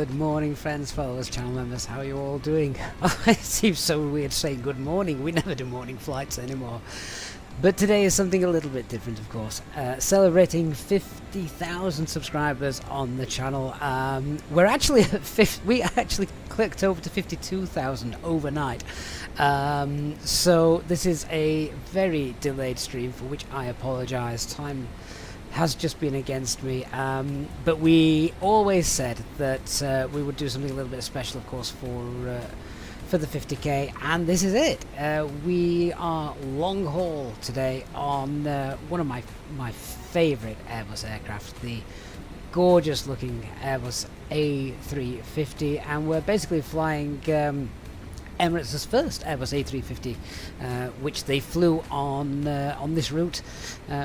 Good morning, friends, followers, channel members. How are you all doing? It seems so weird saying good morning. We never do morning flights anymore. But today is something a little bit different, of course. Celebrating 50,000 subscribers on the channel. We're actually at we actually clicked over to 52,000 overnight. So this is a very delayed stream, for which I apologise. Time has just been against me, but we always said that we would do something a little bit special, of course, for the 50k, and this is it. We are long haul today on one of my favourite Airbus aircraft, the gorgeous looking Airbus A350, and we're basically flying Emirates' first Airbus A350, which they flew on this route,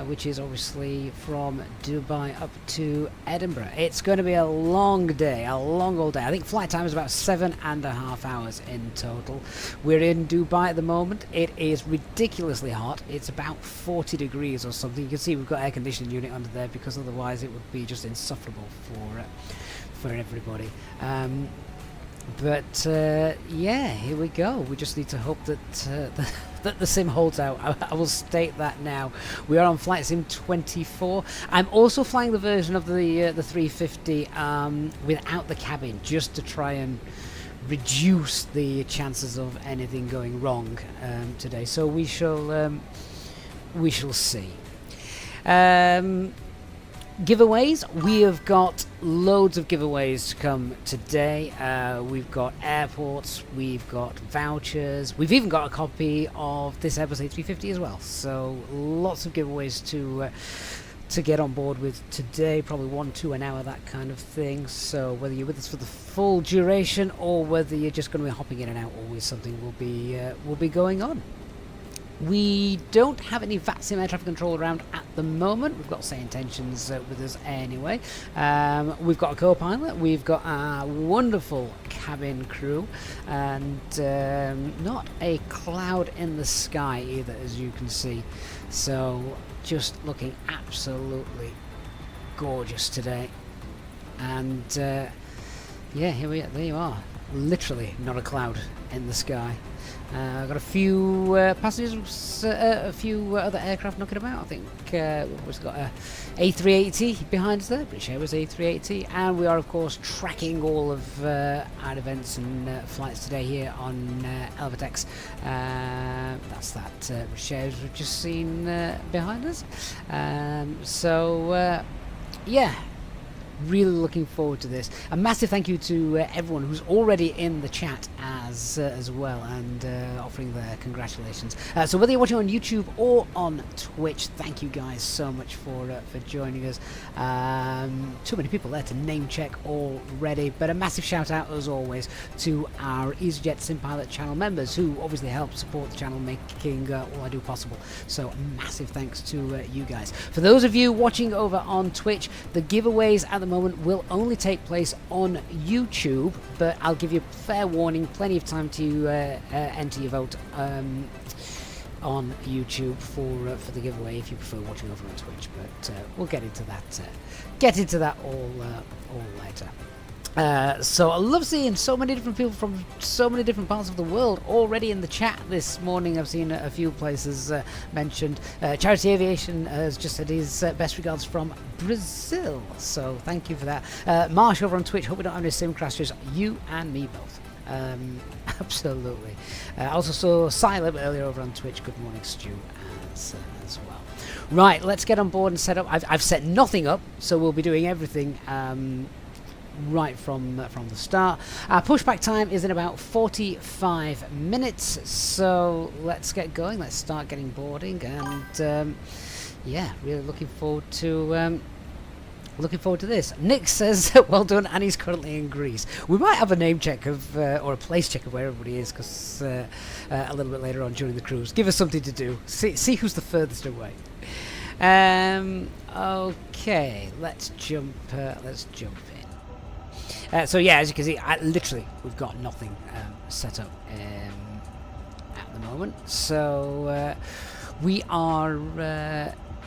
which is obviously from Dubai up to Edinburgh. It's going to be a long day, a long old day. I think flight time is about 7.5 hours in total. We're in Dubai at the moment. It is ridiculously hot. It's about 40 degrees or something. You can see we've got air conditioning unit under there, because otherwise it would be just insufferable for everybody. But yeah, here we go. We just need to hope that that the sim holds out. I will state that now. We are on flight sim 24. I'm also flying the version of the 350 without the cabin, just to try and reduce the chances of anything going wrong today. So we shall see. Giveaways, we have got loads of giveaways to come today. We've got airports, we've got vouchers, we've even got a copy of this Airbus A350 as well. So lots of giveaways to get on board with today, probably 1-2 an hour, that kind of thing. So whether you're with us for the full duration or whether you're just going to be hopping in and out, always something will be going on. We don't have any VATSIM air traffic control around at the moment. We've got Say Intentions with us anyway. We've got a co-pilot. We've got our wonderful cabin crew, and not a cloud in the sky either, as you can see. So just looking absolutely gorgeous today. And yeah, here we are. There you are. Literally not a cloud in the sky. I've got a few passengers, a few other aircraft knocking about. I think we've got a A380 behind us there, British Airways A380, and we are of course tracking all of our events and flights today here on Elvatex. That's that British Airways we've just seen behind us. So yeah. Really looking forward to this. A massive thank you to everyone who's already in the chat as well, and offering their congratulations. So whether you're watching on YouTube or on Twitch, thank you guys so much for joining us. Too many people there to name check already, but a massive shout out as always to our EasyJet SimPilot channel members, who obviously help support the channel, making all I do possible. So massive thanks to you guys. For those of you watching over on Twitch, the giveaways at the moment will only take place on YouTube, but I'll give you fair warning, plenty of time to enter your vote on YouTube for the giveaway if you prefer watching over on Twitch. But we'll get into that all later. So I love seeing so many different people from so many different parts of the world already in the chat this morning. I've seen a few places mentioned. Charity Aviation has just said his best regards from Brazil, so thank you for that. Marsh over on Twitch, hope we don't have any sim crashes, you and me both. Absolutely. I also saw Silent earlier over on Twitch. Good morning, Stu, as well. Right, let's get on board and set up. I've set nothing up, so we'll be doing everything right from the start. Our pushback time is in about 45 minutes, so let's get going. Let's start getting boarding, and yeah, really looking forward to this. Nick says well done, and he's currently in Greece. We might have a name check of or a place check of where everybody is, because a little bit later on during the cruise, give us something to do, see who's the furthest away. Okay, let's jump in. So yeah, as you can see, literally we've got nothing set up at the moment. So we are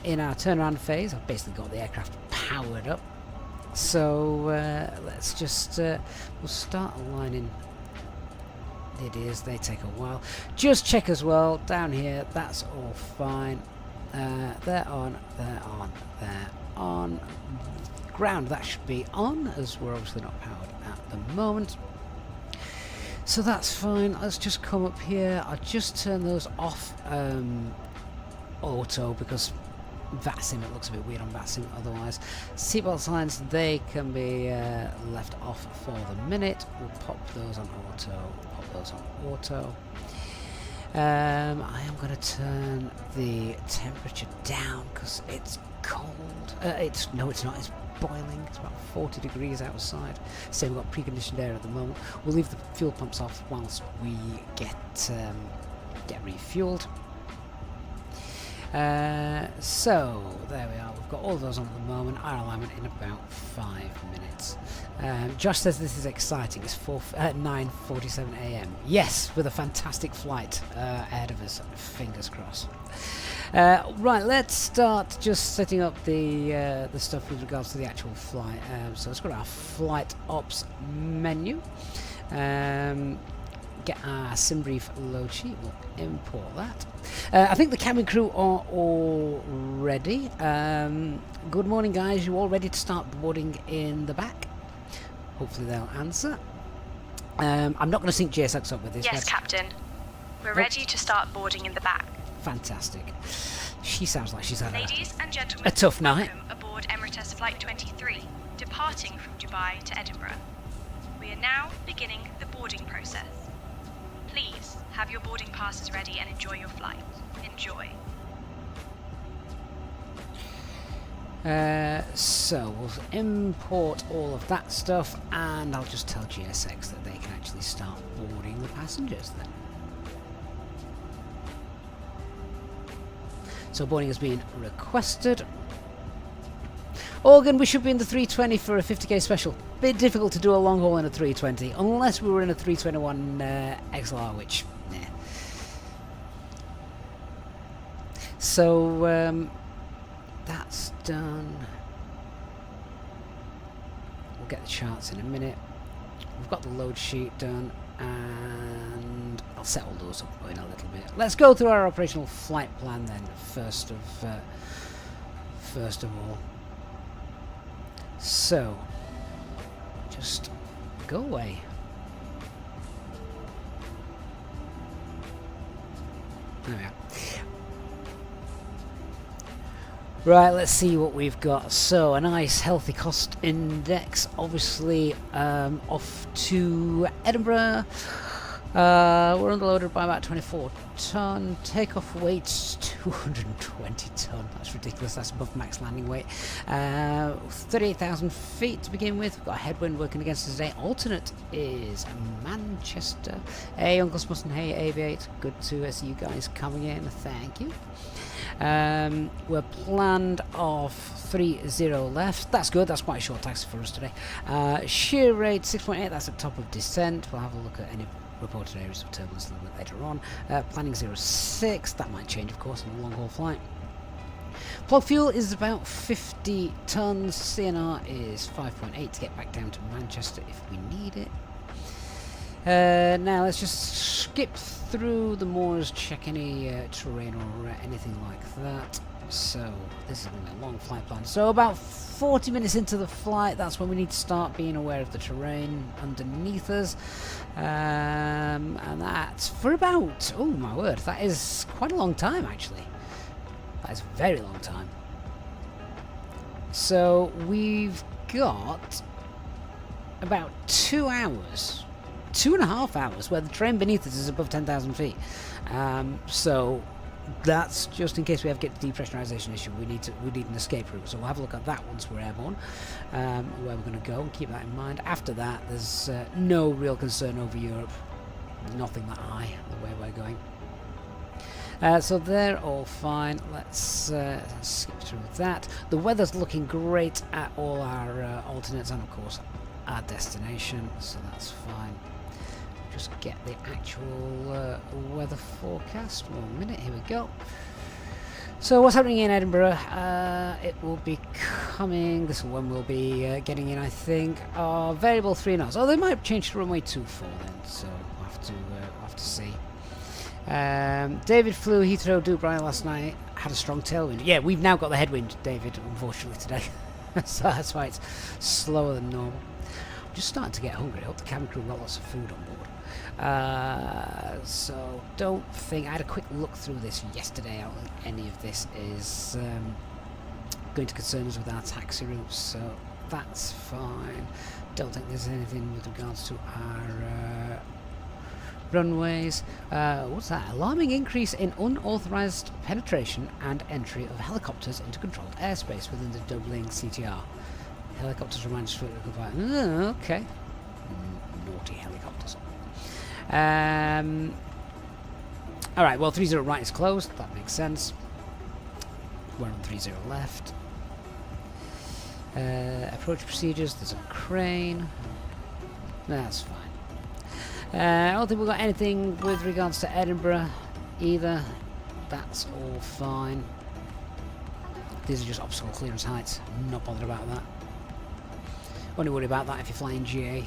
in our turnaround phase. I've basically got the aircraft powered up. So let's just we'll start aligning. It is, they take a while. Just check as well down here, that's all fine. They're on, they're on, they're on. Ground, that should be on, as we're obviously not powered at the moment. So that's fine. Let's just come up here. I'll just turn those off auto, because VATSIM, it looks a bit weird on VATSIM otherwise. Seatbelt signs, they can be left off for the minute. We'll pop those on auto, pop those on auto. I am going to turn the temperature down because it's cold. No, it's not. It's boiling. It's about 40 degrees outside. So we've got preconditioned air at the moment. We'll leave the fuel pumps off whilst we get refueled. So there we are, we've got all of those on at the moment. Our alignment in about 5 minutes. Josh says this is exciting. It's 9:47 AM. Yes, with a fantastic flight ahead of us. Fingers crossed. Right, let's start just setting up the stuff with regards to the actual flight. So let's go to our flight ops menu. Get our sim brief load sheet. We'll import that. I think the cabin crew are all ready. Good morning, guys. You all ready to start boarding in the back? Hopefully they'll answer. I'm not going to sync JSX up with this. Yes, Captain. We're ready to start boarding in the back. Fantastic. She sounds like she's had Ladies and gentlemen, a tough night. Welcome aboard Emirates Flight 23, departing from Dubai to Edinburgh. We are now beginning the boarding process. Please have your boarding passes ready and enjoy your flight. Enjoy. So we'll import all of that stuff, and I'll just tell GSX that they can actually start boarding the passengers then. So boarding has been requested. Organ, we should be in the 320 for a 50k special. Bit difficult to do a long haul in a 320, unless we were in a 321 XLR, which, nah. So, that's done. We'll get the charts in a minute. We've got the load sheet done, and I'll set all those up in a little bit. Let's go through our operational flight plan then, first of all. So, just go away. There we are. Right, let's see what we've got. So, a nice healthy cost index, obviously off to Edinburgh. We're underloaded by about 24 ton. Takeoff weight 220 ton. That's ridiculous. That's above max landing weight. 38,000 feet to begin with. We've got a headwind working against us today. Alternate is Manchester. Hey, Uncle Smusson. Hey, Aviate. Good to see you guys coming in. Thank you. We're planned off 30 left. That's good. That's quite a short taxi for us today. Shear rate 6.8. That's at top of descent. We'll have a look at any reported areas of turbulence a little bit later on. Planning 06. That might change, of course, on a long haul flight. Plug fuel is about 50 tons. CNR is 5.8 to get back down to Manchester if we need it. Now let's just skip through the moors, check any terrain or anything like that. So this is going to be a long flight plan. So about 40 minutes into the flight, that's when we need to start being aware of the terrain underneath us. And that's for about, oh my word, that is quite a long time actually. That is a very long time. So we've got about 2 hours. 2.5 hours where the terrain beneath us is above 10,000 feet. So that's just in case we ever get the depressurization issue. We need an escape route. So we'll have a look at that once we're airborne, where we're going to go, and keep that in mind. After that, there's no real concern over Europe. Nothing that high the way we're going. So they're all fine. Let's skip through that. The weather's looking great at all our alternates and of course our destination, so that's fine. Just get the actual weather forecast. 1 minute, here we go. So what's happening in Edinburgh? It will be coming. This one will be getting in, I think. Variable 3 knots. Oh, they might change to runway 24 then. So we'll have to see. David flew Heathrow Dubai last night. Had a strong tailwind. Yeah, we've now got the headwind, David. Unfortunately today, so that's why it's slower than normal. I'm just starting to get hungry. I hope the cabin crew got lots of food on board. So don't think I had a quick look through this yesterday. I don't think any of this is going to concern us with our taxi routes, so that's fine. Don't think there's anything with regards to our runways. What's that? Alarming increase in unauthorized penetration and entry of helicopters into controlled airspace within the doubling CTR. Helicopters remind us to okay. Naughty helicopters. Alright, well 30 right is closed, that makes sense. We're on 30 left. Approach procedures, there's a crane. That's fine. I don't think we've got anything with regards to Edinburgh either. That's all fine. These are just obstacle clearance heights. I'm not bothered about that. Only worry about that if you're flying GA.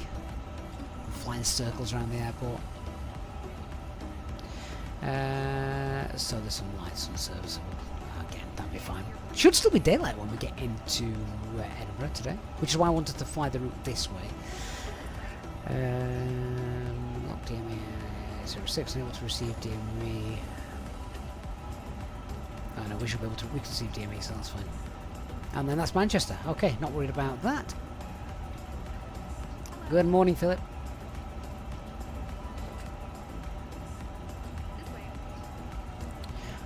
Flying circles around the airport. So there's some lights unserviceable. Again, that'll be fine. Should still be daylight when we get into Edinburgh today, which is why I wanted to fly the route this way. Lock DME 06, unable to receive DME. Oh no, we should be able to receive DME, so that's fine. And then that's Manchester. Okay, not worried about that. Good morning, Philip.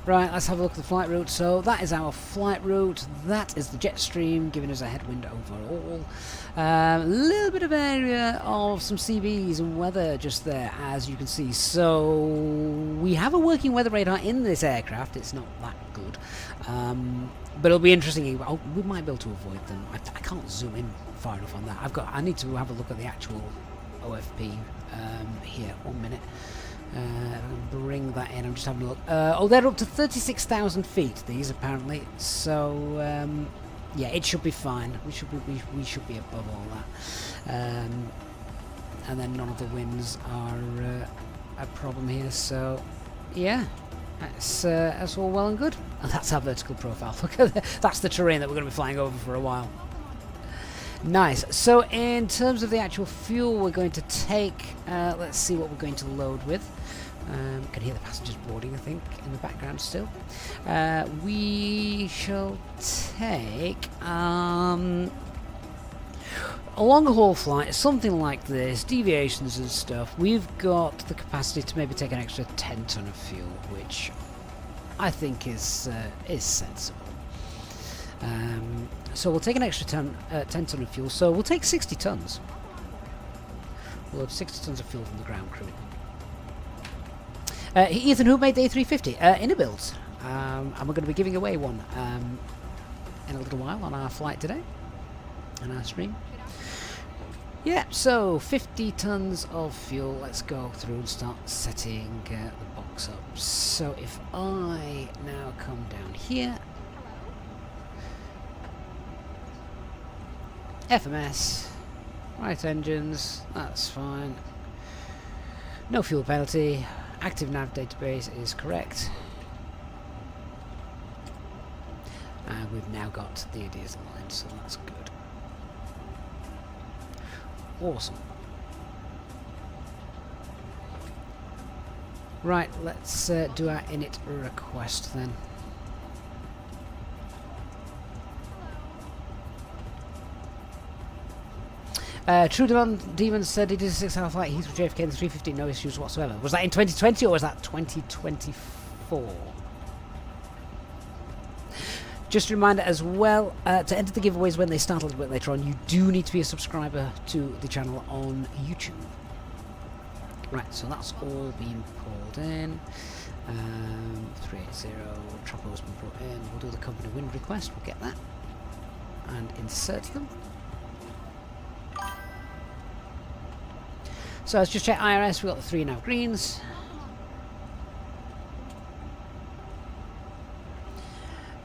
Right, let's have a look at the flight route. So that is our flight route. That is the jet stream, giving us a headwind overall. A little bit of area of some CVs and weather just there, as you can see. So we have a working weather radar in this aircraft. It's not that good, but it'll be interesting. Oh, we might be able to avoid them. I can't zoom in far enough on that. I need to have a look at the actual OFP here. 1 minute. Bring that in. I'm just having a look. Oh, they're up to 36,000 feet. These apparently. So yeah, it should be fine. We should be above all that. And then none of the winds are a problem here. So yeah, that's all well and good. And that's our vertical profile. Look at that. That's the terrain that we're going to be flying over for a while. Nice. So in terms of the actual fuel we're going to take, let's see what we're going to load with. Can hear the passengers boarding, I think, in the background still. We shall take a long-haul flight, something like this, deviations and stuff. We've got the capacity to maybe take an extra 10 ton of fuel, which I think is sensible. So we'll take an extra 10 ton of fuel, so we'll take 60 tons. We'll load 60 tons of fuel from the ground crew. Ethan, who made the A350? Inibuilds. And we're going to be giving away one in a little while on our flight today, on our stream. Yeah, so 50 tons of fuel. Let's go through and start setting the box up. So if I now come down here, FMS, right engines, that's fine. No fuel penalty. Active nav database is correct. And we've now got the ideas aligned, so that's good. Awesome. Right, let's do our init request then. True Demon said he did a 6-hour flight Heathrow JFK in the 350, no issues whatsoever. Was that in 2020 or was that 2024? Just a reminder as well, to enter the giveaways when they start a little bit later on, you do need to be a subscriber to the channel on YouTube. Right, so that's all been pulled in. 380, Troppo has been brought in. We'll do the company wind request, we'll get that. And insert them. So let's just check IRS, we've got the 3 nav greens.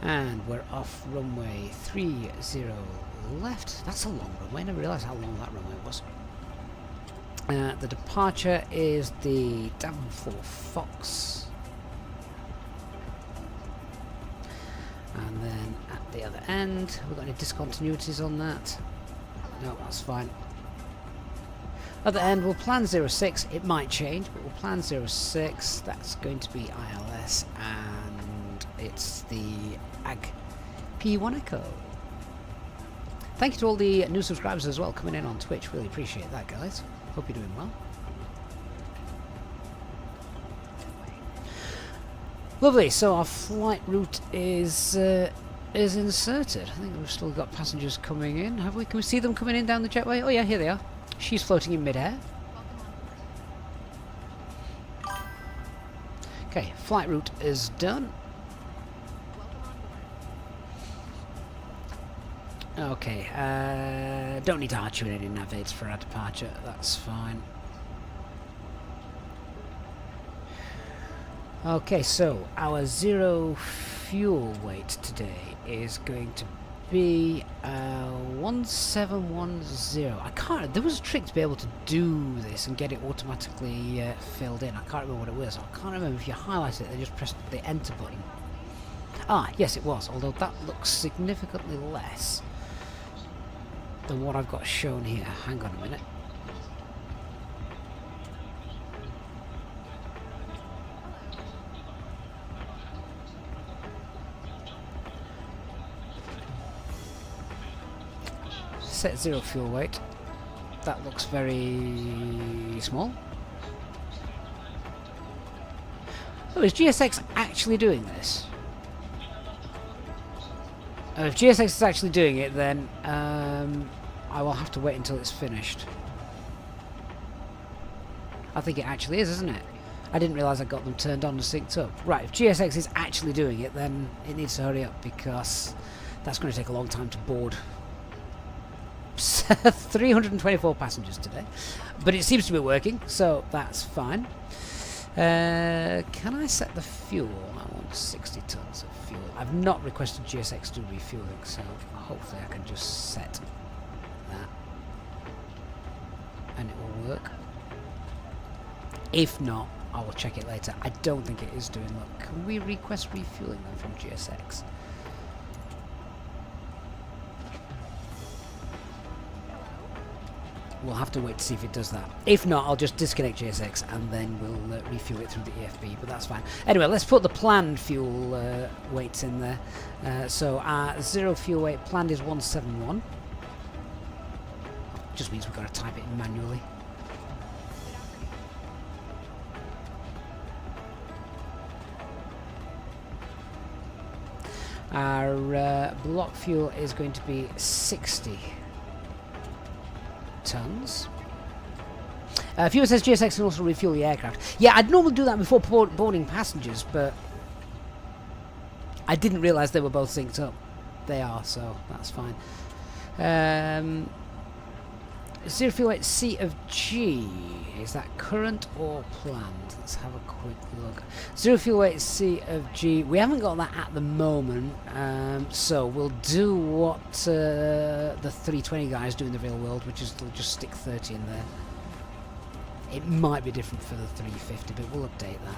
And we're off runway 30 left. That's a long runway. I never realised how long that runway was. The departure is the Davenport Fox. And then at the other end, we've got any discontinuities on that? No, that's fine. Other end, we'll plan 06. It might change, but we'll plan 06. That's going to be ILS, and it's the AG P1 Echo. Thank you to all the new subscribers as well coming in on Twitch. Really appreciate that, guys. Hope you're doing well. Lovely. So our flight route is inserted. I think we've still got passengers coming in. Have we? Can we see them coming in down the jetway? Oh yeah, here they are. She's floating in mid-air. Okay, flight route is done. Okay, don't need to hard tune any nav aids for our departure, that's fine. Okay, so our zero fuel weight today is going to be 1710. I can't. There was a trick to be able to do this and get it automatically filled in. I can't remember what it was. I can't remember if you highlight it and just press the enter button. Ah, yes, it was. Although that looks significantly less than what I've got shown here. Hang on a minute. Set zero fuel weight. That looks very small. Oh, is GSX actually doing this? If GSX is actually doing it, then I will have to wait until it's finished. I think it actually is, isn't it? I didn't realise I got them turned on and synced up. Right, if GSX is actually doing it, then it needs to hurry up, because that's going to take a long time to board. 324 passengers today, but it seems to be working, so that's fine. Can I set the fuel? I want 60 tons of fuel. I've not requested GSX to do refueling, so hopefully I can just set that and it will work. If not, I will check it later. I don't think it is doing. Look, can we request refueling then from GSX? We'll have to wait to see if it does that. If not, I'll just disconnect GSX and then we'll refuel it through the EFB, but that's fine. Anyway, let's put the planned fuel weights in there. So our zero fuel weight planned is 171. Just means we've got to type it in manually. Our block fuel is going to be 60 tons. Viewer says GSX can also refuel the aircraft. Yeah, I'd normally do that before boarding passengers, but I didn't realise they were both synced up. They are, so that's fine. Zero fuel weight C of G. Is that current or planned? Let's have a quick look. Zero fuel weight C of G. We haven't got that at the moment, so we'll do what the 320 guys do in the real world, which is they'll just stick 30 in there. It might be different for the 350, but we'll update that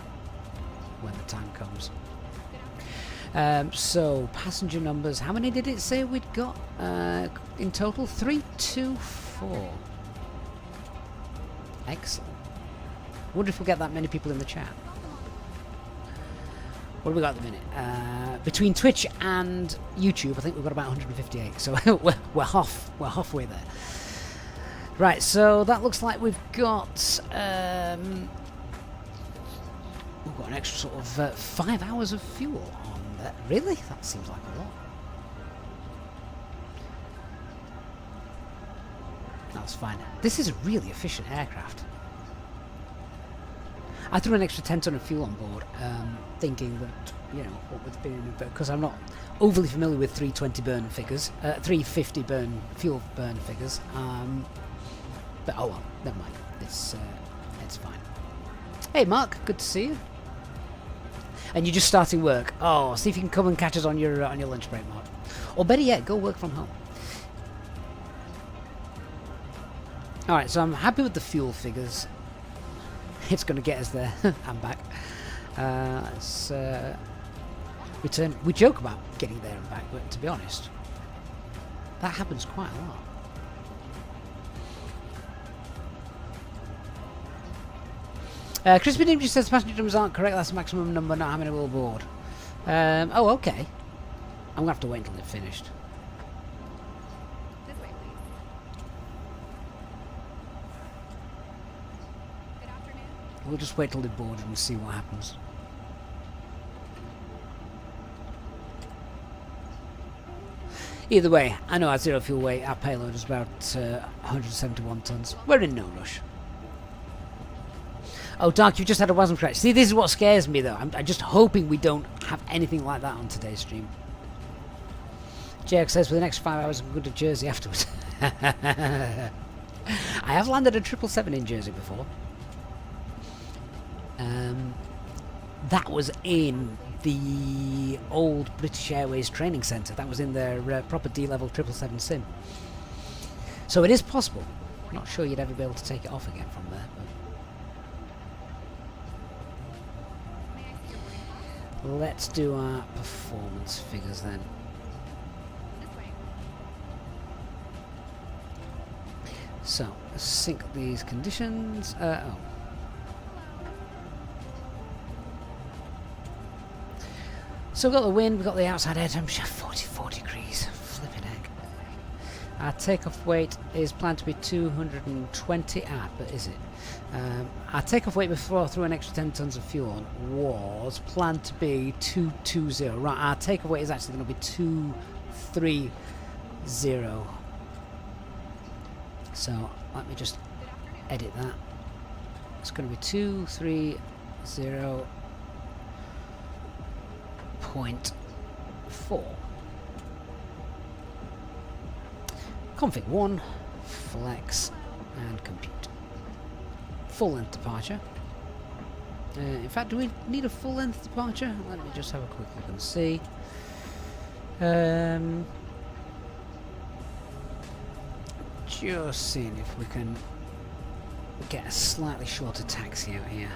when the time comes. So passenger numbers. How many did it say we'd got in total? 324. Excellent. Wonder if we'll get that many people in the chat. What have we got at the minute? Between Twitch and YouTube, I think we've got about 158. So we're halfway there. Right. So that looks like we've got an extra sort of 5 hours of fuel on there. Really? That seems like a lot. That's fine. This is a really efficient aircraft. I threw an extra 10 ton of fuel on board, thinking that, you know, what would be, because I'm not overly familiar with 320 burn figures, 350 burn fuel burn figures. But oh well, never mind. It's fine. Hey Mark, good to see you. And you're just starting work. Oh, see if you can come and catch us on your lunch break, Mark. Or better yet, go work from home. Alright, so I'm happy with the fuel figures. It's going to get us there. I'm back. Let's return. We joke about getting there and back, but to be honest, that happens quite a lot. Crispy Dim just says passenger numbers aren't correct, that's the maximum number, not having a will board. Oh, okay. I'm going to have to wait until they're finished. This way, please. Good afternoon. We'll just wait till they're boarded and see what happens. Either way, I know at zero fuel weight, our payload is about 171 tons. We're in no rush. Oh, Dark, you've just had a WASM crash. See, this is what scares me, though. I'm just hoping we don't have anything like that on today's stream. JX says, for the next 5 hours, I'm going to Jersey afterwards. I have landed a 777 in Jersey before. That was in the old British Airways training centre. That was in their proper D-level 777 sim. So it is possible. I'm not sure you'd ever be able to take it off again from there. But let's do our performance figures then. This way. So, let's sync these conditions. Oh. So we've got the wind, we've got the outside air temperature, 44 degrees. Flipping heck. Our takeoff weight is planned to be 220. But is it? Our takeoff weight before I threw an extra 10 tons of fuel on was planned to be 220. Right, our takeoff weight is actually going to be 230. So let me just edit that. It's going to be 230.4. Config 1, flex, and compute. Full length departure. In fact, do we need a full length departure? Let me just have a quick look and see. Just seeing if we can get a slightly shorter taxi out here.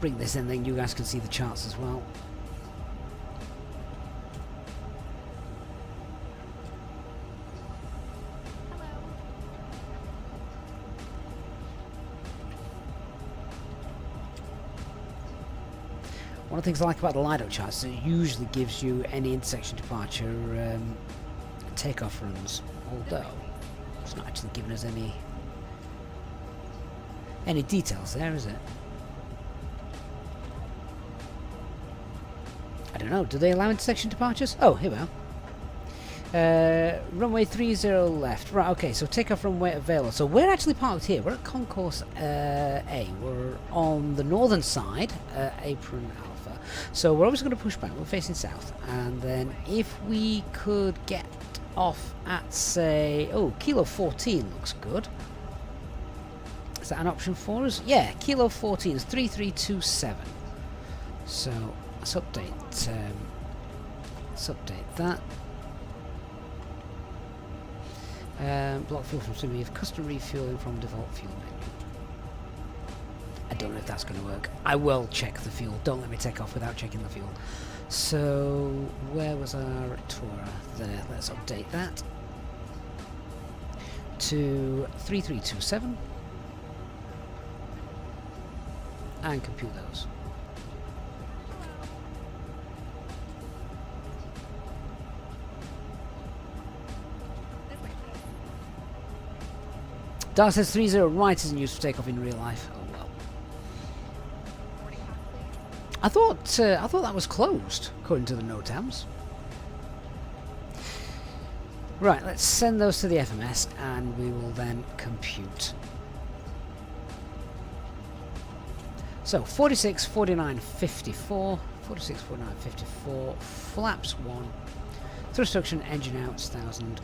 Bring this in, then you guys can see the charts as well. One of the things I like about the LiDAR charts is it usually gives you any intersection departure takeoff runs, although it's not actually giving us any details there, is it? I don't know, do they allow intersection departures? Oh, here we are. Runway 30 left. Right, okay, so takeoff runway available. So we're actually parked here. We're at Concourse A. We're on the northern side, apron alpha. So we're always going to push back. We're facing south. And then if we could get off at, say, oh, Kilo 14 looks good. Is that an option for us? Yeah, Kilo 14 is 3327. So let's update that. Block fuel from sim. You've custom refueling from default fuel menu. I don't know if that's going to work. I will check the fuel. Don't let me take off without checking the fuel. So where was our Tourer? There. Let's update that to 3327 and compute those. Dark says 30 right isn't used for takeoff in real life. Oh well. I thought that was closed, according to the NOTAMs. Right, let's send those to the FMS and we will then compute. So 46, 49, 54, 46, 49, 54, flaps 1, thrust reduction, engine out, 1000.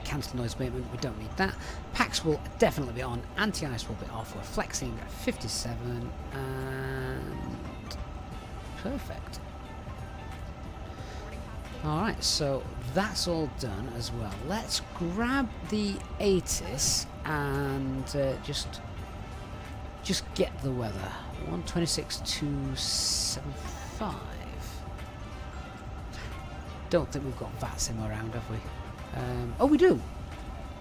cancel noise abatement, we don't need that. Packs will definitely be on, anti-ice will be off, we're flexing 57, and perfect. Alright, so that's all done as well. Let's grab the ATIS and just get the weather. 126.275. Don't think we've got VATSIM around, have we? Oh, we do.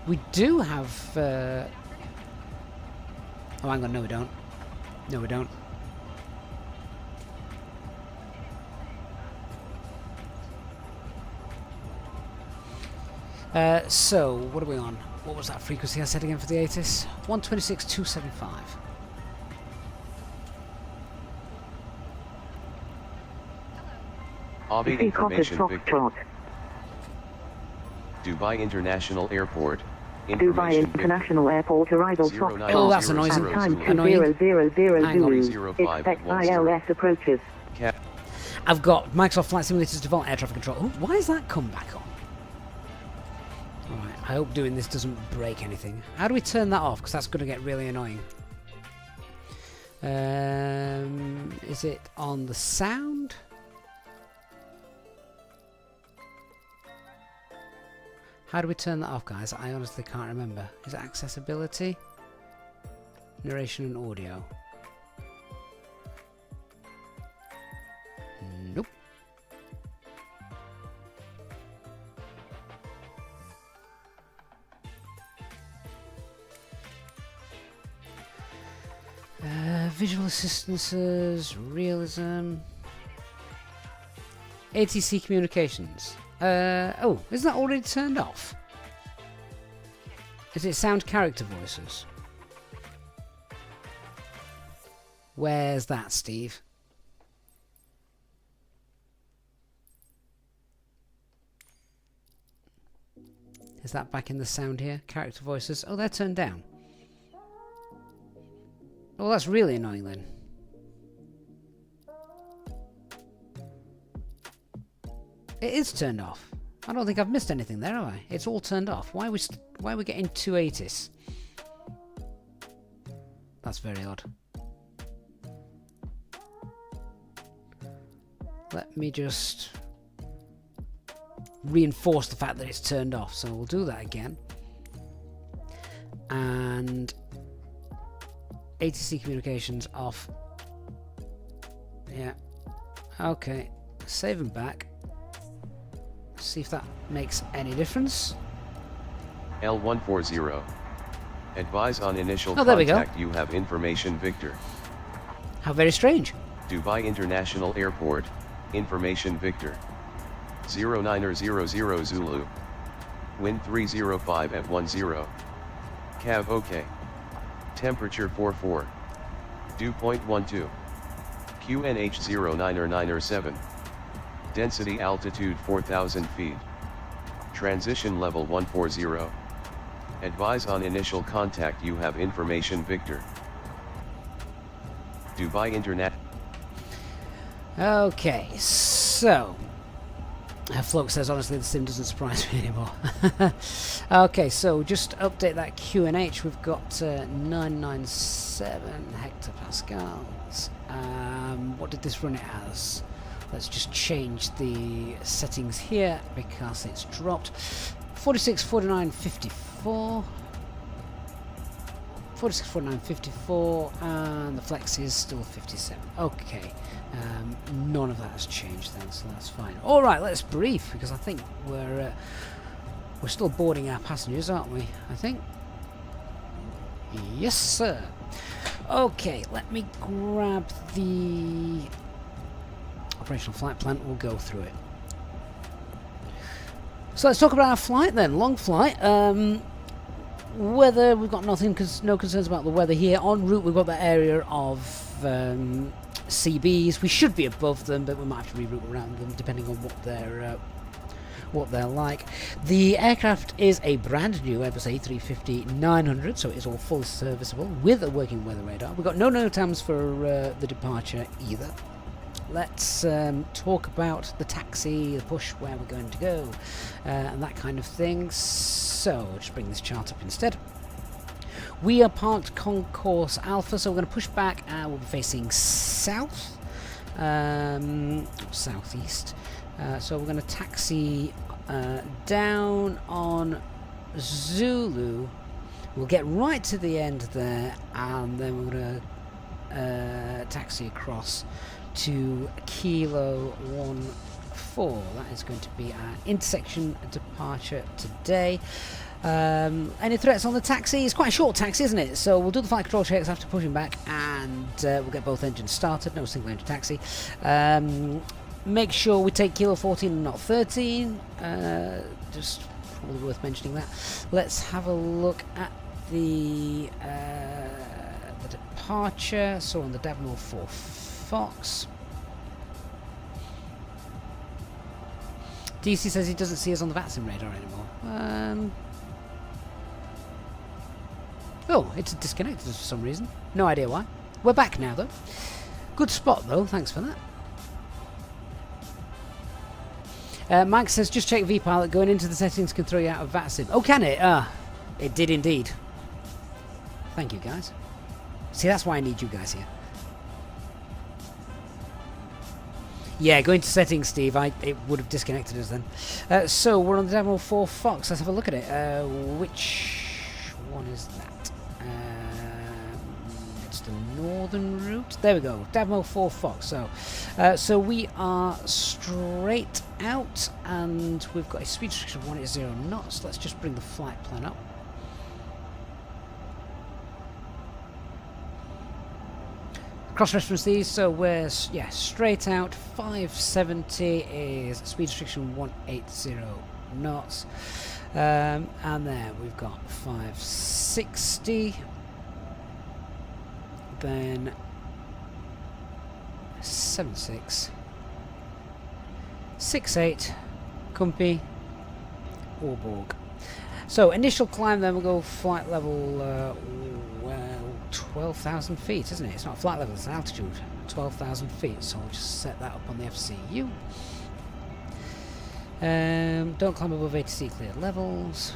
We do have. Oh, hang on. No, we don't. No, we don't. So what are we on? What was that frequency I said again for the ATIS? 126.275. Obby information Victor. Dubai International Airport. Dubai International Airport arrival soft. Oh, that's annoying. Time Annoying. 2000 Hang on. Zulu. Expect ILS approaches. I've got Microsoft Flight Simulator's default air traffic control. Oh, why has that come back on? Alright, I hope doing this doesn't break anything. How do we turn that off? Because that's going to get really annoying. Is it on the sound? How do we turn that off, guys? I honestly can't remember. Is it accessibility? Narration and audio? Nope. Visual assistances, realism, ATC communications. Oh, isn't that already turned off? Is it sound character voices? Where's that, Steve? Is that back in the sound here? Character voices? Oh, they're turned down. Oh, that's really annoying then. It is turned off. I don't think I've missed anything there, have I? It's all turned off. Why are we getting 280s? That's very odd. Let me just reinforce the fact that it's turned off. So we'll do that again. And ATC communications off. Yeah. Okay. Save and back. See if that makes any difference. L140. Advise on initial Oh, there we go. contact. You have information Victor. How very strange. Dubai International Airport. Information Victor. 0900 Zulu. Wind 305 at 10. Cav OK. Temperature 44. Dew point 12. QNH 0997. Density altitude 4,000 feet. Transition level 140. Advise on initial contact. You have information Victor. Dubai Internet. Okay, so Floke says honestly the sim doesn't surprise me anymore. Okay, so just update that QNH. We've got 997 hectopascals. What did this run it as? Let's just change the settings here because it's dropped. 46, 49, 54. 46, 49, 54, and the flex is still 57. Okay, none of that has changed then, so that's fine. All right, let's brief because I think we're still boarding our passengers, aren't we? I think. Yes, sir. Okay, let me grab the operational flight plan. We'll go through it. So let's talk about our flight then. Long flight. Weather, we've got nothing, no concerns about the weather here. En route, we've got that area of CBs. We should be above them, but we might have to reroute around them depending on what they're like. The aircraft is a brand new Airbus A350-900, so it's all fully serviceable with a working weather radar. We've got no NOTAMs for the departure either. let's talk about the taxi, the push, where we're going to go, and that kind of thing. So, I'll just bring this chart up instead. We are parked Concourse Alpha, so we're going to push back, and we'll be facing south, southeast. So we're going to taxi down on Zulu. We'll get right to the end there, and then we're going to taxi across to Kilo 14. That is going to be our intersection departure today. Any threats on the taxi? It's quite a short taxi, isn't it? So we'll do the flight control checks after pushing back, and we'll get both engines started. No single engine taxi. Make sure we take Kilo 14 and not 13. Just probably worth mentioning that. Let's have a look at the departure. So on the Davmo 4 Fox. DC says he doesn't see us on the VATSIM radar anymore. Oh, it's disconnected us for some reason. No idea why. We're back now, though. Good spot, though. Thanks for that. Mike says, just check vPilot. Going into the settings can throw you out of VATSIM. Oh, can it? It did indeed. Thank you, guys. See, that's why I need you guys here. Yeah, going to settings, Steve. It would have disconnected us then. So, we're on the Demo 4 Fox. Let's have a look at it. Which one is that? It's the northern route. There we go. Demo 4 Fox. So we are straight out, and we've got a speed restriction of 180 knots. Let's just bring the flight plan up. Cross-reference these, so we're straight out. 570 is speed restriction 180 knots, and there we've got 560, then 76, 68, Cumpy, Warburg. So initial climb, then we'll go flight level. 12,000 feet, isn't it? It's not flight level, it's altitude. 12,000 feet, so we'll just set that up on the FCU. Don't climb above ATC cleared levels.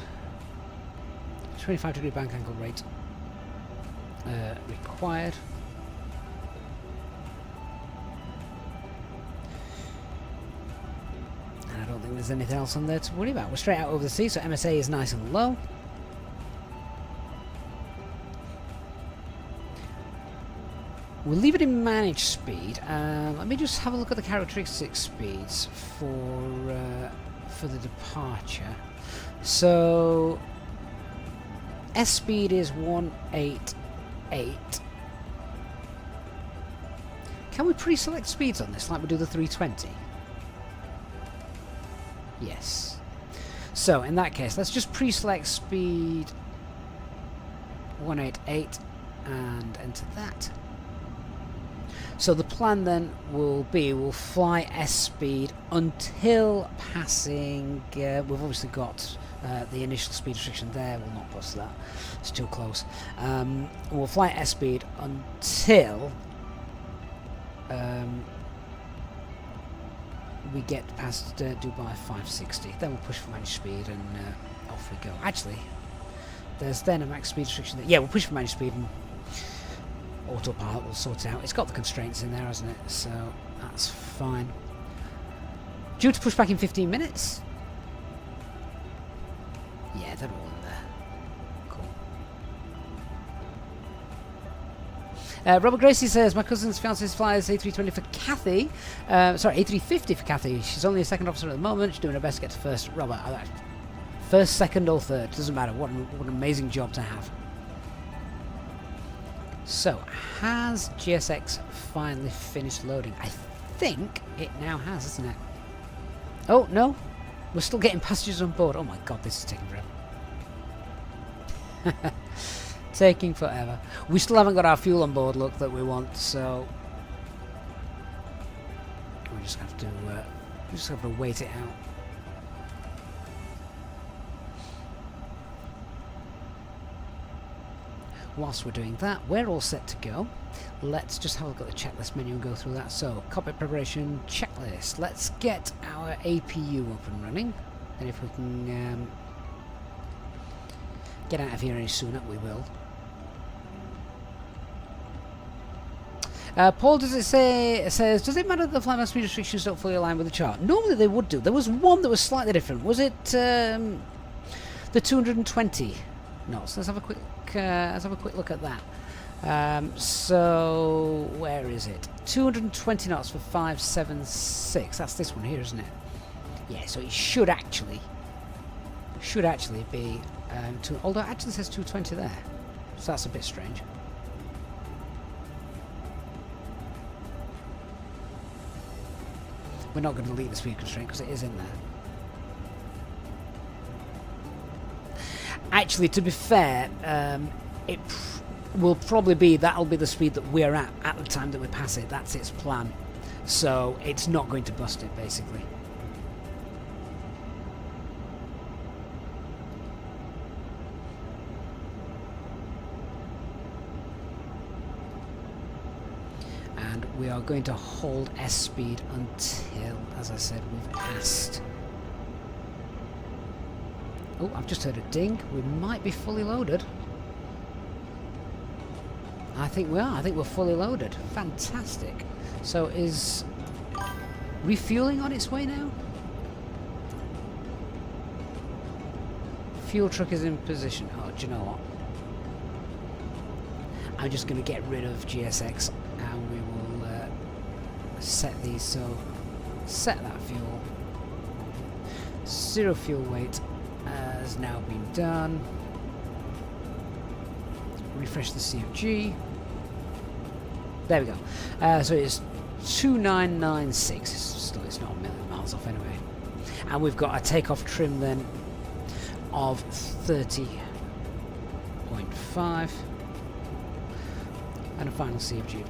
25-degree bank angle rate required. And I don't think there's anything else on there to worry about. We're straight out over the sea, so MSA is nice and low. We'll leave it in managed speed. Let me just have a look at the characteristic speeds for the departure. So S speed is 188. Can we pre-select speeds on this like we do the 320? Yes. So in that case, let's just pre-select speed 188 and enter that. So the plan then will be we'll fly S speed until passing. We've obviously got the initial speed restriction there. We'll not bust that; it's too close. We'll fly S speed until we get past Dubai 560. Then we'll push for managed speed and off we go. Actually, there's then a max speed restriction. Yeah, we'll push for managed speed and autopilot will sort it out. It's got the constraints in there, hasn't it? So that's fine. Due to push back in 15 minutes. Yeah, they're all in there. Cool. Robert Gracie says, my cousin's fiance's flies A320 for Kathy. Sorry, A350 for Kathy. She's only a second officer at the moment. She's doing her best to get to first. Robert, first, second or third, doesn't matter. What an amazing job to have. So, has GSX finally finished loading? I think it now has, isn't it? Oh, no. We're still getting passengers on board. Oh my god, this is taking forever. Taking forever. We still haven't got our fuel on board, look, that we want, so we just have to wait it out. whilst we're doing that, we're all set to go. Let's just have a look at the checklist menu and go through that. So, cockpit preparation checklist. Let's get our APU up and running. And if we can get out of here any sooner, we will. Paul, does it say? It says, does it matter that the flight master speed restrictions don't fully align with the chart? Normally they would do. There was one that was slightly different. Was it the 220 knots? Let's have a quick look at that. So where is it? 220 knots for 576. That's this one here, isn't it? Yeah. So it should actually be. Although it actually says 220 there, so that's a bit strange. We're not going to delete the speed constraint because it is in there. Actually, to be fair, it will probably be, that'll be the speed that we're at the time that we pass it. That's its plan. So it's not going to bust it, basically. And we are going to hold S speed until, as I said, we've asked. Oh, I've just heard a ding. We might be fully loaded. I think we are. I think we're fully loaded. Fantastic. So is refueling on its way now? Fuel truck is in position. Oh, do you know what? I'm just going to get rid of GSX and we will set these. So set that fuel. Zero fuel weight has now been done. Refresh the CFG. There we go. So it's 2996. It's not a million miles off anyway. And we've got a takeoff trim then of 30.5 and a final CFG of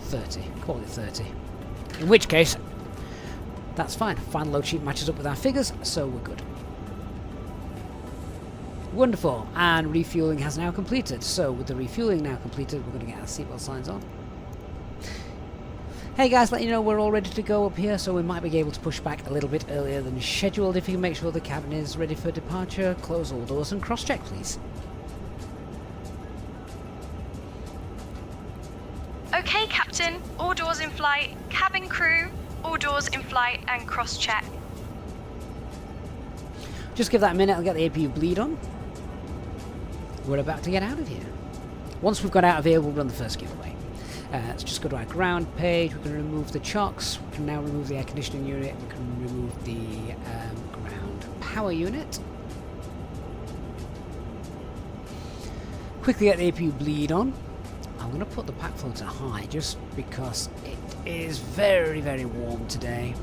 30. Call it 30. In which case, that's fine. Final load sheet matches up with our figures, so we're good. Wonderful. And refueling has now completed. So with the refueling now completed, we're going to get our seatbelt signs on. Hey guys, let you know we're all ready to go up here, so we might be able to push back a little bit earlier than scheduled. If you can make sure the cabin is ready for departure, close all doors and cross-check, please. Okay, Captain. All doors in flight. Cabin crew, all doors in flight and cross-check. Just give that a minute, I'll get the APU bleed on. We're about to get out of here. Once we've got out of here, we'll run the first giveaway. Let's just go to our ground page. We can remove the chocks. We can now remove the air conditioning unit. We can remove the ground power unit. Quickly get the APU bleed on. I'm going to put the pack flow to high just because it is very, very warm today.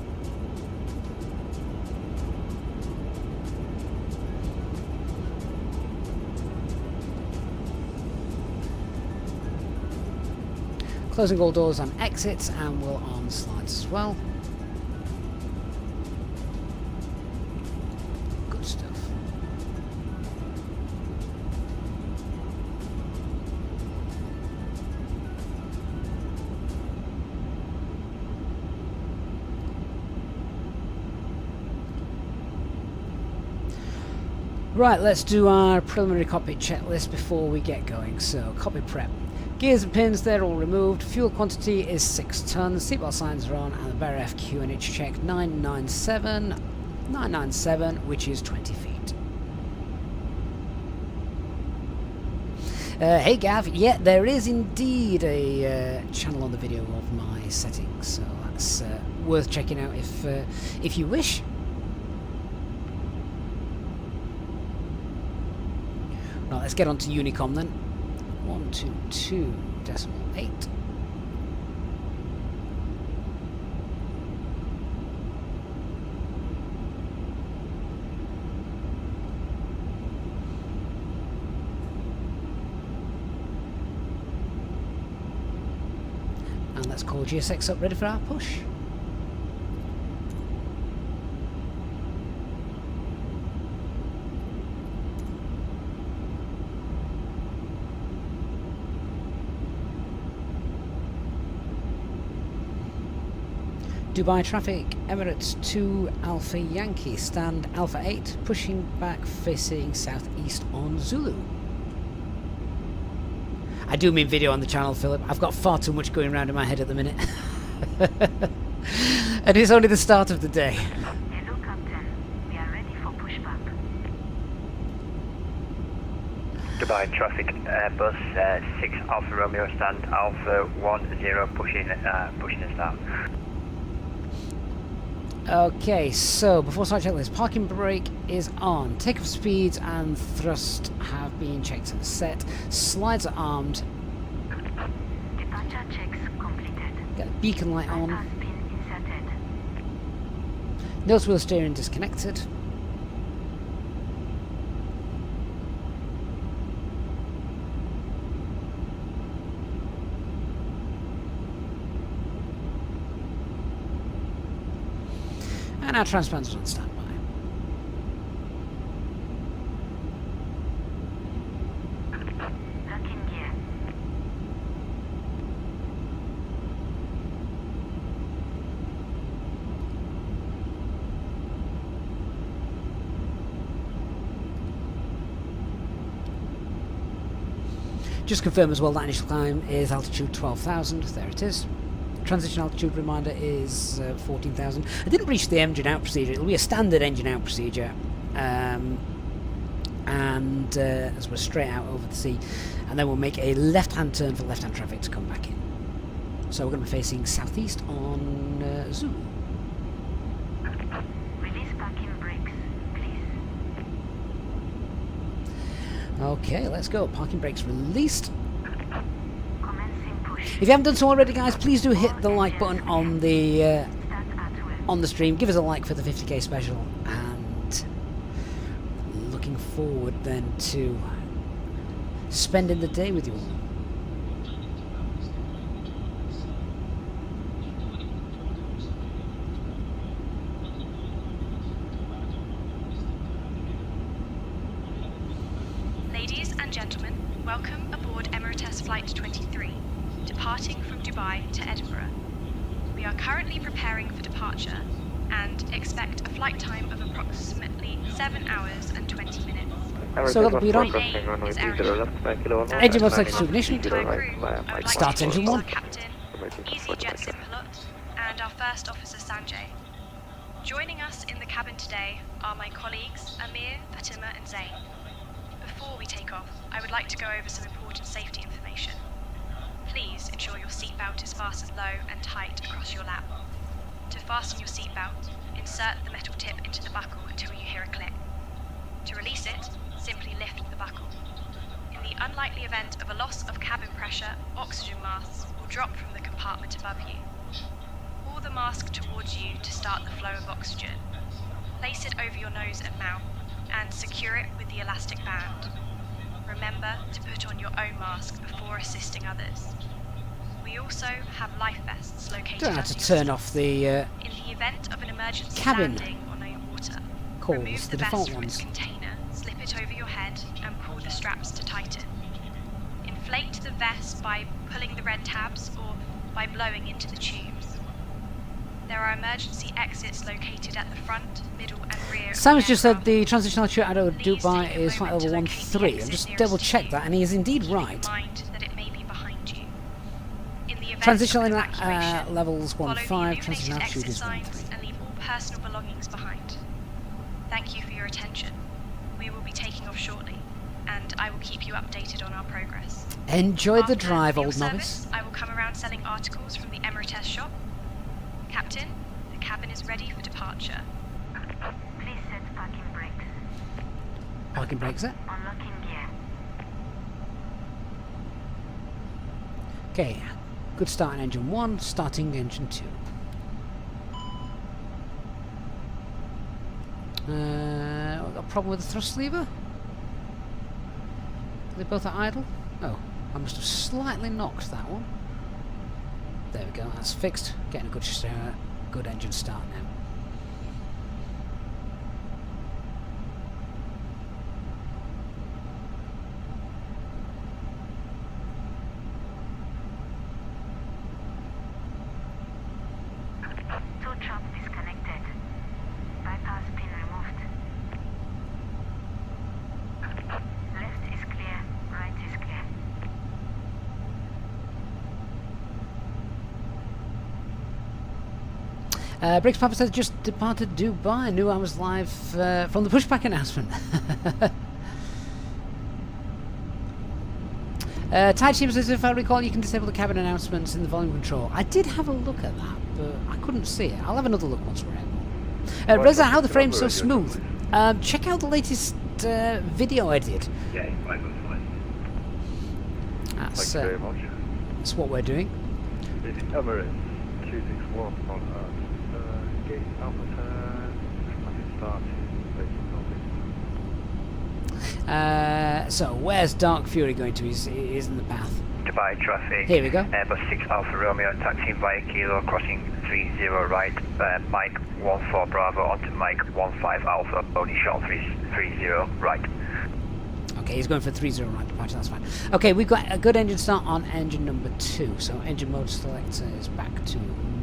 Closing all doors on exits, and we'll arm slides as well. Good stuff. Right, let's do our preliminary cockpit checklist before we get going. So, cockpit prep. Gears and pins, they're all removed. Fuel quantity is 6 tons. Seatbelt signs are on, and the bearer FQNH check 997, which is 20 feet. Hey Gav, yeah, there is indeed a channel on the video of my settings, so that's worth checking out if you wish. Right, let's get on to Unicom then. 122.8. And let's call GSX up, ready for our push. Dubai traffic, Emirates 2 Alpha Yankee, stand Alpha 8, pushing back facing southeast on Zulu. I do mean video on the channel, Philip. I've got far too much going around in my head at the minute. And it's only the start of the day. Hello, Captain. We are ready for pushback. Dubai traffic, bus 6 Alpha Romeo, stand Alpha 10, pushing us down. Okay, so before I check this, parking brake is on. Takeoff speeds and thrust have been checked and set. Slides are armed. Departure checks completed. Got a beacon light on. Has been inserted. Nose wheel steering disconnected. And our transponders on standby. Lock in gear. Just confirm as well that initial climb is altitude 12,000. There it is. Transition altitude reminder is 14,000. I didn't reach the engine out procedure. It'll be a standard engine out procedure. As we're straight out over the sea. And then we'll make a left-hand turn for left-hand traffic to come back in. So we're going to be facing southeast on Zulu. Release parking brakes, please. Okay, let's go. Parking brakes released. Commencing push. If you haven't done so already, guys, please do hit the like button on the Start at will. on the stream. Give us a like for the 50k special, and looking forward then to spending the day with you all. Ladies and gentlemen, welcome aboard Emirates Flight 23, departing from Dubai to Edinburgh. We are currently preparing for departure and expect a flight time of approximately 7 hours and 20 minutes. So that'll be on. Engine mode selected to ignition. Entire crew, I would like Start to engine introduce one. our captain, EasyJet Sim pilot, and our first officer Sanjay. Joining us in the cabin today are my colleagues Amir, Fatima and Zain. Before we take off, I would like to go over some important safety information. Please ensure your seatbelt is fastened low and tight across your lap. To fasten your seatbelt, insert the metal tip into the buckle until you hear a click. To release it, simply lift the buckle. In the unlikely event of a loss of cabin pressure, oxygen masks will drop from the compartment above you. Pull the mask towards you to start the flow of oxygen. Place it over your nose and mouth and secure it with the elastic band. Remember to put on your own mask before assisting others. We also have life vests located Don't have under to your turn seat. off the In the event of an emergency cabin landing on a water, calls, remove the the default vest from its ones. container, slip it over your head, and pull the straps to tighten. Inflate the vest by pulling the red tabs or by blowing into the tubes. There are emergency exits located at the front, middle, and rear. of Simon's the just said aircraft. the transition altitude out of Please Dubai take a is flight moment level to locate the 13. I've exit just nearest double to checked you, that, and he is indeed keeping in right. mind that it may be behind you. In the event Transitional of an in evacuation, levels follow the 1.5, illuminated transition altitude exit is signs 1.3. and leave all personal belongings behind. Thank you for your attention. We will be taking off shortly, and I will keep you updated on our progress. Enjoy the After drive, your old service, novice. I will come around selling articles from the Emirates shop. Captain, the cabin is ready for departure. Please set parking brakes. Parking brakes set. Unlocking gear. Okay, good start on engine 1, starting engine 2. Got a problem with the thrust lever? Are they both at idle? Oh, I must have slightly knocked that one. There we go, that's fixed. Getting a good engine start now. Briggs Papa says just departed Dubai. Knew I was live from the Pushback announcement. Tide Team says, if I recall, you can disable the cabin announcements in the volume control. I did have a look at that, but I couldn't see it. I'll have another look once we're able. Reza, how the frame's so smooth? Check out the latest video I did. Yeah, fine. That's, Thank you very much. that's what we're doing. This is Emirates 261 on gate Alpha turn. So where's Dark Fury going to? He's in the path. Dubai traffic. Here we go. Airbus 6 Alpha Romeo, taxiing via Kilo, crossing 30 right, Mike 14 Bravo onto Mike 15 Alpha, only shot 30 right. Okay, he's going for 30 right departure, that's fine. Okay, we've got a good engine start on engine number 2. So engine mode selector is back to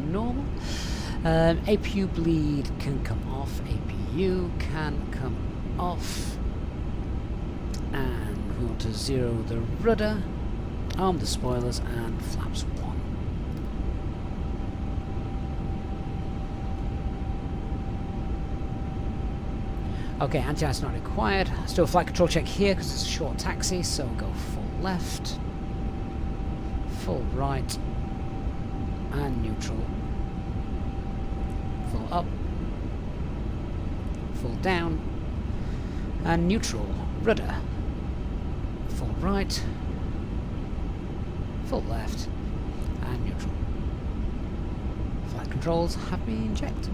normal. APU bleed can come off. APU can come off. And we want to zero the rudder, arm the spoilers, and flaps 1. Okay, anti-ice not required. Still a flight control check here because it's a short taxi, so go full left, full right, and neutral. Full up, full down, and neutral. Rudder. Full right, full left, and neutral. Flight controls have been checked.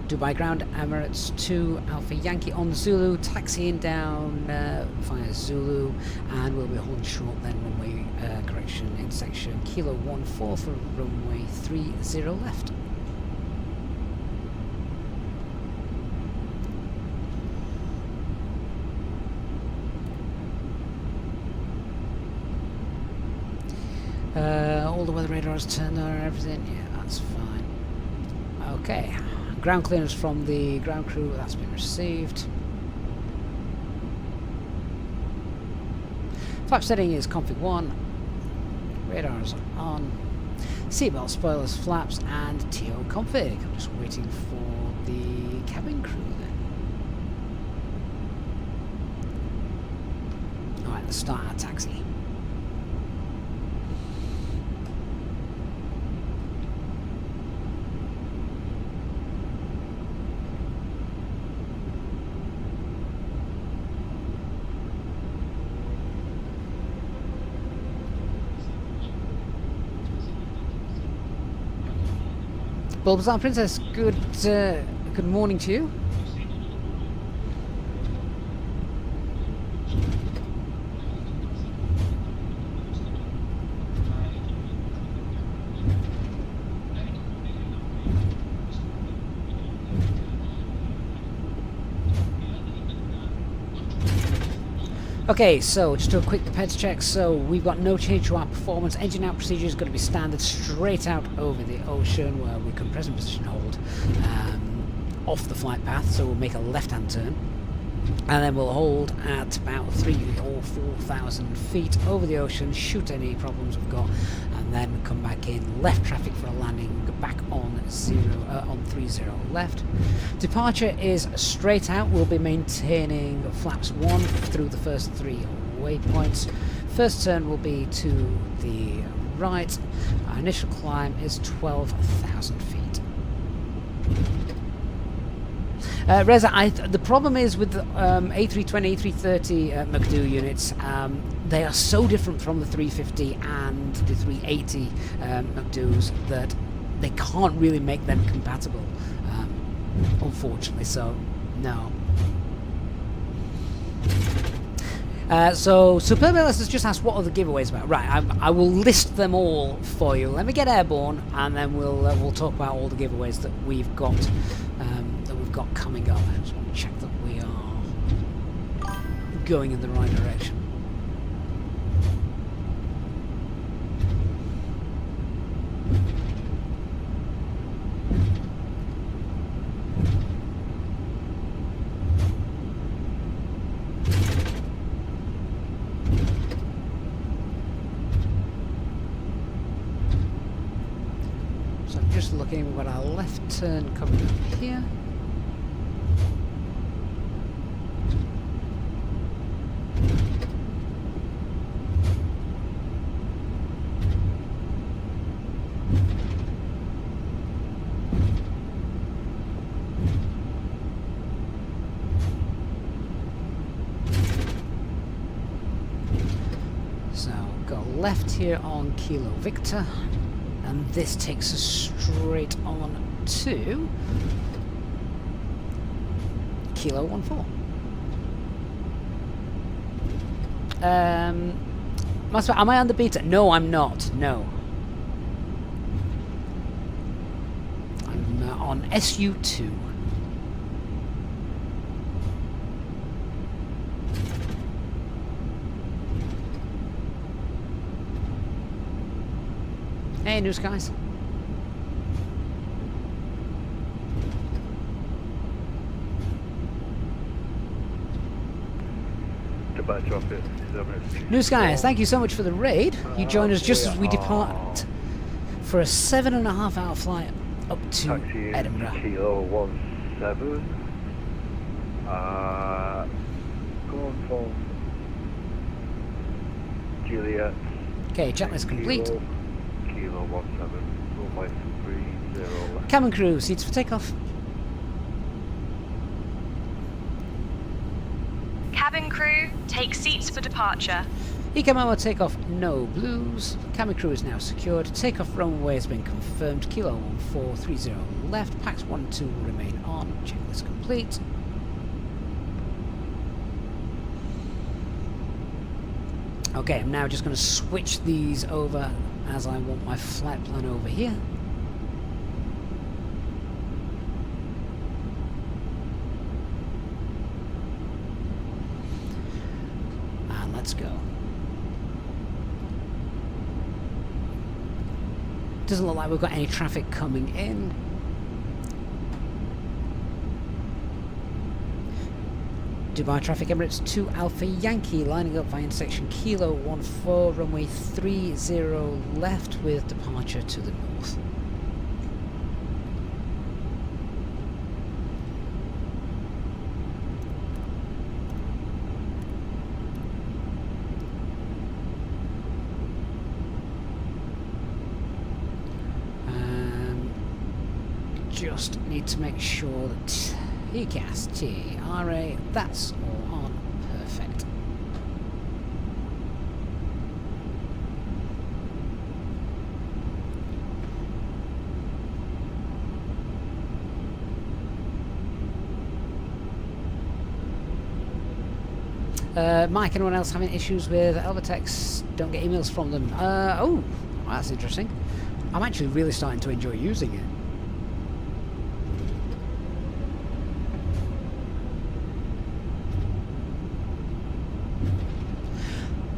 Dubai ground, Emirates 2 Alpha Yankee on Zulu, taxiing down via Zulu, and we'll be holding short then runway correction intersection Kilo 14 for runway 30 left. All the weather radars turned on and everything, yeah, that's fine. Okay. Ground clearance from the ground crew, that's been received. Flap setting is config 1. Radars are on. Seatbelt, spoilers, flaps, and TO config. I'm just waiting for the cabin crew then. Alright, let's start our taxi. Bulbasaur Princess, good morning to you. Okay, so just do a quick peds check. So we've got no change to our performance. Engine out procedure is going to be standard straight out over the ocean, where we can present position hold off the flight path. So we'll make a left-hand turn, and then we'll hold at about 3,000 or 4,000 feet over the ocean, shoot any problems we've got, and then come back in left traffic for a landing, back on 30 left. Departure is straight out. We'll be maintaining flaps 1 through the first 3 waypoints. First turn will be to the right. Our initial climb is 12,000 feet. Reza, the problem is with the A320, A330 McDo units, they are so different from the 350 and the 380 McDos that they can't really make them compatible, unfortunately, so no. So Superb LS has just asked what are the giveaways about. Right, I will list them all for you. Let me get airborne, and then we'll talk about all the giveaways that we've got coming up. I just want to check that we are going in the right direction. just looking, we've got our left turn coming up here. So go left here on Kilo Victor, and this takes us straight on to Kilo 14. Am I on the beta? No, I'm not. No. I'm on SU2. Hey, News Guys. Dubai traffic is Emirates. News Guys, thank you so much for the raid. You join us just as we depart for a 7.5 hour flight up to Taxi in Edinburgh. Kilo 17. Going from Juliet. Okay, checklist complete. Kilo 17, runway 30 left. Cabin crew, seats for takeoff. Cabin crew, take seats for departure. Ecomomo takeoff, no blues. Cabin crew is now secured. Takeoff runway has been confirmed. Kilo 1430 left. Pax 1 and 2 will remain on. Checklist complete. Okay, I'm now just going to switch these over as I want my flight plan over here. And let's go. Doesn't look like we've got any traffic coming in. Dubai traffic, Emirates 2 Alpha Yankee lining up via intersection Kilo 14, runway 30 left with departure to the north. Just need to make sure that ECAS, TRA, that's all on. Perfect. Mike, anyone else having issues with Elvatex? Don't get emails from them. Oh, that's interesting. I'm actually really starting to enjoy using it.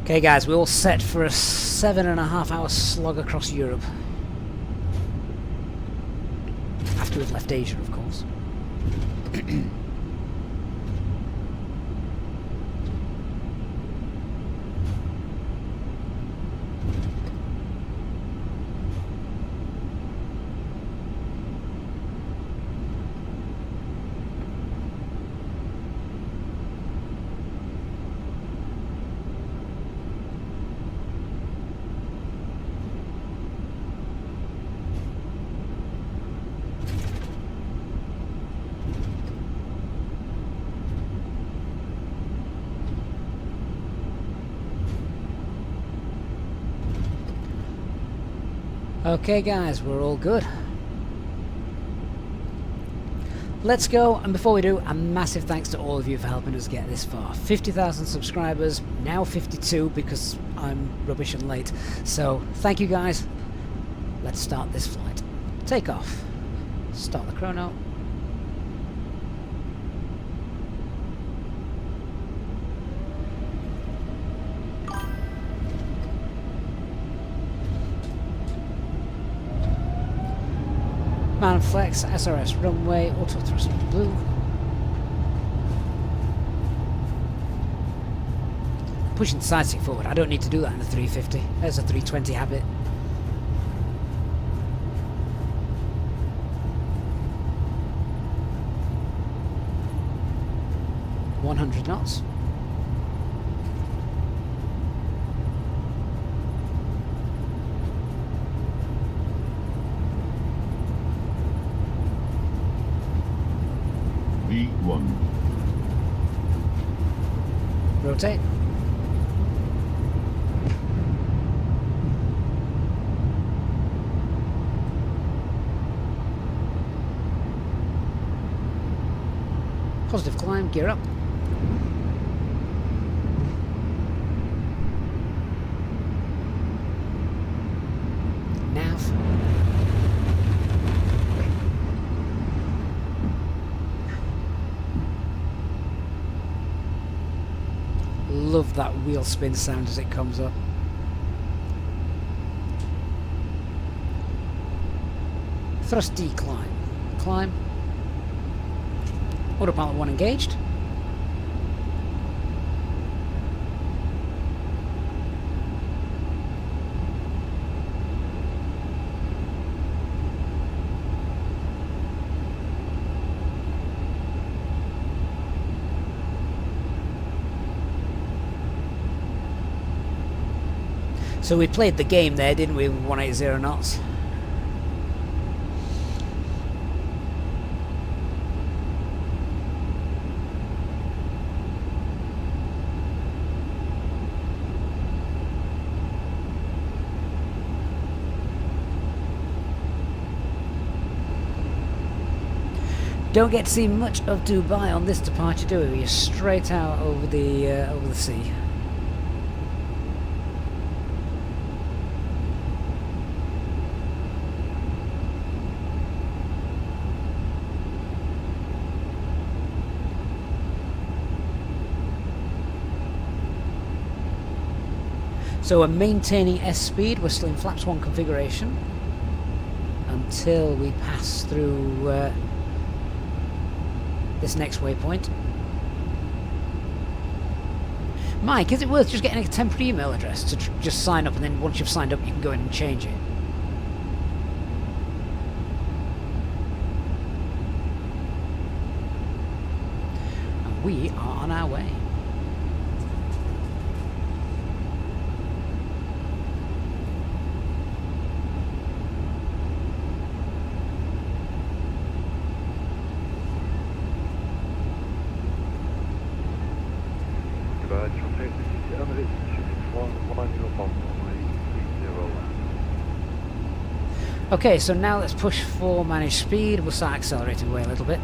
Okay guys, we're all set for a 7.5 hour slog across Europe. After we've left Asia, of course. Okay guys, we're all good. Let's go, and before we do, a massive thanks to all of you for helping us get this far. 50,000 subscribers, now 52 because I'm rubbish and late. So, thank you guys. Let's start this flight. Take off. Start the chrono. Man flex, SRS runway, auto thrust blue. Pushing the side seat forward. I don't need to do that in the 350. There's a 320 habit. 100 knots. V1. Rotate. Positive climb, gear up. Nav. Love that wheel spin sound as it comes up. Thrust decline. Climb. Autopilot 1 engaged. So we played the game there, didn't we, with 180 knots? Don't get to see much of Dubai on this departure, do we? You're straight out over the sea. So we're maintaining S speed. We're still in flaps 1 configuration until we pass through this next waypoint. Mike, is it worth just getting a temporary email address to just sign up, and then once you've signed up you can go in and change it? And we are on our way. Emirates 661 lining up on runway 30 left. Okay, so now let's push for managed speed. We'll start accelerating away a little bit.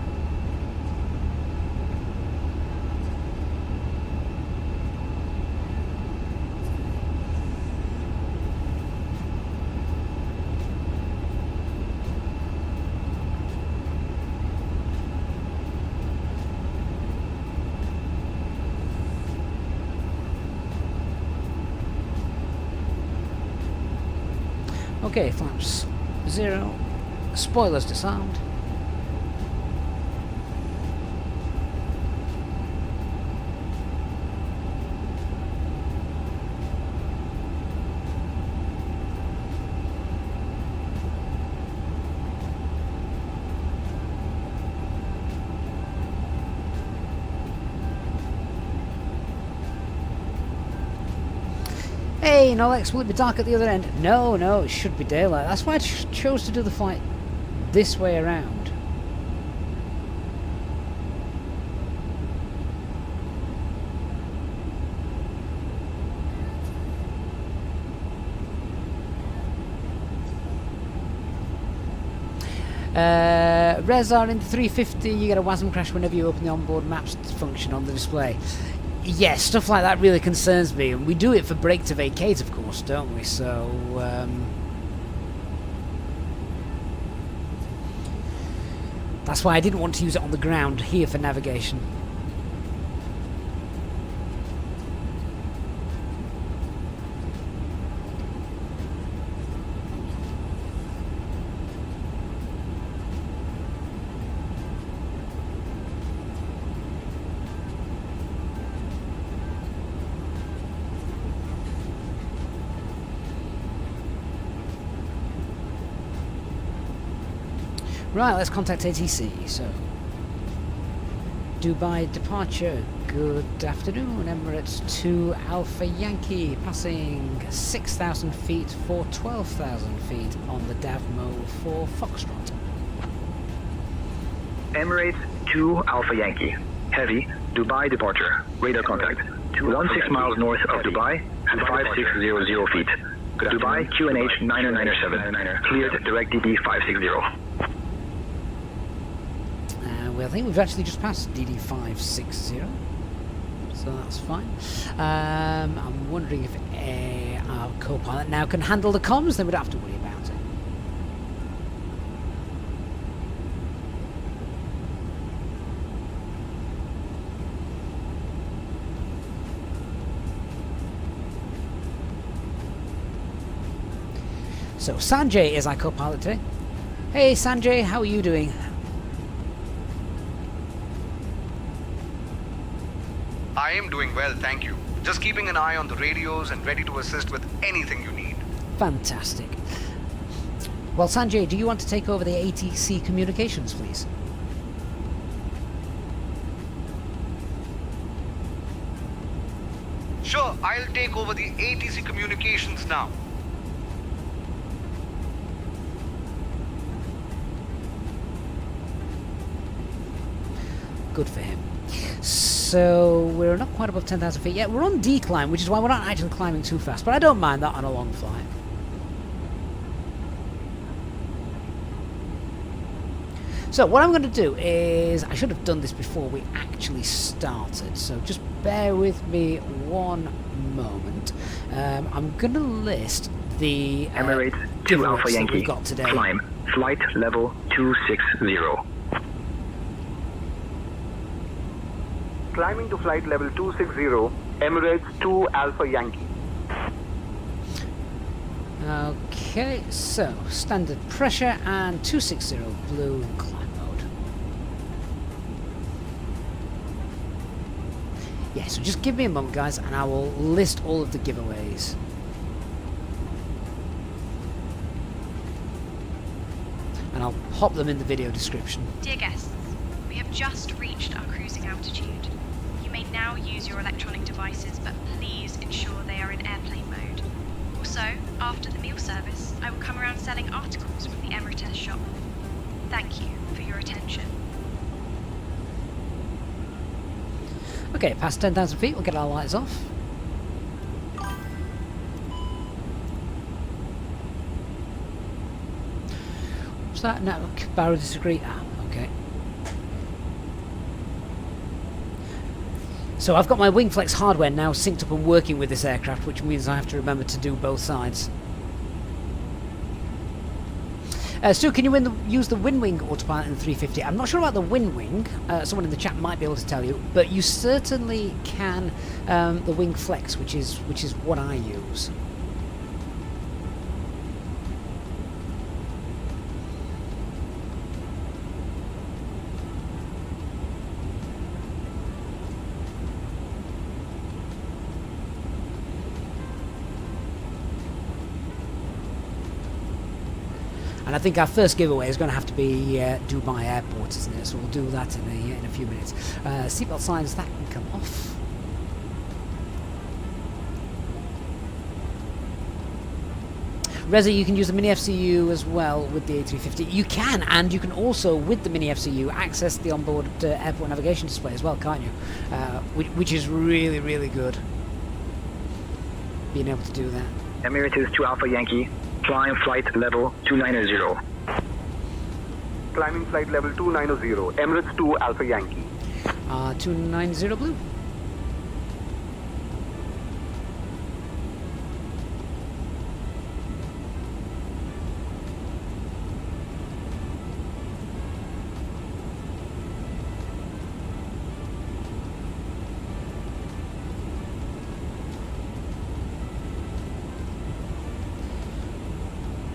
Okay, flaps 0, spoilers disarmed. Hey, Nolex, will it be dark at the other end? No, it should be daylight. That's why I chose to do the flight this way around. Rezar in the 350, you get a WASM crash whenever you open the onboard maps function on the display. Yeah, stuff like that really concerns me, and we do it for break to vacate, of course, don't we? So, that's why I didn't want to use it on the ground here for navigation. Right, let's contact ATC. So Dubai departure. Good afternoon, Emirates 2 Alpha Yankee, passing 6,000 feet for 12,000 feet on the Davmo for Foxtrot. Emirates 2 Alpha Yankee, heavy, Dubai departure, radar contact, 16 miles north of Dubai, 5600 feet. Dubai QNH 9997, cleared direct DD 560. Well, I think we've actually just passed DD 560, so that's fine. I'm wondering if our co-pilot now can handle the comms, then we don't have to worry about it. So Sanjay is our co-pilot today. Hey Sanjay, how are you doing? I am doing well, thank you. Just keeping an eye on the radios and ready to assist with anything you need. Fantastic. Well, Sanjay, do you want to take over the ATC communications, please? Sure, I'll take over the ATC communications now. Good for him. So we're not quite above 10,000 feet yet. We're on decline, which is why we're not actually climbing too fast, but I don't mind that on a long flight. So what I'm going to do is, I should have done this before we actually started, so just bear with me one moment. I'm going to list the Emirates 2 Alpha that Yankee, we've got today. climb, flight level 260. Climbing to flight level 260, Emirates 2 Alpha Yankee. Okay, so standard pressure and 260 blue climb mode. Yeah, so just give me a moment, guys, and I will list all of the giveaways. And I'll pop them in the video description. Dear guests, we have just reached our cruising altitude. You may now use your electronic devices, but please ensure they are in airplane mode. Also, after the meal service, I will come around selling articles from the Emirates shop. Thank you for your attention. Okay, past 10,000 feet, we'll get our lights off. What's that? No, Barrow disagree. Ah, okay. So I've got my WingFlex hardware now synced up and working with this aircraft, which means I have to remember to do both sides. Stu, can you use the WinWing autopilot in the 350? I'm not sure about the WinWing. Someone in the chat might be able to tell you, but you certainly can the WingFlex, which is what I use. And I think our first giveaway is going to have to be Dubai Airports, isn't it? So we'll do that in a few minutes. Seatbelt signs, that can come off. Reza, you can use the Mini FCU as well with the A350. You can, and you can also, with the Mini FCU, access the onboard airport navigation display as well, can't you? Which is really, really good. Being able to do that. Emirates 2 Alpha Yankee, climb flight level 290. Climbing flight level 290, Emirates 2 Alpha Yankee. 290 blue.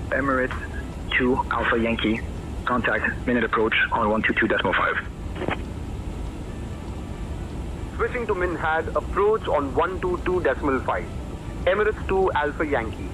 Emirates 2 Alpha Yankee, contact minute approach on 122.5. Switching to Minhad, approach on 122.5. Emirates 2 Alpha Yankee.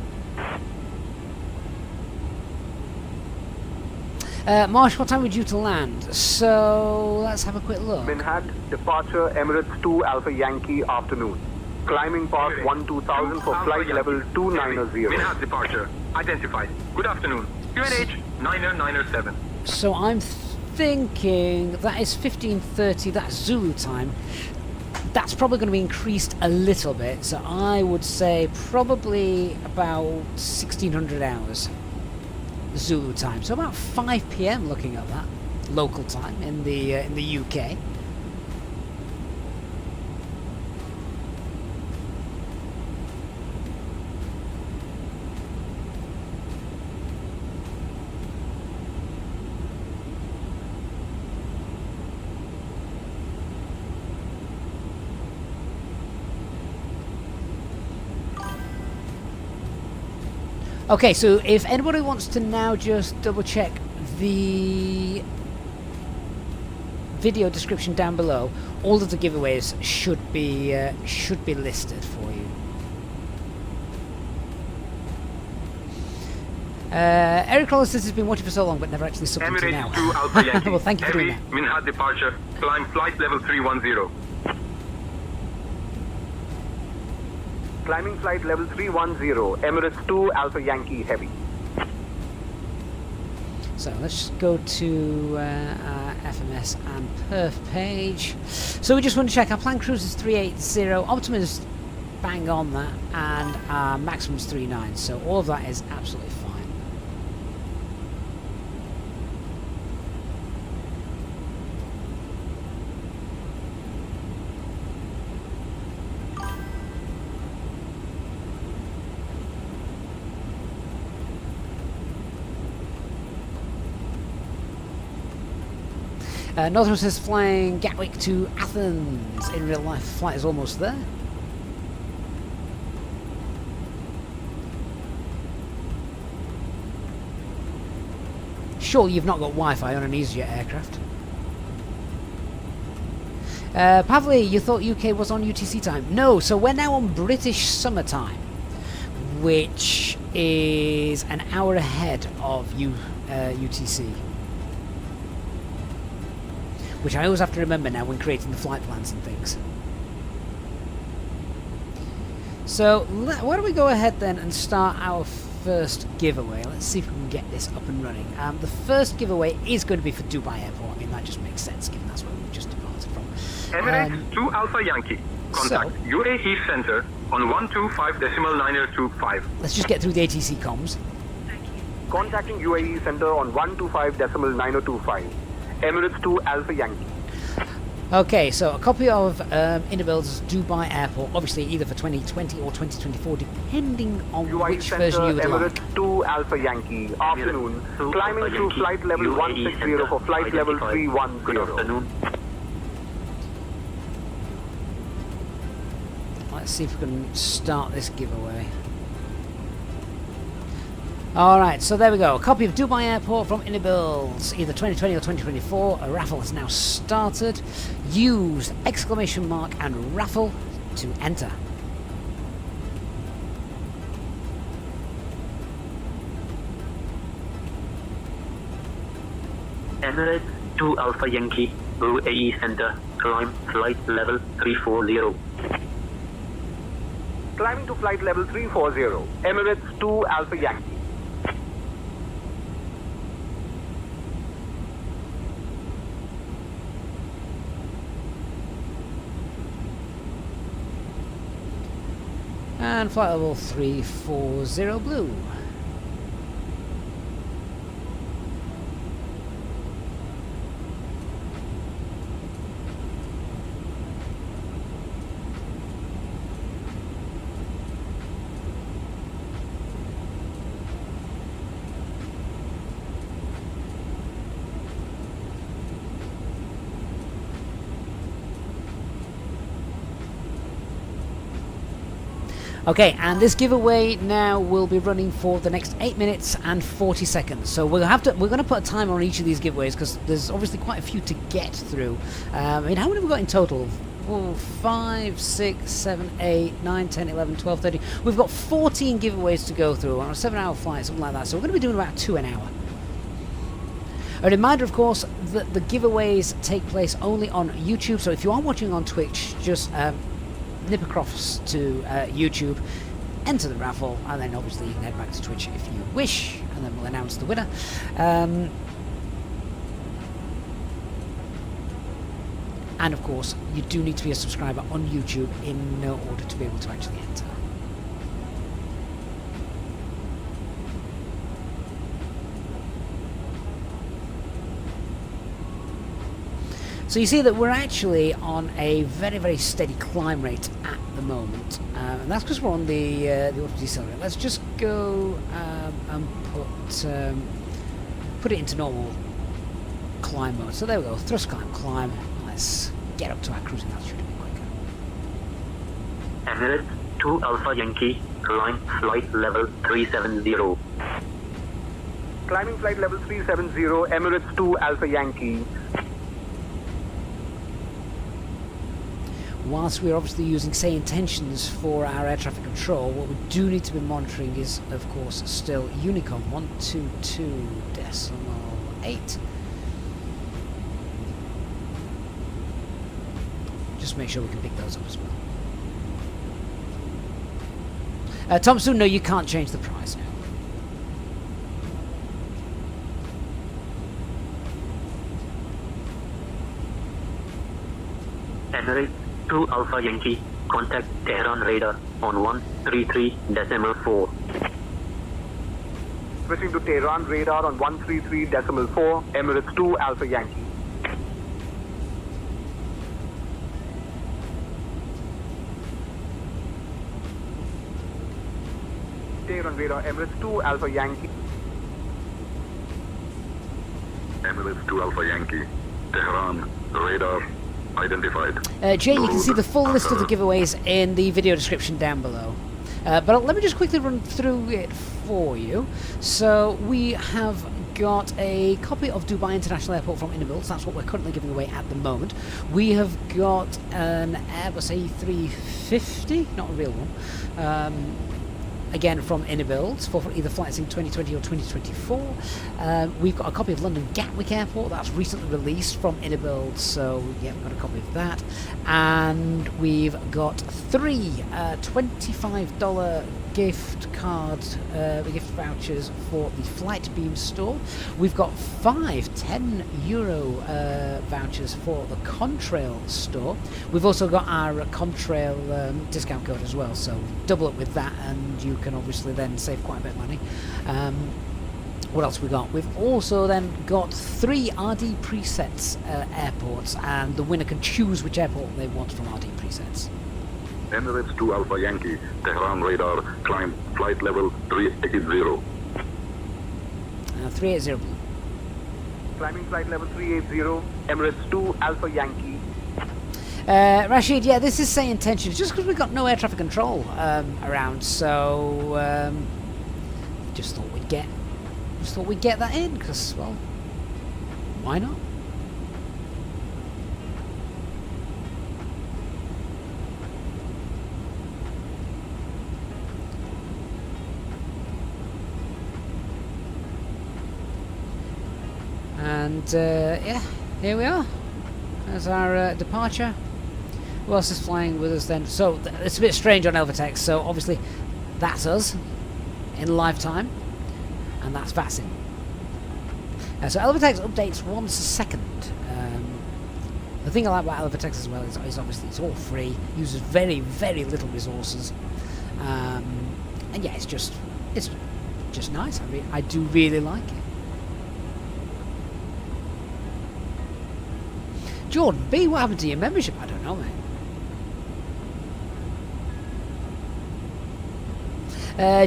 Marsh, what time are we due to land? So let's have a quick look. Minhad, departure Emirates 2 Alpha Yankee afternoon. Climbing past 12,000 for flight level 290. Minhad departure. Identified. Good afternoon. QNH 997. So I'm thinking that is 15:30, that's Zulu time. That's probably going to be increased a little bit, so I would say probably about 1600 hours Zulu time. So about 5 p.m. looking at that local time in the UK. Okay, so if anybody wants to now just double check the video description down below, all of the giveaways should be listed for you. Eric Rollins says he's been watching for so long but never actually subbed until now. Emirates 2 Alpha Yankee. Well, thank you for doing Heavy, that. Minhad departure. Climb flight level 310. Climbing flight level 310, Emirates 2 Alpha Yankee Heavy. So let's just go to our FMS and perf page. So we just want to check our plan cruise is 380, optimum is bang on that, and our maximum is 39. So all of that is absolutely fine. Northern says flying Gatwick to Athens. In real life, the flight is almost there. Surely you've not got Wi-Fi on an EasyJet aircraft. Pavli, you thought UK was on UTC time? No, so we're now on British summertime, which is an hour ahead of UTC. Which I always have to remember now when creating the flight plans and things. So why don't we go ahead then and start our first giveaway. Let's see if we can get this up and running. The first giveaway is going to be for Dubai Airport. I mean, that just makes sense given that's where we've just departed from. Emirates 2 Alpha Yankee. Contact UAE Center on 125.925. Let's just get through the ATC comms. Contacting UAE Center on 125.925. Emirates 2 Alpha Yankee. Okay, so a copy of Inibuilds Dubai Airport, obviously either for 2020 or 2024, depending on UAE which Center, version you would Emirates like. 2 Alpha Yankee. Afternoon. Climbing through flight level 160 for flight level 310. Let's see if we can start this giveaway. Alright, so there we go. A copy of Dubai Airport from Inibuilds, either 2020 or 2024. A raffle has now started. Use exclamation mark and raffle to enter. Emirates 2 Alpha Yankee, UAE Center, climb flight level 340. Climbing to flight level 340. Emirates 2 Alpha Yankee. And flight level 340 blue. Okay, and this giveaway now will be running for the next 8 minutes and 40 seconds. So we're going to put a timer on each of these giveaways because there's obviously quite a few to get through. I mean, how many have we got in total? 5, 6, 7, 8, 9, 10, 11, 12, 13. We've got 14 giveaways to go through on a 7-hour flight, something like that. So we're going to be doing about 2 an hour. A reminder, of course, that the giveaways take place only on YouTube, so if you are watching on Twitch, just nip across to YouTube, enter the raffle, and then obviously you can head back to Twitch if you wish, and then we'll announce the winner. And of course, you do need to be a subscriber on YouTube in order to be able to actually enter. So you see that we're actually on a very, very steady climb rate at the moment, and that's because we're on the auto decelerator. Let's just go and put it into normal climb mode. So there we go, thrust climb, climb. Let's get up to our cruising altitude a bit quicker. Emirates 2 Alpha Yankee, climb flight level 370. Climbing flight level 370, Emirates 2 Alpha Yankee. Whilst we're obviously using say intentions for our air traffic control, what we do need to be monitoring is, of course, still Unicom 122.8. Just make sure we can pick those up as well. Thompson, no, you can't change the price now. Emirates 2 Alpha Yankee, contact Tehran radar on 133.4. Switching to Tehran radar on 133.4, Emirates 2 Alpha Yankee. Tehran radar, Emirates 2 Alpha Yankee. Emirates 2 Alpha Yankee, Tehran radar identified. Jay, you can see the full list of the giveaways in the video description down below. But let me just quickly run through it for you. So we have got a copy of Dubai International Airport from Inibuilds. That's what we're currently giving away at the moment. We have got an Airbus A350, not a real one, again from Inibuilds for either Flight Sim 2020 or 2024. We've got a copy of London Gatwick Airport that's recently released from Inibuilds, so yeah, we've got a copy of that. And we've got 3 $25 gift cards, gift vouchers for the Flightbeam Store. We've got 5 €10 vouchers for the Contrail store. We've also got our Contrail discount code as well, so double up with that and you can obviously then save quite a bit of money. What else we got? We've also then got 3 RDPresets airports, and the winner can choose which airport they want from RDPresets. Emirates 2 Alpha Yankee, Tehran radar, climb flight level 380. 380. Climbing flight level 380, Emirates 2 Alpha Yankee. Rashid, yeah, this is say intentions, just because we've got no air traffic control around, so just thought we'd get that in, because, well, why not? And yeah, here we are. There's our departure. Who else is flying with us then? So it's a bit strange on Elvatex. So obviously that's us in live time, and that's VATSIM. So Elvatex updates once a second. The thing I like about Elvatex as well is obviously it's all free, uses very, very little resources, and yeah, it's just nice. I do really like it. Jordan B, what happened to your membership? I don't know, mate.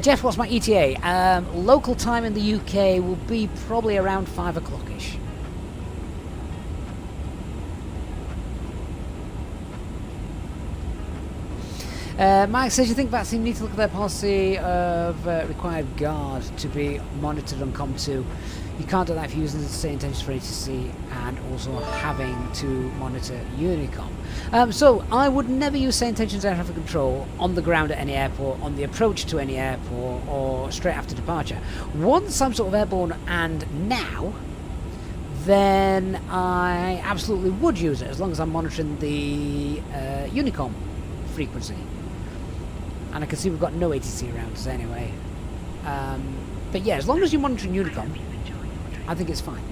Jeff, what's my ETA? Local time in the UK will be probably around 5 o'clock-ish. Mike says, you think VATSIM need to look at their policy of required guard to be monitored on COM2? You can't do that if you're using the same intentions for ATC and also having to monitor Unicom. So I would never use same intentions air traffic control on the ground at any airport, on the approach to any airport, or straight after departure. Once I'm sort of airborne and now, then I absolutely would use it, as long as I'm monitoring the Unicom frequency. And I can see we've got no ATC around us anyway. But yeah, as long as you're monitoring Unicom, I think it's fine.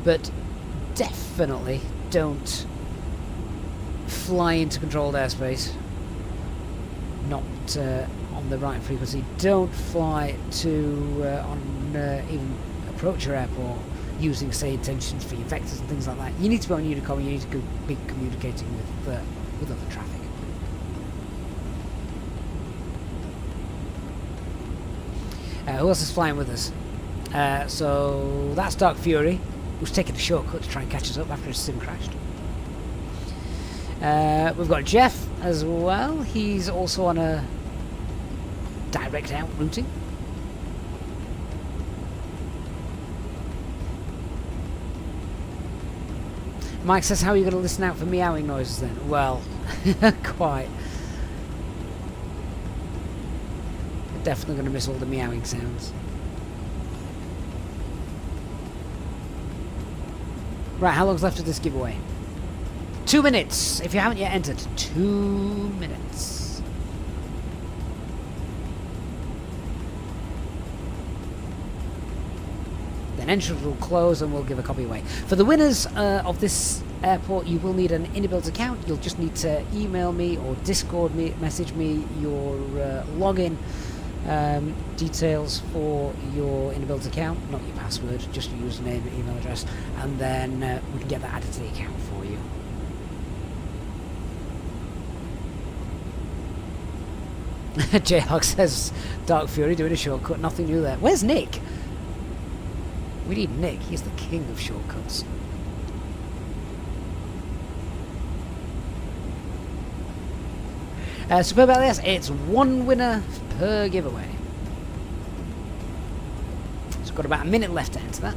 But definitely don't fly into controlled airspace. Not on the right frequency. Don't fly to even approach your airport using, say, intentions for your vectors and things like that. You need to be on Unicom. You need to be communicating with other traffic. Who else is flying with us? So that's Dark Fury, who's taking a shortcut to try and catch us up after his sim crashed. We've got Jeff as well. He's also on a direct out routing. Mike says, how are you going to listen out for meowing noises then? Well, quite. Definitely going to miss all the meowing sounds. Right, how long's left of this giveaway? 2 minutes! If you haven't yet entered, 2 minutes. Then entrance will close and we'll give a copy away. For the winners of this airport, you will need an Inibuilds account. You'll just need to email me or Discord me, message me your login details for your Inibuilds account, not your password, just your username and email address, and then we can get that added to the account for you. Jayhawk says, Dark Fury doing a shortcut, nothing new there. Where's Nick? We need Nick, he's the king of shortcuts. Superb LS, it's one winner per giveaway. So we've got about a minute left to enter that.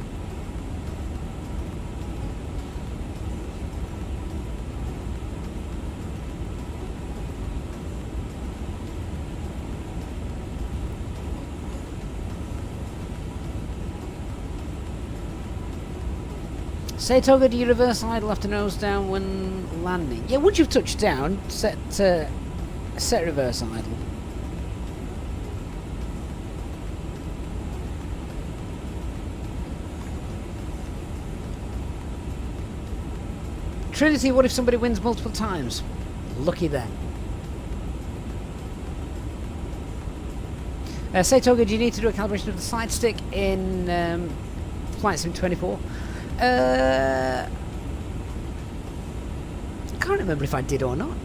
Say Toga, do you reverse idle after nose down when landing? Yeah, once you've touched down, set reverse idle. Trinity, what if somebody wins multiple times? Lucky them. Say Toga, do you need to do a calibration of the side stick in Flightbeam 24? I can't remember if I did or not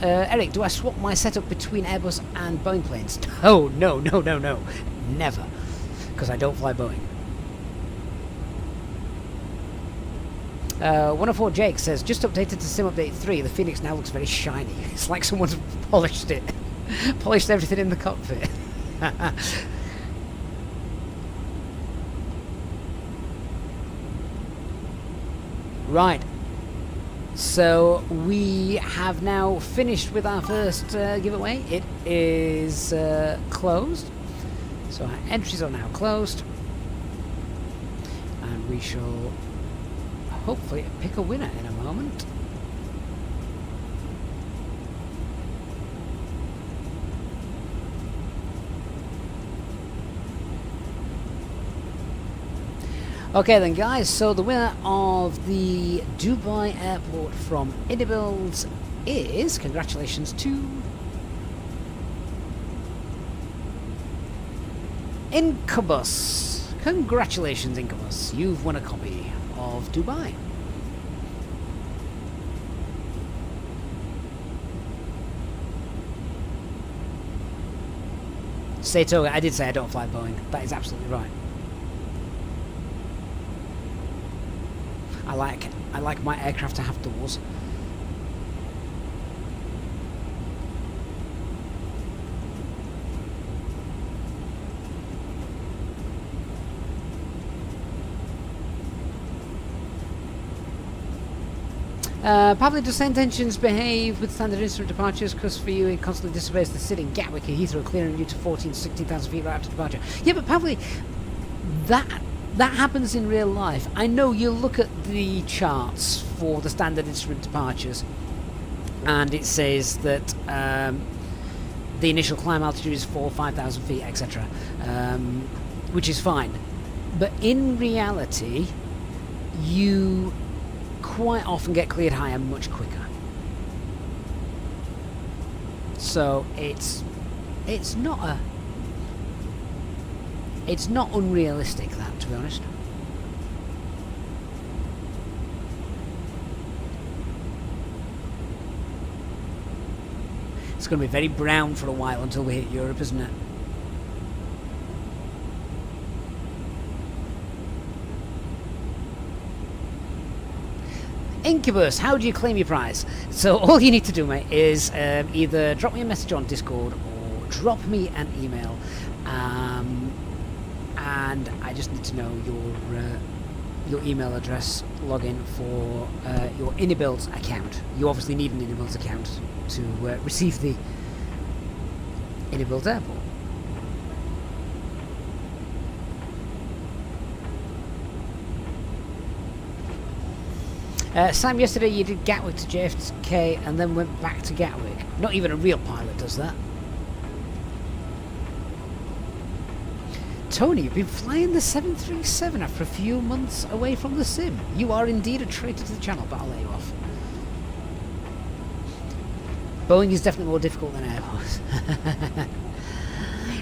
now. Eric, do I swap my setup between Airbus and Boeing planes? Oh, no. Never. Because I don't fly Boeing. 104 Jake says, just updated to Sim Update 3. The Phoenix now looks very shiny. It's like someone's polished it. Polished everything in the cockpit. Right, so we have now finished with our first giveaway. It is closed, so our entries are now closed, and we shall hopefully pick a winner in a moment. Okay then guys, so the winner of the Dubai airport from Inibuilds is, congratulations to Incubus. Congratulations Incubus, you've won a copy of Dubai. Say Toga, I did say I don't fly Boeing, that is absolutely right. I like my aircraft to have doors. Probably does St. Engines behave with standard instrument departures? Because for you it constantly disobeys the sitting Gatwick and Heathrow, clearing you to 14,000 to 16,000 feet right after departure. Yeah, but probably That happens in real life. I know you look at the charts for the standard instrument departures, and it says that the initial climb altitude is 4,000 or 5,000 feet, etc., which is fine. But in reality, you quite often get cleared higher much quicker. So it's not unrealistic, that, to be honest. It's going to be very brown for a while until we hit Europe, isn't it? Incubus, how do you claim your prize? So all you need to do, mate, is either drop me a message on Discord or drop me an email, and I just need to know your email address login for your Inibuilds account. You obviously need an Inibuilds account to receive the Inibuilds Airport. Sam, yesterday you did Gatwick to JFK and then went back to Gatwick. Not even a real pilot does that. Tony, you've been flying the 737 after a few months away from the sim. You are indeed a traitor to the channel, but I'll let you off. Boeing is definitely more difficult than Airbus.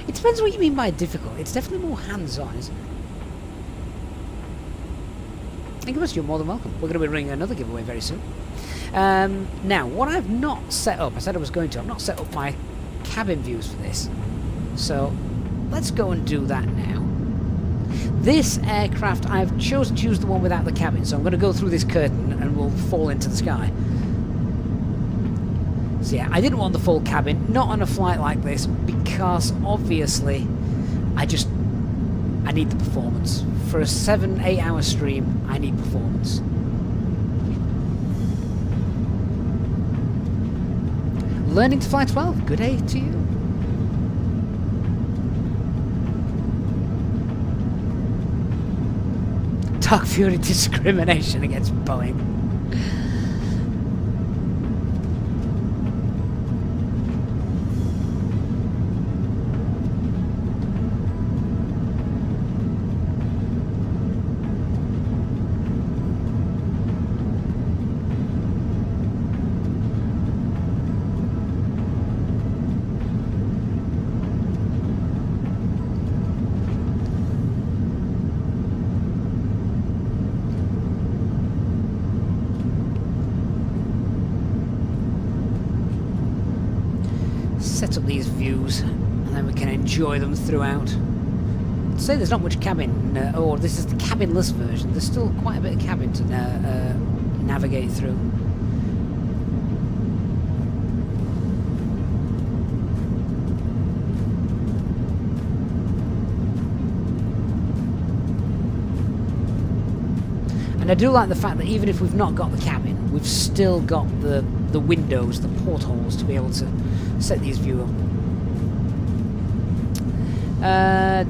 It depends what you mean by difficult. It's definitely more hands-on, isn't it? Incubus, you're more than welcome. We're going to be running another giveaway very soon. Now, what I've not set up, I said I was going to, I've not set up my cabin views for this. So, let's go and do that now. This aircraft, I've chosen to use the one without the cabin, so I'm going to go through this curtain and we'll fall into the sky. So yeah, I didn't want the full cabin, not on a flight like this, because obviously I need the performance. For a 7-8 hour stream, I need performance. Learning to fly 12, good day to you. Dark Fury discrimination against Boeing. Set up these views and then we can enjoy them throughout. I'd say there's not much cabin, or this is the cabinless version. There's still quite a bit of cabin to navigate through. And I do like the fact that even if we've not got the cabin, we've still got the windows, the portholes to be able to set these view up.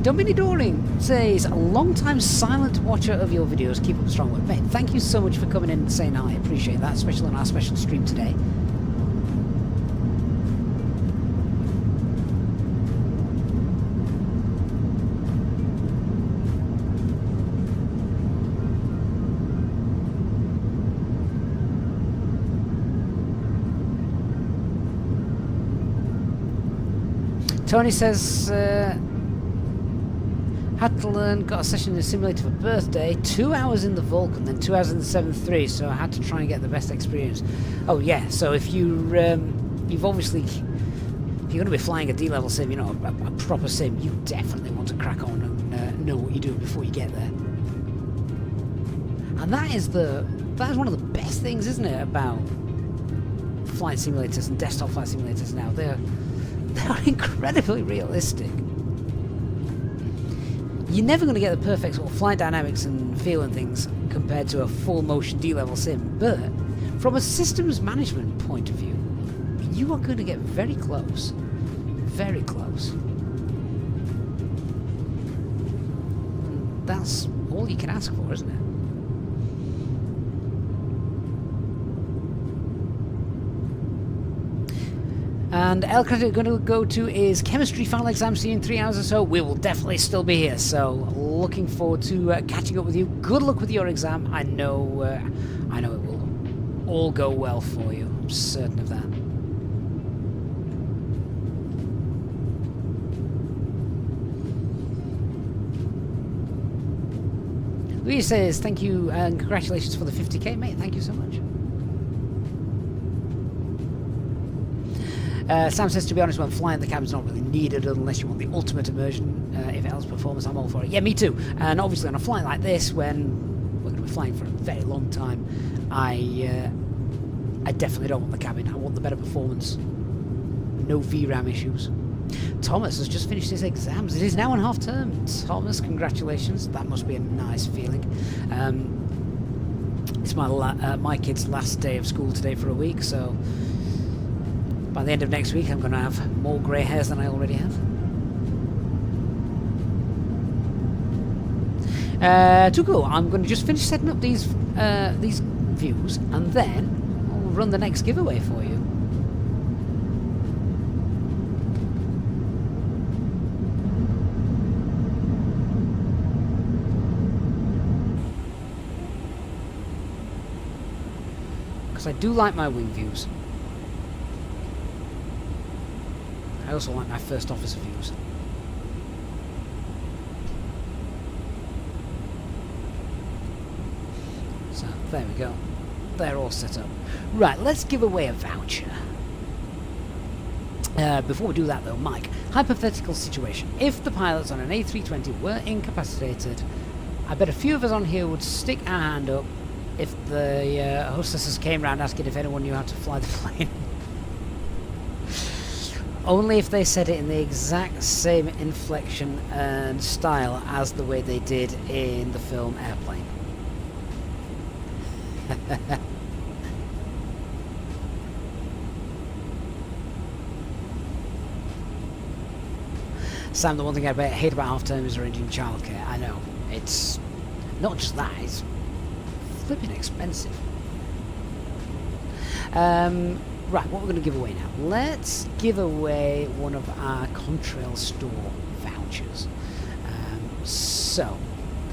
Domini Doring says, a long-time silent watcher of your videos. Keep up the strong work. Mate, thank you so much for coming in and saying hi. I appreciate that, especially on our special stream today. Tony says, had to learn, got a session in the simulator for birthday, 2 hours in the Vulcan, then 2 hours in the 7.3, so I had to try and get the best experience. Oh yeah, so if you've obviously, if you're going to be flying a D-level sim, you're not a proper sim, you definitely want to crack on and know what you're doing before you get there. And that is one of the best things, isn't it, about flight simulators and desktop flight simulators now. They are incredibly realistic. You're never going to get the perfect sort of flight dynamics and feel and things compared to a full motion D-level sim, but from a systems management point of view, you are going to get very close. Very close. that's all you can ask for, isn't it? And El credit we're going to go to is chemistry final exam. See you in 3 hours or so. We will definitely still be here. So looking forward to catching up with you. Good luck with your exam. I know it will all go well for you. I'm certain of that. Louis says thank you and congratulations for the 50k, mate. Thank you so much. Sam says, to be honest, when flying, the cabin's not really needed unless you want the ultimate immersion. If it helps performance, I'm all for it. Yeah, me too. And obviously on a flight like this, when we're going to be flying for a very long time, I definitely don't want the cabin. I want the better performance. No VRAM issues. Thomas has just finished his exams. It is now on half term. Thomas, congratulations. That must be a nice feeling. It's my kid's last day of school today for a week, so by the end of next week I'm going to have more grey hairs than I already have. Tuko, I'm going to just finish setting up these views and then I'll run the next giveaway for you. Because I do like my wing views. I also like my first officer views. So, there we go. They're all set up. Right, let's give away a voucher. Before we do that though, Mike, hypothetical situation. If the pilots on an A320 were incapacitated, I bet a few of us on here would stick our hand up if the hostesses came round asking if anyone knew how to fly the plane. Only if they said it in the exact same inflection and style as the way they did in the film Airplane. Sam, the one thing I hate about half term is arranging childcare. I know. It's not just that, it's flipping expensive. Right, what we're going to give away now? Let's give away one of our Contrail store vouchers. So,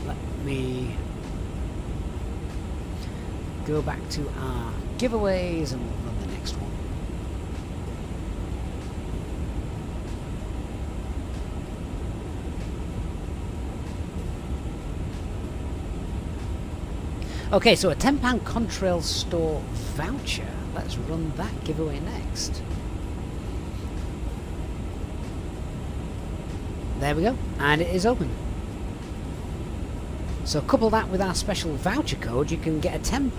let me go back to our giveaways and we'll run the next one. Okay, so a £10 Contrail store voucher. Let's run that giveaway next. There we go, and it is open. So couple that with our special voucher code, you can get a £10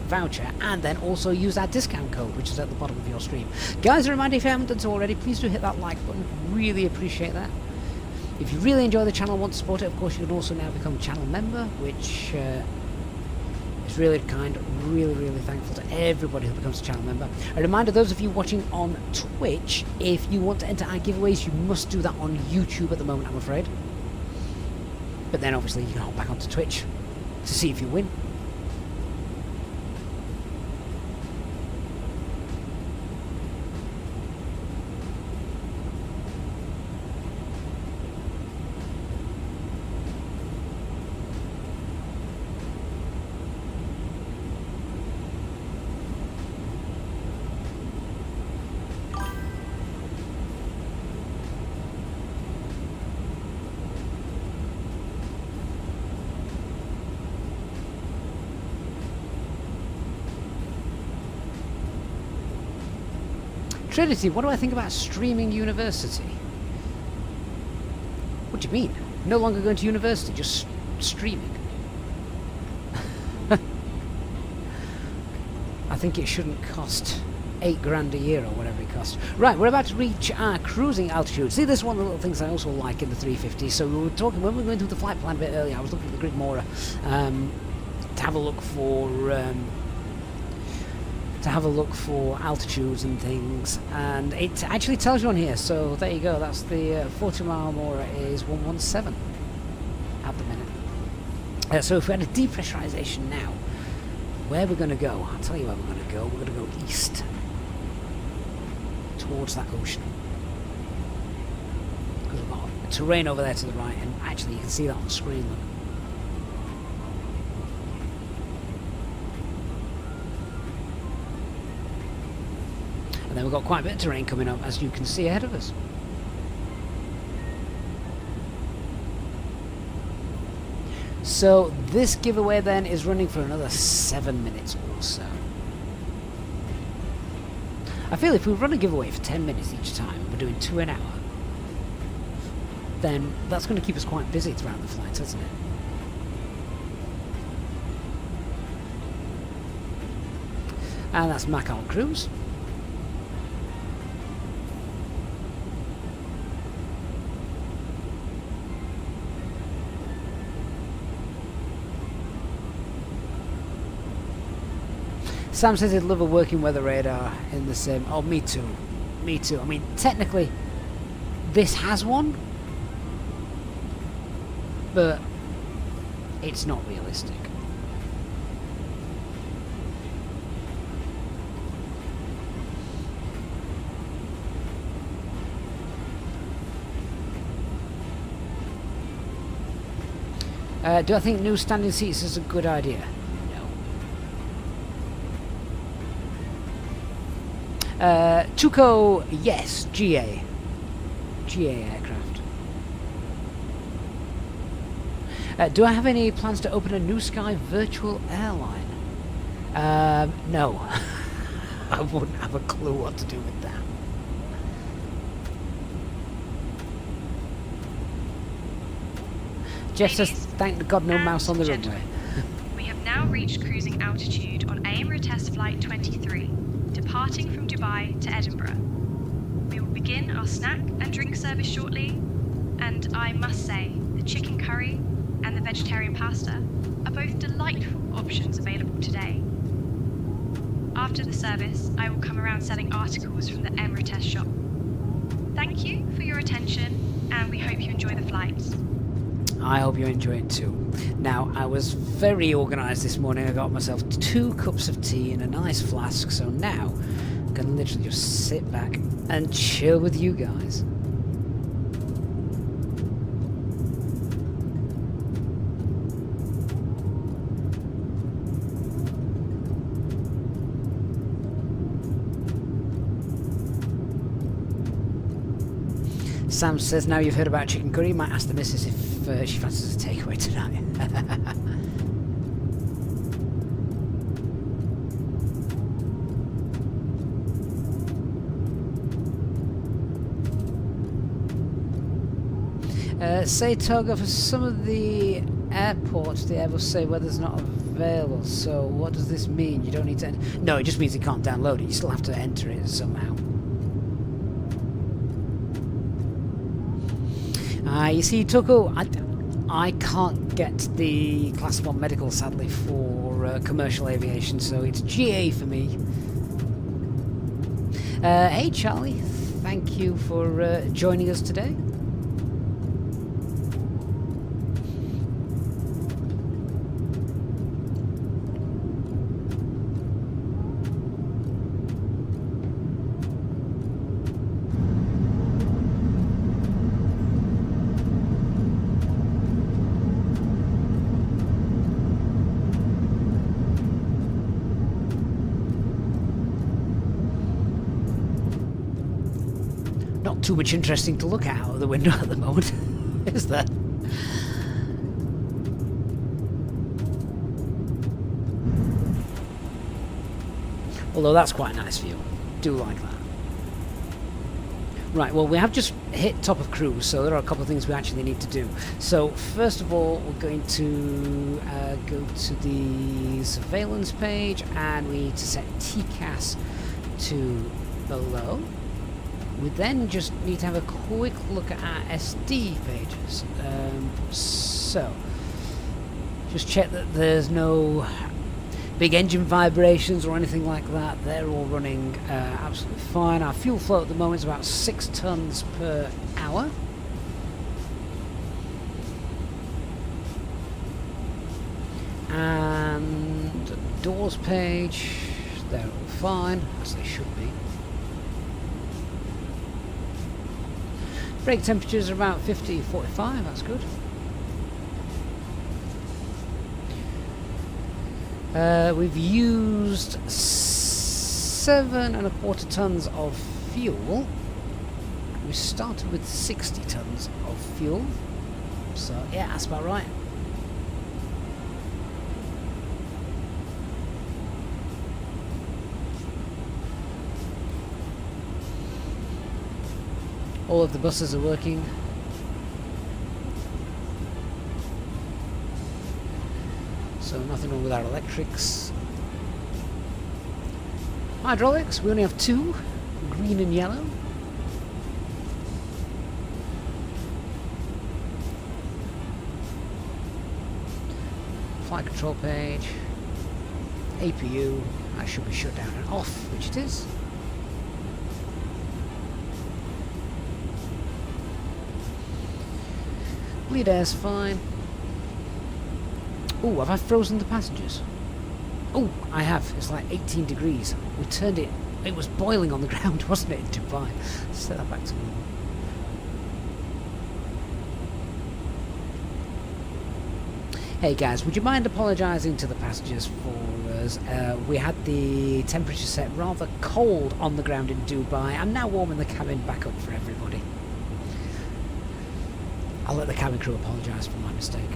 voucher and then also use our discount code, which is at the bottom of your stream. Guys, a reminder, if you haven't done so already, please do hit that like button. Really appreciate that. If you really enjoy the channel and want to support it, of course, you can also now become a channel member, which is really kind. Really thankful to everybody who becomes a channel member. A reminder, those of you watching on Twitch, if you want to enter our giveaways, you must do that on YouTube at the moment, I'm afraid. But then obviously you can hop back onto Twitch to see if you win. Trinity, what do I think about streaming university? What do you mean? No longer going to university, just streaming? I think it shouldn't cost £8 a year or whatever it costs. Right, we're about to reach our cruising altitude. See, this is one of the little things I also like in the 350. So we were talking, when we were going through the flight plan a bit earlier, I was looking at the grid Mora to have a look for altitudes and things, and it actually tells you on here. So there you go, that's the 40 mile Mora is 117. at the minute. So if we had a depressurization now, where we're going to go? I'll tell you where we're going to go. We're going to go east towards that ocean. Because we've got terrain over there to the right, and actually you can see that on the screen. Look. And then we've got quite a bit of terrain coming up, as you can see ahead of us. So this giveaway then is running for another 7 minutes or so. I feel if we run a giveaway for 10 minutes each time, we're doing 2 an hour, then that's going to keep us quite busy throughout the flight, isn't it? And that's Macau Cruise. Sam says he'd love a working weather radar in the same... Oh, me too. Me too. I mean, technically, this has one, but it's not realistic. Do I think new standing seats is a good idea? Tuco, yes, GA aircraft. Do I have any plans to open a New Sky virtual airline? No. I wouldn't have a clue what to do with that. Jeff says, thank God no mouse on the runway. We have now reached cruising altitude on Emirates Flight 23. Departing from Dubai to Edinburgh. We will begin our snack and drink service shortly, and I must say, the chicken curry and the vegetarian pasta are both delightful options available today. After the service, I will come around selling articles from the Emirates shop. Thank you for your attention, and we hope you enjoy the flight. I hope you enjoy it too. Now, I was very organised this morning. I got myself 2 cups of tea in a nice flask, so now I can literally just sit back and chill with you guys. Sam says, now you've heard about chicken curry, you might ask the missus if she fancies a takeaway tonight. Say Toga, for some of the airports the Airbus say weather's not available, so what does this mean? You don't need to... No, it just means you can't download it, you still have to enter it somehow. You see, Tuko, I can't get the Class 1 medical, sadly, for commercial aviation, so it's GA for me. Hey, Charlie, thank you for joining us today. Too much interesting to look at out of the window at the moment, is there? Although that's quite a nice view. Do like that. Right, well, we have just hit top of cruise, so there are a couple of things we actually need to do. So first of all, we're going to go to the surveillance page, and we need to set TCAS to below. We then just need to have a quick look at our SD pages. So, just check that there's no big engine vibrations or anything like that. They're all running absolutely fine. Our fuel flow at the moment is about 6 tons per hour. And doors page, they're all fine, as they should be. Brake temperatures are about 50, 45, that's good. We've used 7¼ tons of fuel. We started with 60 tons of fuel, so yeah, that's about right. All of the buses are working. So nothing wrong with our electrics. Hydraulics, we only have 2, green and yellow. Flight control page. APU, that should be shut down and off, which it is. Bleed air's fine. Oh, have I frozen the passengers? Oh, I have. It's like 18 degrees. We turned it. It was boiling on the ground, wasn't it, in Dubai? Set that back to normal. Hey guys, would you mind apologising to the passengers for us? We had the temperature set rather cold on the ground in Dubai. I'm now warming the cabin back up for everybody. I'll let the cabin crew apologise for my mistake.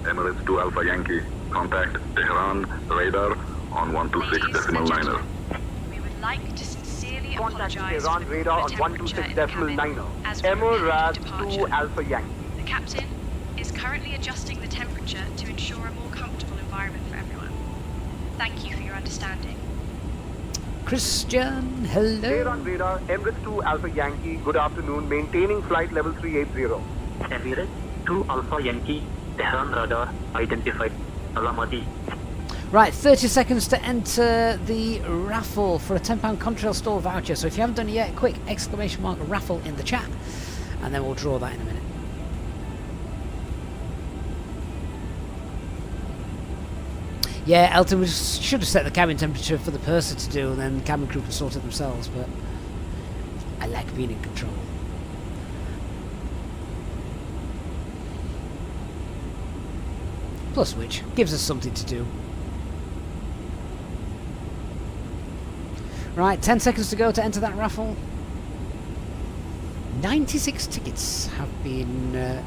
Emirates 2 Alpha Yankee, contact Tehran radar on 126.9er. We would like to sincerely Contact apologise Tehran for radar on the temperature in the cabin 126.9er. as we prepare Emirates for 2 departure. Alpha Yankee. The captain is currently adjusting the temperature to ensure a more comfortable environment for everyone. Thank you for your understanding. Christian, hello. Tehran radar, Emirates 2 Alpha Yankee, good afternoon, maintaining flight level 380. Emirates 2 Alpha Yankee, Tehran radar identified. Alamadi. Right, 30 seconds to enter the raffle for a £10 Contrail store voucher. So if you haven't done it yet, quick exclamation mark raffle in the chat, and then we'll draw that in a minute. Yeah, Elton, we should have set the cabin temperature for the purser to do, and then the cabin crew can sort it themselves, but I like being in control. Plus which, gives us something to do. Right, 10 seconds to go to enter that raffle. 96 tickets have been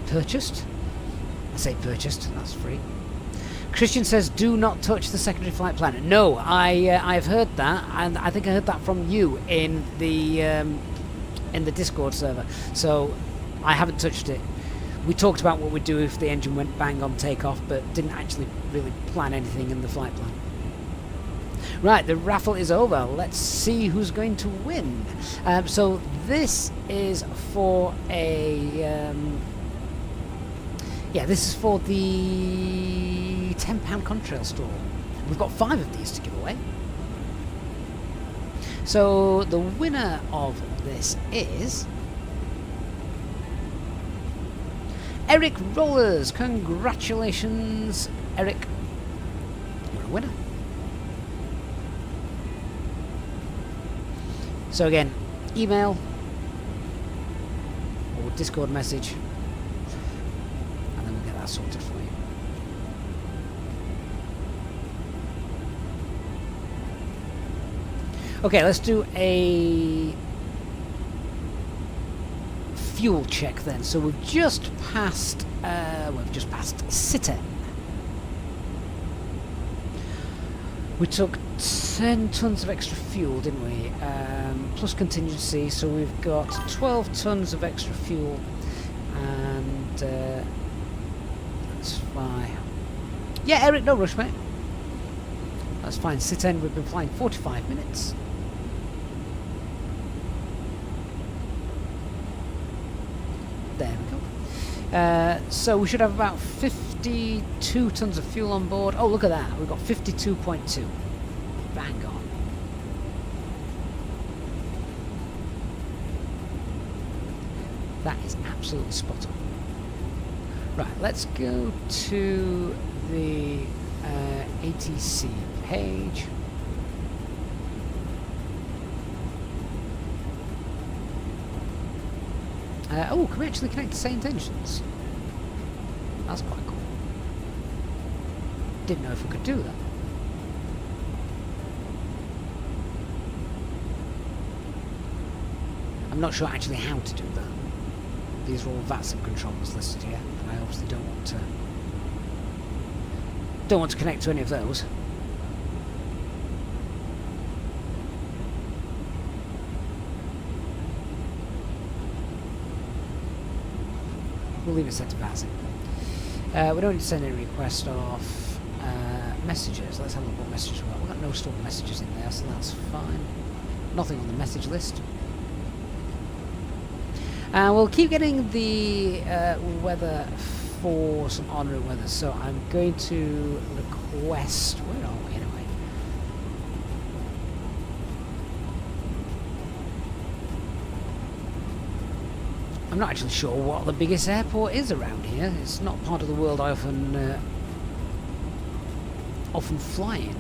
purchased. I say purchased, that's free. Christian says, do not touch the secondary flight plan. No, I've heard that, and I think I heard that from you in the Discord server. So I haven't touched it. We talked about what we'd do if the engine went bang on takeoff, but didn't actually really plan anything in the flight plan. Right, the raffle is over. Let's see who's going to win. So this is for a... yeah, this is for the £10 Contrail store. We've got 5 of these to give away. So the winner of this is... Eric Rollers. Congratulations, Eric. You're a winner. So again, email or Discord message, and then we'll get that sorted for you. Okay, let's do a fuel check then. So we've just passed Sitten. We took 10 tons of extra fuel, didn't we? Plus contingency, so we've got 12 tons of extra fuel, and that's fine. Yeah, Eric, no rush, mate. That's fine. Sitten, we've been flying 45 minutes. There we go. So we should have about 52 tons of fuel on board. Oh, look at that. We've got 52.2. Bang on. That is absolutely spot on. Right, let's go to the ATC page. Oh, can we actually connect to St. Intentions? That's quite cool. Didn't know if we could do that. I'm not sure actually how to do that. These are all VATSIM controls listed here, and I obviously don't want to connect to any of those. We'll leave it set to VATSIM. We don't need to send any request off messages. Let's have a look what messages we've got. We've got no stored messages in there, so that's fine. Nothing on the message list. We'll keep getting the weather for some en route weather, so I'm going to request. Where are we anyway? I'm not actually sure what the biggest airport is around here. It's not part of the world I often fly in.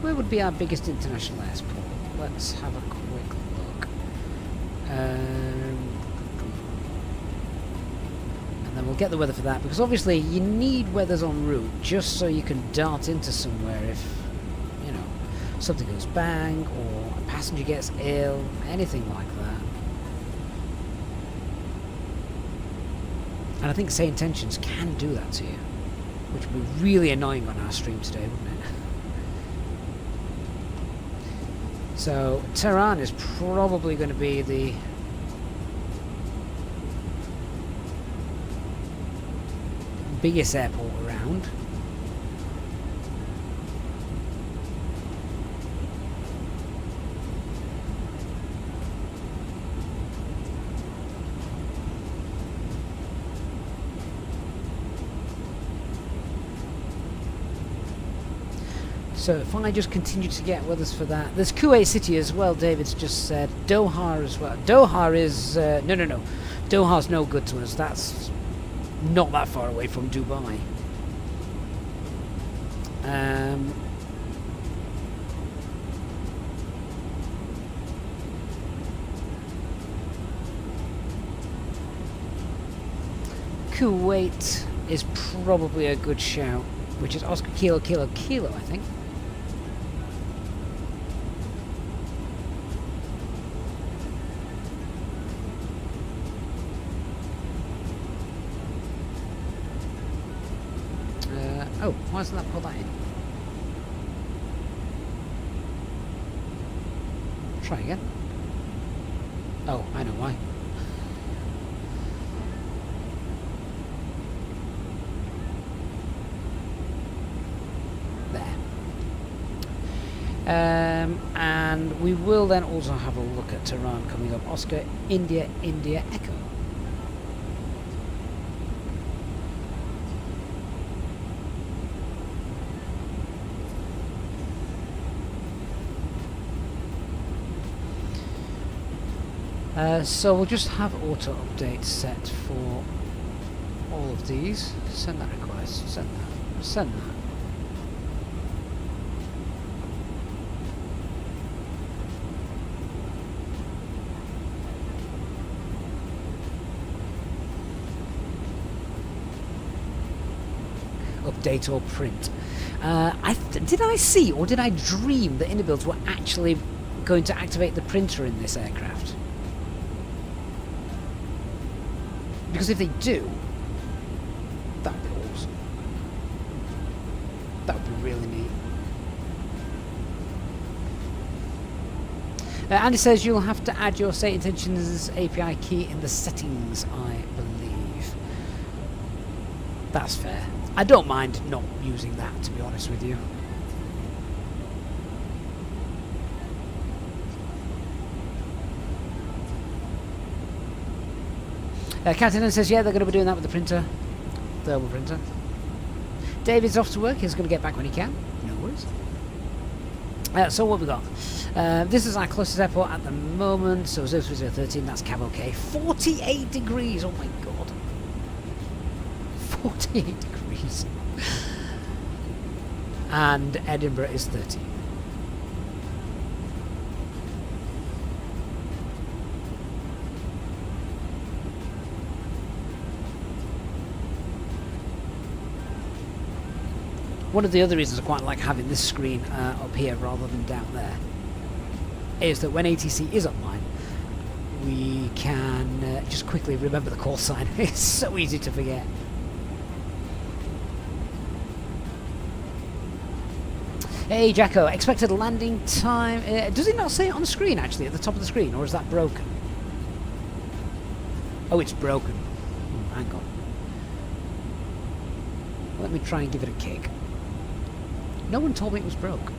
Where would be our biggest international airport? Let's have a quick look. And then we'll get the weather for that, because obviously you need weathers en route just so you can dart into somewhere if, you know, something goes bang or a passenger gets ill, anything like that. And I think Say Intentions can do that to you, which would be really annoying on our stream today, wouldn't it? So Tehran is probably going to be the biggest airport around. So if I just continue to get weathers for that. There's Kuwait City as well, David's just said. Doha as well. Doha is... no. Doha's no good to us. That's not that far away from Dubai. Kuwait is probably a good shout, which is Oscar Kilo Kilo Kilo, I think. Oh, why doesn't that put that in? Try again. Oh, I know why. There. And we will then also have a look at Tehran coming up. Oscar India India Echo. So we'll just have auto update set for all of these. Send that request, send that, send that. Update or print. Did I see or did I dream that Inibuilds were actually going to activate the printer in this aircraft? Because if they do, that would be awesome. That would be really neat. Andy says you'll have to add your State Intentions API key in the settings, I believe. That's fair. I don't mind not using that, to be honest with you. Captain says, yeah, they're going to be doing that with the printer. Thermal printer. David's off to work. He's going to get back when he can. No worries. So what we got? This is our closest airport at the moment, so 03013, that's Cav OK. 48 degrees, oh my god. 48 degrees. And Edinburgh is 30. One of the other reasons I quite like having this screen up here rather than down there is that when ATC is online, we can just quickly remember the call sign. It's so easy to forget. Hey Jacko, expected landing time. Does it not say it on the screen actually, at the top of the screen, or is that broken? Oh, it's broken. Hang on. Let me try and give it a kick. No one told me it was broke.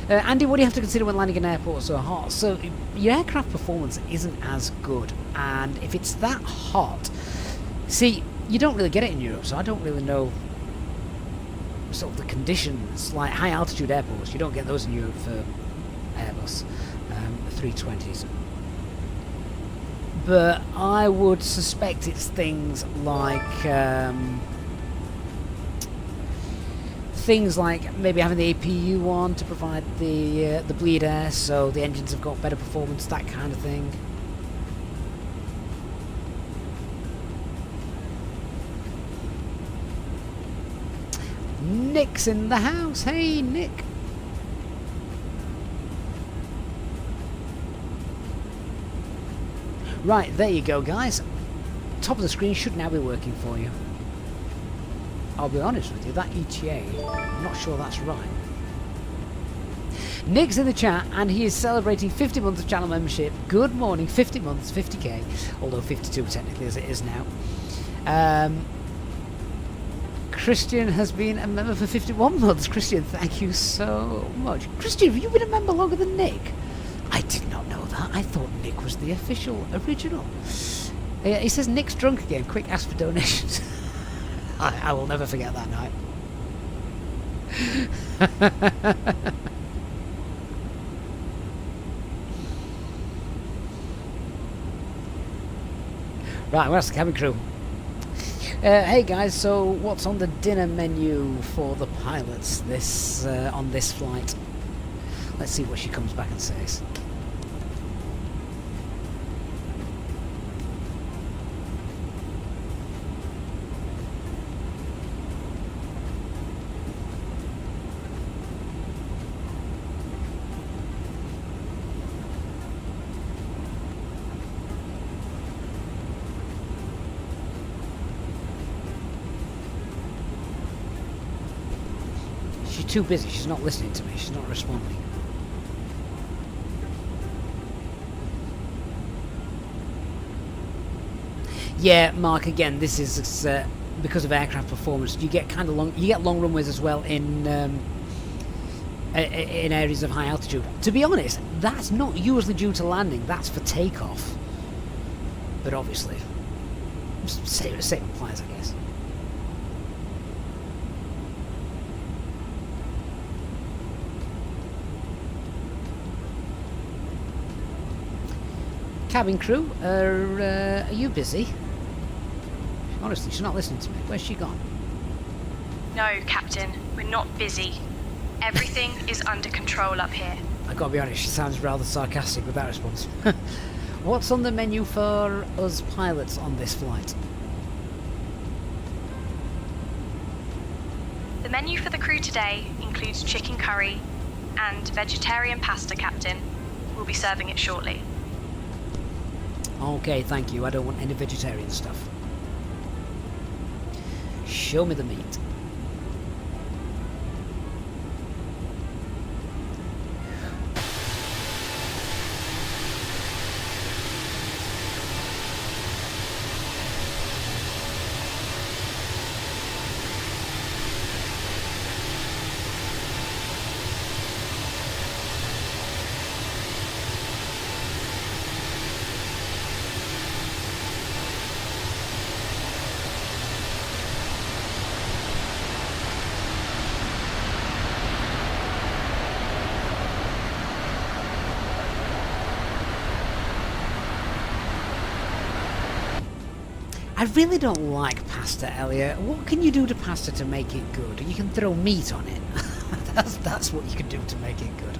Andy, what do you have to consider when landing an airport so hot? So, your aircraft performance isn't as good, and if it's that hot... See, you don't really get it in Europe, so I don't really know sort of the conditions, like high altitude airports. You don't get those in Europe for Airbus, the 320s. But I would suspect it's things like maybe having the APU on to provide the bleed air, so the engines have got better performance, that kind of thing. Nick's in the house. Hey, Nick. Right, there you go, guys. Top of the screen should now be working for you. I'll be honest with you, that ETA, I'm not sure that's right. Nick's in the chat, and he is celebrating 50 months of channel membership. Good morning, 50 months, 50k, although 52 technically as it is now. Christian has been a member for 51 months. Christian, thank you so much. Christian, have you been a member longer than Nick? I did not know that. I thought Nick was the official original. He says Nick's drunk again. Quick, ask for donations. I will never forget that night. Right, where's the cabin crew? Hey guys, so what's on the dinner menu for the pilots this on this flight? Let's see what she comes back and says. Too busy, she's not listening to me, she's not responding. Yeah, Mark, again, this is because of aircraft performance. You get kind of long runways as well in areas of high altitude. To be honest, that's not usually due to landing, that's for takeoff. But obviously, same applies, I guess. Cabin crew, are you busy? Honestly, she's not listening to me. Where's she gone? No, Captain, we're not busy. Everything is under control up here. I gotta be honest, she sounds rather sarcastic with that response. What's on the menu for us pilots on this flight? The menu for the crew today includes chicken curry and vegetarian pasta, Captain. We'll be serving it shortly. Okay, thank you. I don't want any vegetarian stuff. Show me the meat. I really don't like pasta, Elliot. What can you do to pasta to make it good? You can throw meat on it. that's what you can do to make it good.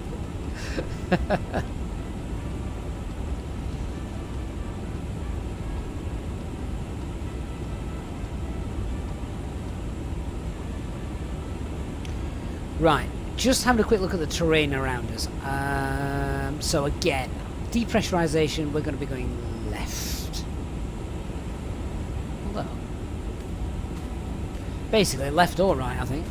Right, just having a quick look at the terrain around us. So again, depressurization, we're going to be going left. Although, basically left or right, I think.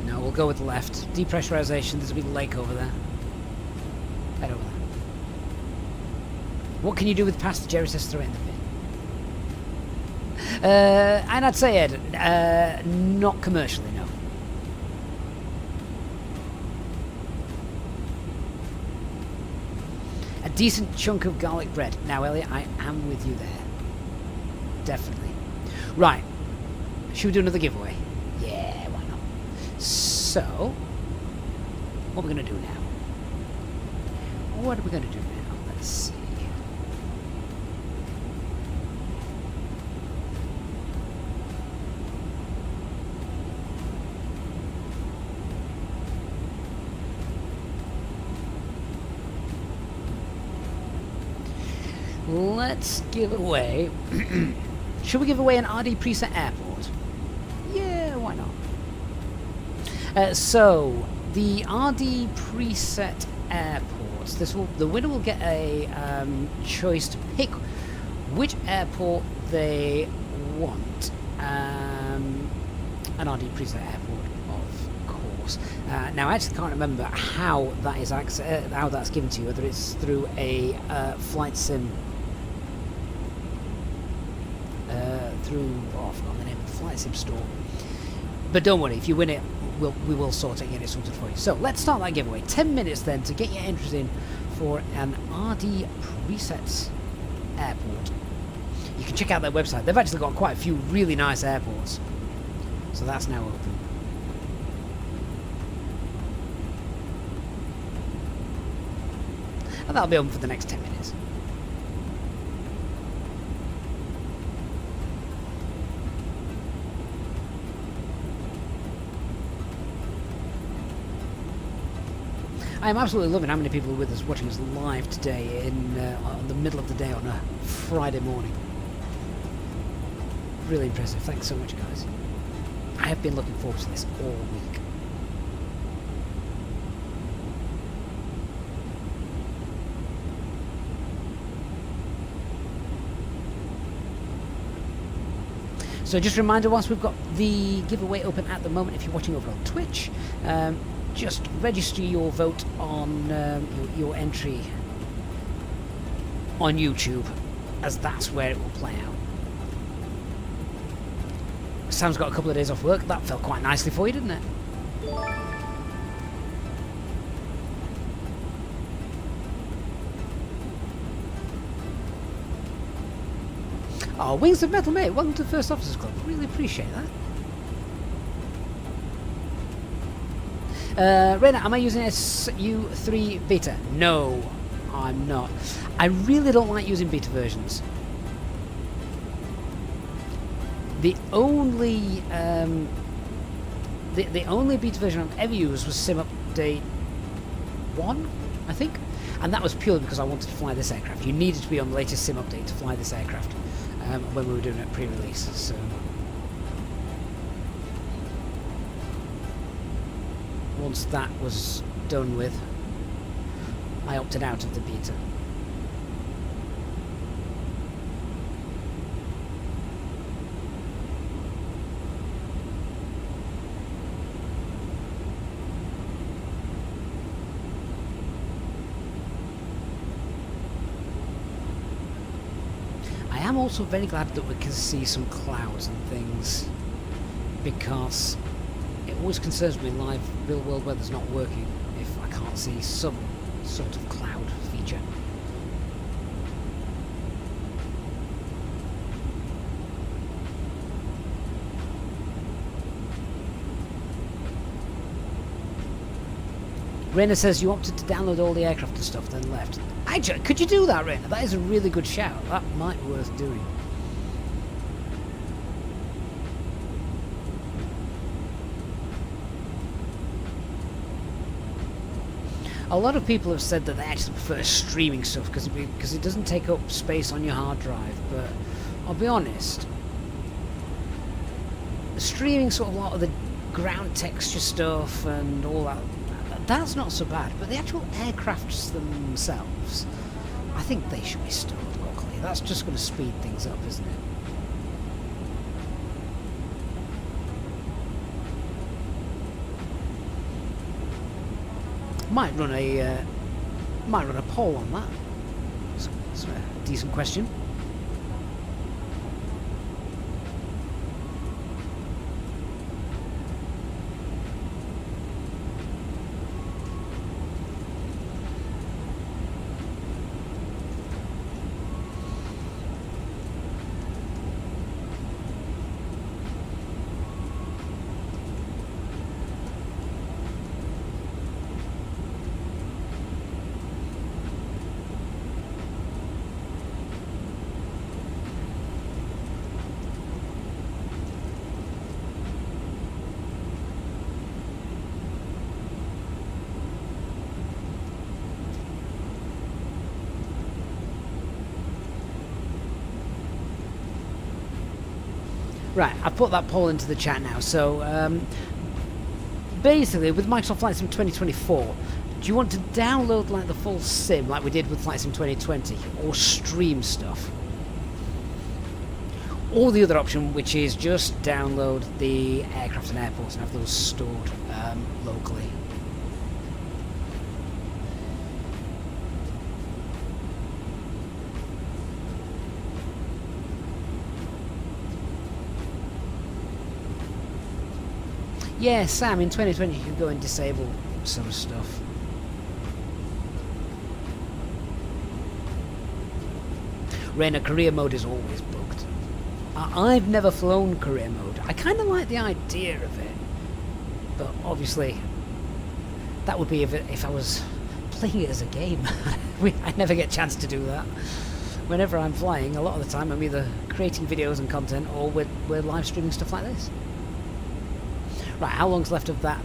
No, we'll go with the left. Depressurization, there's a big lake over there. Head over there. What can you do with pasta? Jerry says throw it in the bin. And I'd say, Ed, not commercially, no. A decent chunk of garlic bread. Now, Elliot, I am with you there. Definitely. Right. Should we do another giveaway? Yeah, why not? So, what are we going to do now? What are we going to do now? Let's see. Let's give away... Should we give away an RDPresets Airport? Yeah, why not? So, the RDPresets Airports, the winner will get a choice to pick which airport they want. An RDPresets Airport, of course. Now, I actually can't remember how that is how that's given to you, whether it's through a flight sim. I forgot the name of the flight sim store. But don't worry, if you win it, we will sort it and get it sorted for you. So let's start that giveaway. 10 minutes then to get your entries in for an RDPresets Airport. You can check out their website. They've actually got quite a few really nice airports. So that's now open. And that'll be open for the next 10 minutes. I'm absolutely loving how many people are with us watching us live today in the middle of the day on a Friday morning. Really impressive. Thanks so much, guys. I have been looking forward to this all week. So just a reminder, whilst we've got the giveaway open at the moment, if you're watching over on Twitch, just register your vote on your entry on YouTube, as that's where it will play out. Sam's got a couple of days off work. That felt quite nicely for you, didn't it? Oh, Wings of Metal, mate. Welcome to the First Officers Club. Really appreciate that. Rena, am I using SU3 beta? No, I'm not. I really don't like using beta versions. The only the only beta version I've ever used was Sim Update 1, I think, and that was purely because I wanted to fly this aircraft. You needed to be on the latest Sim Update to fly this aircraft when we were doing it pre-release. So. Once that was done with, I opted out of the beta. I am also very glad that we can see some clouds and things, because it always concerns me live real world weather's not working if I can't see some sort of cloud feature. Rainer says you opted to download all the aircraft and stuff, then left. Actually, could you do that, Rainer? That is a really good shout. That might be worth doing. A lot of people have said that they actually prefer streaming stuff because it doesn't take up space on your hard drive, but I'll be honest, streaming sort of a lot of the ground texture stuff and all that, that's not so bad, but the actual aircrafts themselves, I think they should be stored locally. That's just going to speed things up, isn't it? Might run a poll on that. It's a decent question. Right, I've put that poll into the chat now. So, basically, with Microsoft Flight Sim 2024, do you want to download like the full sim, like we did with Flight Sim 2020, or stream stuff? Or the other option, which is just download the aircraft and airports and have those stored locally. Yeah, Sam, in 2020 you can go and disable some stuff. Rainer, career mode is always booked. I've never flown career mode. I kind of like the idea of it, but obviously that would be if I was playing it as a game. I never get a chance to do that. Whenever I'm flying, a lot of the time I'm either creating videos and content or we're live streaming stuff like this. Right, how long's left of that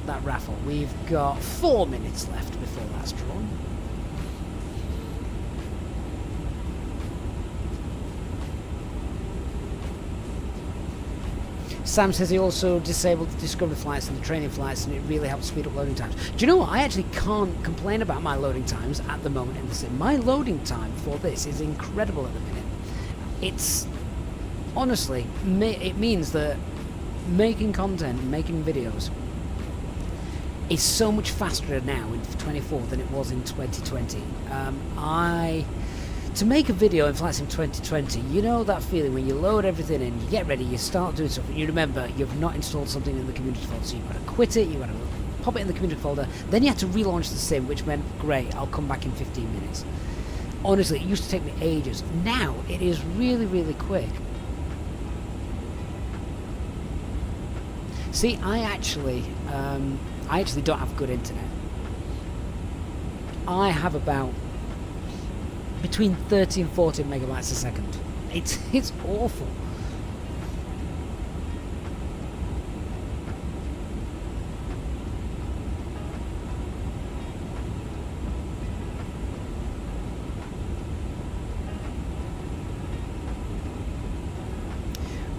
that raffle? We've got 4 minutes left before that's drawn. Sam says he also disabled the discovery flights and the training flights, and it really helps speed up loading times. Do you know what? I actually can't complain about my loading times at the moment in the sim. My loading time for this is incredible at the minute. It's honestly, it means that making content, making videos, is so much faster now in 24 than it was in 2020. To make a video in Flight Sim 2020, you know that feeling when you load everything in, you get ready, you start doing stuff, and you remember you've not installed something in the community folder, so you've got to quit it, you've got to pop it in the community folder, then you have to relaunch the sim, which meant, great, I'll come back in 15 minutes. Honestly, it used to take me ages. Now, it is really, really quick. See, I actually don't have good internet. I have about between 30 and 40 megabytes a second. It's awful.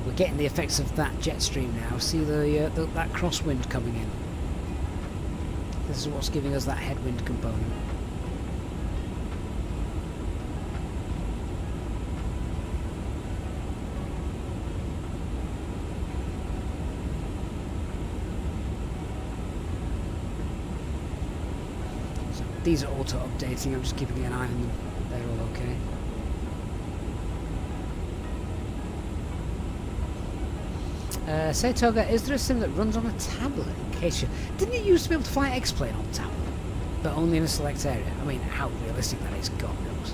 We're getting the effects of that jet stream now. See that crosswind coming in. This is what's giving us that headwind component. So these are auto updating. I'm just keeping an eye on them. They're all okay. Say Toga, is there a sim that runs on a tablet? In case you didn't you used to be able to fly X-Plane on tablet, but only in a select area? I mean, how realistic that is, God knows.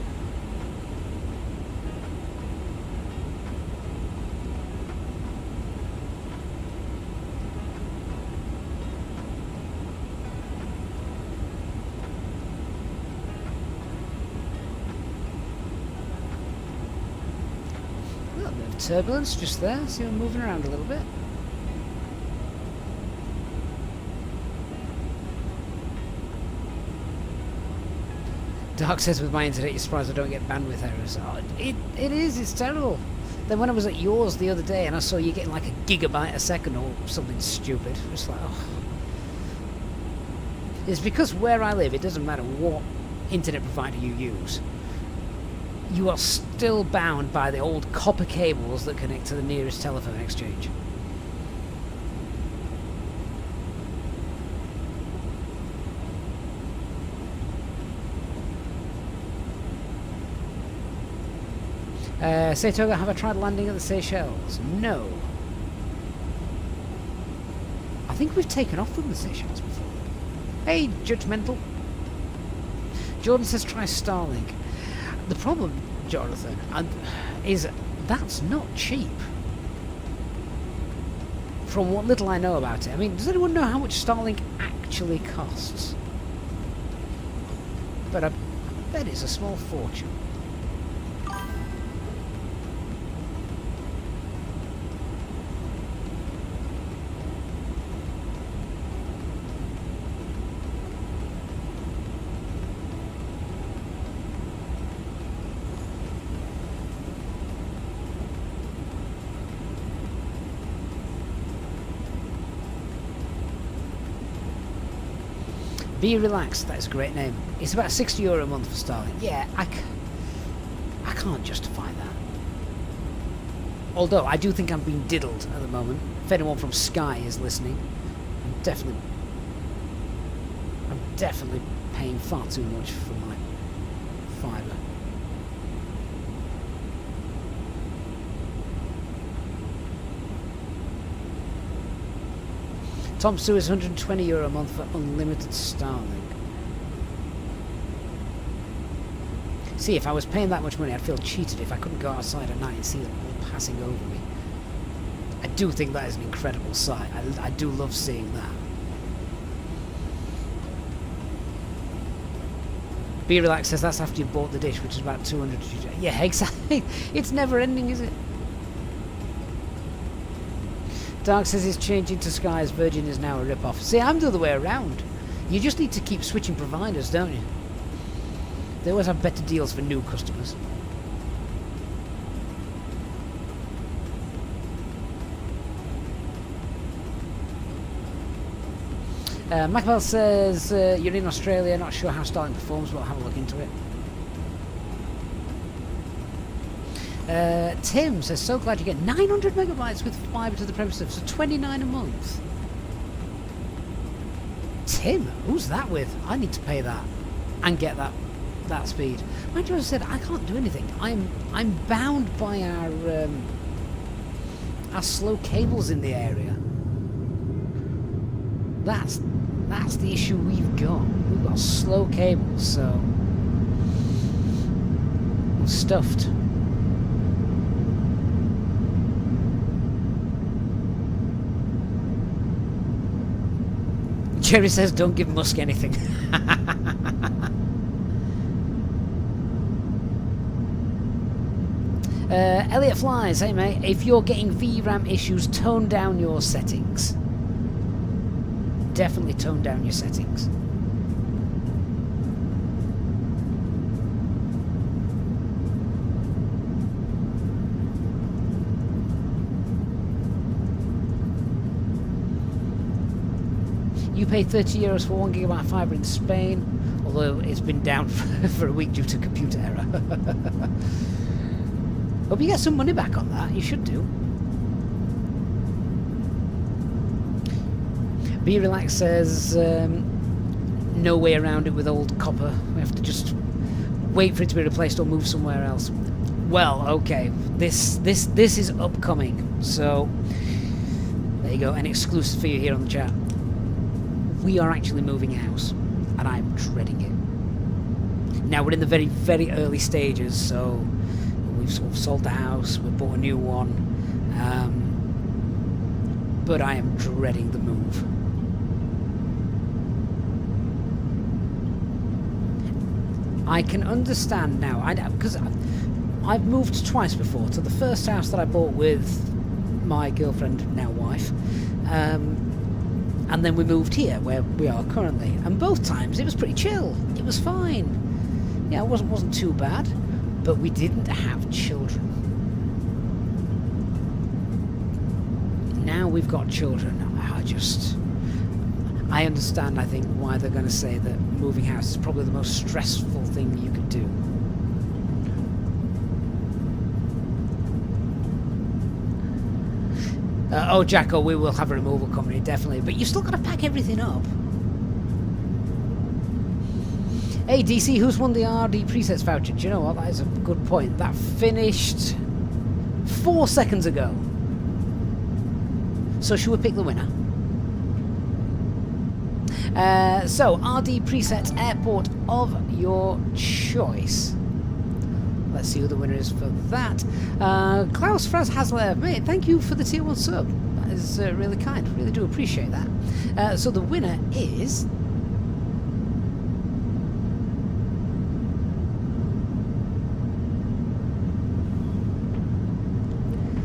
turbulence just there. See, we're moving around a little bit. Dark says with my internet, you're surprised I don't get bandwidth errors. Oh, it is, it's terrible. Then when I was at yours the other day and I saw you getting like a gigabyte a second or something stupid, it's like, oh. It's because where I live, it doesn't matter what internet provider you use. You are still bound by the old copper cables that connect to the nearest telephone exchange. Satoga, have I tried landing at the Seychelles? No. I think we've taken off from the Seychelles before. Hey, judgmental. Jordan says try Starlink. The problem, Jonathan, is that's not cheap. From what little I know about it. I mean, does anyone know how much Starlink actually costs? But I bet it's a small fortune. Be Relaxed, that's a great name. It's about €60 a month for Starlink. Yeah, I can't justify that. Although, I do think I'm being diddled at the moment. If anyone from Sky is listening, I'm definitely paying far too much for my fibre. Tom Sue is €120 a month for unlimited Starlink. See, if I was paying that much money, I'd feel cheated if I couldn't go outside at night and see them all passing over me. I do think that is an incredible sight. I do love seeing that. Be Relaxed says that's after you bought the dish, which is about 200. Yeah, exactly. It's never ending, is it? Dark says he's changing to Sky's. Virgin is now a rip-off. See, I'm the other way around. You just need to keep switching providers, don't you? They always have better deals for new customers. Macbell says you're in Australia, not sure how Starlink performs, but I'll have a look into it. Tim says, so glad you get 900 megabytes with fibre to the premises, so $29 a month. Tim, who's that with? I need to pay that and get that speed. Mind you, I said I can't do anything. I'm bound by our slow cables in the area. That's the issue we've got. We've got slow cables, so I'm stuffed. Jerry says, don't give Musk anything. Elliot Flies, hey mate, if you're getting VRAM issues, tone down your settings. Definitely tone down your settings. You pay €30 for 1 gigabyte fibre in Spain, although it's been down for a week due to computer error. Hope you get some money back on that. You should do. Be Relaxed says no way around it with old copper. We have to just wait for it to be replaced or move somewhere else. Well, okay. This is upcoming, so there you go. An exclusive for you here on the chat. We are actually moving house, and I'm dreading it. Now we're in the very, very early stages, so we've sort of sold the house, we've bought a new one, but I am dreading the move. I can understand now, because I've moved twice before, to the first house that I bought with my girlfriend, now wife, and then we moved here, where we are currently, and both times it was pretty chill. It was fine. Yeah, it wasn't too bad, but we didn't have children. Now we've got children. I understand, I think, why they're going to say that moving house is probably the most stressful thing you could do. Oh, Jacko, we will have a removal company, definitely. But you've still got to pack everything up. Hey, DC, who's won the RDPresets voucher? Do you know what? That is a good point. That finished 4 seconds ago. So should we pick the winner? So, RDPresets Airport of your choice. Let's see who the winner is for that. Klaus Fraz Hasler, mate, thank you for the tier 1 sub. That is really kind. Really do appreciate that. So the winner is...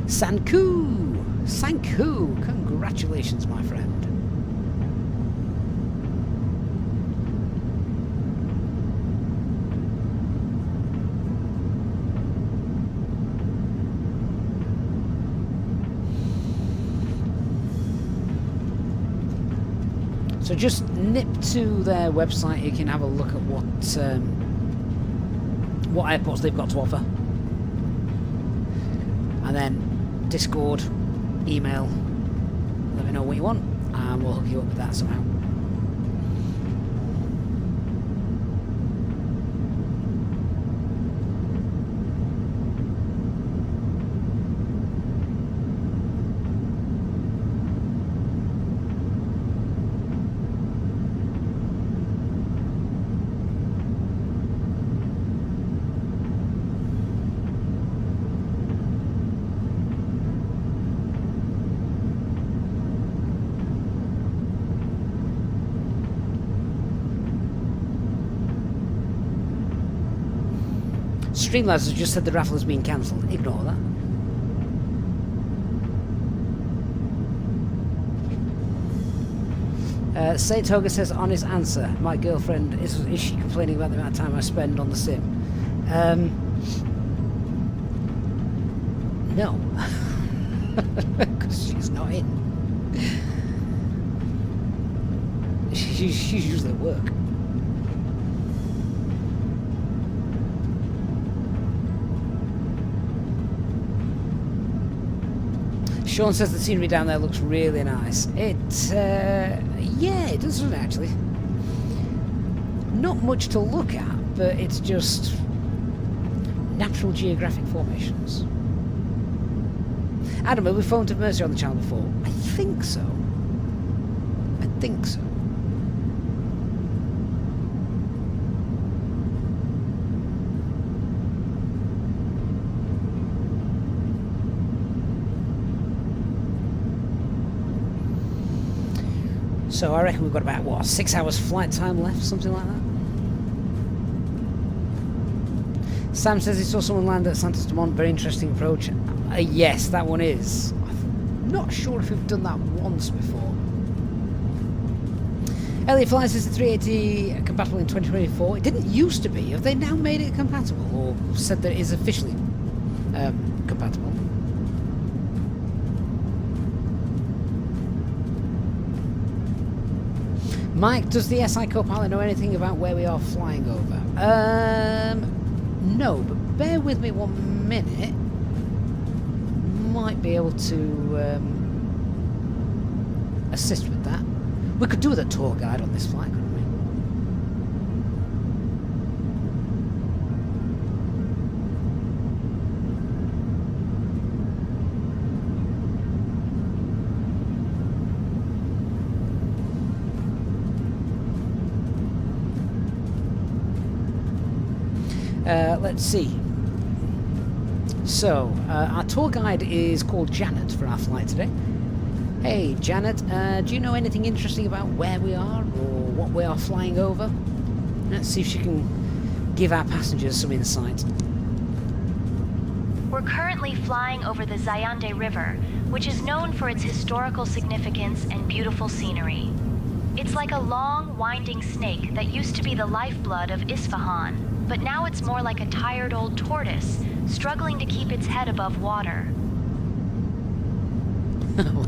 Sanku! Sanku! Congratulations, my friend. So just nip to their website. You can have a look at what airports they've got to offer, and then Discord, email, let me know what you want, and we'll hook you up with that somehow. Streamlabs has just said the raffle has been cancelled. Ignore that. Saytoga says, honest answer, my girlfriend, is she complaining about the amount of time I spend on the sim? No. Because she's not in. She's usually at work. Sean says the scenery down there looks really nice. Yeah, it does, doesn't it, actually? Not much to look at, but it's just natural geographic formations. Adam, have we phoned to Mercy on the channel before? I think so. I think so. So I reckon we've got about, what, 6 hours flight time left, something like that. Sam says he saw someone land at Santos Dumont, very interesting approach. Yes, that one is. I'm not sure if we've done that once before. Elliot Flies is the 380 compatible in 2024. It didn't used to be. Have they now made it compatible, or said that it is officially compatible? Mike, does the SI co-pilot know anything about where we are flying over? No, but bear with me 1 minute. Might be able to assist with that. We could do with a tour guide on this flight, couldn't we? Let's see. So, our tour guide is called Janet for our flight today. Hey, Janet, do you know anything interesting about where we are or what we are flying over? Let's see if she can give our passengers some insight. We're currently flying over the Zayande River, which is known for its historical significance and beautiful scenery. It's like a long, winding snake that used to be the lifeblood of Isfahan, but now it's more like a tired old tortoise, struggling to keep its head above water.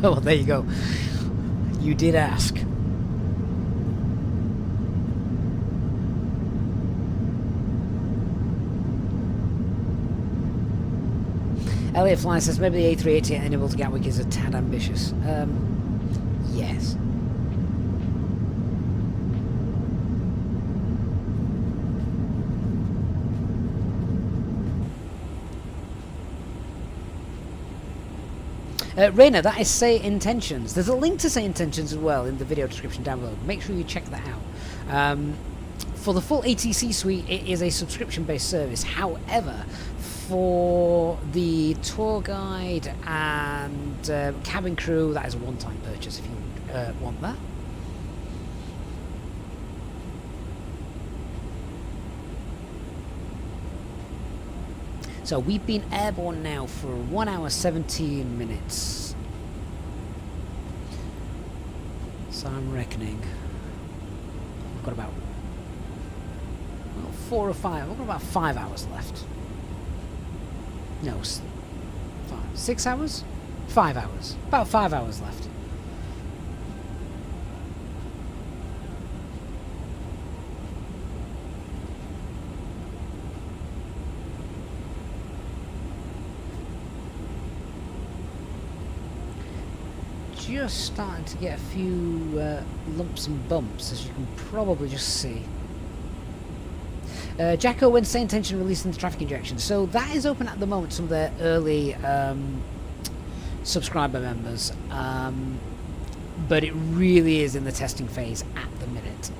Well, there you go. You did ask. Elliot Fly says maybe the A380 at Inibuilds Gatwick is a tad ambitious. Yes. Raina, that is Say Intentions. There's a link to Say Intentions as well in the video description down below. Make sure you check that out. For the full ATC suite, it is a subscription-based service. However, for the tour guide and cabin crew, that is a one-time purchase if you want that. So we've been airborne now for 1 hour 17 minutes. So I'm reckoning I've got about 4 or 5. I've got about 5 hours left. No, 6 hours? 5 hours. About 5 hours left. Just starting to get a few lumps and bumps, as you can probably just see. Jacko, when Say Intention releasing the traffic injection, so that is open at the moment. Some of their early subscriber members, but it really is in the testing phase at the minute.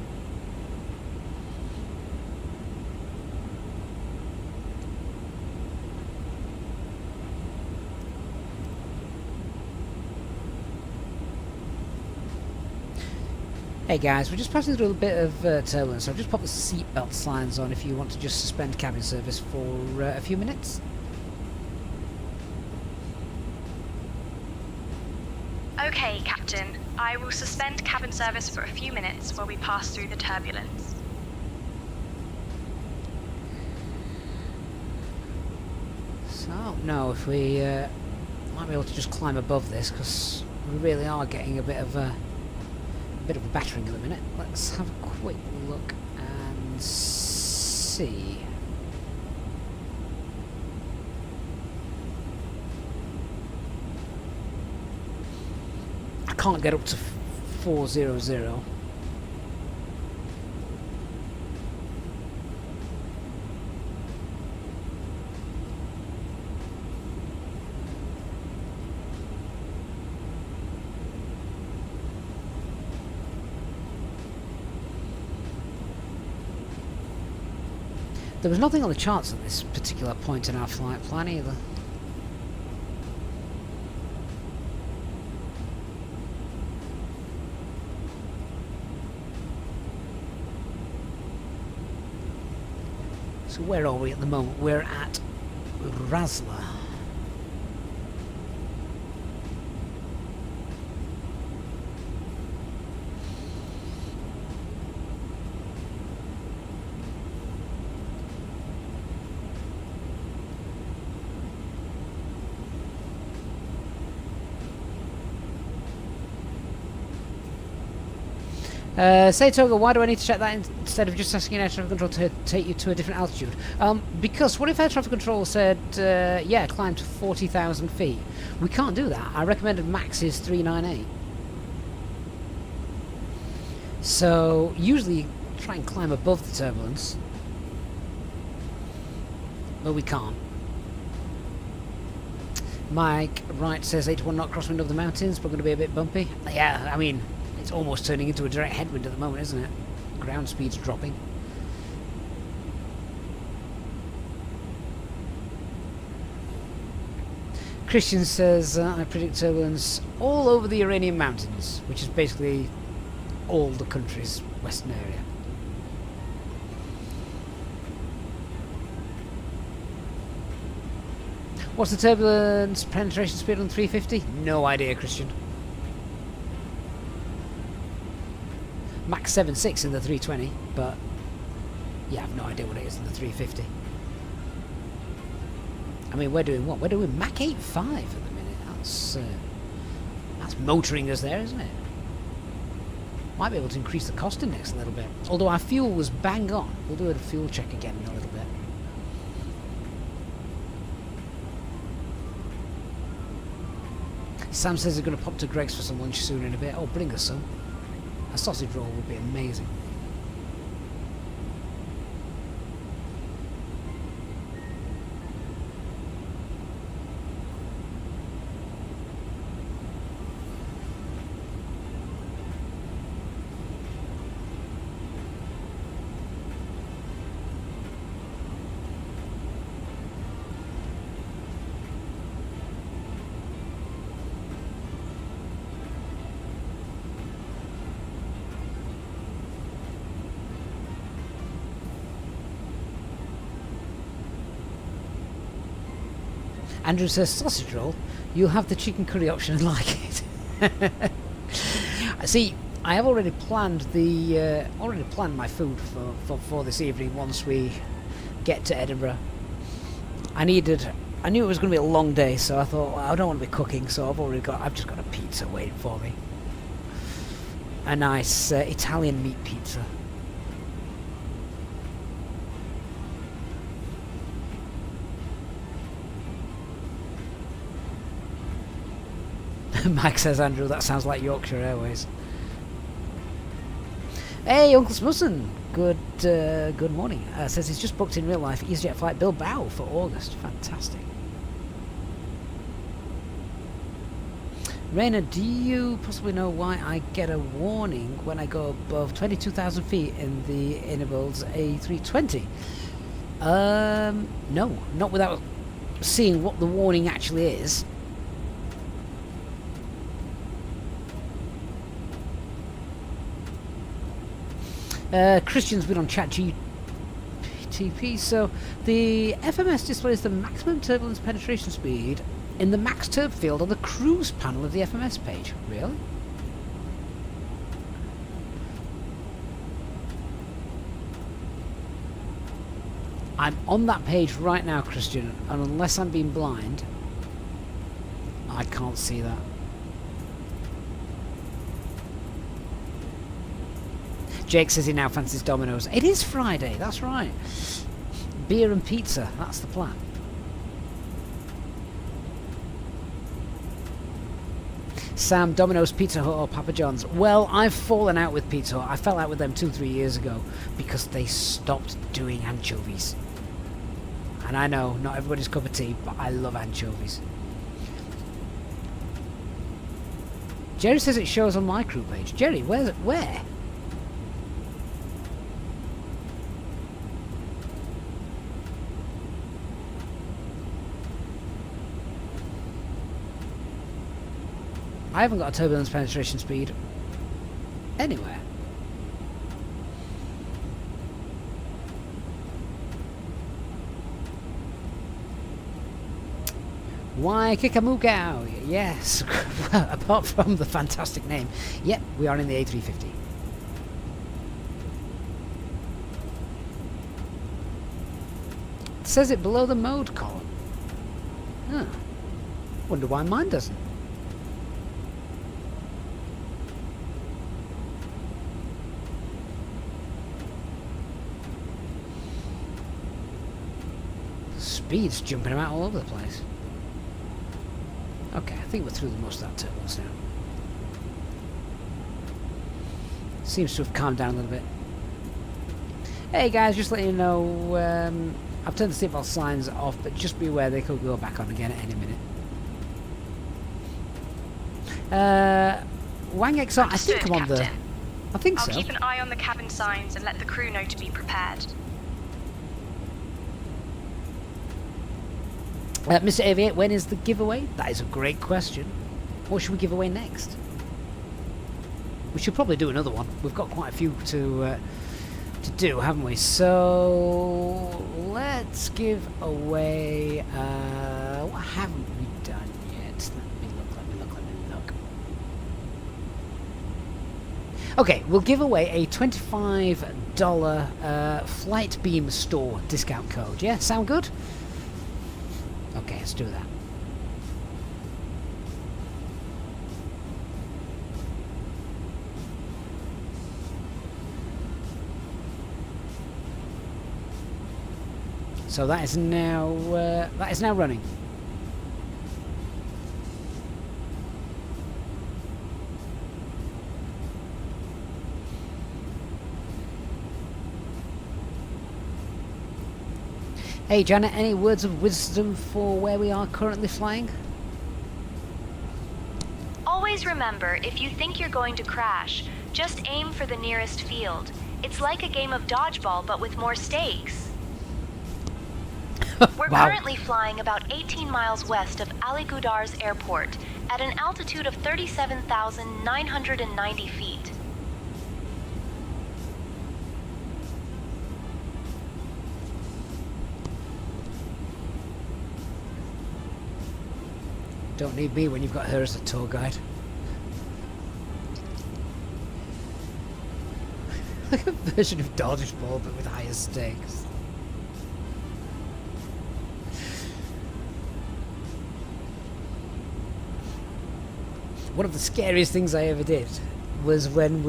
Hey guys, we're just passing through a bit of turbulence, so I've just popped the seatbelt signs on if you want to just suspend cabin service for a few minutes. Okay, Captain. I will suspend cabin service for a few minutes while we pass through the turbulence. So, I don't know if we might be able to just climb above this, because we really are getting a bit of a battering at the minute. Let's have a quick look and see. I can't get up to 400. There was nothing on the charts at this particular point in our flight plan either. So where are we at the moment? We're at Rasla. Say Toga, why do I need to check that instead of just asking air traffic control to take you to a different altitude? Because what if air traffic control said, yeah, climb to 40,000 feet? We can't do that. I recommended max is 398. So usually try and climb above the turbulence, but we can't. Mike Wright says 81 knot crosswind over the mountains, but going to be a bit bumpy. Yeah, I mean, it's almost turning into a direct headwind at the moment, isn't it? Ground speed's dropping. Christian says, I predict turbulence all over the Iranian mountains, which is basically all the country's western area. What's the turbulence penetration speed on 350? No idea, Christian. Max 7.6 in the 320, but yeah, I've no idea what it is in the 350. I mean, we're doing what? We're doing Mach 8.5 at the minute. That's motoring us there, isn't it? Might be able to increase the cost index a little bit. Although our fuel was bang on. We'll do a fuel check again in a little bit. Sam says he's going to pop to Greg's for some lunch soon in a bit. Oh, bring us some. A sausage roll would be amazing. Andrew says, sausage roll? You'll have the chicken curry option and like it. See, I have already planned my food for this evening once we get to Edinburgh. I knew it was going to be a long day, so I thought, well, I don't want to be cooking, so I've just got a pizza waiting for me. A nice Italian meat pizza. Mike says, Andrew, that sounds like Yorkshire Airways. Hey, Uncle Smusson. Good morning. Says he's just booked in real life EasyJet flight Bilbao for August. Fantastic. Raina, do you possibly know why I get a warning when I go above 22,000 feet in the Inibuilds A320? No, not without seeing what the warning actually is. Christian's been on ChatGPT, so the FMS displays the maximum turbulence penetration speed in the max turb field on the cruise panel of the FMS page. Really? I'm on that page right now, Christian, and unless I'm being blind, I can't see that. Jake says he now fancies Domino's. It is Friday, that's right. Beer and pizza, that's the plan. Sam, Domino's, Pizza Hut or Papa John's? Well, I've fallen out with Pizza Hut. I fell out with them 2-3 years ago because they stopped doing anchovies. And I know, not everybody's cup of tea, but I love anchovies. Jerry says it shows on my crew page. Jerry, where? I haven't got a turbulence penetration speed anywhere. Why Kikamukau? Yes. Apart from the fantastic name. Yep, we are in the A350. It says it below the mode column. Huh. Wonder why mine doesn't. Speed's jumping about all over the place. Okay, I think we're through the most of that turbulence now. Seems to have calmed down a little bit. Hey guys, just letting you know, I've turned the seatbelt signs off, but just be aware they could go back on again at any minute. Wang XR, I think I'm on the... I think so. I'll keep an eye on the cabin signs and let the crew know to be prepared. Mr. Aviate, when is the giveaway? That is a great question. What should we give away next? We should probably do another one. We've got quite a few to do, haven't we? So let's give away... what haven't we done yet? Let me look. Okay, we'll give away a $25 Flightbeam Store discount code. Yeah, sound good? Okay, let's do that. So that is now running. Hey Janet, any words of wisdom for where we are currently flying? Always remember, if you think you're going to crash, just aim for the nearest field. It's like a game of dodgeball, but with more stakes. We're currently flying about 18 miles west of Inibuilds Airport at an altitude of 37,990 feet. Don't need me when you've got her as a tour guide. Like a version of dodgeball but with higher stakes. One of the scariest things I ever did was when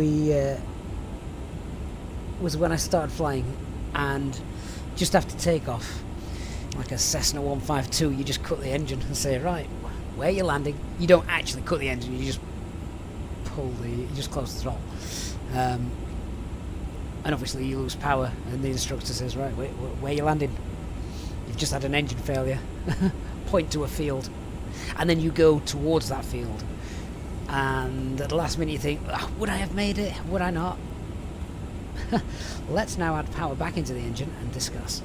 I started flying, and just after takeoff, like a Cessna 152, you just cut the engine and say, right, where you're landing. You don't actually cut the engine, you just close the throttle. And obviously you lose power, and the instructor says, right, where you're landing. You've just had an engine failure. Point to a field. And then you go towards that field. And at the last minute you think, oh, would I have made it? Would I not? Let's now add power back into the engine and discuss.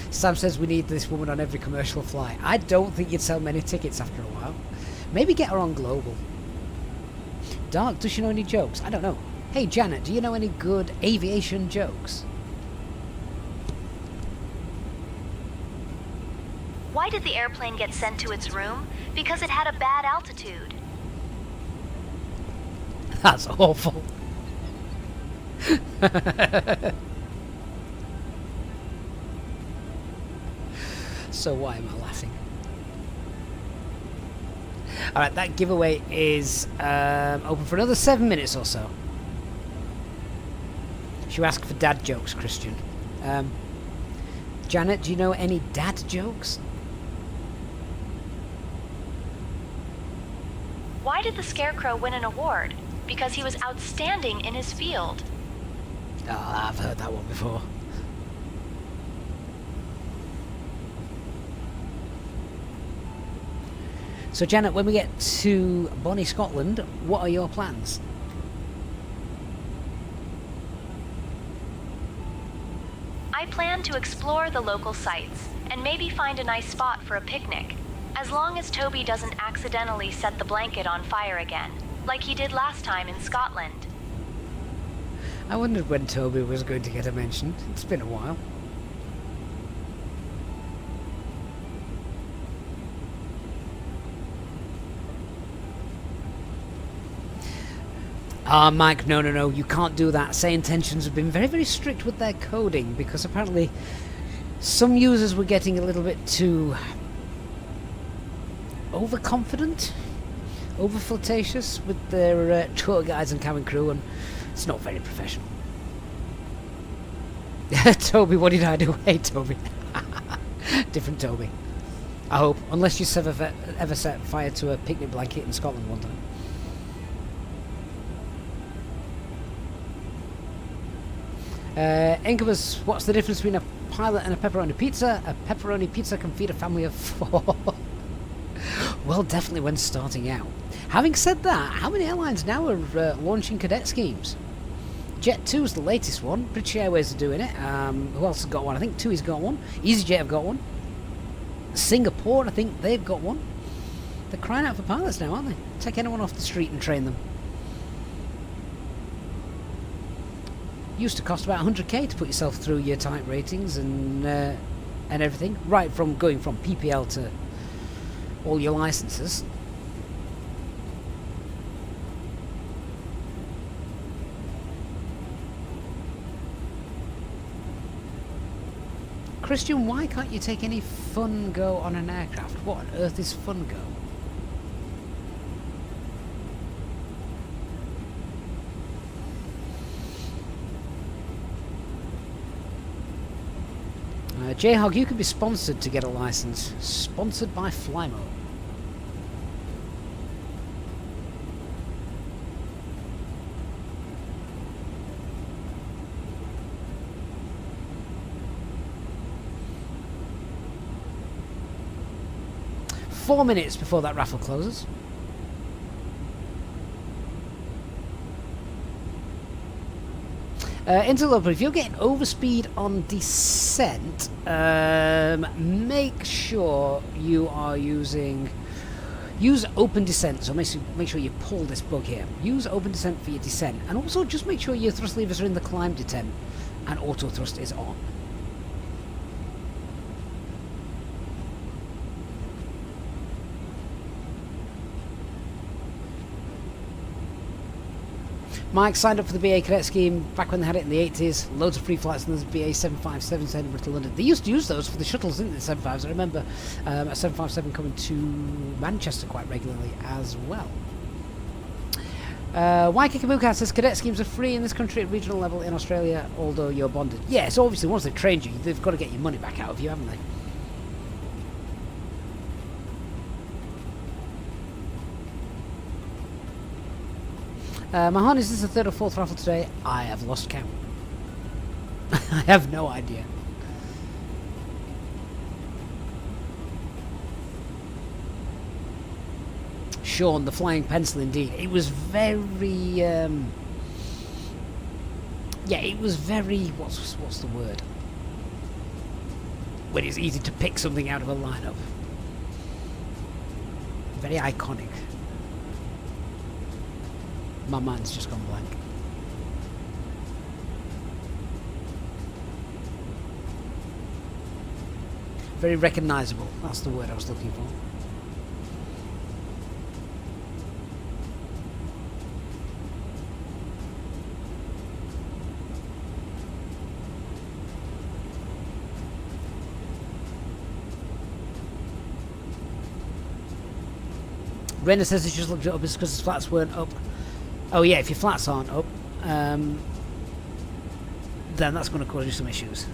Sam says we need this woman on every commercial flight. I don't think you'd sell many tickets after a while. Maybe get her on Global. Dark, does she know any jokes? I don't know. Hey Janet, do you know any good aviation jokes? Why did the airplane get sent to its room? Because it had a bad altitude. That's awful. So why am I laughing? Alright, that giveaway is open for another 7 minutes or so. You ask for dad jokes, Christian. Janet, do you know any dad jokes? Why did the Scarecrow win an award? Because he was outstanding in his field. Oh, I've heard that one before. So Janet, when we get to Bonnie, Scotland, what are your plans? I plan to explore the local sites and maybe find a nice spot for a picnic, as long as Toby doesn't accidentally set the blanket on fire again, like he did last time in Scotland. I wondered when Toby was going to get a mention. It's been a while. Mike, no, you can't do that. Say Intentions have been very, very strict with their coding, because apparently some users were getting a little bit too overconfident, over-flirtatious with their tour guides and cabin crew, and it's not very professional. Toby, what did I do? Hey, Toby. Different Toby. I hope. Unless you ever set fire to a picnic blanket in Scotland one time. Incubus, what's the difference between a pilot and a pepperoni pizza? A pepperoni pizza can feed a family of 4. Well, definitely when starting out. Having said that, how many airlines now are launching cadet schemes? Jet2's the latest one. British Airways are doing it. Who else has got one? I think TUI's got one. EasyJet have got one. Singapore, I think they've got one. They're crying out for pilots now, aren't they? Take anyone off the street and train them. Used to cost about 100k to put yourself through your type ratings and everything, right from going from PPL to all your licenses. Christian, why can't you take any fun go on an aircraft? What on earth is fun go? J-Hog, you could be sponsored to get a license. Sponsored by Flymo. Four minutes before that raffle closes. Intl, if you're getting overspeed on descent, make sure you are use open descent. So make sure you pull this bug here. Use open descent for your descent, and also just make sure your thrust levers are in the climb detent and auto thrust is on. Mike signed up for the BA cadet scheme back when they had it in the 80s. Loads of free flights on the BA 757 to Edinburgh to London. They used to use those for the shuttles, didn't they, the 75s? I remember a 757 coming to Manchester quite regularly as well. Waikiki says cadet schemes are free in this country at regional level in Australia, although you're bonded. Yes, obviously once they've trained you, they've got to get your money back out of you, haven't they? Mahan, is this the third or fourth raffle today? I have lost count. I have no idea. Sean, the flying pencil indeed. It was very... yeah, it was very... What's the word? When it's easy to pick something out of a lineup. Very iconic. My mind's just gone blank. Very recognisable. That's the word I was looking for. Rainer says he just looked it up because his flats weren't up. Oh yeah, if your flats aren't up, then that's going to cause you some issues.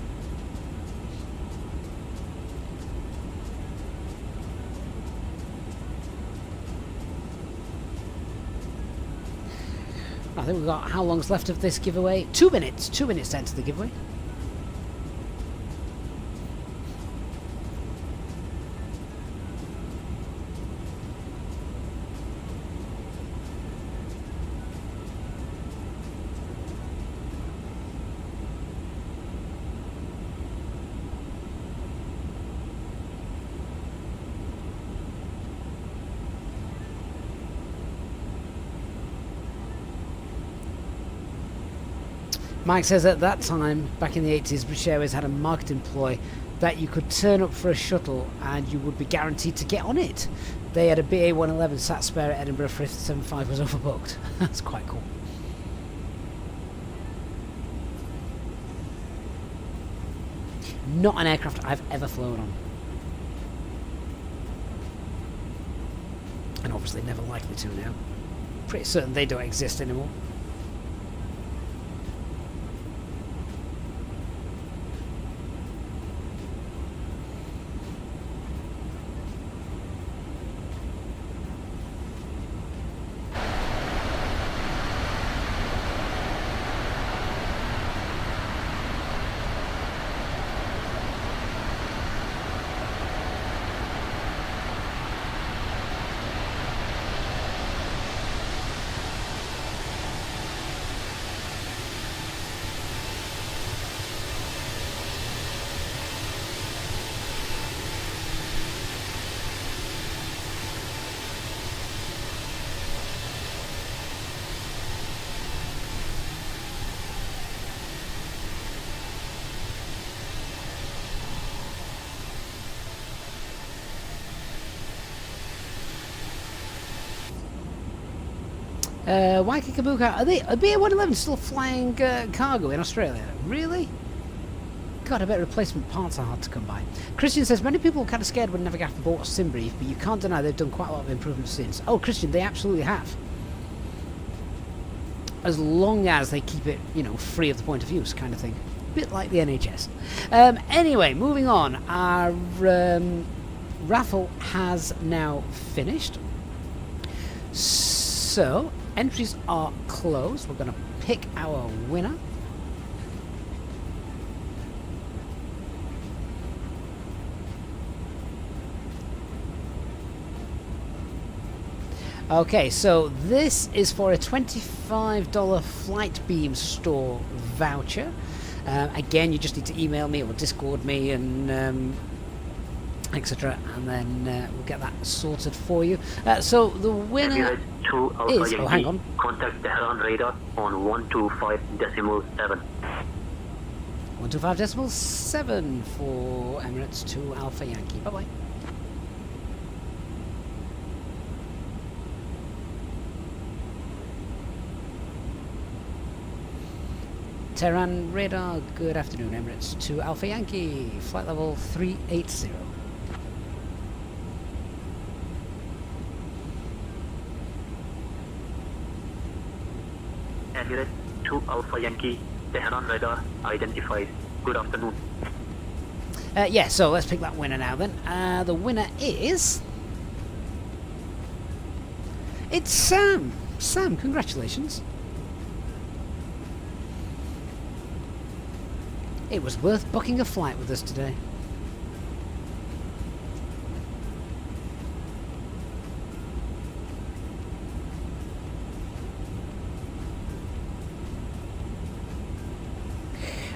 I think we've got how long's left of this giveaway? 2 minutes. 2 minutes to enter the giveaway. Mike says at that time, back in the 80s, British Airways had a marketing ploy that you could turn up for a shuttle and you would be guaranteed to get on it. They had a BA 111 sat spare at Edinburgh for if the 75 was overbooked. That's quite cool. Not an aircraft I've ever flown on. And obviously never likely to now. Pretty certain they don't exist anymore. Waikiki Kabuka, are BA111 still flying cargo in Australia? Really? God, I bet replacement parts are hard to come by. Christian says, many people were kind of scared when Navigator bought Simbrief, but you can't deny they've done quite a lot of improvements since. Oh, Christian, they absolutely have. As long as they keep it, you know, free of the point of use kind of thing. A bit like the NHS. Anyway, moving on. Our raffle has now finished. So, entries are closed. We're going to pick our winner. Okay, so this is for a $25 Flightbeam Store voucher. Again, you just need to email me or Discord me and etc. And then we'll get that sorted for you. So the winner is... Oh, hang on. Contact Tehran radar on 125.7. 125.7 for Emirates 2 Alpha Yankee. Bye-bye. Tehran radar, good afternoon, Emirates 2 Alpha Yankee, flight level 380. Emirates 2 Alpha Yankee, Tehran radar identified. Good afternoon. Yeah, so let's pick that winner now then. The winner is... It's Sam! Sam, congratulations. It was worth booking a flight with us today.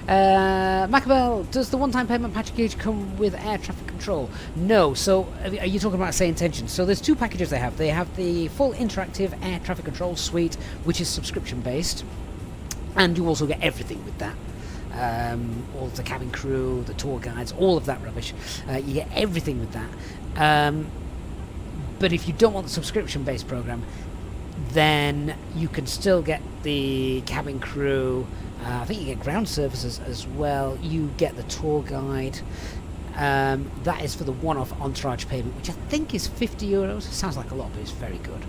Macabel, does the one-time payment package come with air traffic control? No. So, are you talking about Say Intentions? So there's two packages they have. They have the full interactive air traffic control suite, which is subscription-based, and you also get everything with that. All the cabin crew, the tour guides, all of that rubbish. You get everything with that. But if you don't want the subscription-based program, then you can still get the cabin crew. I think you get ground services as well. You get the tour guide. That is for the one-off entourage payment, which I think is €50. Sounds like a lot, but it's very good.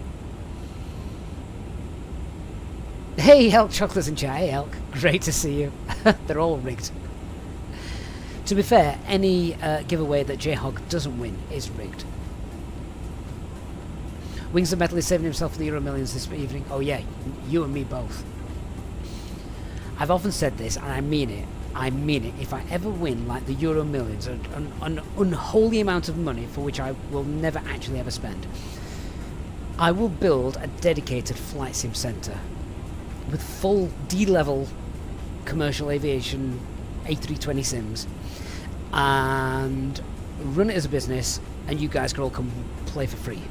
Hey, Elk Chocolates and chat. Hey, Elk. Great to see you. They're all rigged. To be fair, any giveaway that J-Hog doesn't win is rigged. Wings of Metal is saving himself for the Euro Millions this evening. Oh yeah, you and me both. I've often said this, and I mean it. I mean it. If I ever win, like the Euro Millions, an unholy amount of money for which I will never actually ever spend, I will build a dedicated flight sim centre with full D-level commercial aviation A320 sims and run it as a business, and you guys can all come play for free.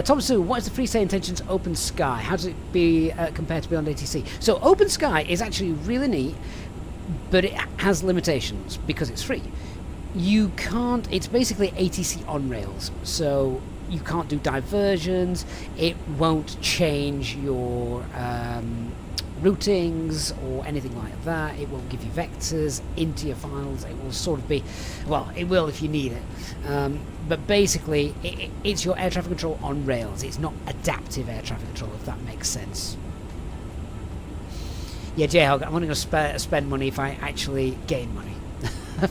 Tom Sue, what is the free Say Intentions Open Sky? How does it be compared to Beyond ATC? So Open Sky is actually really neat, but it has limitations because it's free. You can't, it's basically ATC on rails, so you can't do diversions, it won't change your routings or anything like that, it won't give you vectors into your files, it will sort of be, well, it will if you need it, but basically it's your air traffic control on rails, it's not adaptive air traffic control, if that makes sense. Yeah, J-Hog, I'm only going to spend money if I actually gain money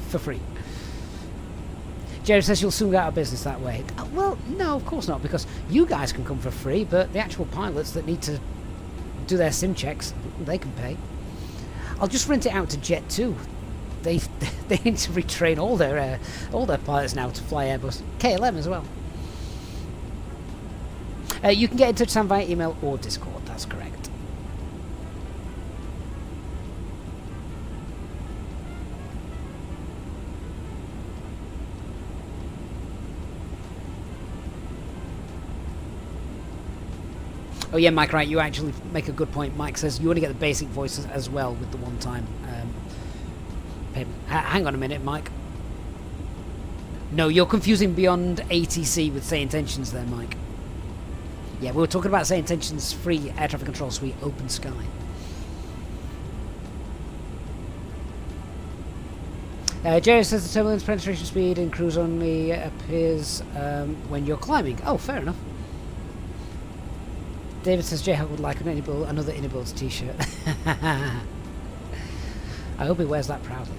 for free. Jerry says you'll soon get out of business that way. Well, no, of course not, because you guys can come for free, but the actual pilots that need to do their sim checks, they can pay. I'll just rent it out to Jet 2. They need to retrain all their pilots now to fly Airbus. KLM as well. You can get in touch, Sam, via email or Discord, that's correct. Oh yeah, Mike, right, you actually make a good point. Mike says you only get the basic voices as well with the one-time payment. Hang on a minute, Mike. No, you're confusing beyond ATC with Say Intentions there, Mike. Yeah, we were talking about Say Intentions free air traffic control suite, open sky. Jerry says the turbulence penetration speed in cruise only appears when you're climbing. Oh, fair enough. David says J-Hog would like another Inibuilds t-shirt. I hope he wears that proudly.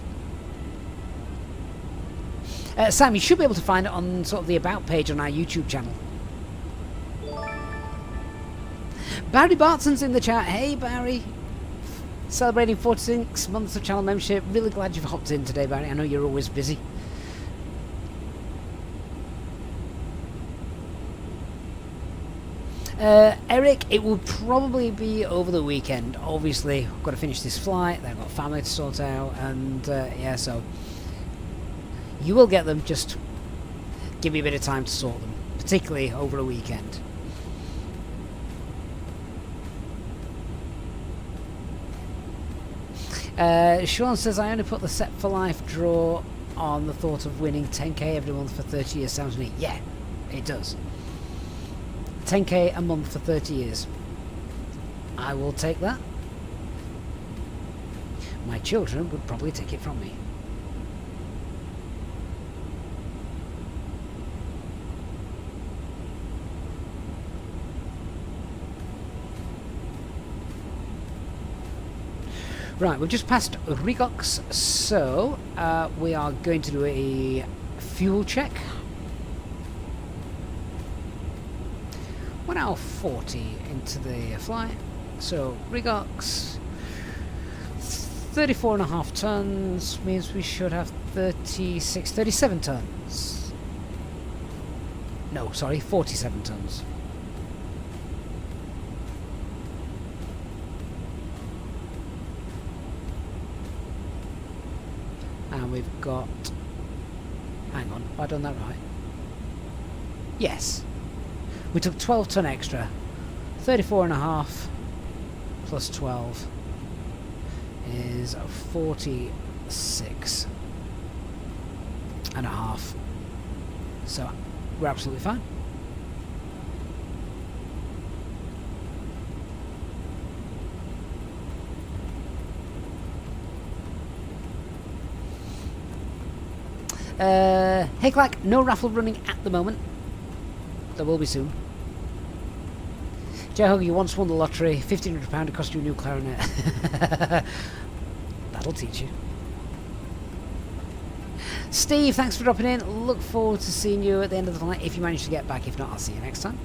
Sam, you should be able to find it on sort of the About page on our YouTube channel. Barry Bartson's in the chat. Hey, Barry. Celebrating 46 months of channel membership. Really glad you've hopped in today, Barry. I know you're always busy. Eric, it will probably be over the weekend. Obviously, I've got to finish this flight. I've got family to sort out, and yeah, so you will get them. Just give me a bit of time to sort them, particularly over a weekend. Sean says, I only put the Set for Life draw on the thought of winning 10k every month for 30 years. Sounds neat. Yeah, it does. 10k a month for 30 years. I will take that. My children would probably take it from me. Right, we've just passed Rigox, so we are going to do a fuel check. 1 hour 40 into the flight, so Rigox 34.5 tons means we should have 37 tons. No, sorry, 47 tons. And we've got, hang on, have I done that right? Yes. We took 12 ton extra. 34.5 plus 12 is 46.5. So we're absolutely fine. Hey Clack, no raffle running at the moment. There will be soon. J-Hug, you once won the lottery. £1,500 to cost you a new clarinet. That'll teach you. Steve, thanks for dropping in. Look forward to seeing you at the end of the flight if you manage to get back. If not, I'll see you next time.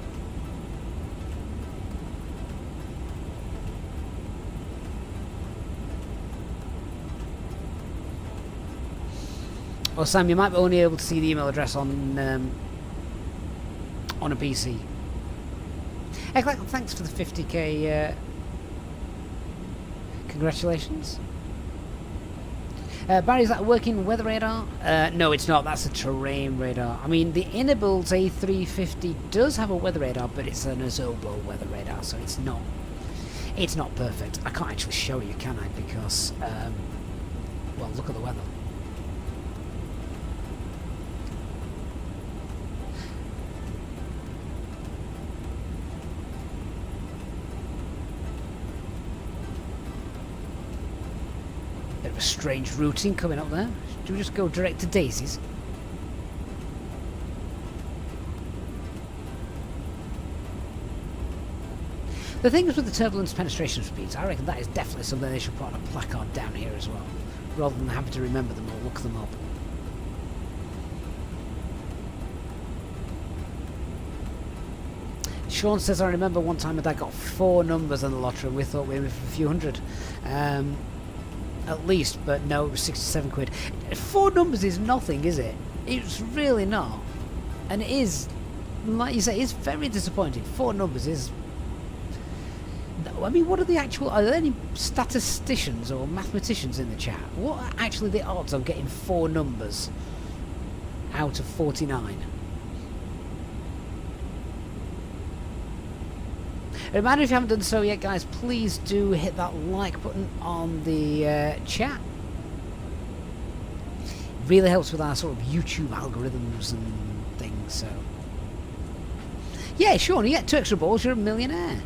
Oh, Sam, you might be only able to see the email address on a PC. Hey, thanks for the 50k. Congratulations. Barry, is that a working weather radar? No, it's not. That's a terrain radar. I mean, the Inibuilds A350 does have a weather radar, but it's an Azobo weather radar, so it's not perfect. I can't actually show you, can I? Because, well, look at the weather. Bit of a strange routing coming up there. Do we just go direct to Daisy's? The thing is with the turbulence penetration speeds, I reckon that is definitely something they should put on a placard down here as well, rather than having to remember them or look them up. Sean says, I remember one time my dad got 4 numbers on the lottery and we thought we were in for a few hundred. At least, but no, it was 67 quid. 4 numbers is nothing, is it? It's really not. And it is, like you say, it's very disappointing. 4 numbers is... I mean, what are the actual... Are there any statisticians or mathematicians in the chat? What are actually the odds on getting 4 numbers out of 49? A reminder, if you haven't done so yet, guys, please do hit that like button on the chat. Really helps with our sort of YouTube algorithms and things, so... Yeah, Sean, you get 2 extra balls, you're a millionaire.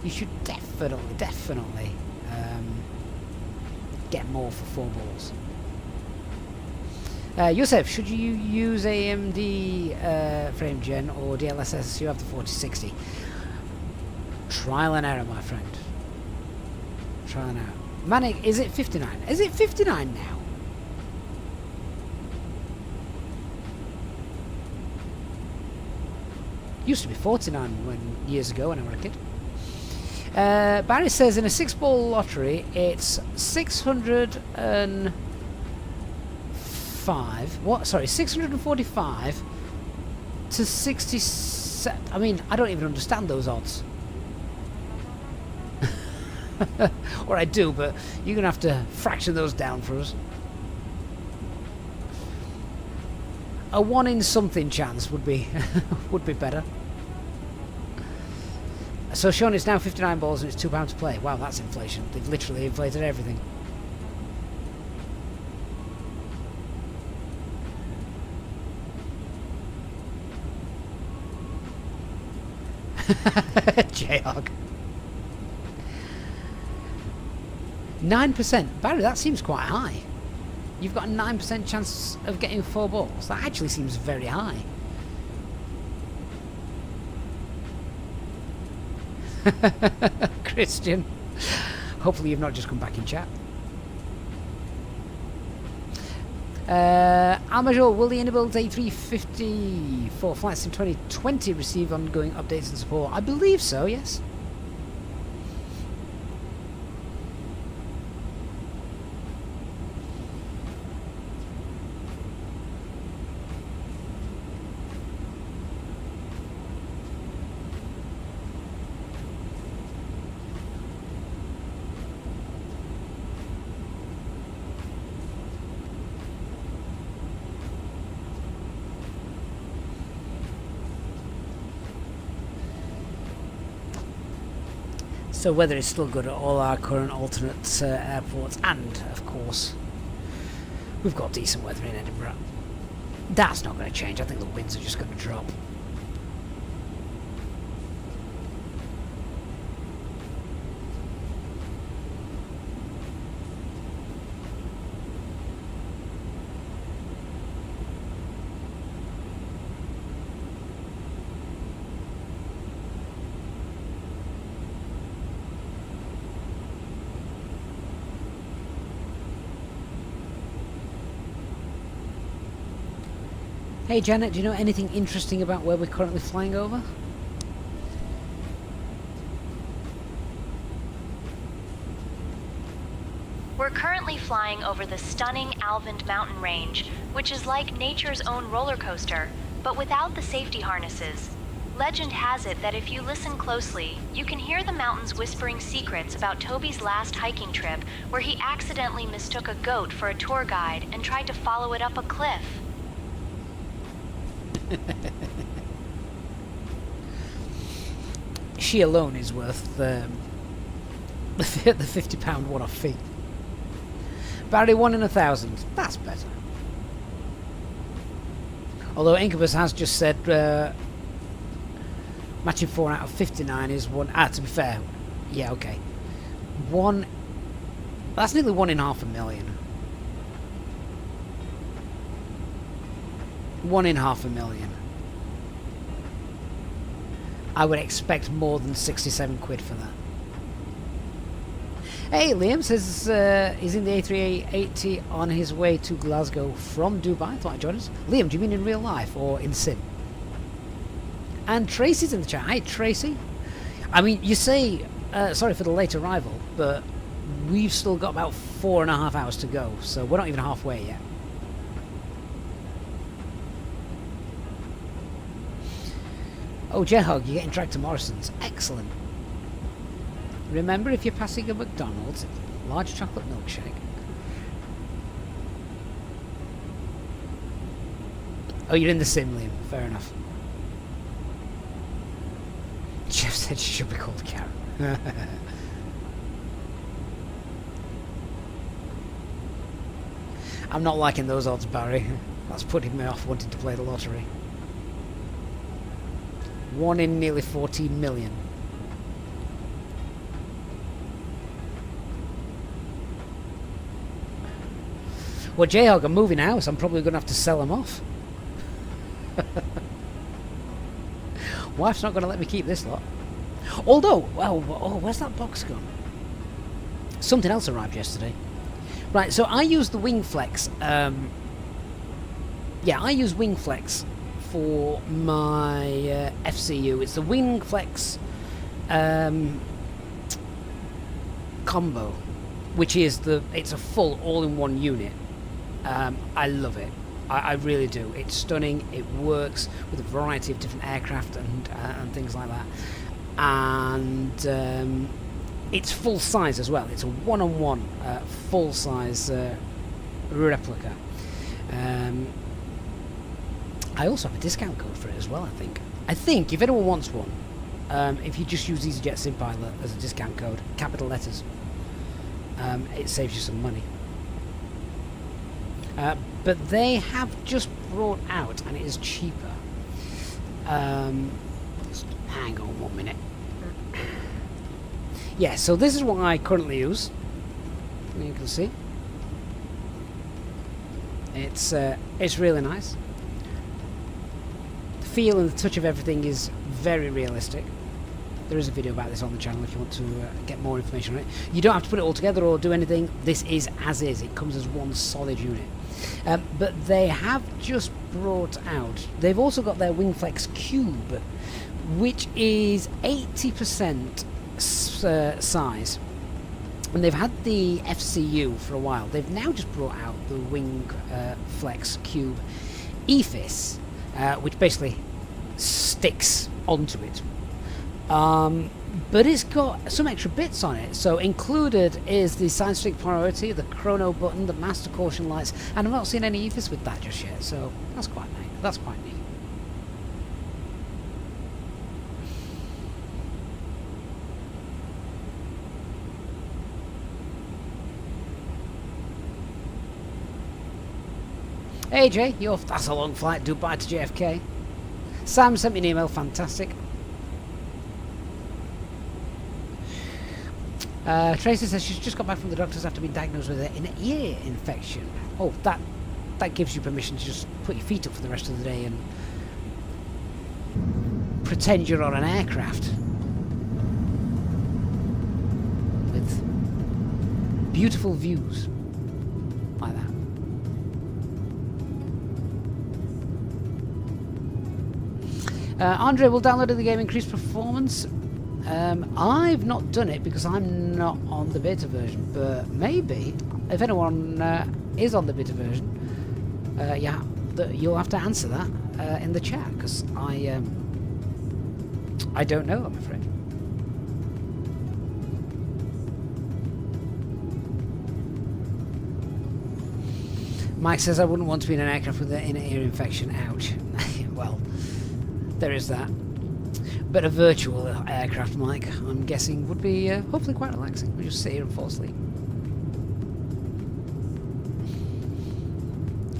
You should definitely get more for 4 balls. Yosef, should you use AMD frame gen or DLSS? You have the 4060. Trial and error, my friend. Trial and error. Manic, is it 59? Is it 59 now? Used to be 49 years ago when I was a kid. Barry says in a 6-ball lottery, it's 645 to 67. I mean, I don't even understand those odds. Or I do, but you're going to have to fraction those down for us. A 1 in something chance would be would be better. So Sean, it's now 59 balls and it's £2 to play. Wow, that's inflation. They've literally inflated everything. Jayhog. 9%. Barry, that seems quite high. You've got a 9% chance of getting 4 balls. That actually seems very high. Christian. Hopefully you've not just come back in chat. Almajor, will the Inibuilds A350 for Flight Sim 2020 receive ongoing updates and support? I believe so, yes. So weather is still good at all our current alternate airports, and of course we've got decent weather in Edinburgh. That's not going to change. I think the winds are just going to drop. Hey Janet, do you know anything interesting about where we're currently flying over? We're currently flying over the stunning Alvand mountain range, which is like nature's own roller coaster, but without the safety harnesses. Legend has it that if you listen closely, you can hear the mountains whispering secrets about Toby's last hiking trip, where he accidentally mistook a goat for a tour guide and tried to follow it up a cliff. She alone is worth the £50 one-off fee. Barry, 1 in 1,000. That's better. Although Incubus has just said matching 4 out of 59 is 1. To be fair, yeah, okay. 1. That's nearly 1 in 500,000. 1 in 500,000. I would expect more than 67 quid for that. Hey, Liam says he's in the A380 on his way to Glasgow from Dubai. Thought I'd join us. Liam, do you mean in real life or in sim? And Tracy's in the chat. Hi, Tracy. I mean, you say, sorry for the late arrival, but we've still got about 4.5 hours to go, so we're not even halfway yet. Oh, Jehog, you're getting dragged to Morrison's. Excellent. Remember, if you're passing a McDonald's, large chocolate milkshake. Oh, you're in the sim, Liam. Fair enough. Jeff said she should be called Karen. I'm not liking those odds, Barry. That's putting me off wanting to play the lottery. 1 in nearly 14 million. Well, Jayhog, I'm moving house. I'm probably going to have to sell them off. Wife's not going to let me keep this lot. Although, well, oh, where's that box gone? Something else arrived yesterday. Right, so I use the Wingflex. Yeah, I use Wingflex for my FCU. It's the Wingflex combo, which is it's a full all-in-one unit. I love it. I really do. It's stunning. It works with a variety of different aircraft and things like that. And it's full size as well. It's a one-on-one full size replica. I also have a discount code for it as well. I think if anyone wants one, if you just use EasyJet SimPilot as a discount code, capital letters, it saves you some money. But they have just brought out, and it is cheaper. Hang on 1 minute. Yeah, so this is what I currently use. You can see. It's really nice. The feel and the touch of everything is very realistic. There is a video about this on the channel if you want to get more information on it. You don't have to put it all together or do anything. This is as is. It comes as one solid unit. But they have just brought out... They've also got their Wingflex Cube, which is 80% size. And they've had the FCU for a while. They've now just brought out the Wingflex Cube EFIS, which basically sticks onto it. But it's got some extra bits on it. So included is the side stick priority, the chrono button, the master caution lights, and I've not seen any EFIS with that just yet. So that's quite nice. That's quite neat. Hey Jay, that's a long flight, Dubai to JFK. Sam sent me an email, fantastic. Tracy says she's just got back from the doctors after being diagnosed with an ear infection. Oh, that gives you permission to just put your feet up for the rest of the day and pretend you're on an aircraft with beautiful views like that. Andre, will downloading the game increase performance? I've not done it because I'm not on the beta version, but maybe if anyone is on the beta version, yeah, you'll have to answer that in the chat because I don't know, I'm afraid. Mike says I wouldn't want to be in an aircraft with an inner ear infection. Ouch. Well, there is that. But a virtual aircraft, Mike, I'm guessing, would be hopefully quite relaxing. We just sit here and fall asleep.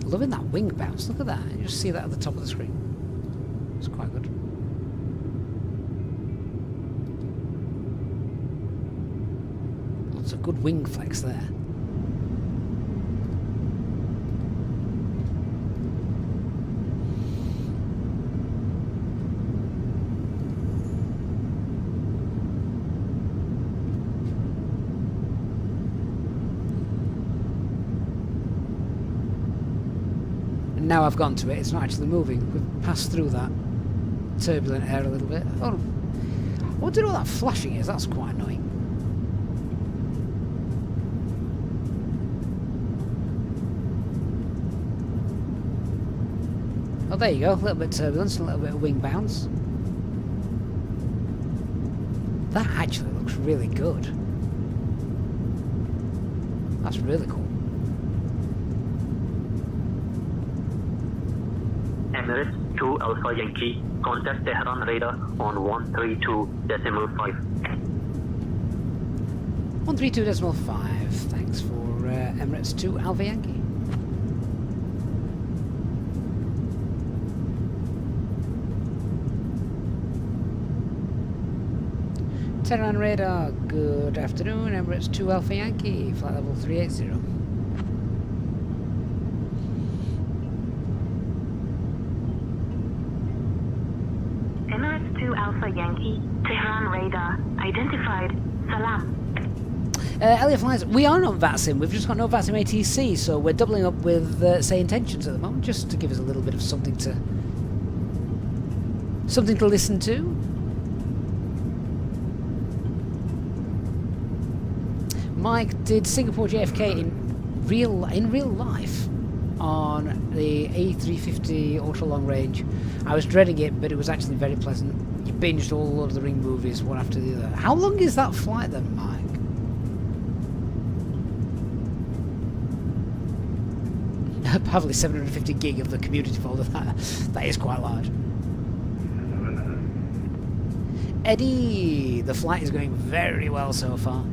Loving that wing bounce. Look at that. You just see that at the top of the screen. It's quite good. Lots of good wing flex there. Now I've gone to it, it's not actually moving. We've passed through that turbulent air a little bit. Oh, what do all that flashing is? That's quite annoying. Oh, there you go. A little bit of turbulence, a little bit of wing bounce. That actually looks really good. That's really cool. Emirates 2 Alpha Yankee, contact Tehran radar on 132.5. 132.5, thanks for Emirates 2 Alpha Yankee. Tehran radar, good afternoon. Emirates 2 Alpha Yankee, flight level 380. Emirates 2 Alpha Yankee, Tehran radar, identified, Salam. Elliot Flies, we are on VATSIM, we've just got no VATSIM ATC, so we're doubling up with say intentions at the moment, just to give us a little bit of something to listen to. Mike, did Singapore JFK in real life on the A350 ultra long range? I was dreading it, but it was actually very pleasant. You binged all Lord of the Ring movies one after the other. How long is that flight then, Mike? Probably 750 gig of the community folder. That is quite large. Eddie, the flight is going very well so far.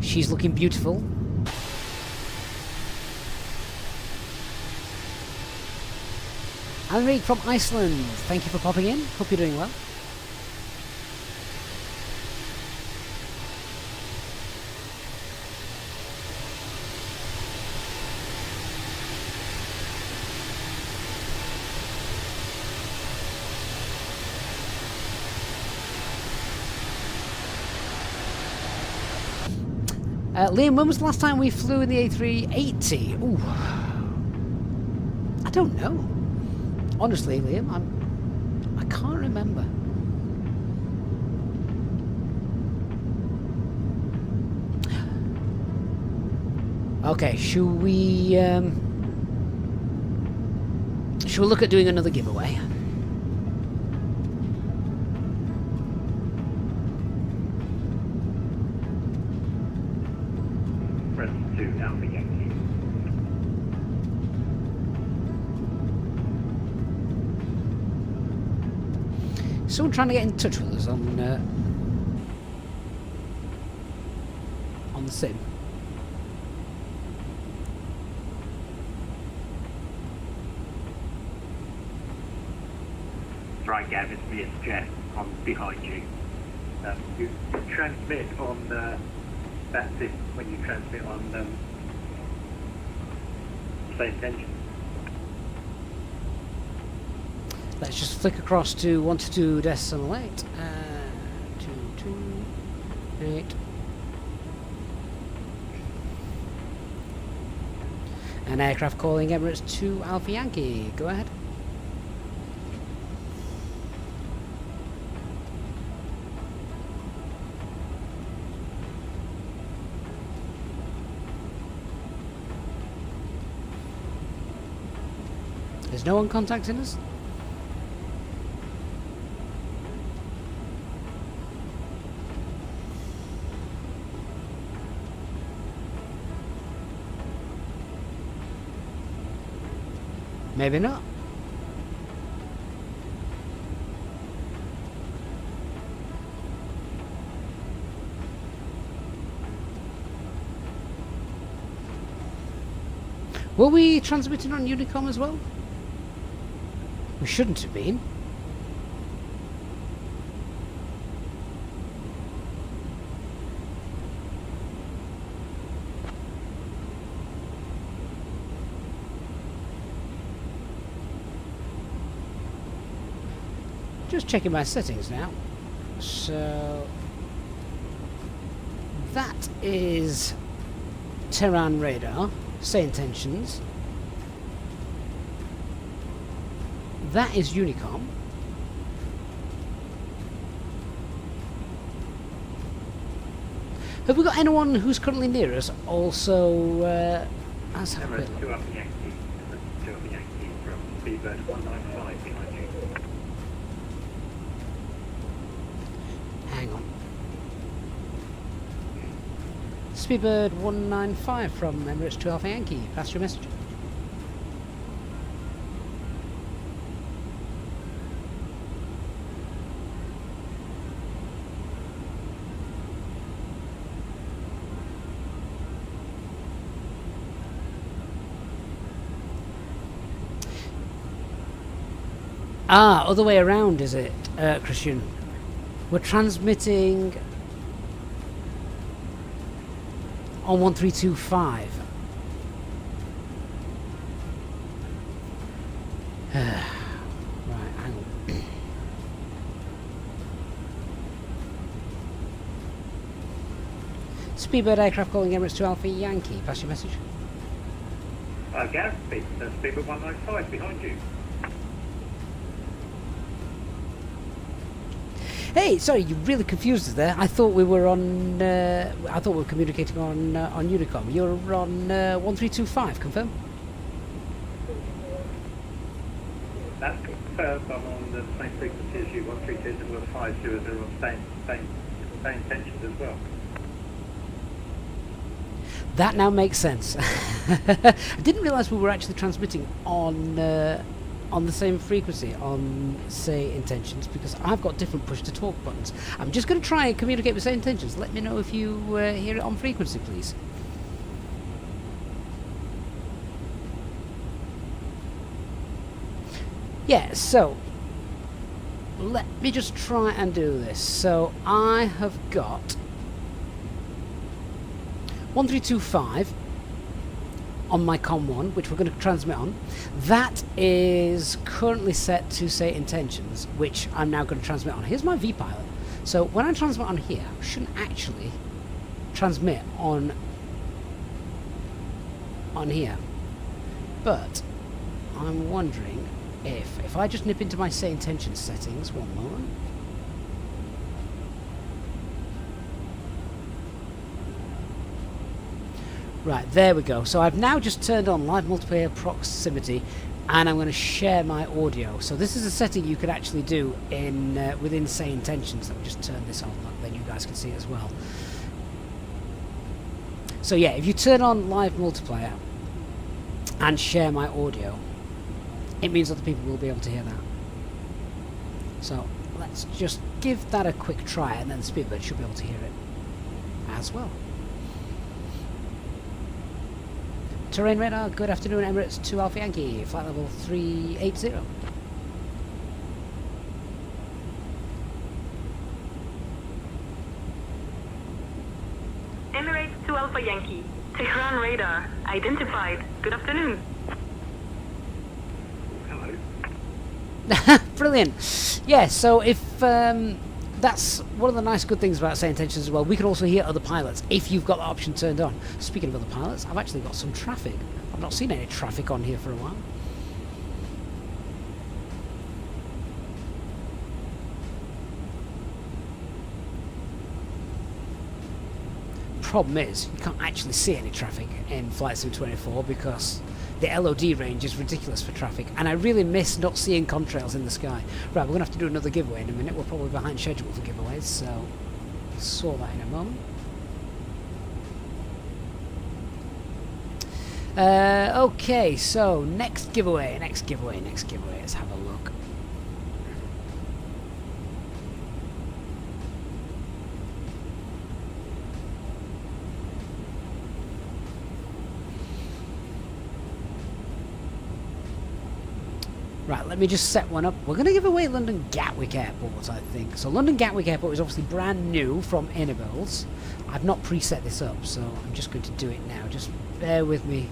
She's looking beautiful. Henrik from Iceland, thank you for popping in. Hope you're doing well. Liam, when was the last time we flew in the A380? Ooh, I don't know. Honestly, Liam, I can't remember. Okay, should we look at doing another giveaway? Someone trying to get in touch with us on the sim. Right, Gav, it's me, it's Jeff. I'm behind you. You transmit on VATSIM when you transmit on say intention. Let's just flick across to 122.8. 228. An aircraft calling Emirates 2 Alpha Yankee. Go ahead. Is no one contacting us? Maybe not. Were we transmitting on Unicom as well? We shouldn't have been. Just checking my settings now. So that is Tehran radar, say intentions. That is Unicom. Have we got anyone who's currently near us? Also, let's have a quick look. 2 Alpha Yankee, 2 Alpha Yankee from Speedbird 195 behind you. Hang on. Speedbird 195 from Emirates 2 Alpha Yankee. Pass your message. Ah, other way around, is it, Christian? We're transmitting on 1325. Right, hang on. Speedbird aircraft calling Emirates 2 Alpha Yankee. Pass your message. Gareth, Speedbird 195 behind you. Hey, sorry, you really confused us there. I thought we were on. I thought we were communicating on Unicom. You're on 1325. Confirm. That's confirmed. I'm on the same frequency as you. 132.500 on same tensions as well. That now makes sense. I didn't realise we were actually transmitting on the same frequency on say intentions, because I've got different push to talk buttons. I'm just going to try and communicate with say intentions. Let me know if you hear it on frequency, please. Yeah, so let me just try and do this. So I have got 1325 on my COM1, which we're going to transmit on. That is currently set to say intentions, which I'm now going to transmit on. Here's my VPilot. So when I transmit on here, I shouldn't actually transmit on here. But I'm wondering if I just nip into my say intentions settings, one moment. Right, there we go. So I've now just turned on live multiplayer proximity, and I'm going to share my audio. So this is a setting you could actually do in within say intentions. Let me just turn this on, then you guys can see it as well. So yeah, if you turn on live multiplayer and share my audio, it means other people will be able to hear that. So let's just give that a quick try, and then Speedbird should be able to hear it as well. Terrain radar, good afternoon, Emirates 2 Alpha Yankee, flight level 380. Emirates 2 Alpha Yankee. Tehran radar. Identified. Good afternoon. Hello. Brilliant. Yeah, so if that's one of the nice good things about say intentions as well. We can also hear other pilots if you've got that option turned on. Speaking of other pilots, I've actually got some traffic. I've not seen any traffic on here for a while. Problem is, you can't actually see any traffic in Flight Sim 24 because the LOD range is ridiculous for traffic, and I really miss not seeing contrails in the sky. Right, we're going to have to do another giveaway in a minute. We're probably behind schedule for giveaways, so saw that in a moment. Okay, so next giveaway. Let's have a look. Right, let me just set one up. We're going to give away London Gatwick Airports, I think. So London Gatwick Airport is obviously brand new from Inibuilds. I've not preset this up, so I'm just going to do it now. Just bear with me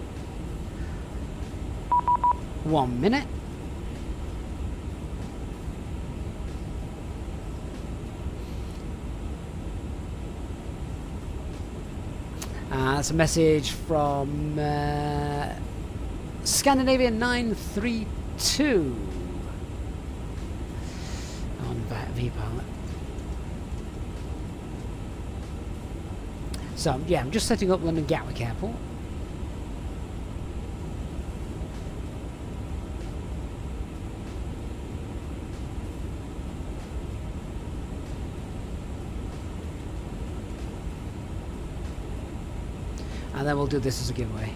1 minute. That's a message from Scandinavian 932 on VPilot. So yeah, I'm just setting up London Gatwick Airport. And then we'll do this as a giveaway.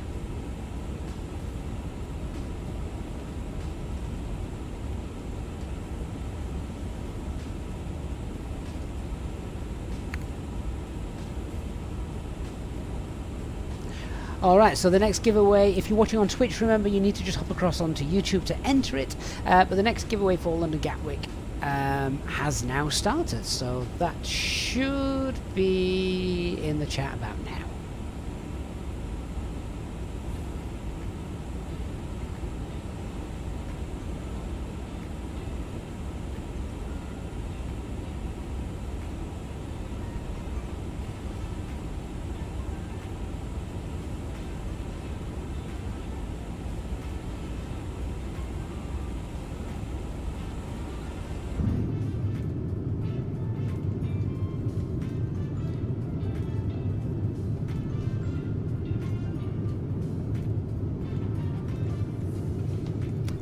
Alright, so the next giveaway, if you're watching on Twitch, remember you need to just hop across onto YouTube to enter it. But the next giveaway for London Gatwick has now started, so that should be in the chat about now.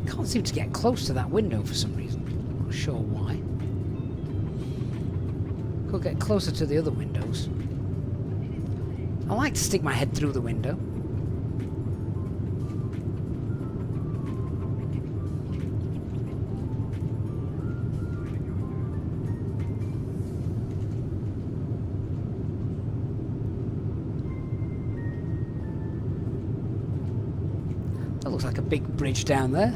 Can't seem to get close to that window for some reason. Not sure why. Could get closer to the other windows. I like to stick my head through the window. That looks like a big bridge down there.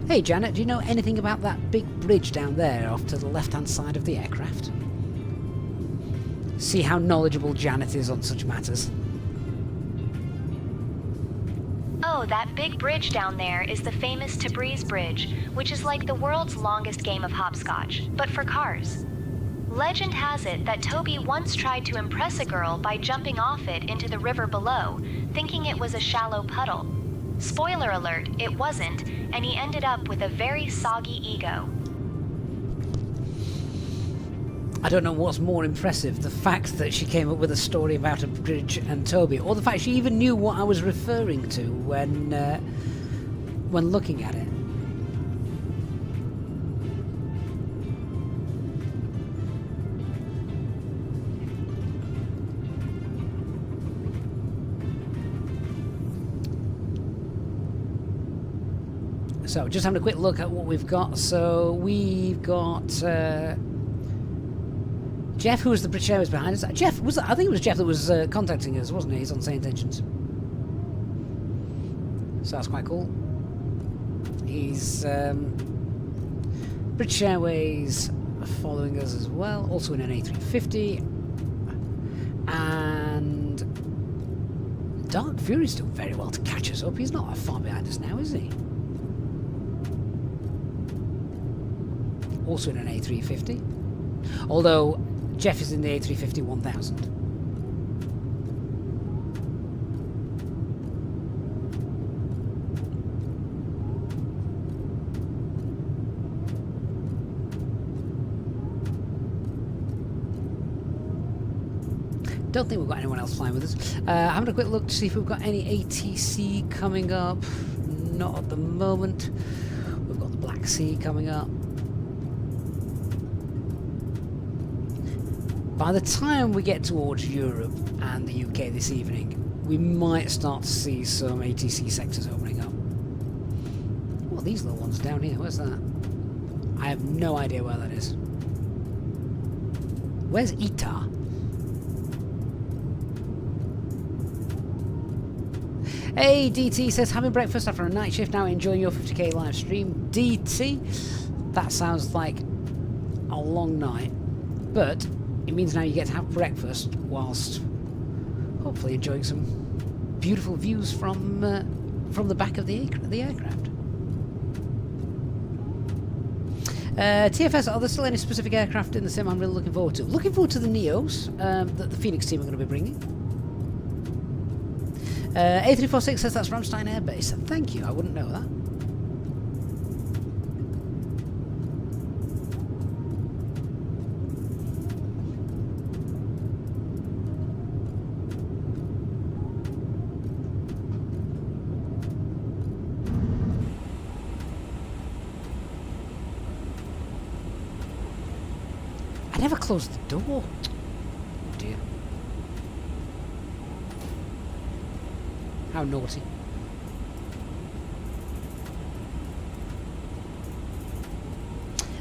Hey Janet, do you know anything about that big bridge down there off to the left-hand side of the aircraft? See how knowledgeable Janet is on such matters. Oh, that big bridge down there is the famous Tabriz Bridge, which is like the world's longest game of hopscotch, but for cars. Legend has it that Toby once tried to impress a girl by jumping off it into the river below, thinking it was a shallow puddle. Spoiler alert, it wasn't, and he ended up with a very soggy ego. I don't know what's more impressive, the fact that she came up with a story about a bridge and Toby, or the fact she even knew what I was referring to when looking at it. So, just having a quick look at what we've got. So, we've got Jeff, who was the British Airways behind us. Jeff, was that? I think it was Jeff that was contacting us, wasn't he? He's on the same intentions. So, that's quite cool. He's British Airways following us as well, also in an A350. And Dark Fury's doing very well to catch us up. He's not far behind us now, is he? Also in an A350, although Jeff is in the A350-1000. Don't think we've got anyone else flying with us. Having a quick look to see if we've got any ATC coming up. Not at the moment. We've got the Black Sea coming up. By the time we get towards Europe and the UK this evening, we might start to see some ATC sectors opening up. What are these little ones down here? Where's that? I have no idea where that is. Where's ITA? Hey, DT says, having breakfast after a night shift, now enjoying your 50k live stream. DT, that sounds like a long night, but it means now you get to have breakfast whilst hopefully enjoying some beautiful views from the back of the aircraft. TFS, are there still any specific aircraft in the sim I'm really looking forward to? Looking forward to the Neos that the Phoenix team are going to be bringing. A346 says that's Ramstein Air Base. Thank you, I wouldn't know that. I never closed the door. Oh dear. How naughty.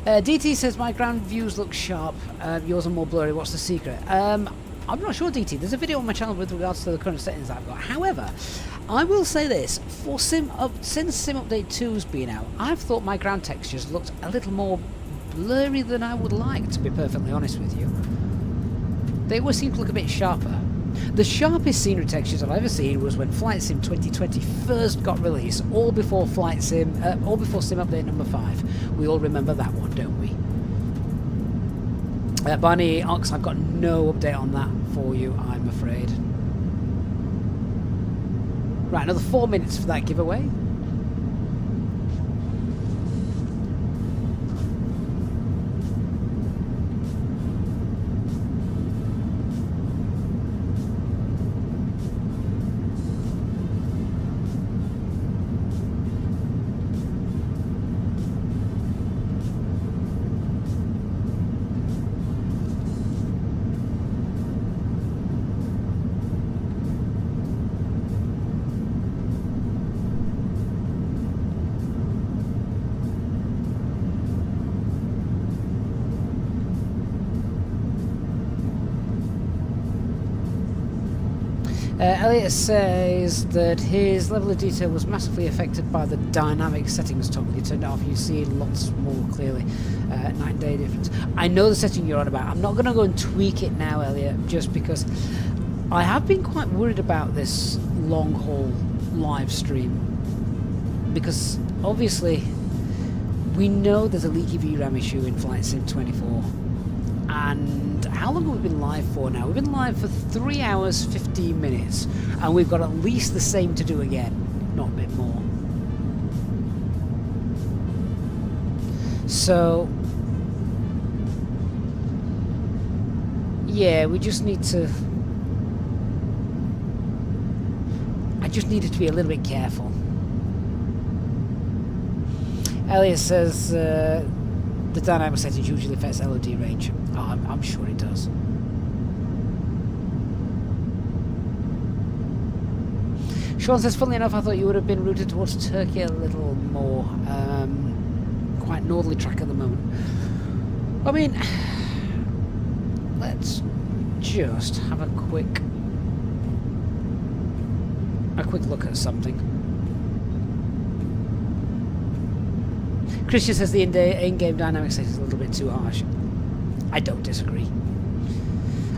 DT says my ground views look sharp, yours are more blurry. What's the secret? I'm not sure, DT. There's a video on my channel with regards to the current settings I've got. However, I will say this, since Sim Update 2's been out, I've thought my ground textures looked a little more blurry than I would like, to be perfectly honest with you. They always seem to look a bit sharper. The sharpest scenery textures I've ever seen was when Flight Sim 2020 first got released, all before Sim Update number 5. We all remember that one, don't we? Barney Ox, I've got no update on that for you, I'm afraid. Right, another 4 minutes for that giveaway. Elliot says that his level of detail was massively affected by the dynamic settings toggle. You turned it off, you see lots more clearly. Night and day difference. I know the setting you're on about. I'm not going to go and tweak it now, Elliot, just because I have been quite worried about this long haul live stream. Because obviously we know there's a leaky VRAM issue in Flight Sim 24. And how long have we been live for now? We've been live for 3 hours 15 minutes, and we've got at least the same to do again, not a bit more. So yeah, we just need to, I just needed to be a little bit careful. Elliot says the dynamic settings usually affects LOD range. Oh, I'm sure it does. Sean says, funnily enough, I thought you would have been routed towards Turkey a little more. Quite northerly track at the moment. I mean, let's just have a quick look at something. Christian says the in-game dynamic settings is a little bit too harsh. I don't disagree.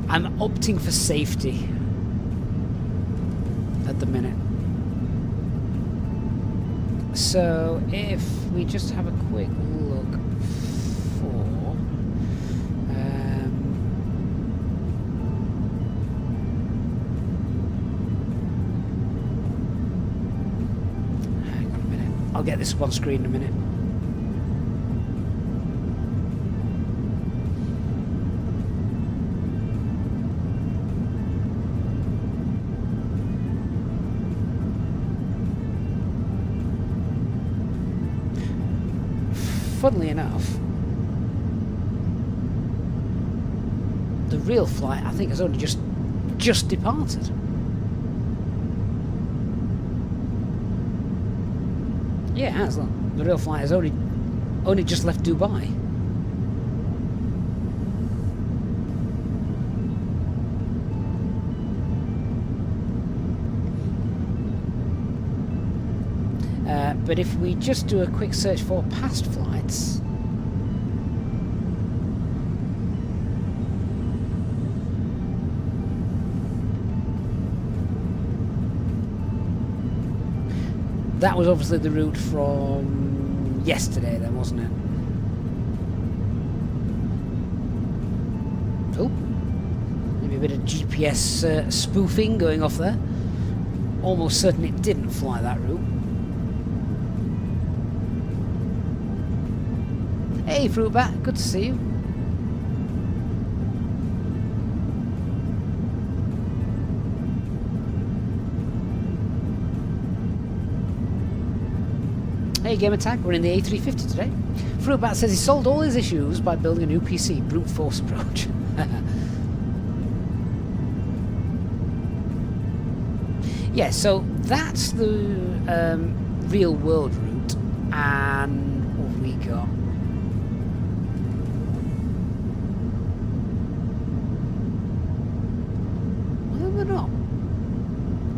I'm opting for safety at the minute. So if we just have a quick look for hang on a minute. I'll get this up on screen in a minute. Funnily enough, the real flight I think has only just departed. Yeah, it has. Look. The real flight has only just left Dubai. But if we just do a quick search for past flights, that was obviously the route from yesterday then, wasn't it? Oh, maybe a bit of GPS spoofing going off there. Almost certain it didn't fly that route. Hey Fruitbat, good to see you. Hey Game Attack, we're in the A350 today. Fruitbat says he solved all his issues by building a new PC, brute force approach. Yeah, so that's the real world route, and what have we got?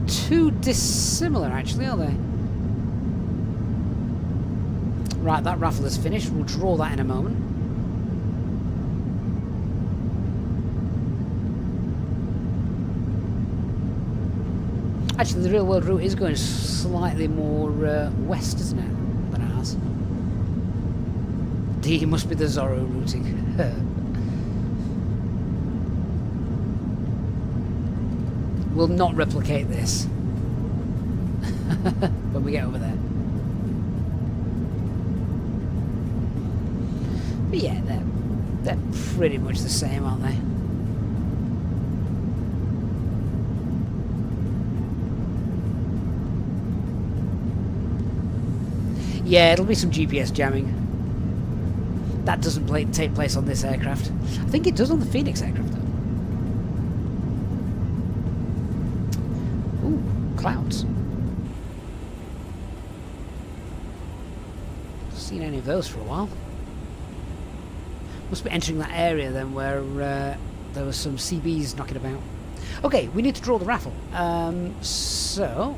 too dissimilar, actually, are they? Right, that raffle is finished. We'll draw that in a moment. Actually, the real world route is going slightly more west, isn't it, than ours? D must be the Zorro routing. We'll not replicate this when we get over there. But yeah, they're pretty much the same, aren't they? Yeah, it'll be some GPS jamming. That doesn't take place on this aircraft. I think it does on the Phoenix aircraft, though. Ooh, clouds. Not seen any of those for a while. Must be entering that area then where there were some CBs knocking about. Okay, we need to draw the raffle. So,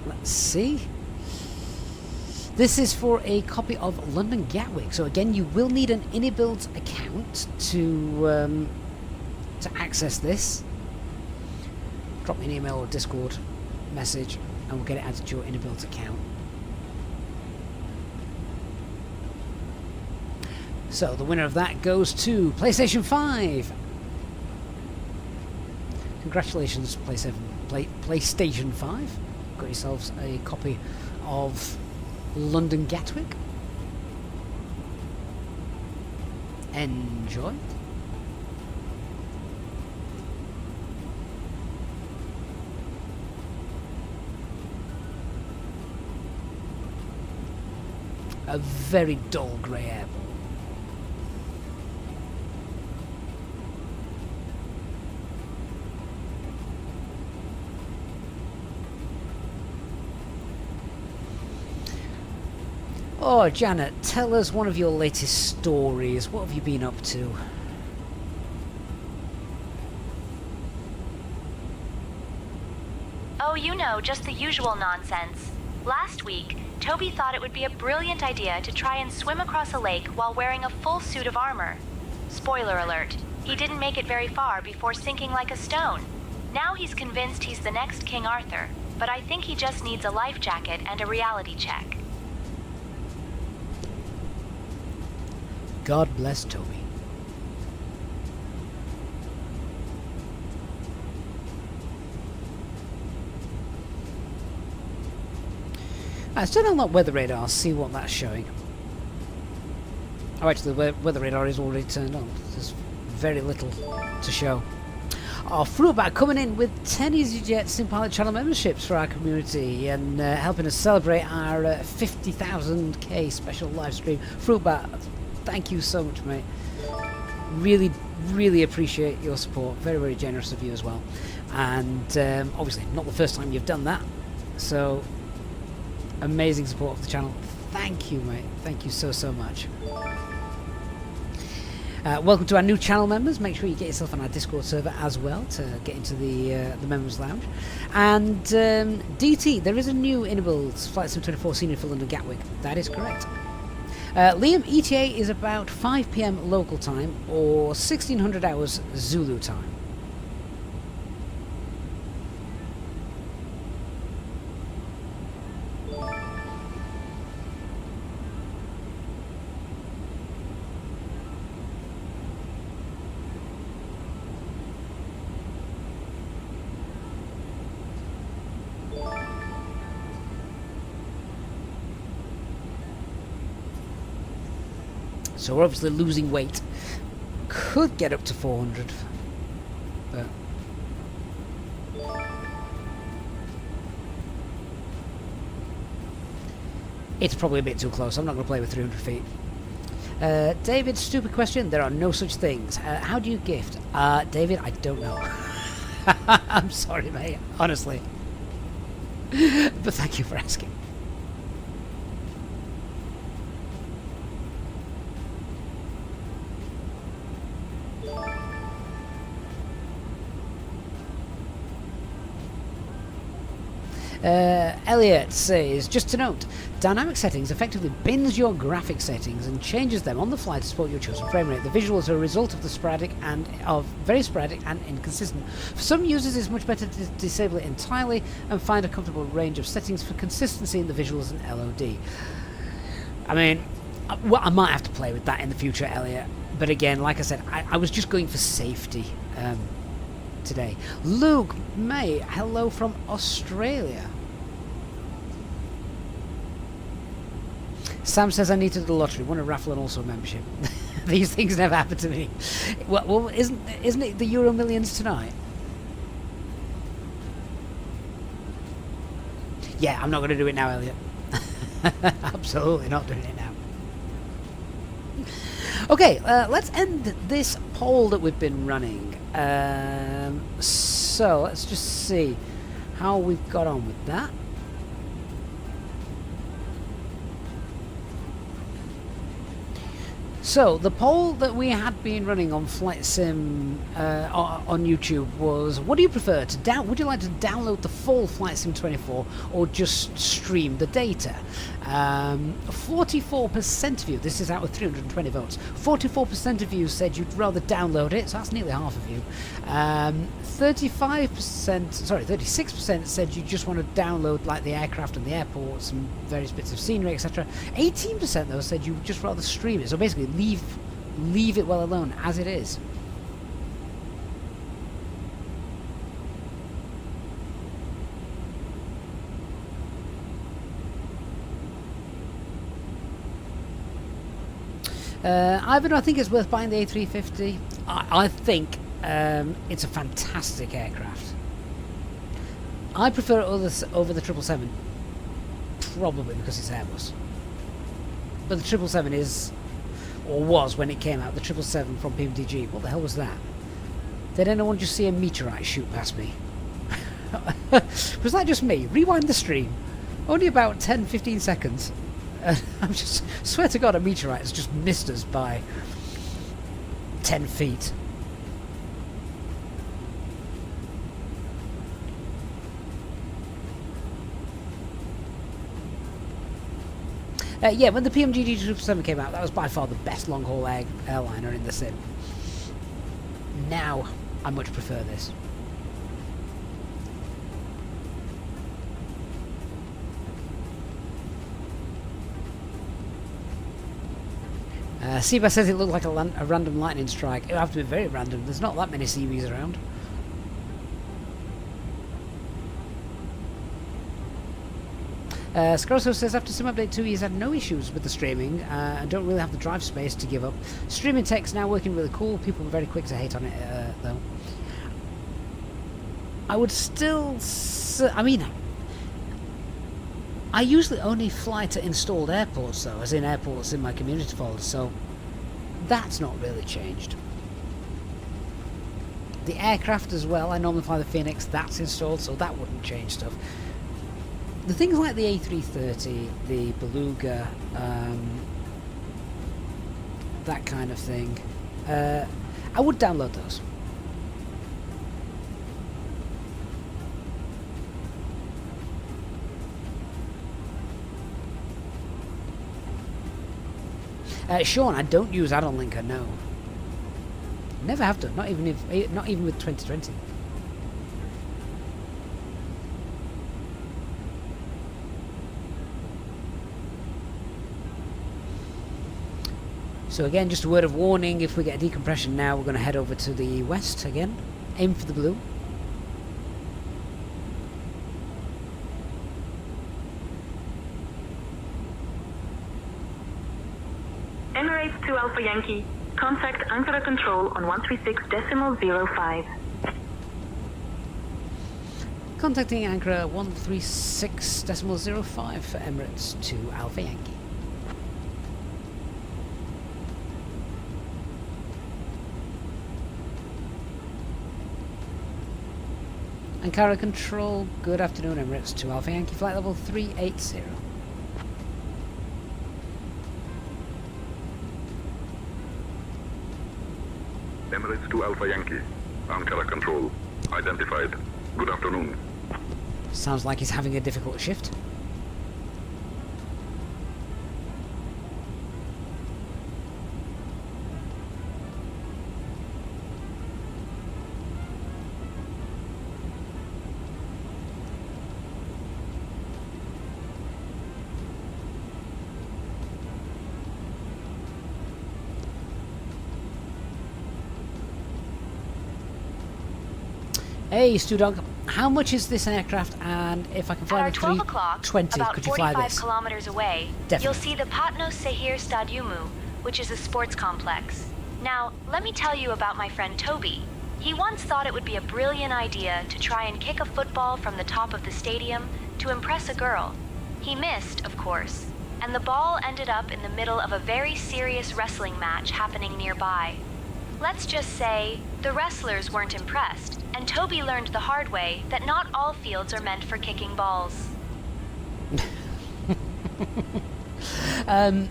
let's see. This is for a copy of London Gatwick. So again, you will need an Inibuilds account to access this. Drop me an email or Discord message, and we'll get it added to your Inibuilds account. So the winner of that goes to PlayStation 5. Congratulations, PlayStation 5. Got yourselves a copy of London Gatwick. Enjoy. A very dull grey airport. Oh, Janet, tell us one of your latest stories. What have you been up to? Oh, you know, just the usual nonsense. Last week, Toby thought it would be a brilliant idea to try and swim across a lake while wearing a full suit of armor. Spoiler alert, he didn't make it very far before sinking like a stone. Now he's convinced he's the next King Arthur, but I think he just needs a life jacket and a reality check. God bless Toby. Let's turn on that weather radar, see what that's showing. Oh, actually, the weather radar is already turned on. There's very little to show. Our Fruitback coming in with 10 EasyJet SimPilot channel memberships for our community and helping us celebrate our 50,000k special live stream. Fruitback, thank you so much, mate. Really, really appreciate your support. Very, very generous of you as well. And obviously, not the first time you've done that. So, amazing support of the channel. Thank you, mate. Thank you so, so much. Welcome to our new channel members. Make sure you get yourself on our Discord server as well to get into the members lounge. And DT, there is a new Inibuilds Flight Sim 24 senior for London Gatwick. That is correct. Liam, ETA is about 5 PM local time or 1600 hours Zulu time. So we're obviously losing weight. Could get up to 400, but it's probably a bit too close. I'm not going to play with 300 feet. David, stupid question. There are no such things. How do you gift? David, I don't know. I'm sorry, mate. Honestly. But thank you for asking. Elliot says, just to note, dynamic settings effectively bins your graphic settings and changes them on the fly to support your chosen frame rate. The visuals are a result of very sporadic and inconsistent. For some users, it's much better to disable it entirely and find a comfortable range of settings for consistency in the visuals and LOD. I mean, well, I might have to play with that in the future, Elliot. But again, like I said, I was just going for safety today. Luke May, hello from Australia. Sam says I need to do the lottery, won a raffle and also a membership. These things never happen to me. Well, isn't it the Euro Millions tonight? Yeah, I'm not going to do it now, Elliot. Absolutely not doing it now. Okay, let's end this poll that we've been running. So let's just see how we've got on with that. So the poll that we had been running on Flight Sim on YouTube was: what do you prefer to would you like to download the full Flight Sim 24 or just stream the data? 44% of you, this is out of 320 votes, 44% of you said you'd rather download it, so that's nearly half of you. 36% said you just want to download like the aircraft and the airports and various bits of scenery, etc. 18% though said you would just rather stream it, so basically leave it well alone as it is. Ivan, I think it's worth buying the A350. I think it's a fantastic aircraft. I prefer it over the 777, probably because it's Airbus. But the 777 is, or was when it came out, the 777 from PMDG. What the hell was that? Did anyone just see a meteorite shoot past me? Was that just me? Rewind the stream. Only about 10-15 seconds. I'm just, swear to God, a meteorite has just missed us by 10 feet. Yeah, when the PMGG 777 came out, that was by far the best long-haul airliner in the sim. Now, I much prefer this. Seabass says it looked like a random lightning strike. It would have to be very random. There's not that many CVs around. Scrosso says after Sim Update 2 he's had no issues with the streaming and don't really have the drive space to give up. Streaming tech's now working really cool. People are very quick to hate on it though. I would still... I mean... I usually only fly to installed airports though, as in airports in my community folder, so that's not really changed. The aircraft as well, I normally fly the Phoenix, that's installed, so that wouldn't change stuff. The things like the A330, the Beluga, that kind of thing, I would download those. Sean, I don't use add-on linker, no. Never have done, not even with 2020. So again, just a word of warning, if we get a decompression now, we're going to head over to the west again. Aim for the blue. Emirates 2 Alpha Yankee. Contact Ankara Control on 136.05. Contacting Ankara 136.05 for Emirates 2 Alpha Yankee. Ankara Control, good afternoon, Emirates 2 Alpha Yankee, flight level 380. Emirates 2 Alpha Yankee, Ankara Control, identified. Good afternoon. Sounds like he's having a difficult shift. Hey, Studog, how much is this aircraft, and if I can fly At the 12 o'clock, 320, about could you fly 45 this? kilometers away, Definitely. you'll see the Patnos Sehir Stadiumu, which is a sports complex. Now, let me tell you about my friend Toby. He once thought it would be a brilliant idea to try and kick a football from the top of the stadium to impress a girl. He missed, of course, and the ball ended up in the middle of a very serious wrestling match happening nearby. Let's just say the wrestlers weren't impressed, and Toby learned the hard way that not all fields are meant for kicking balls. I'm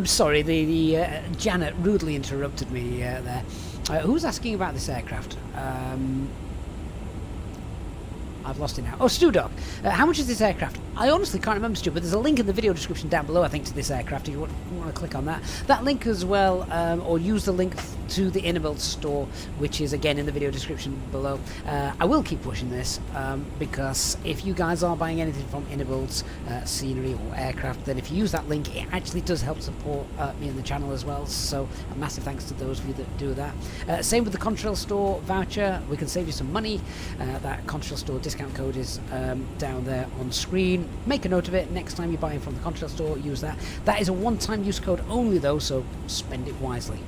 sorry, the Janet rudely interrupted me there. Who's asking about this aircraft? I've lost it now. Oh, Studog, how much is this aircraft? I honestly can't remember, Stu, but there's a link in the video description down below, I think, to this aircraft, if you want to click on that. That link as well, or use the link to the Inibuilds store, which is, again, in the video description below. I will keep pushing this, because if you guys are buying anything from Inibuilds, scenery or aircraft, then if you use that link, it actually does help support me and the channel as well, so a massive thanks to those of you that do that. Same with the Contrail store voucher, we can save you some money. That Contrail store discount code is down there on screen. Make a note of it. Next time you're buying from the Contrail store, use that. That is a one-time use code only, though, so spend it wisely.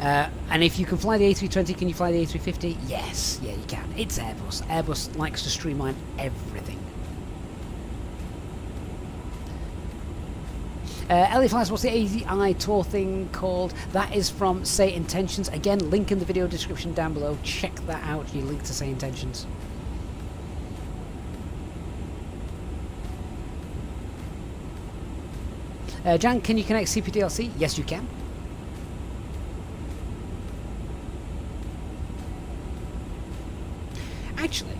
And if you can fly the A320, can you fly the A350? Yes, yeah, you can. It's Airbus. Airbus likes to streamline everything. Ellie Flies, what's the AZI tour thing called? That is from Say Intentions. Again, link in the video description down below. Check that out. You link to Say Intentions. Jan, can you connect CPDLC? Yes, you can. Actually,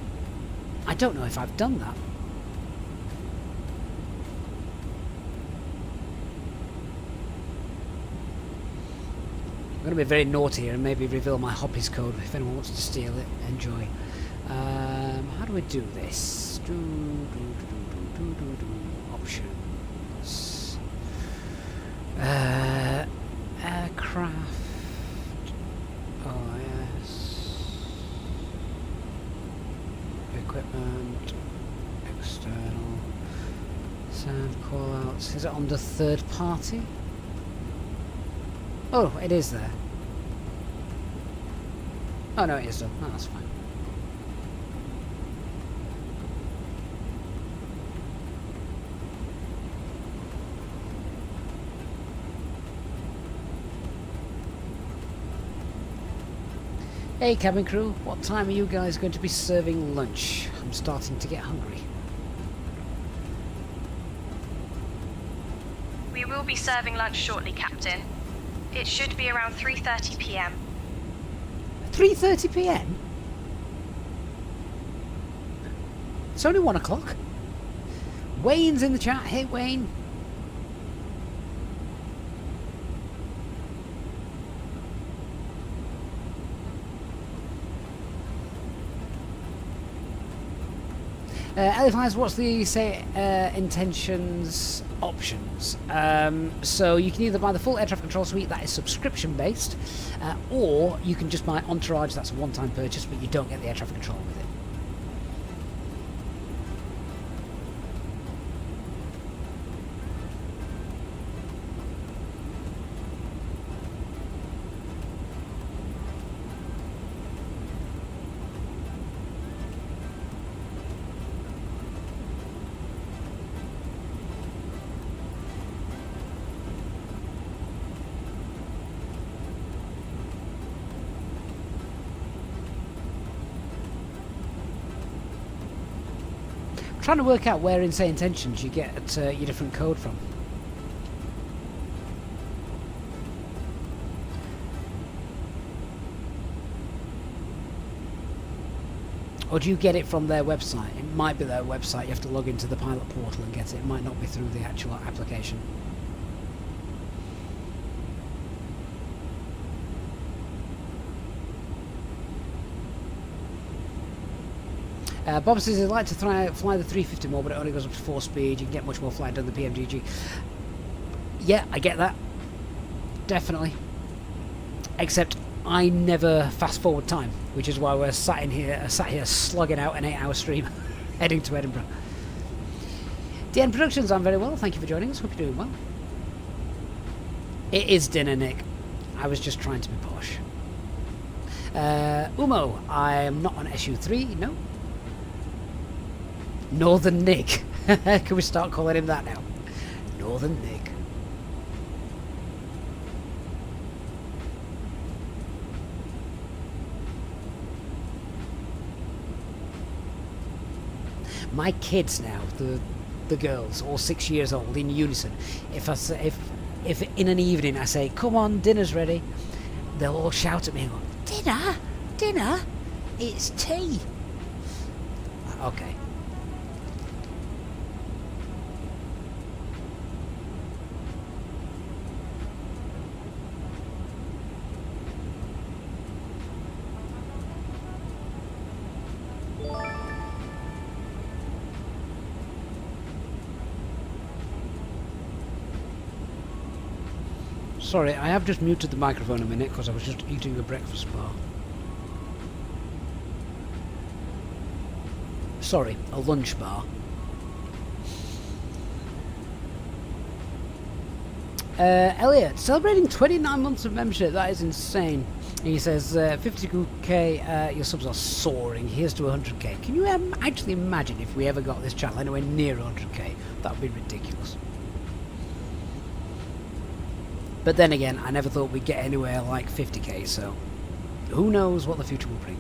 I don't know if I've done that. I'm going to be very naughty here and maybe reveal my Hoppies code. If anyone wants to steal it, enjoy. How do we do this? Options. Aircraft. OS. Equipment. External. Sound callouts. Is it on the third party? Oh, it is there. Oh no, it is done. Oh, that's fine. Hey cabin crew, what time are you guys going to be serving lunch? I'm starting to get hungry. We will be serving lunch shortly, Captain. It should be around 3:30 p.m. 3:30 p.m? It's only 1 o'clock. Wayne's in the chat. Hey Wayne. Elifies, what's the say intentions options? So you can either buy the full air traffic control suite, that is subscription based, or you can just buy Entourage, that's a one-time purchase, but you don't get the air traffic control with it. Trying to work out where in say intentions you get your different code from. Or do you get it from their website? It might be their website. You have to log into the pilot portal and get it. It might not be through the actual application. Bob says he'd like to fly the 350 more, but it only goes up to 4 speed. You can get much more flying than the PMGG. Yeah, I get that. Definitely. Except I never fast forward time, which is why we're sat here slugging out an 8-hour stream heading to Edinburgh. DN Productions, I'm very well. Thank you for joining us. Hope you're doing well. It is dinner, Nick. I was just trying to be posh. Umo, I am not on SU3, no. Northern Nick. Can we start calling him that now? Northern Nick. My kids now, the girls, all 6 years old, in unison. If in an evening I say, "Come on, dinner's ready," they'll all shout at me and go, "Dinner? Dinner? It's tea." Okay. Sorry, I have just muted the microphone a minute because I was just eating a breakfast bar. Sorry, a lunch bar. Elliot, celebrating 29 months of membership, that is insane. He says, 52k, your subs are soaring, here's to 100k. Can you actually imagine if we ever got this channel anywhere near 100k? That would be ridiculous. But then again, I never thought we'd get anywhere like 50k, so who knows what the future will bring.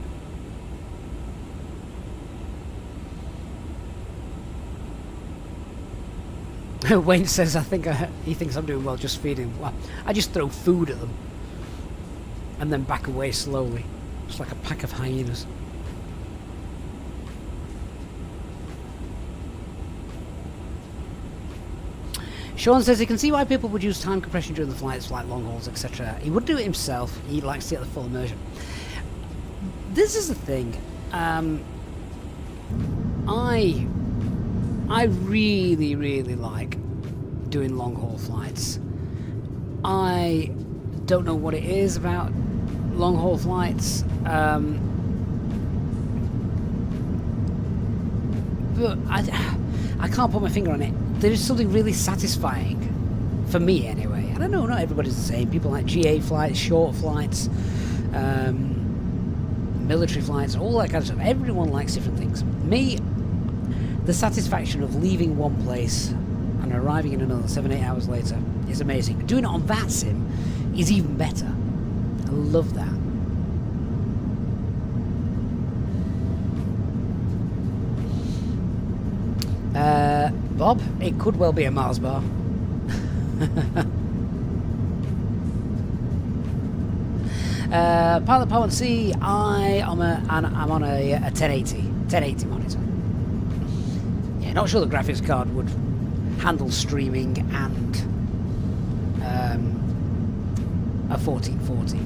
Wayne says, I think he thinks I'm doing well just feeding. Well, I just throw food at them and then back away slowly. It's like a pack of hyenas. Sean says he can see why people would use time compression during the flights, like long hauls, etc. He would do it himself. He likes to get the full immersion. This is the thing. I really, really like doing long haul flights. I don't know what it is about long haul flights, but I can't put my finger on it. There is something really satisfying, for me anyway. And I know not everybody's the same. People like GA flights, short flights, military flights, all that kind of stuff. Everyone likes different things. Me, the satisfaction of leaving one place and arriving in another 7-8 hours later is amazing. Doing it on VATSIM is even better. I love that. Bob, it could well be a Mars bar. Pilot Power C, I'm on a 1080 monitor. Yeah, not sure the graphics card would handle streaming and a 1440.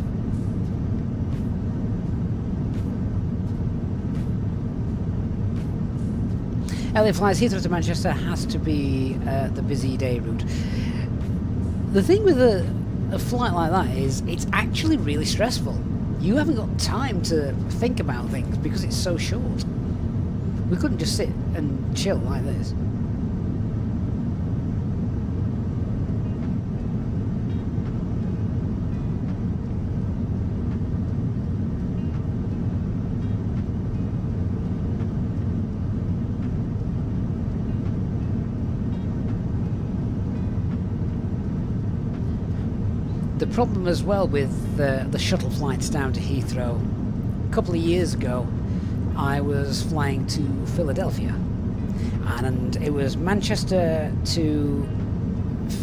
Elliot flies Heathrow to Manchester has to be the busy day route. The thing with a flight like that is it's actually really stressful. You haven't got time to think about things because it's so short. We couldn't just sit and chill like this. The problem as well with the shuttle flights down to Heathrow, a couple of years ago I was flying to Philadelphia and it was Manchester to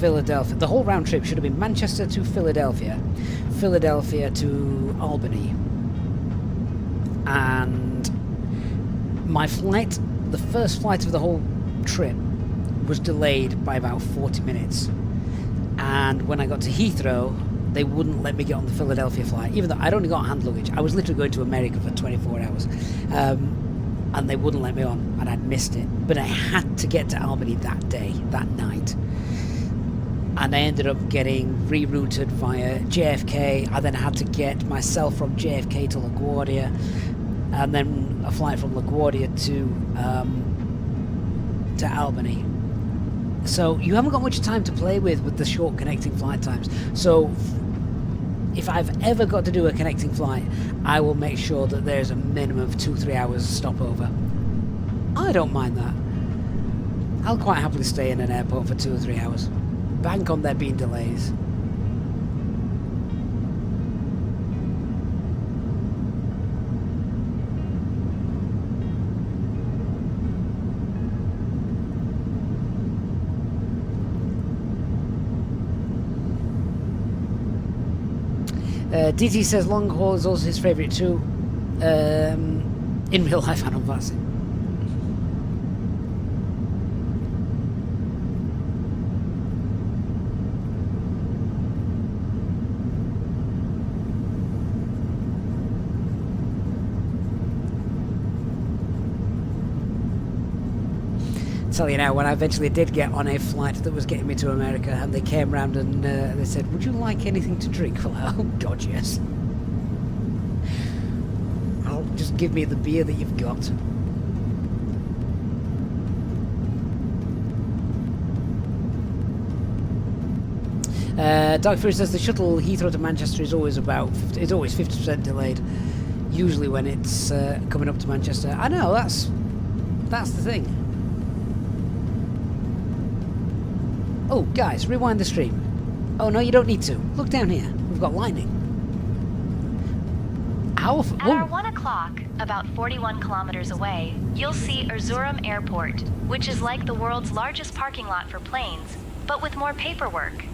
Philadelphia. The whole round trip should have been Manchester to Philadelphia, Philadelphia to Albany, and My flight, the first flight of the whole trip, was delayed by about 40 minutes. And when I got to Heathrow, they wouldn't let me get on the Philadelphia flight, even though I'd only got hand luggage. I was literally going to America for 24 hours. And they wouldn't let me on, and I'd missed it. But I had to get to Albany that day, that night. And I ended up getting rerouted via JFK. I then had to get myself from JFK to LaGuardia, and then a flight from LaGuardia to Albany. So you haven't got much time to play with the short connecting flight times. So if I've ever got to do a connecting flight, I will make sure that there's a minimum of 2-3 hours stopover. I don't mind that. I'll quite happily stay in an airport for 2 or 3 hours. Bank on there being delays. DT says long haul is also his favourite too. In real life and on VATSIM. Tell you now, when I eventually did get on a flight that was getting me to America, and they came round and they said, "Would you like anything to drink?" Well, oh God, yes. I'll just give me the beer that you've got. Dark Fury says the shuttle Heathrow to Manchester is always 50% delayed. Usually when it's coming up to Manchester. I know, that's the thing. Oh, guys, rewind the stream. Oh, no, you don't need to. Look down here. We've got lightning. At our 1 o'clock, about 41 kilometers away, you'll see Erzurum Airport, which is like the world's largest parking lot for planes, but with more paperwork.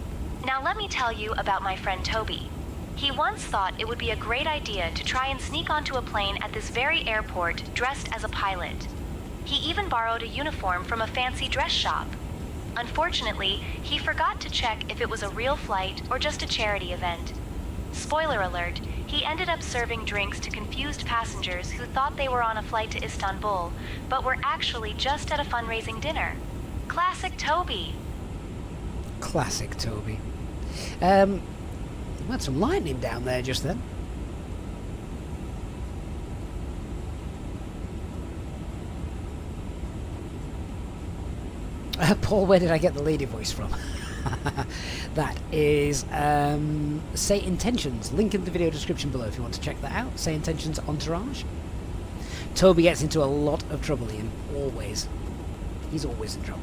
Now let me tell you about my friend Toby. He once thought it would be a great idea to try and sneak onto a plane at this very airport dressed as a pilot. He even borrowed a uniform from a fancy dress shop. Unfortunately, he forgot to check if it was a real flight or just a charity event. Spoiler alert, he ended up serving drinks to confused passengers who thought they were on a flight to Istanbul, but were actually just at a fundraising dinner. Classic Toby. Classic Toby. We had some lightning down there just then. Paul, where did I get the lady voice from? That is Say Intentions. Link in the video description below if you want to check that out. Say Intentions Entourage. Toby gets into a lot of trouble, Ian. Always. He's always in trouble.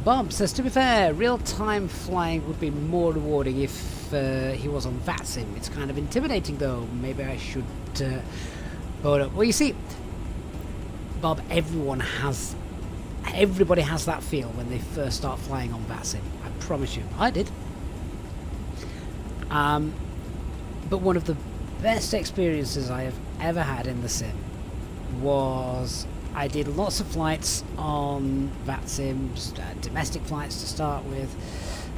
Bob says, to be fair, real-time flying would be more rewarding if he was on VATSIM. It's kind of intimidating though. Maybe I should board up. Well, you see, Bob, everybody has that feel when they first start flying on VATSIM. I promise you. I did. But one of the best experiences I have ever had in the sim was I did lots of flights on VATSIM, domestic flights to start with,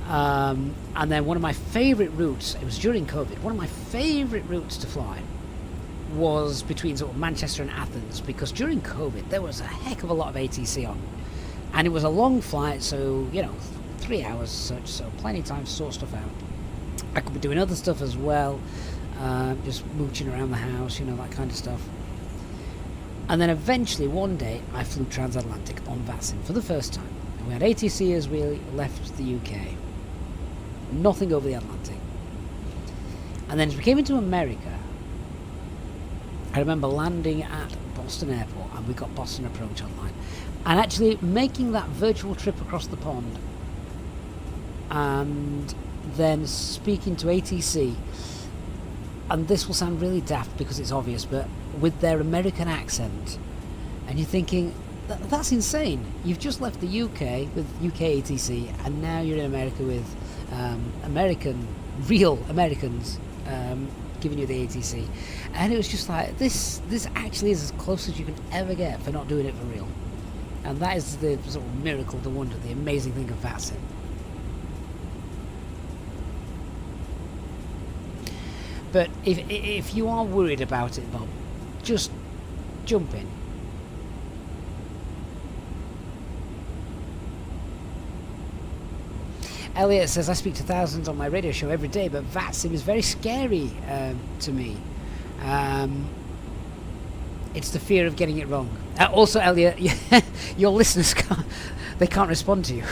and then one of my favourite routes, it was during COVID, one of my favourite routes to fly was between sort of Manchester and Athens, because during COVID there was a heck of a lot of ATC on, and it was a long flight, so, you know, 3 hours such, so plenty of time to sort stuff out. I could be doing other stuff as well, just mooching around the house, you know, that kind of stuff. And then eventually one day I flew transatlantic on VATSIM for the first time. And we had ATC as we left the UK. Nothing over the Atlantic. And then as we came into America, I remember landing at Boston Airport and we got Boston Approach online. And actually making that virtual trip across the pond and then speaking to ATC, and this will sound really daft because it's obvious, but with their American accent, And you're thinking, that's insane. You've just left the UK with UK ATC, and now you're in America with real Americans giving you the ATC. And it was just like, this actually is as close as you can ever get for not doing it for real. And that is the sort of miracle, the wonder, the amazing thing of VATSIM. But if you are worried about it, Bob, just jump in. Elliot says, I speak to thousands on my radio show every day, but VATSIM is very scary to me. It's the fear of getting it wrong. Also, Elliot, your listeners can't respond to you.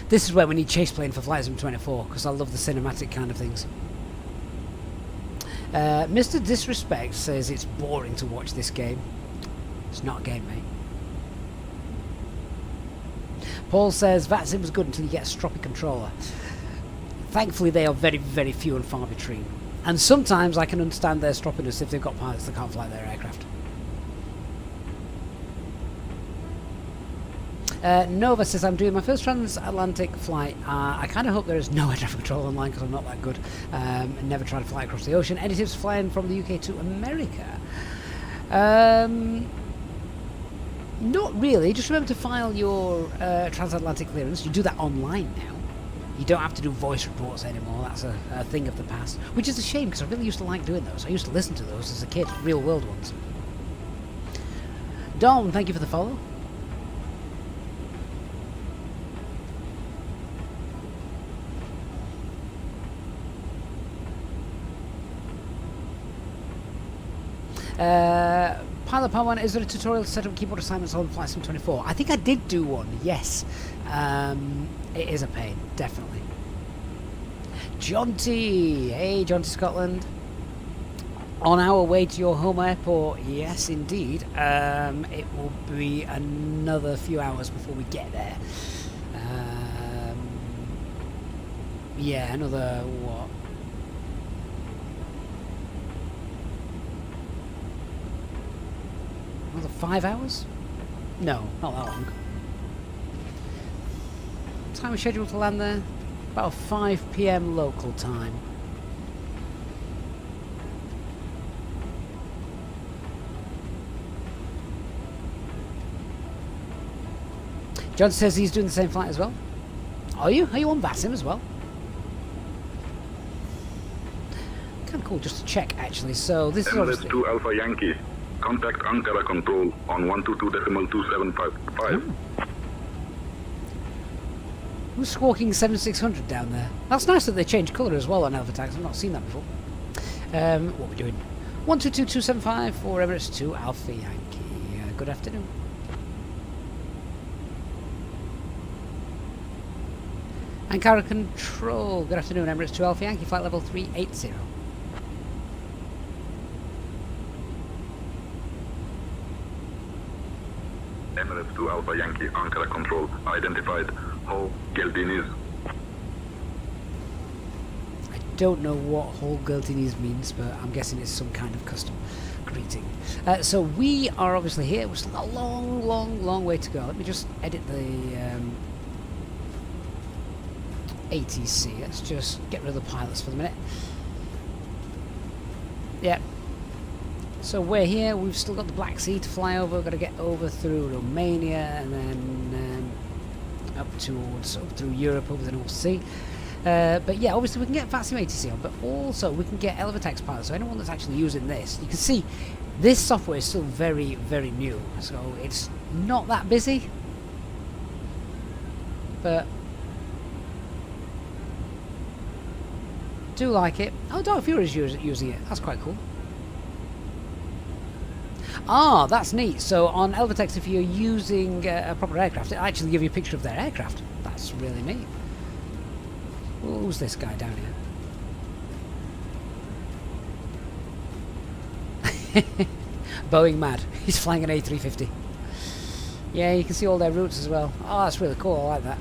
This is where we need chase plane for Flight Sim 24, because I love the cinematic kind of things. Mr. Disrespect says it's boring to watch this game. It's not a game, mate. Paul says VATSIM was good until you get a stroppy controller. Thankfully, they are very, very few and far between. And sometimes I can understand their stroppiness if they've got pilots that can't fly their aircraft. Nova says, I'm doing my first transatlantic flight. I kind of hope there is no air traffic control online because I'm not that good. And never tried to fly across the ocean. Any tips flying from the UK to America? Not really. Just remember to file your transatlantic clearance. You do that online now. You don't have to do voice reports anymore. That's a thing of the past. Which is a shame because I really used to like doing those. I used to listen to those as a kid, real world ones. Dom, thank you for the follow. Pilot Power 1, is there a tutorial to set up keyboard assignments on Flight Sim 24? I think I did do one, yes. It is a pain, definitely. Jonty! Hey, Jonty Scotland. On our way to your home airport, yes indeed. It will be another few hours before we get there. Yeah, another, what? Another 5 hours? No, not that long. Time we're scheduled to land there? About 5 PM local time. John says he's doing the same flight as well. Are you? Are you on VATSIM as well? Kind of cool, just to check actually. So this is obviously 2 Alpha Yankee. Contact Ankara Control on 122.275. Who's squawking 7600 down there? That's nice that they changed colour as well on Alpha Tags. I've not seen that before. What are we doing? 122.275 for Emirates 2 Alpha Yankee. Good afternoon. Ankara Control. Good afternoon, Emirates 2 Alpha Yankee, flight level 380. Emirates 2 Alpha Yankee, Ankara Control, identified. Ho Geltiniz. I don't know what Ho Geltiniz means, but I'm guessing it's some kind of custom greeting. So we are obviously here. We're still a long, long, long way to go. Let me just edit the ATC. Let's just get rid of the pilots for the minute. Yeah. So we're here. We've still got the Black Sea to fly over. We've got to get over through Romania and then up through Europe over the North Sea. But yeah, obviously we can get VATSIM ATC on, but also we can get Elevatex pilots. So anyone that's actually using this, you can see this software is still very, very new. So it's not that busy, but do like it. Oh, Dark Fury is using it. That's quite cool. Ah, that's neat. So on Elevatex, if you're using a proper aircraft, it'll actually give you a picture of their aircraft. That's really neat. Who's this guy down here? Boeing mad. He's flying an A350. Yeah, you can see all their routes as well. Oh, that's really cool. I like that.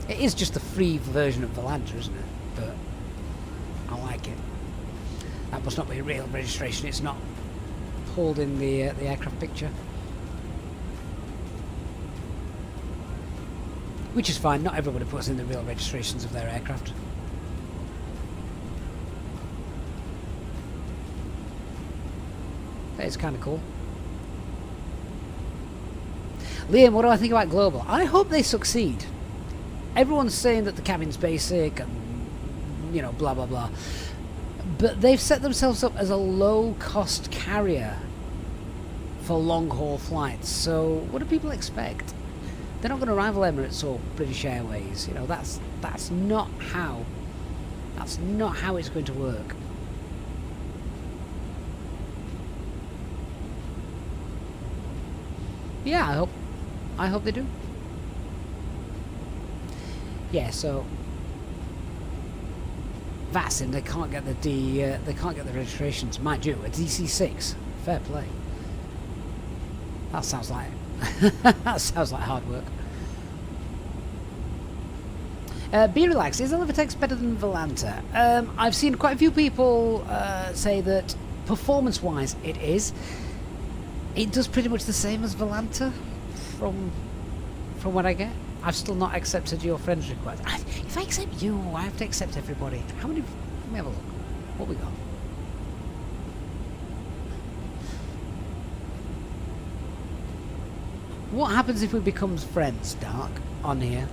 It is just the free version of Volanta, isn't it? But I like it. That must not be a real registration. It's not holding the aircraft picture. Which is fine, not everybody puts in the real registrations of their aircraft. That is kind of cool. Liam, what do I think about Global? I hope they succeed. Everyone's saying that the cabin's basic and, you know, blah blah blah. But they've set themselves up as a low-cost carrier for long-haul flights. So what do people expect? They're not going to rival Emirates or British Airways. You know, that's not how it's going to work. Yeah, I hope they do. Yeah, so VATSIM, they can't get the registrations. Mind you, a DC6, fair play. That sounds like that sounds like hard work. Be relaxed. Is Elevatex better than Volanta? I've seen quite a few people say that performance-wise it is. It does pretty much the same as Volanta, from what I get. I've still not accepted your friend's request. If I accept you, I have to accept everybody. How many? Let me have a look. What we got? What happens if we become friends, Dark, on here?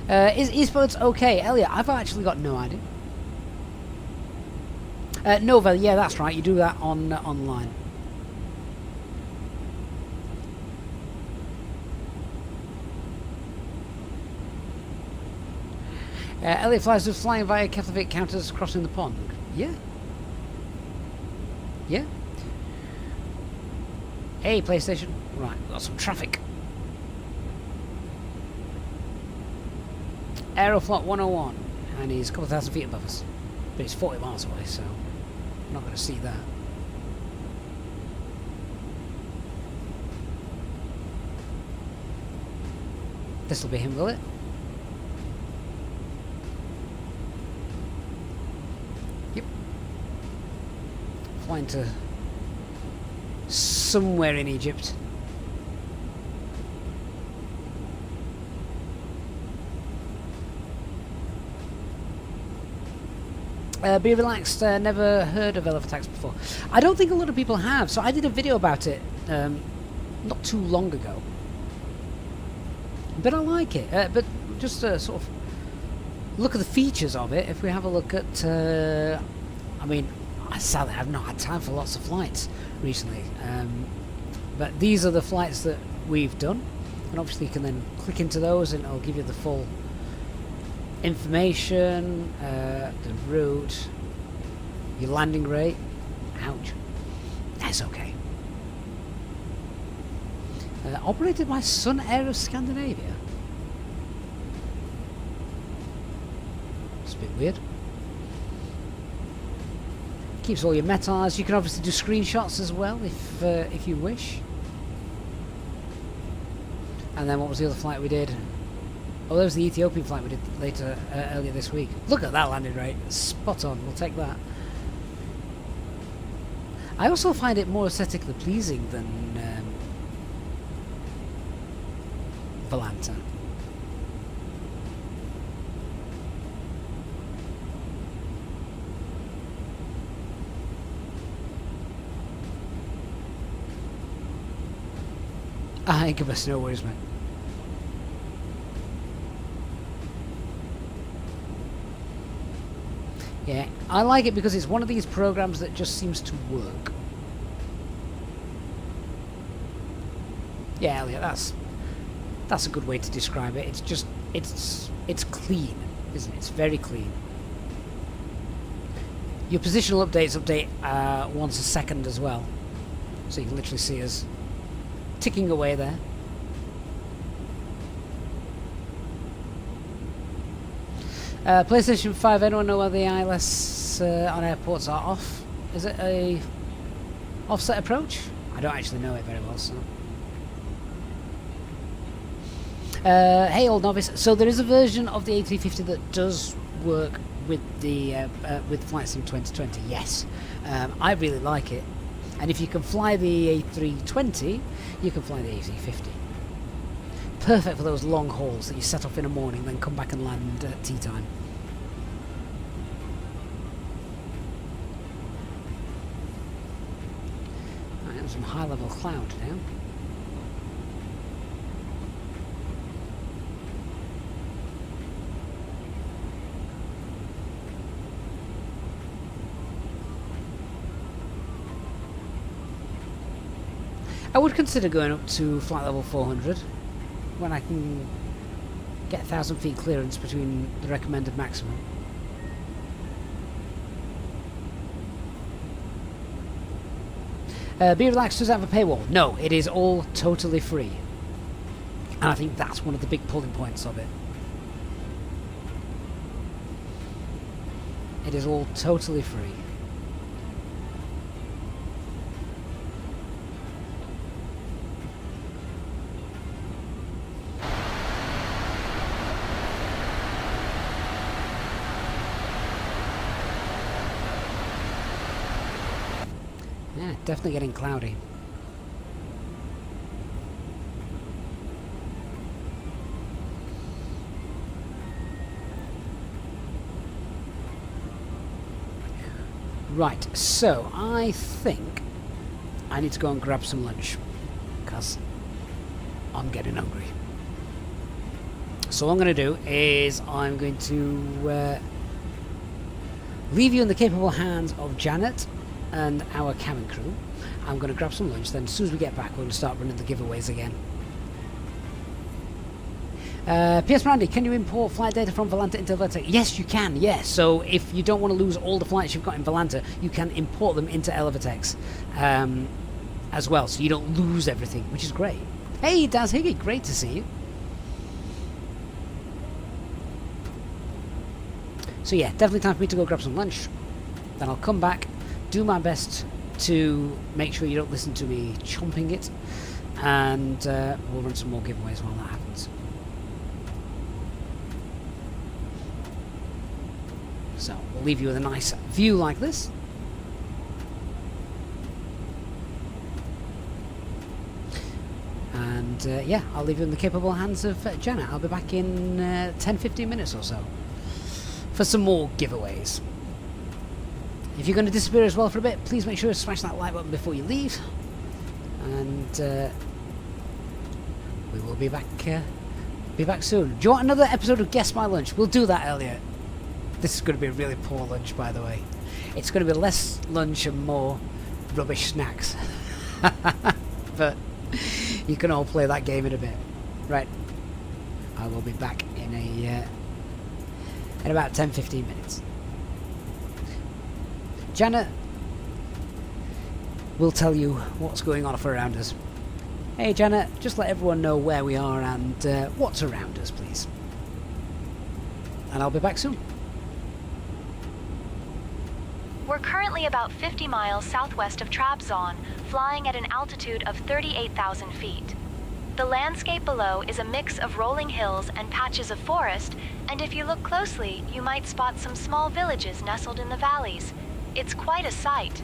Is esports okay? Elliot, I've actually got no idea. Nova, yeah, that's right. You do that on online. Elliot flies just flying via Gatwick counters crossing the pond. Yeah. Yeah. Hey, PlayStation. Right, we've got some traffic. Aeroflot 101, and he's a couple of thousand feet above us. But it's 40 miles away, so I'm not going to see that. This'll be him, will it? Yep. Flying to somewhere in Egypt. Be relaxed, never heard of Elevatex before. I don't think a lot of people have, so I did a video about it not too long ago. But I like it, but just sort of look at the features of it. If we have a look at, I mean, sadly I've not had time for lots of flights recently, but these are the flights that we've done, and obviously you can then click into those and it'll give you the full information, the route, your landing rate. Ouch. That's okay. Operated by Sun Air of Scandinavia. It's a bit weird. Keeps all your metars. You can obviously do screenshots as well if you wish. And then what was the other flight we did? Oh, there was the Ethiopian flight we did earlier this week. Look at that landing rate. Spot on. We'll take that. I also find it more aesthetically pleasing than Volanta. Incubus, no worries, mate. Yeah, I like it because it's one of these programs that just seems to work. Yeah, Elliot, that's a good way to describe it. It's just it's clean, isn't it? It's very clean. Your positional updates update once a second as well, so you can literally see us ticking away there. PlayStation 5, anyone know why the ILS on airports are off? Is it a offset approach? I don't actually know it very well, so. Hey old novice, so there is a version of the A350 that does work with the with Flightsim 2020, yes. I really like it, and if you can fly the A320, you can fly the A350. Perfect for those long hauls that you set off in the morning, then come back and land at tea time. Right, there's some high level cloud now. I would consider going up to flight level 400 when I can get 1,000 feet clearance between the recommended maximum. Be relaxed, does it have a paywall? No, it is all totally free. And I think that's one of the big pulling points of it. It is all totally free. Yeah, definitely getting cloudy. Right, so I think I need to go and grab some lunch because I'm getting hungry. So what I'm going to do is I'm going to leave you in the capable hands of Janet and our cabin crew. I'm going to grab some lunch, then as soon as we get back we're going to start running the giveaways again. P.S. Randy, can you import flight data from Volanta into Elevatex? Yes, you can, yes. So if you don't want to lose all the flights you've got in Volanta, you can import them into Elevatex as well, so you don't lose everything, which is great. Hey, Daz Higgy, great to see you. So yeah, definitely time for me to go grab some lunch. Then I'll come back, do my best to make sure you don't listen to me chomping it, and we'll run some more giveaways while that happens. So we'll leave you with a nice view like this. And yeah, I'll leave you in the capable hands of Janet. I'll be back in 10-15 minutes or so for some more giveaways. If you're going to disappear as well for a bit, please make sure to smash that like button before you leave. And we will be back soon. Do you want another episode of Guess My Lunch? We'll do that, Elliot. This is going to be a really poor lunch, by the way. It's going to be less lunch and more rubbish snacks. But you can all play that game in a bit. Right. I will be back in about 10-15 minutes. Janet will tell you what's going on around us. Hey Janet, just let everyone know where we are and what's around us, please. And I'll be back soon. We're currently about 50 miles southwest of Trabzon, flying at an altitude of 38,000 feet. The landscape below is a mix of rolling hills and patches of forest, and if you look closely, you might spot some small villages nestled in the valleys. It's quite a sight.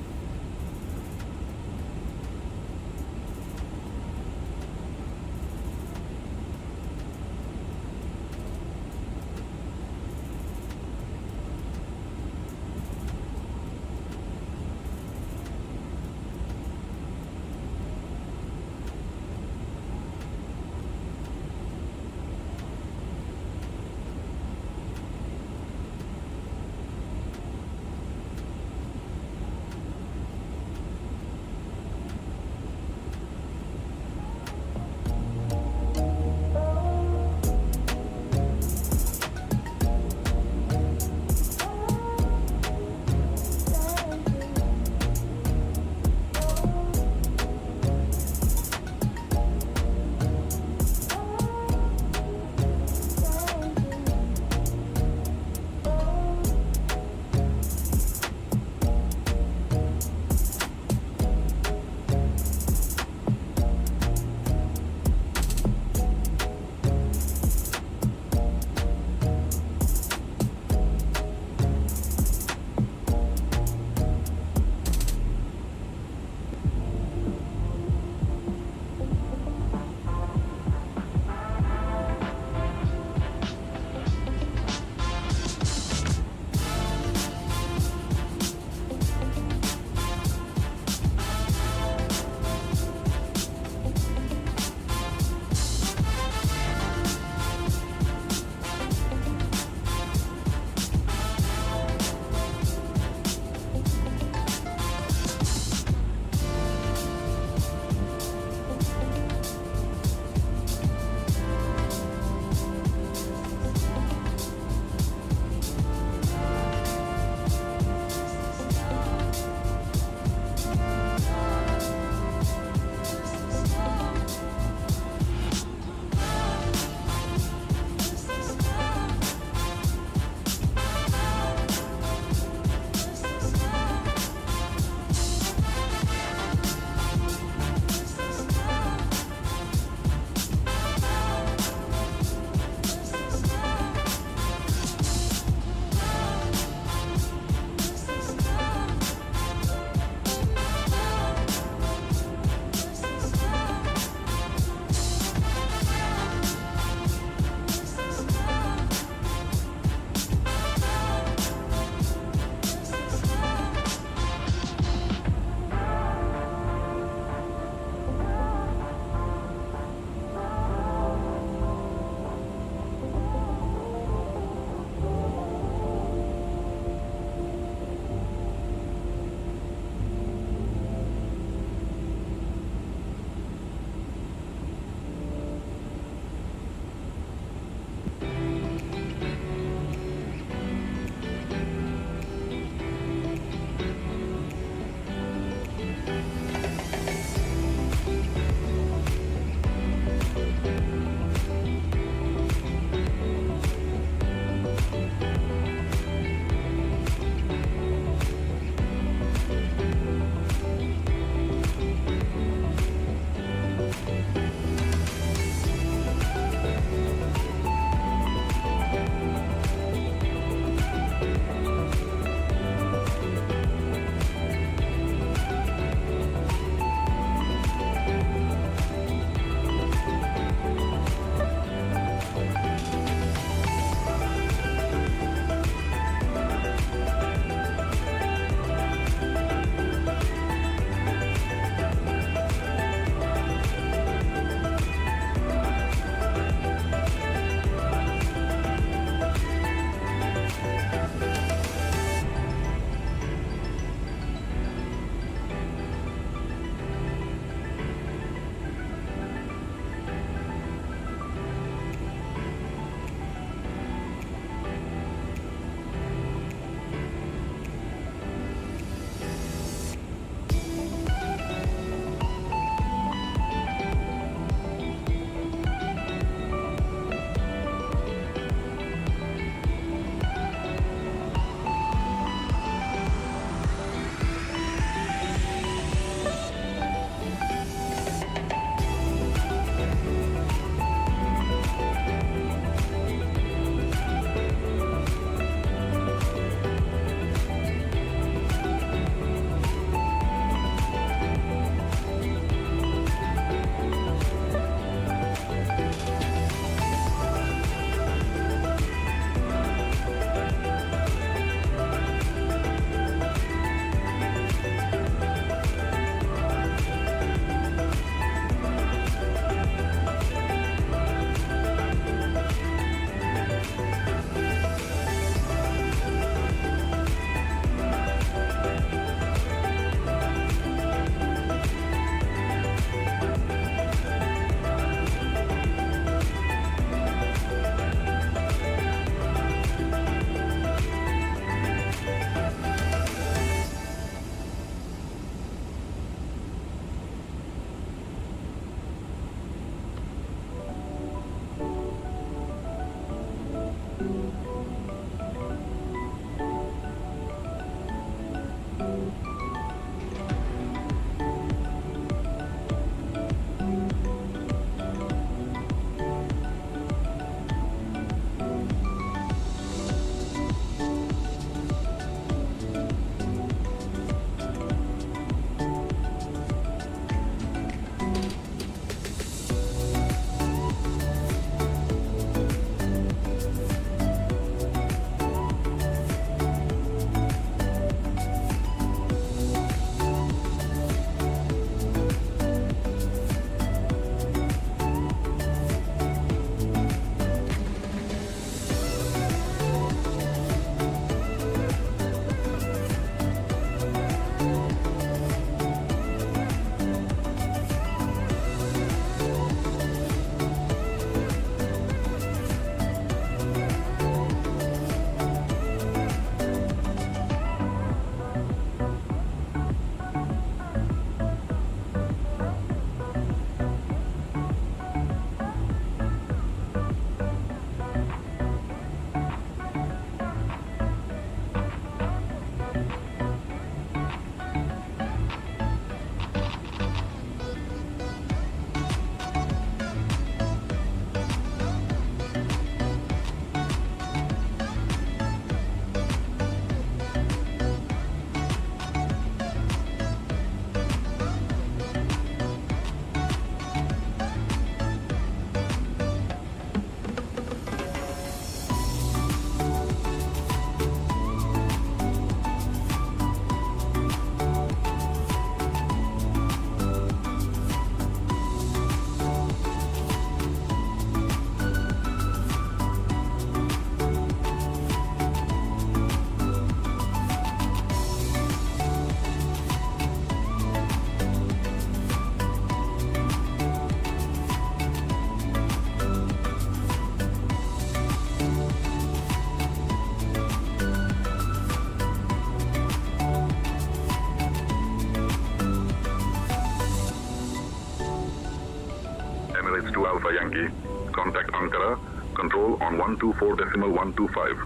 Emirates 2 Alpha Yankee. Contact Ankara. Control on 124.125.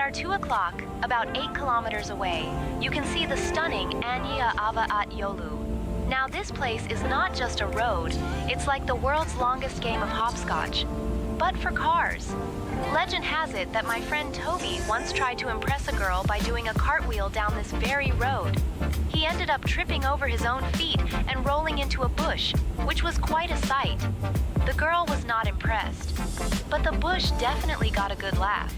At 2 o'clock, about 8 kilometers away, you can see the stunning Anya Ava at Yolu. Now this place is not just a road, it's like the world's longest game of hopscotch, but for cars. Legend has it that my friend Toby once tried to impress a girl by doing a cartwheel down this very road. He ended up tripping over his own feet and rolling into a bush, which was quite a sight. The girl was not impressed, but the bush definitely got a good laugh.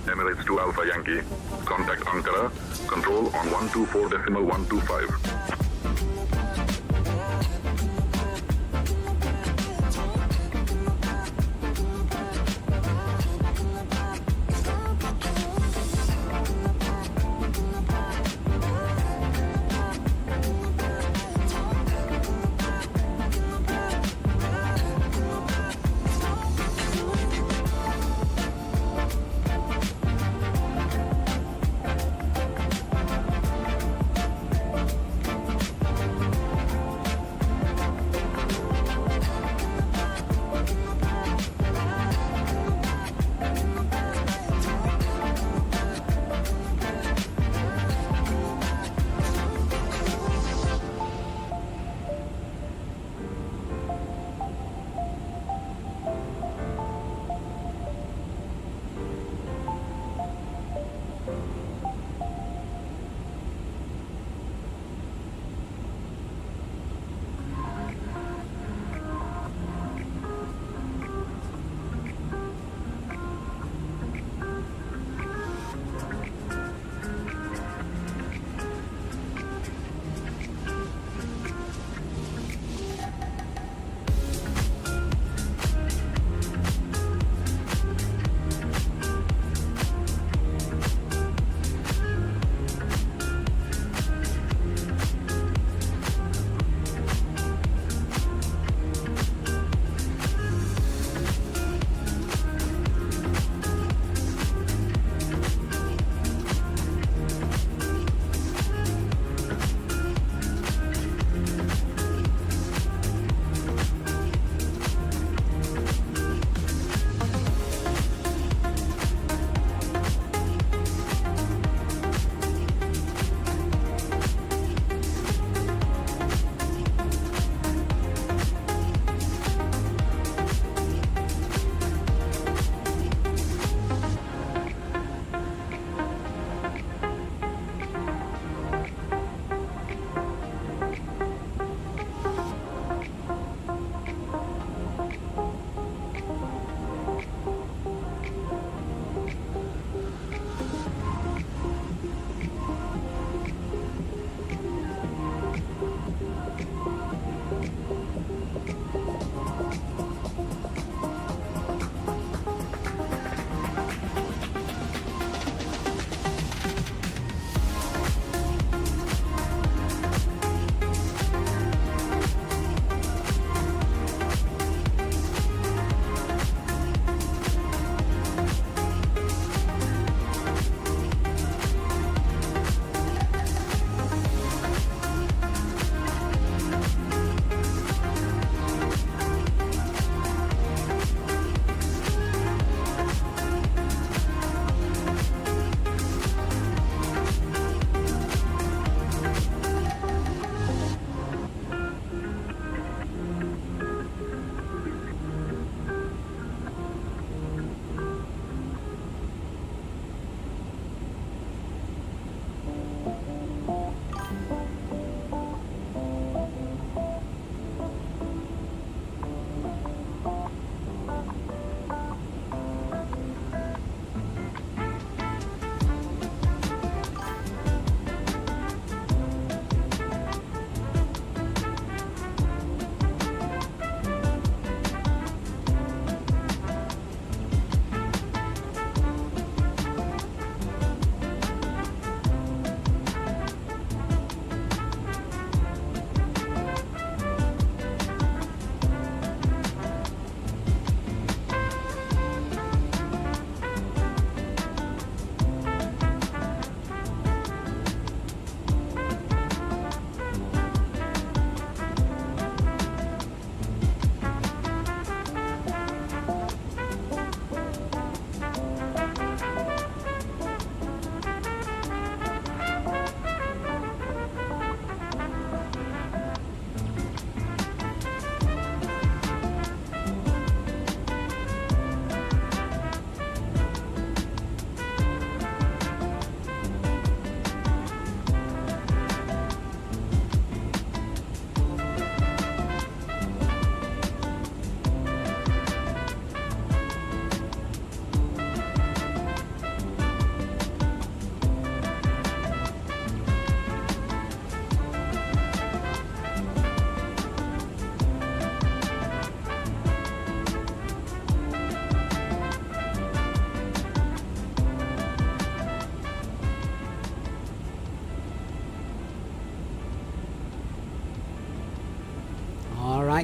Emirates 2 Alpha Yankee. Contact Ankara. Control on 124.125.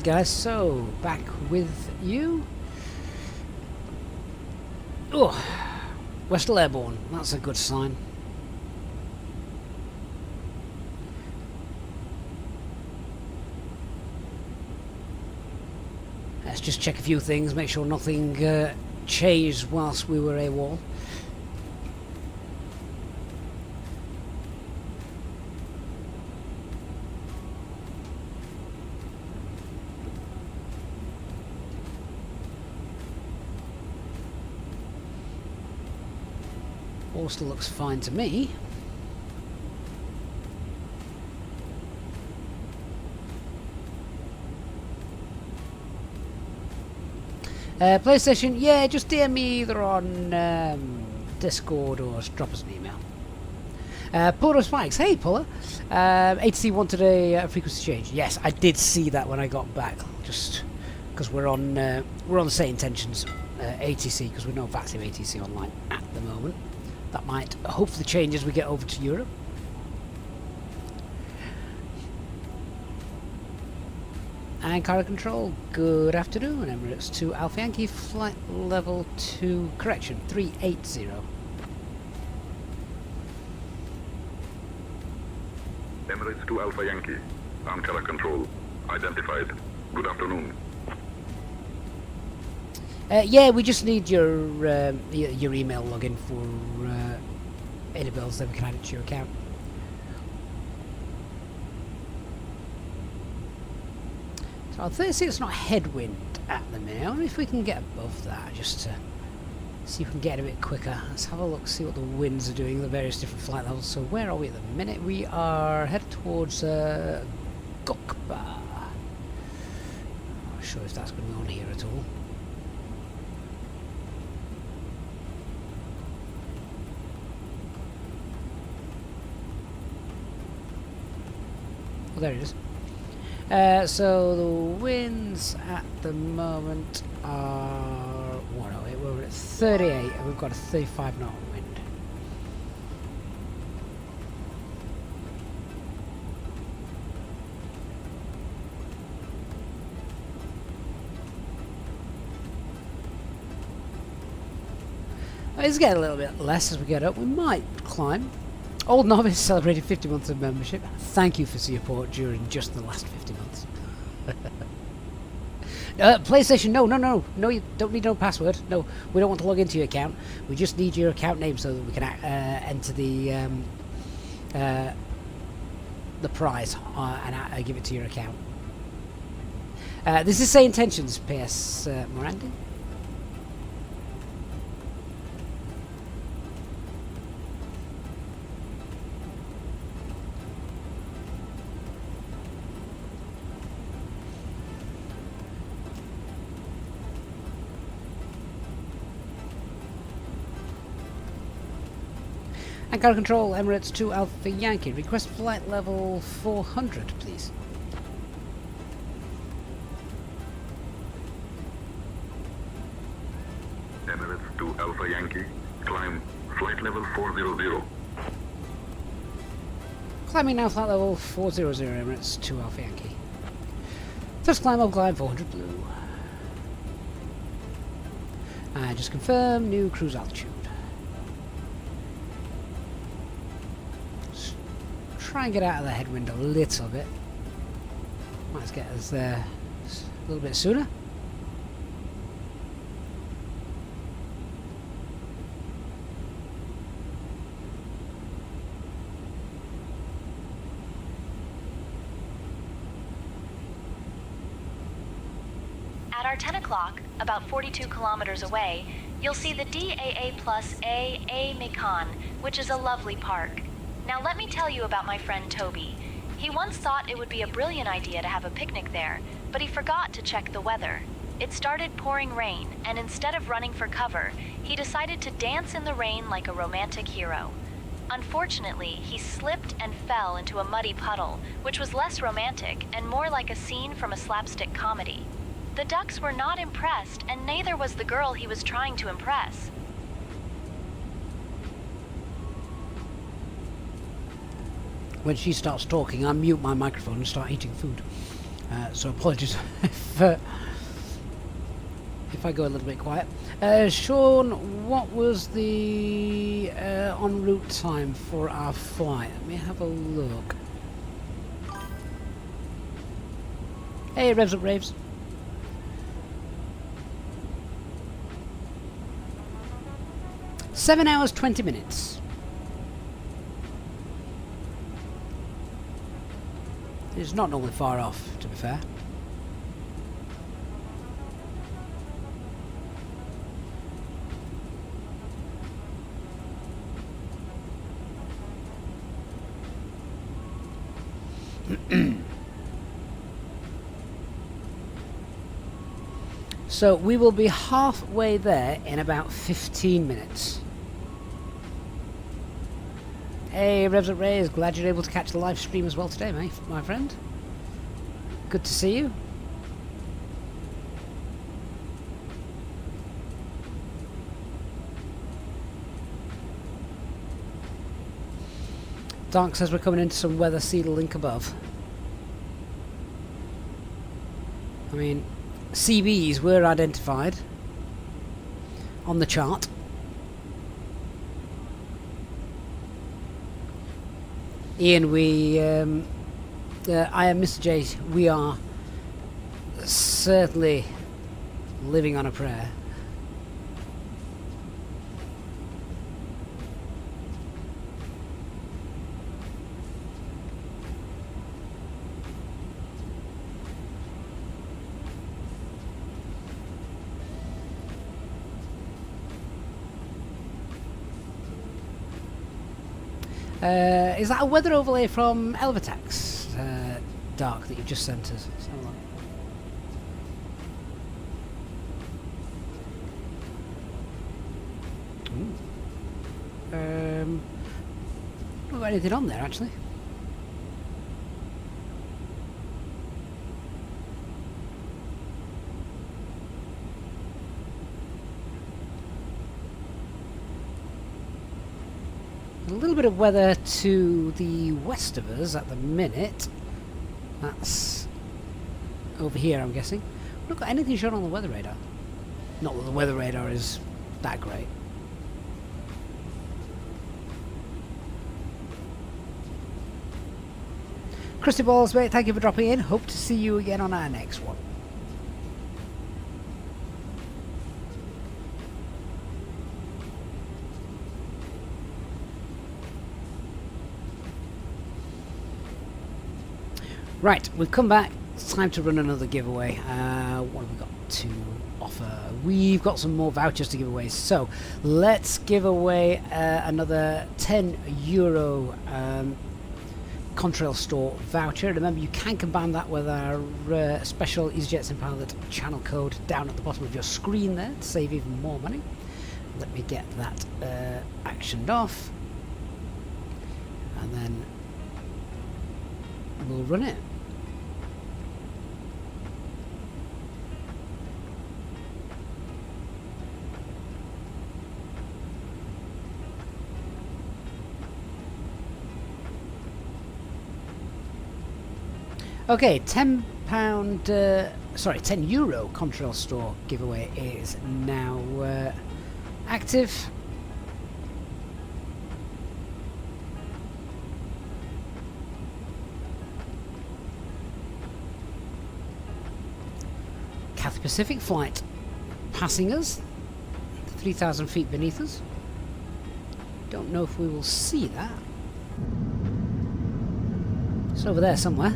Right guys, so back with you. Oh, we're still airborne. That's a good sign. Let's just check a few things, make sure nothing changed whilst we were AWOL. All still looks fine to me. PlayStation, yeah, just DM me either on Discord or drop us an email. Puller Spikes, hey Puller. ATC wanted a frequency change. Yes, I did see that when I got back. Just because we're on the same intentions, ATC, because we know VATSIM ATC online at the moment. That might hopefully change as we get over to Europe. And Carrier Control, good afternoon. Emirates to Alpha Yankee, flight level 2, correction, 380. Emirates to Alpha Yankee, on Carrier Control, identified. Good afternoon. Yeah, we just need your email login for Inibuilds, then we can add it to your account. So I'll say it's not headwind at the minute. I wonder if we can get above that, just to see if we can get a bit quicker. Let's have a look, see what the winds are doing, the various different flight levels. So where are we at the minute? We are headed towards Gokba. I'm not sure if that's going to be on here at all. There it is. So the winds at the moment are 108. We're at 38 and we've got a 35 knot wind. It's getting a little bit less as we get up. We might climb. Old Novice celebrated 50 months of membership. Thank you for your support during just the last 50 months. PlayStation, no, you don't need no password. No, we don't want to log into your account. We just need your account name so that we can enter the prize and give it to your account. This is Say Intentions, PS Morandi. And Carrier Control, Emirates to Alpha Yankee. Request flight level 400, please. Emirates to Alpha Yankee, climb flight level 400. Climbing now, flight level 400, Emirates to Alpha Yankee. First climb, up climb 400 blue. And just confirm new cruise altitude. Try and get out of the headwind a little bit. Might as get us there a little bit sooner. At our 10 o'clock, about 42 kilometers away, you'll see the DAA plus A Mekong, which is a lovely park. Now let me tell you about my friend Toby. He once thought it would be a brilliant idea to have a picnic there, but he forgot to check the weather. It started pouring rain, and instead of running for cover, he decided to dance in the rain like a romantic hero. Unfortunately, he slipped and fell into a muddy puddle, which was less romantic and more like a scene from a slapstick comedy. The ducks were not impressed, and neither was the girl he was trying to impress. When she starts talking, I mute my microphone and start eating food. So apologies if I go a little bit quiet. Sean, what was the en route time for our flight? Let me have a look. Hey, revs up, raves. Seven hours, 20 minutes. It's not normally far off, to be fair. So we will be halfway there in about 15 minutes. Hey, Revs at Rays, glad you're able to catch the live stream as well today, my friend. Good to see you. Dark says we're coming into some weather, see the link above. I mean, CBs were identified on the chart. Ian, I am Mr. J, we are certainly living on a prayer. Is that a weather overlay from Elvatax, Dark, that you've just sent us? Let's have a look. Not got anything on there, actually. A little bit of weather to the west of us at the minute. That's over here, I'm guessing. We've not got anything shown on the weather radar. Not that the weather radar is that great. Krusty Balls, mate, thank you for dropping in. Hope to see you again on our next one. Right, we've come back. It's time to run another giveaway. What have we got to offer? We've got some more vouchers to give away. So let's give away another €10 Contrail store voucher. Remember, you can combine that with our special EasyJets and Pilot channel code down at the bottom of your screen there to save even more money. Let me get that actioned off, and then we'll run it. Okay, €10 Contrail store giveaway is now active. Cathay Pacific flight passing us, 3,000 feet beneath us. Don't know if we will see that. It's over there somewhere.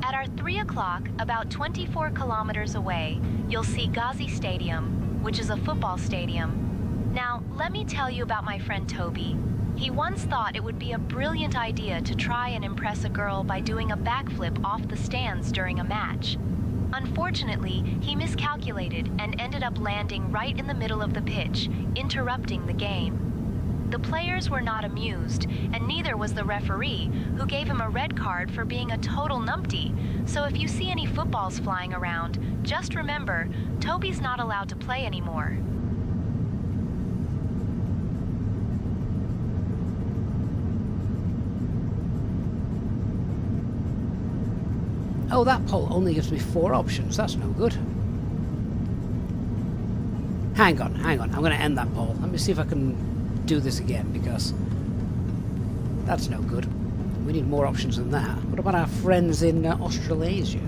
At our 3 o'clock, about 24 kilometers away, you'll see Ghazi Stadium, which is a football stadium. Now, let me tell you about my friend Toby. He once thought it would be a brilliant idea to try and impress a girl by doing a backflip off the stands during a match. Unfortunately, he miscalculated and ended up landing right in the middle of the pitch, interrupting the game. The players were not amused, and neither was the referee, who gave him a red card for being a total numpty. So if you see any footballs flying around, just remember, Toby's not allowed to play anymore. Oh, that poll only gives me 4 options. That's no good. Hang on. I'm going to end that poll. Let me see if I can do this again, because that's no good. We need more options than that. What about our friends in Australasia?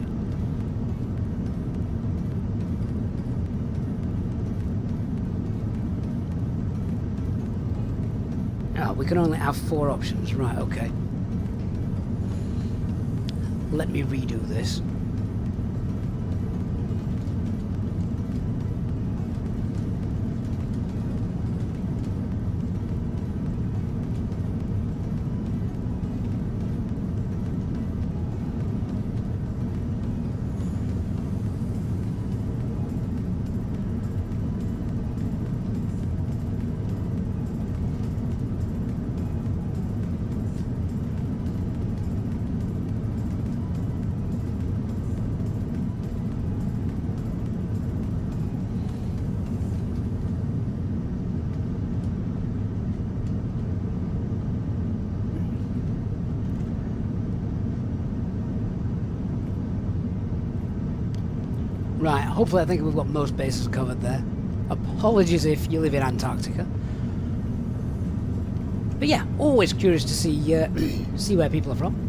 Oh, we can only have 4 options. Right, okay. Let me redo this. Right, hopefully I think we've got most bases covered there. Apologies if you live in Antarctica. But yeah, always curious to see see where people are from.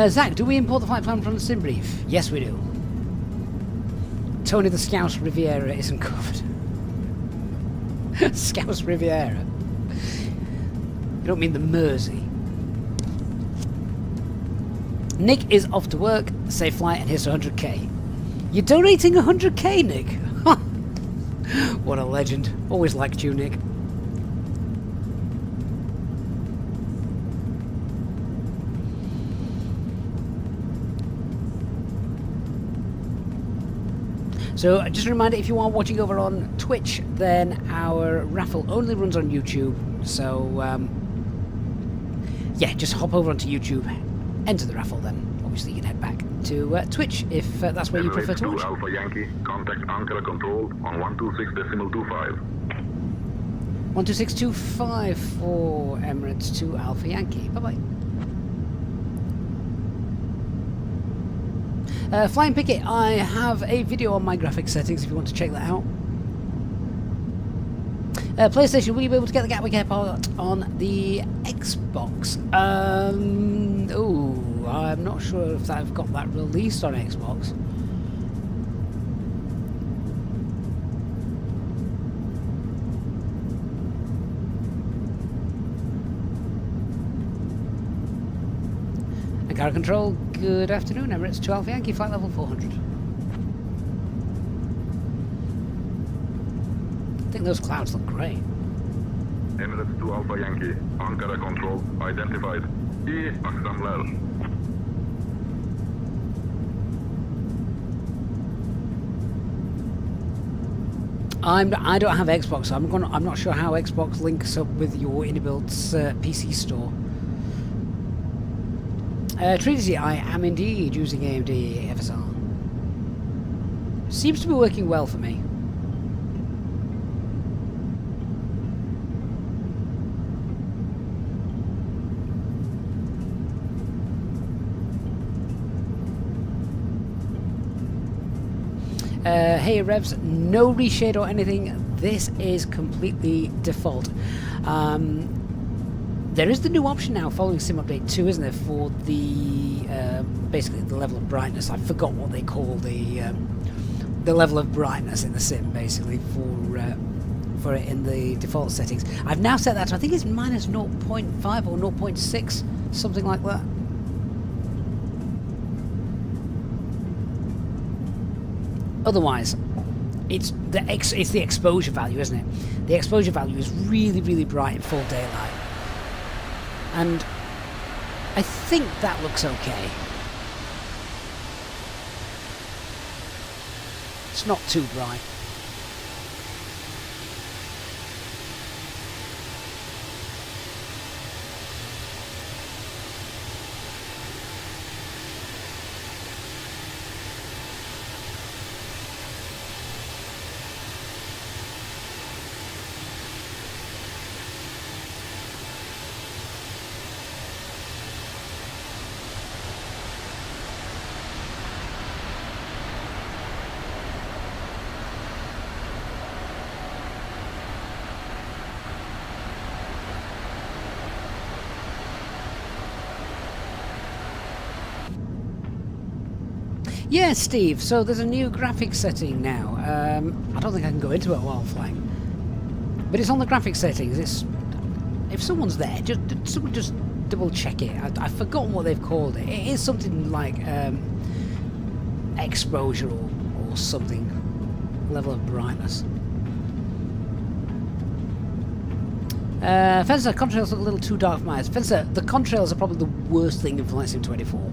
Zach, do we import the flight plan from the sim brief? Yes, we do. Tony the Scouse Riviera isn't covered. Scouse Riviera? You don't mean the Mersey. Nick is off to work. Safe flight, and here's 100k. You're donating 100k, Nick? What a legend. Always liked you, Nick. So just a reminder, if you are watching over on Twitch, then our raffle only runs on YouTube. So yeah, just hop over onto YouTube, enter the raffle, then obviously you can head back to Twitch if that's where you prefer to watch. Alpha Yankee, contact Ankara Control on 126.25. 126.25 for Emirates 2 Alpha Yankee. Bye-bye. Flying Picket, I have a video on my graphics settings if you want to check that out. PlayStation, will you be able to get the Gatwick Airport on the Xbox? Oh, I'm not sure if I've got that released on Xbox. Ankara Control, good afternoon. Emirates 2 Alpha Yankee, flight level 400. I think those clouds look great. Emirates 2 Alpha Yankee, Ankara Control, identified. İyi akşamlar. I don't have Xbox, so I'm not sure how Xbox links up with your Inibuilds PC store. Trinity, I am indeed using AMD FSR. Seems to be working well for me. Hey Revs, no reshade or anything. This is completely default. There is the new option now following Sim Update 2, isn't there, for the basically the level of brightness. I forgot what they call the level of brightness in the sim, basically, for it in the default settings. I've now set that to, I think it's minus 0.5 or 0.6, something like that. Otherwise, it's the exposure value, isn't it? The exposure value is really, really bright in full daylight. And I think that looks okay. It's not too bright. Yeah, Steve, so there's a new graphics setting now. I don't think I can go into it while flying. But it's on the graphics settings. It's, if someone's there, just double check it. I've forgotten what they've called it. It is something like exposure or something. Level of brightness. Fencer, contrails look a little too dark for my eyes. Fencer, the contrails are probably the worst thing in Flight Sim 24.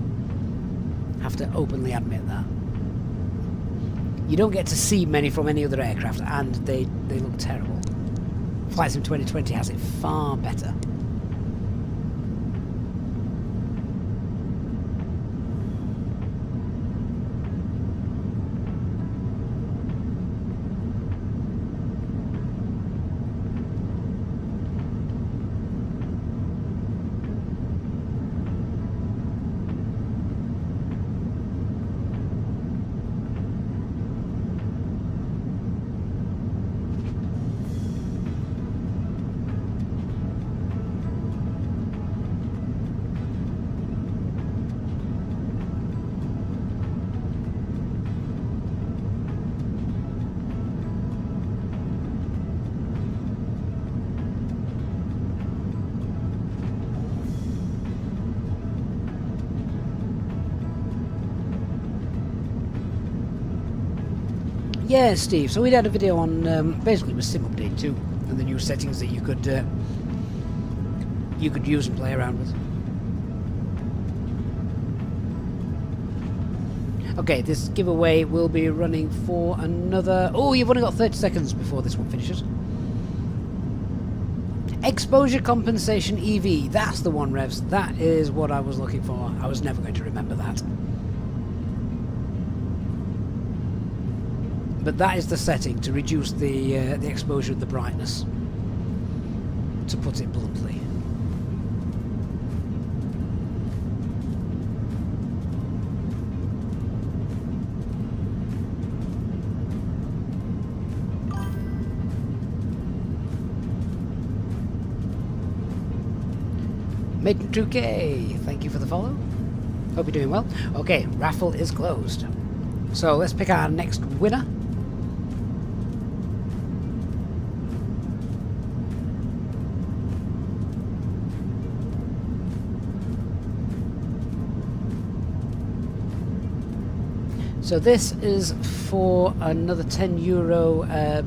Have to openly admit that. You don't get to see many from any other aircraft, and they look terrible. Flight Sim 2020 has it far better. Yeah, Steve. So we had a video on basically with Sim Update 2 and the new settings that you could use and play around with. Okay, this giveaway will be running for another... Oh, you've only got 30 seconds before this one finishes. Exposure compensation EV. That's the one, Revs. That is what I was looking for. I was never going to remember that. But that is the setting to reduce the exposure of the brightness, to put it bluntly. Maiden 2K, thank you for the follow. Hope you're doing well. Okay, raffle is closed. So let's pick our next winner. So this is for another €10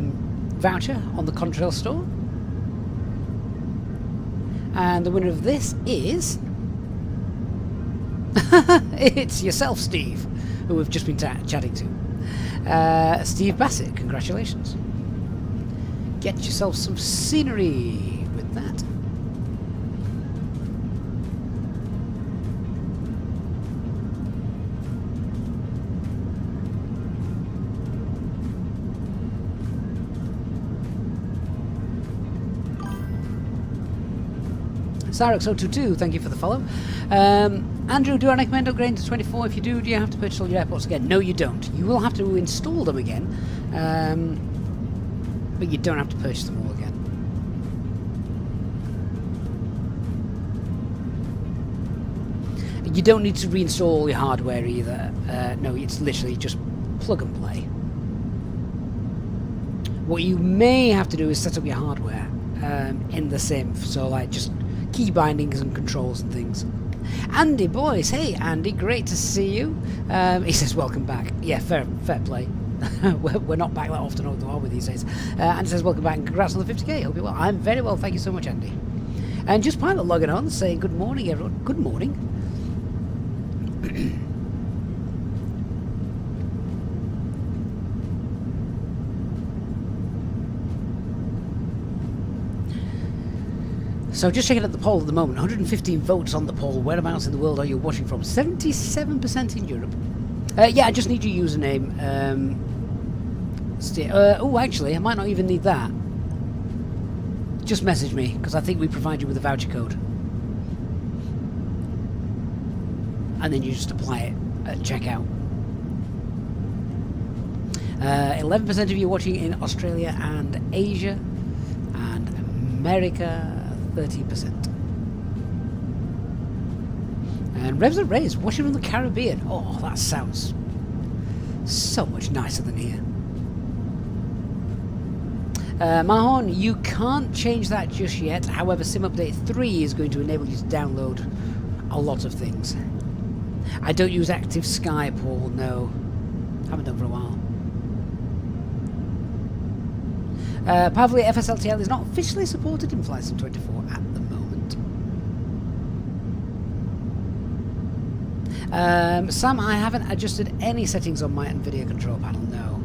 voucher on the Contrail store. And the winner of this is... it's yourself, Steve, who we've just been chatting to. Steve Bassett, congratulations. Get yourself some scenery with that. Cyrex022, thank you for the follow. Andrew, do I recommend upgrading to 24? If you do you have to purchase all your airports again? No, you don't. You will have to install them again, but you don't have to purchase them all again. You don't need to reinstall all your hardware either. No, it's literally just plug and play. What you may have to do is set up your hardware in the sim, so like just key bindings and controls and things. Andy Boyce, hey Andy, great to see you. He says welcome back. Yeah, fair play. We're not back that often, are we, these days? And he says welcome back and congrats on the 50k. Hope you're well. I'm very well, thank you so much, Andy. And just Pilot logging on, saying good morning, everyone. Good morning. So just checking at the poll at the moment, 115 votes on the poll. Whereabouts in the world are you watching from? 77% in Europe. Yeah, I just need your username. Oh, actually, I might not even need that. Just message me, because I think we provide you with a voucher code. And then you just apply it at checkout. 11% of you watching in Australia and Asia, and America 30%. And Revs and Rays watching from the Caribbean. Oh, that sounds so much nicer than here. Mahon, you can't change that just yet. However, Sim Update 3 is going to enable you to download a lot of things. I don't use Active Sky, Paul, no. Haven't done for a while. Pavli FSLTL is not officially supported in Flight Sim 24 at the moment. Sam, I haven't adjusted any settings on my NVIDIA control panel, no.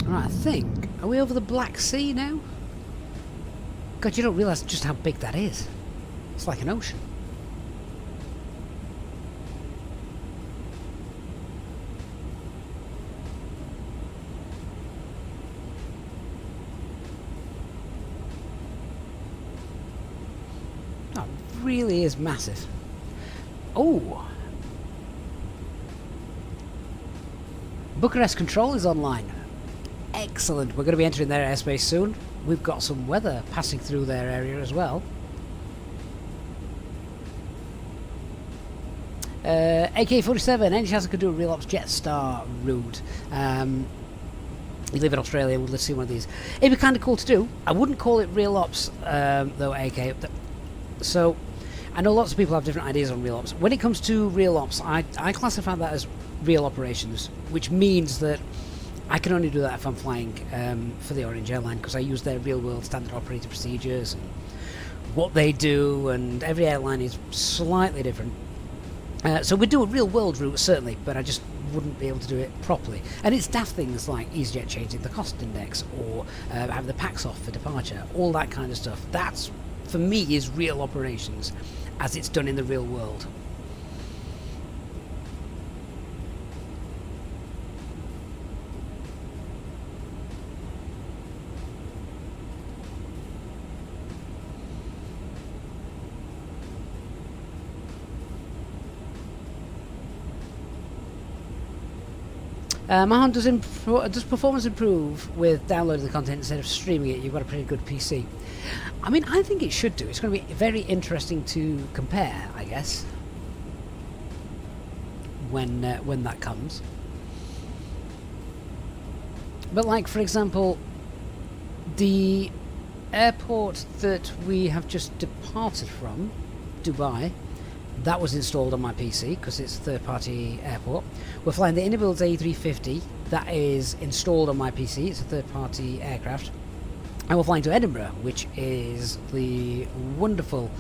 Right, I think, are we over the Black Sea now? God, you don't realise just how big that is. It's like an ocean. That really is massive. Oh! Bucharest Control is online. Excellent. We're going to be entering their airspace soon. We've got some weather passing through their area as well. AK-47, any chance I could do a Real Ops Jetstar route? You live in Australia, let's see one of these. It'd be kind of cool to do. I wouldn't call it Real Ops, though, AK. So, I know lots of people have different ideas on Real Ops. When it comes to Real Ops, I classify that as real operations, which means that I can only do that if I'm flying for the Orange Airline, because I use their real-world standard operating procedures and what they do, and every airline is slightly different. So we'd do a real-world route, certainly, but I just wouldn't be able to do it properly. And it's daft things like EasyJet changing the cost index, or having the packs off for departure, all that kind of stuff. That's, for me, is real operations, as it's done in the real world. Mahan, does performance improve with downloading the content instead of streaming it? You've got a pretty good PC. I mean, I think it should do. It's going to be very interesting to compare, I guess, when that comes. But like, for example, the airport that we have just departed from, Dubai, that was installed on my PC because it's a third-party airport. We're flying the Inibuilds A350. That is installed on my PC. It's a third-party aircraft. And we're flying to Edinburgh, which is the wonderful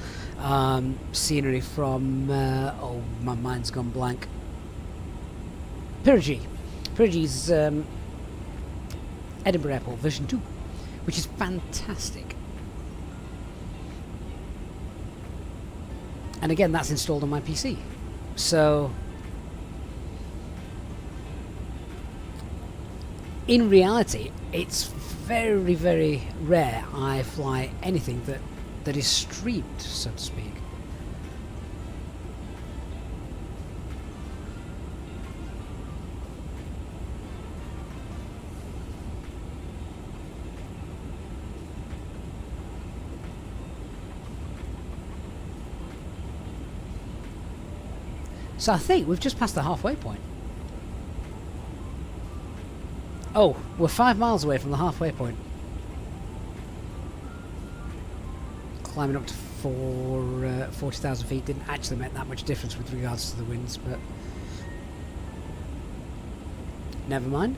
scenery from... oh, my mind's gone blank. Pyrgi. Pyrgi's Edinburgh Airport version 2, which is fantastic. And again, that's installed on my PC. So in reality, it's very, very rare I fly anything that is streamed, so to speak. So I think we've just passed the halfway point. Oh, we're 5 miles away from the halfway point. Climbing up to 40,000 feet didn't actually make that much difference with regards to the winds, but never mind.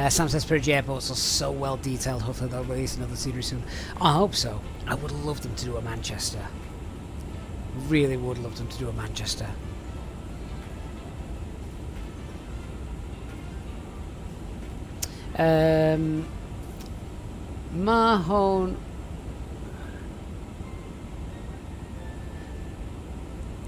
Sam says Spirit Airports are so well detailed. Hopefully they'll release another series soon. I hope so. I would love them to do a Manchester. Really would love them to do a Manchester. Mahone.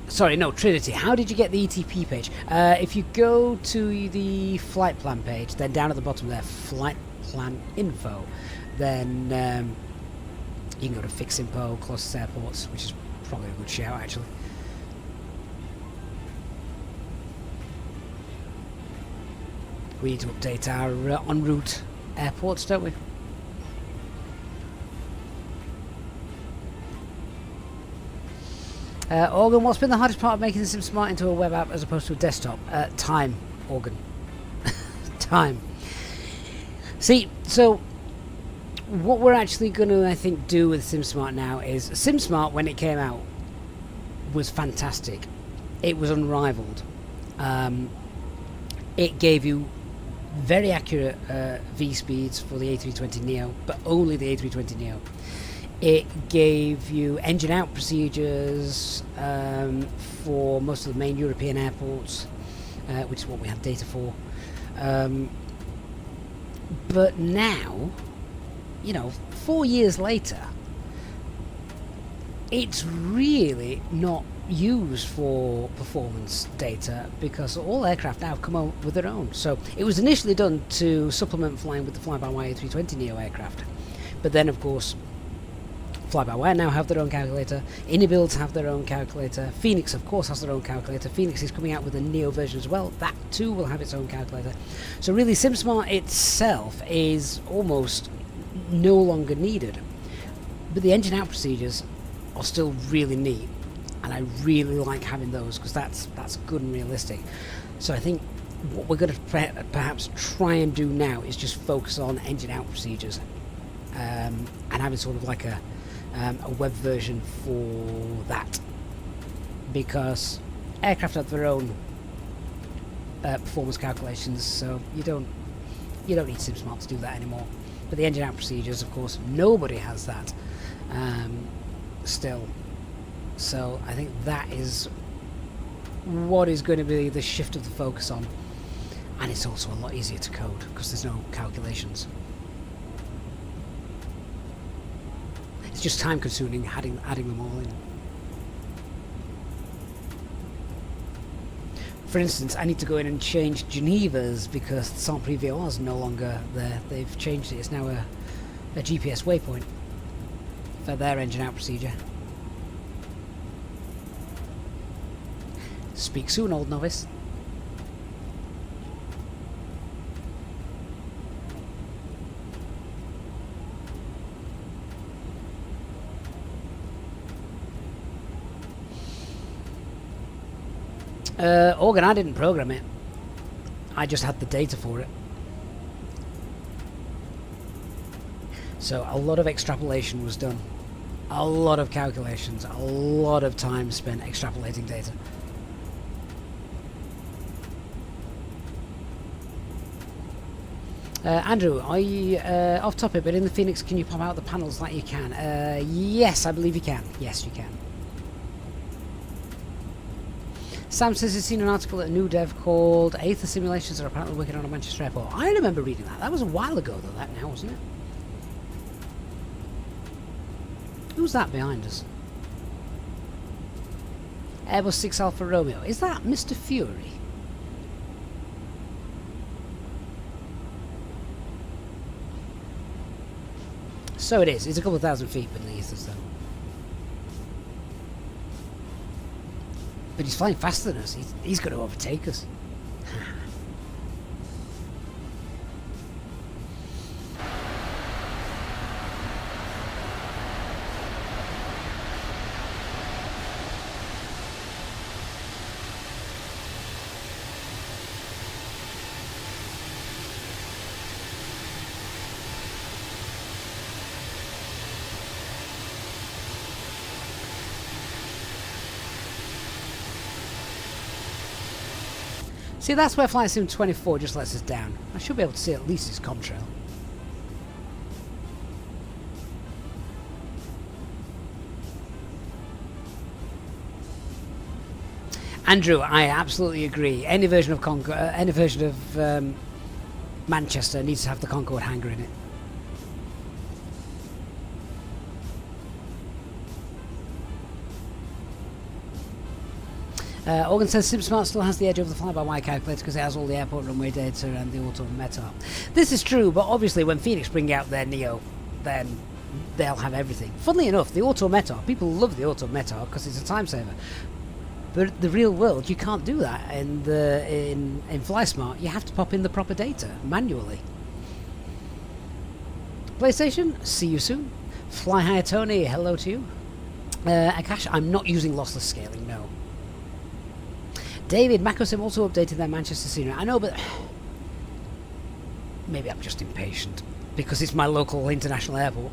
Sorry, no, Trinity. How did you get the ETP page? If you go to the flight plan page, then down at the bottom there, flight plan info, then you can go to Fix Info, closest airports, which is probably a good shout actually. We need to update our en route airports, don't we? Organ, what's been the hardest part of making the SimSmart into a web app as opposed to a desktop? Time, Organ. Time. See, so what we're actually going to, I think, do with SimSmart now is SimSmart, when it came out, was fantastic. It was unrivaled. It gave you very accurate V speeds for the A320neo, but only the A320neo. It gave you engine out procedures for most of the main European airports, which is what we had data for. But now, 4 years later, it's really not used for performance data because all aircraft now come out with their own. So it was initially done to supplement flying with the fly-by-wire A320neo aircraft, but then of course fly-by-wire now have their own calculator, Inibuilds have their own calculator, Phoenix of course has their own calculator, Phoenix is coming out with a Neo version as well, that too will have its own calculator. So really SimSmart itself is almost no longer needed, but the engine out procedures are still really neat, and I really like having those because that's good and realistic. So I think what we're going to perhaps try and do now is just focus on engine out procedures and having sort of like a web version for that, because aircraft have their own performance calculations, so you don't need SimSmart to do that anymore. But the engine out procedures, of course, nobody has that still. So I think that is what is going to be the shift of the focus on, and it's also a lot easier to code because there's no calculations. It's just time consuming adding them all in. For instance, I need to go in and change Geneva's because Saint-Prix VOR is no longer there. They've changed it. It's now a GPS waypoint for their engine out procedure. Speak soon, old novice. Organ, I didn't program it. I just had the data for it. So a lot of extrapolation was done. A lot of calculations. A lot of time spent extrapolating data. Andrew, are you off topic, but in the Phoenix can you pop out the panels like you can? Yes, I believe you can. Yes, you can. Sam says he's seen an article at New Dev called Aether Simulations are apparently working on a Manchester airport. I remember reading that. That was a while ago though, that now, wasn't it? Who's that behind us? Airbus 6 Alpha Romeo. Is that Mr. Fury? So it is. It's a couple of thousand feet beneath us, though. But he's flying faster than us. He's going to overtake us. See, that's where Flight Sim 24 just lets us down. I should be able to see at least his Contrail. Andrew, I absolutely agree. Any version of Manchester needs to have the Concorde hangar in it. Organ says SimSmart still has the edge over the fly-by-wire calculator because it has all the airport runway data and the auto METAR. This is true, but obviously when Phoenix bring out their Neo, then they'll have everything. Funnily enough, the auto METAR, people love the auto METAR because it's a time saver. But the real world, you can't do that in FlySmart. You have to pop in the proper data manually. PlayStation, see you soon. Fly Higher Tony, hello to you. Akash, I'm not using lossless scaling, no. David, Macosim also updated their Manchester scenery. I know, but maybe I'm just impatient because it's my local international airport.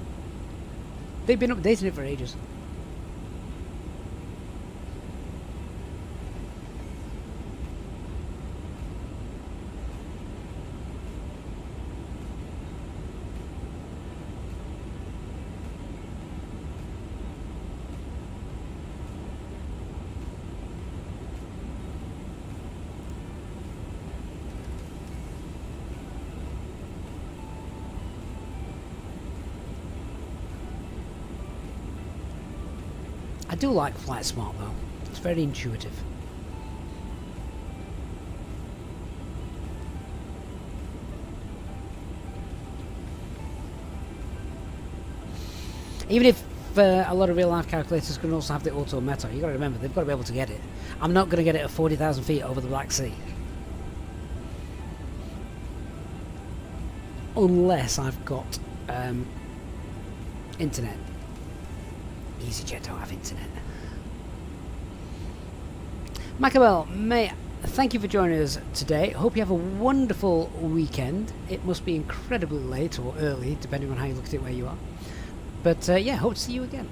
They've been updating it for ages. I do like FlightSmart though. It's very intuitive. Even if a lot of real life calculators can also have the auto METAR, you've got to remember they've got to be able to get it. I'm not going to get it at 40,000 feet over the Black Sea. Unless I've got internet. EasyJet don't have internet. Macabel, thank you for joining us today. Hope you have a wonderful weekend. It must be incredibly late or early, depending on how you look at it where you are. But yeah, hope to see you again.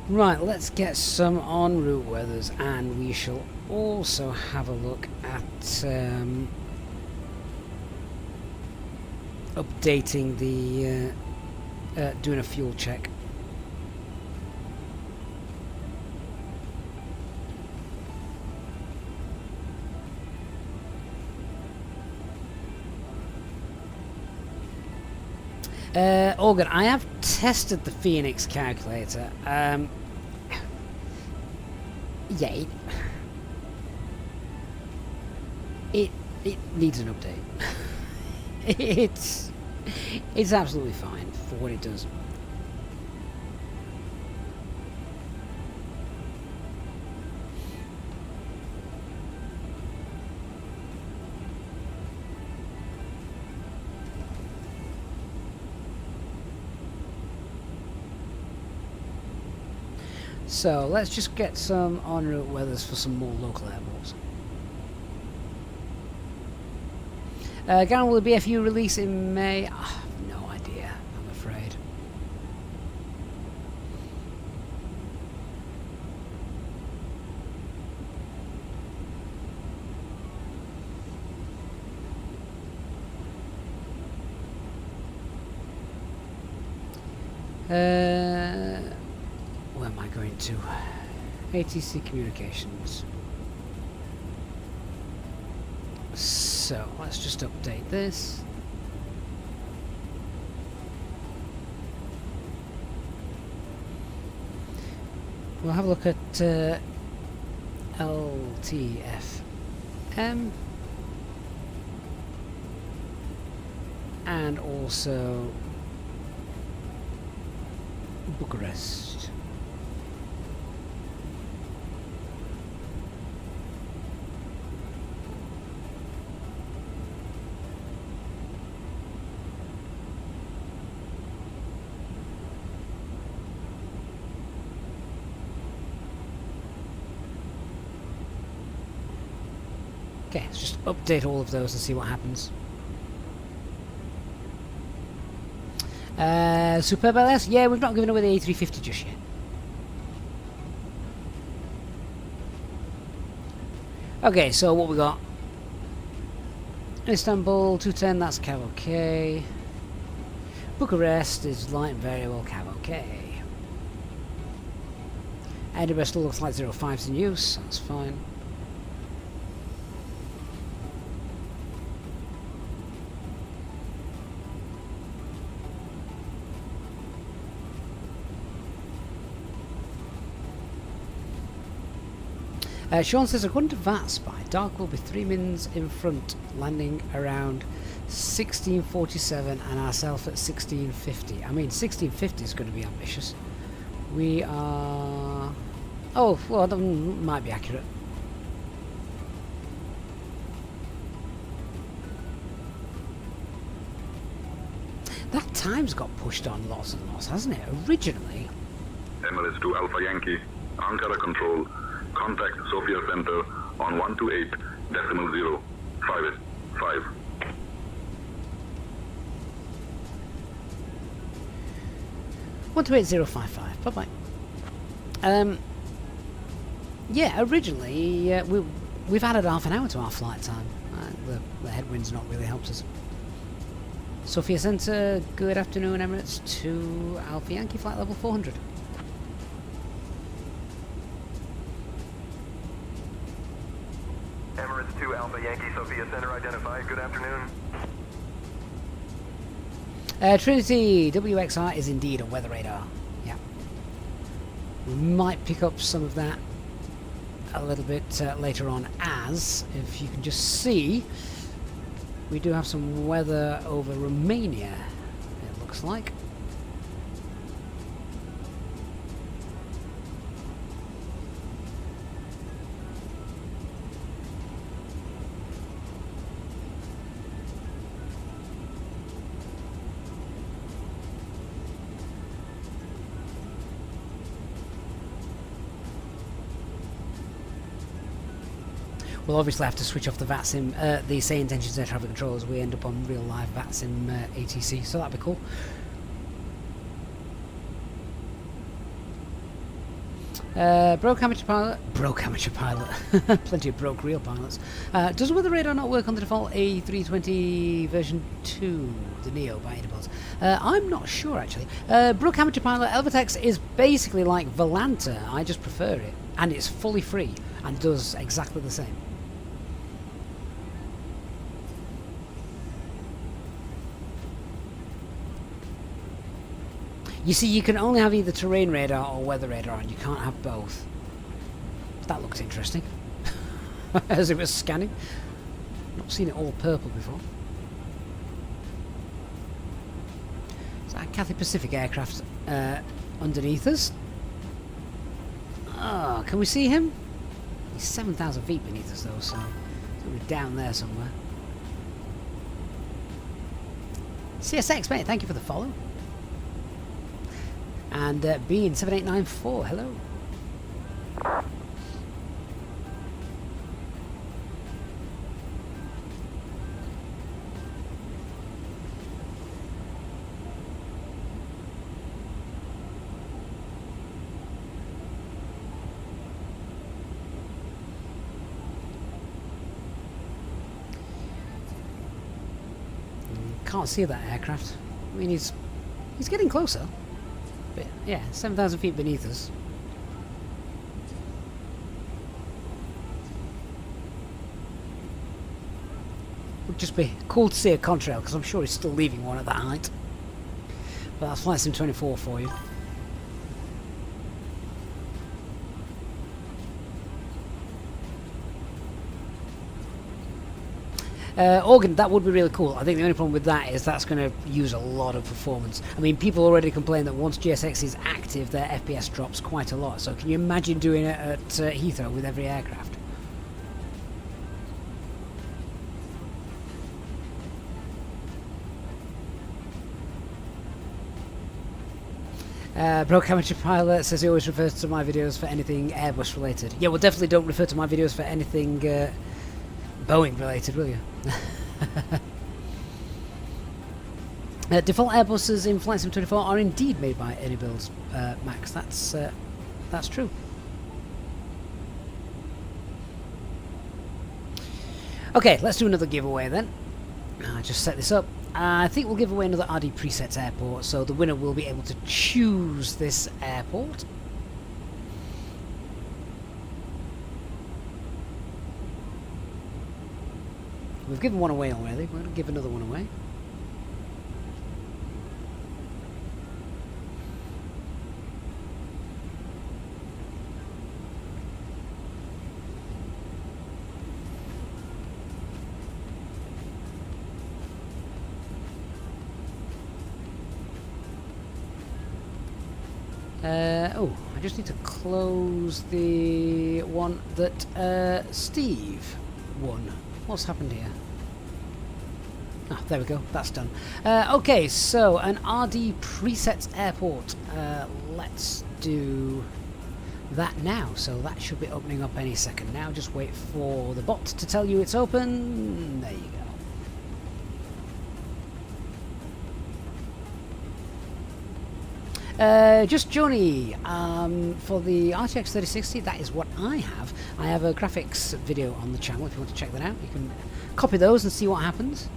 Right, let's get some en route weathers, and we shall also have a look at updating the doing a fuel check. Organ, I have tested the Phoenix calculator. Yeah, it needs an update. It's absolutely fine for what it does. So let's just get some en route weathers for some more local airports. Garen, will the BFU release in May? Oh, no idea, I'm afraid. Where am I going to? ATC Communications. So let's just update this. We'll have a look at LTFM and also Bucharest. Okay, let's just update all of those and see what happens. Superb LS? Yeah, we've not given away the A350 just yet. Okay, so what we got? Istanbul, 210, that's cav okay. Bucharest is light and variable, cav okay. Edinburgh still looks like 05's in use, that's fine. Sean says, according to VATSIM, Dark will be 3 mins in front, landing around 1647 and ourselves at 1650. I mean, 1650 is going to be ambitious. We are... Oh, well, that might be accurate. That time's got pushed on lots and lots, hasn't it? Originally. Emirates to Alpha Yankee, Ankara Control. Contact Sofia Center on 128.058. 128.055. Bye bye. Yeah, originally we've added half an hour to our flight time. The headwind's not really helped us. Sofia Center, good afternoon, Emirates to Alpha Yankee, flight level 400. Emirates 2 Alpha Yankee, Sofia Center identified. Good afternoon. Trinity WXR is indeed a weather radar. Yeah. We might pick up some of that a little bit later on, as, if you can just see, we do have some weather over Romania, it looks like. We'll obviously have to switch off the VATSIM, the Say Intentions Air Traffic Control, as we end up on real live VATSIM ATC, so that'd be cool. Broke amateur pilot, plenty of broke real pilots. Does the weather radar not work on the default A320 version 2, the Neo by Inibuilds? I'm not sure actually. Broke amateur pilot, Elvatex is basically like Volanta, I just prefer it, and it's fully free and does exactly the same. You see, you can only have either terrain radar or weather radar, and you can't have both. That looks interesting. As it was scanning. Not seen it all purple before. Is that a Cathay Pacific aircraft underneath us? Oh, can we see him? He's 7,000 feet beneath us, though, so he's going to be down there somewhere. CSX, mate, thank you for the follow. And Bean7894, hello. Can't see that aircraft. I mean, he's getting closer. But yeah, 7,000 feet beneath us. Would just be cool to see a Contrail, because I'm sure he's still leaving one at that height. But that's Flight Sim 24 for you. Organ, that would be really cool. I think the only problem with that is that's going to use a lot of performance. I mean, people already complain that once GSX is active, their FPS drops quite a lot. So can you imagine doing it at Heathrow with every aircraft? Broke Amateur Pilot says he always refers to my videos for anything Airbus related. Yeah, well, definitely don't refer to my videos for anything Boeing related, will you? Default Airbuses in Flight Sim 24 are indeed made by Inibuilds, Max. That's true. Okay, let's do another giveaway then. I'll just set this up. I think we'll give away another RDPresets Airport, so the winner will be able to choose this airport. We've given one away already, we're going to give another one away. Oh, I just need to close the one that Steve won. What's happened here? Ah, there we go, that's done. Okay, so an RDPresets Airport. Let's do that now. So that should be opening up any second now. Just wait for the bot to tell you it's open. There you go. Just Johnny, for the RTX 3060, that is what I have. I have a graphics video on the channel if you want to check that out. You can copy those and see what happens.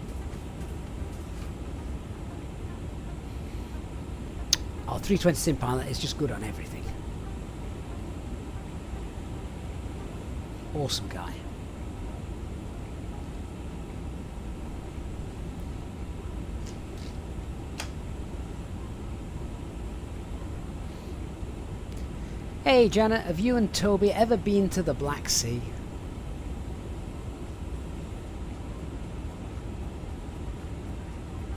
Oh, 320 Sim Pilot is just good on everything. Awesome guy. Hey Janet, have you and Toby ever been to the Black Sea?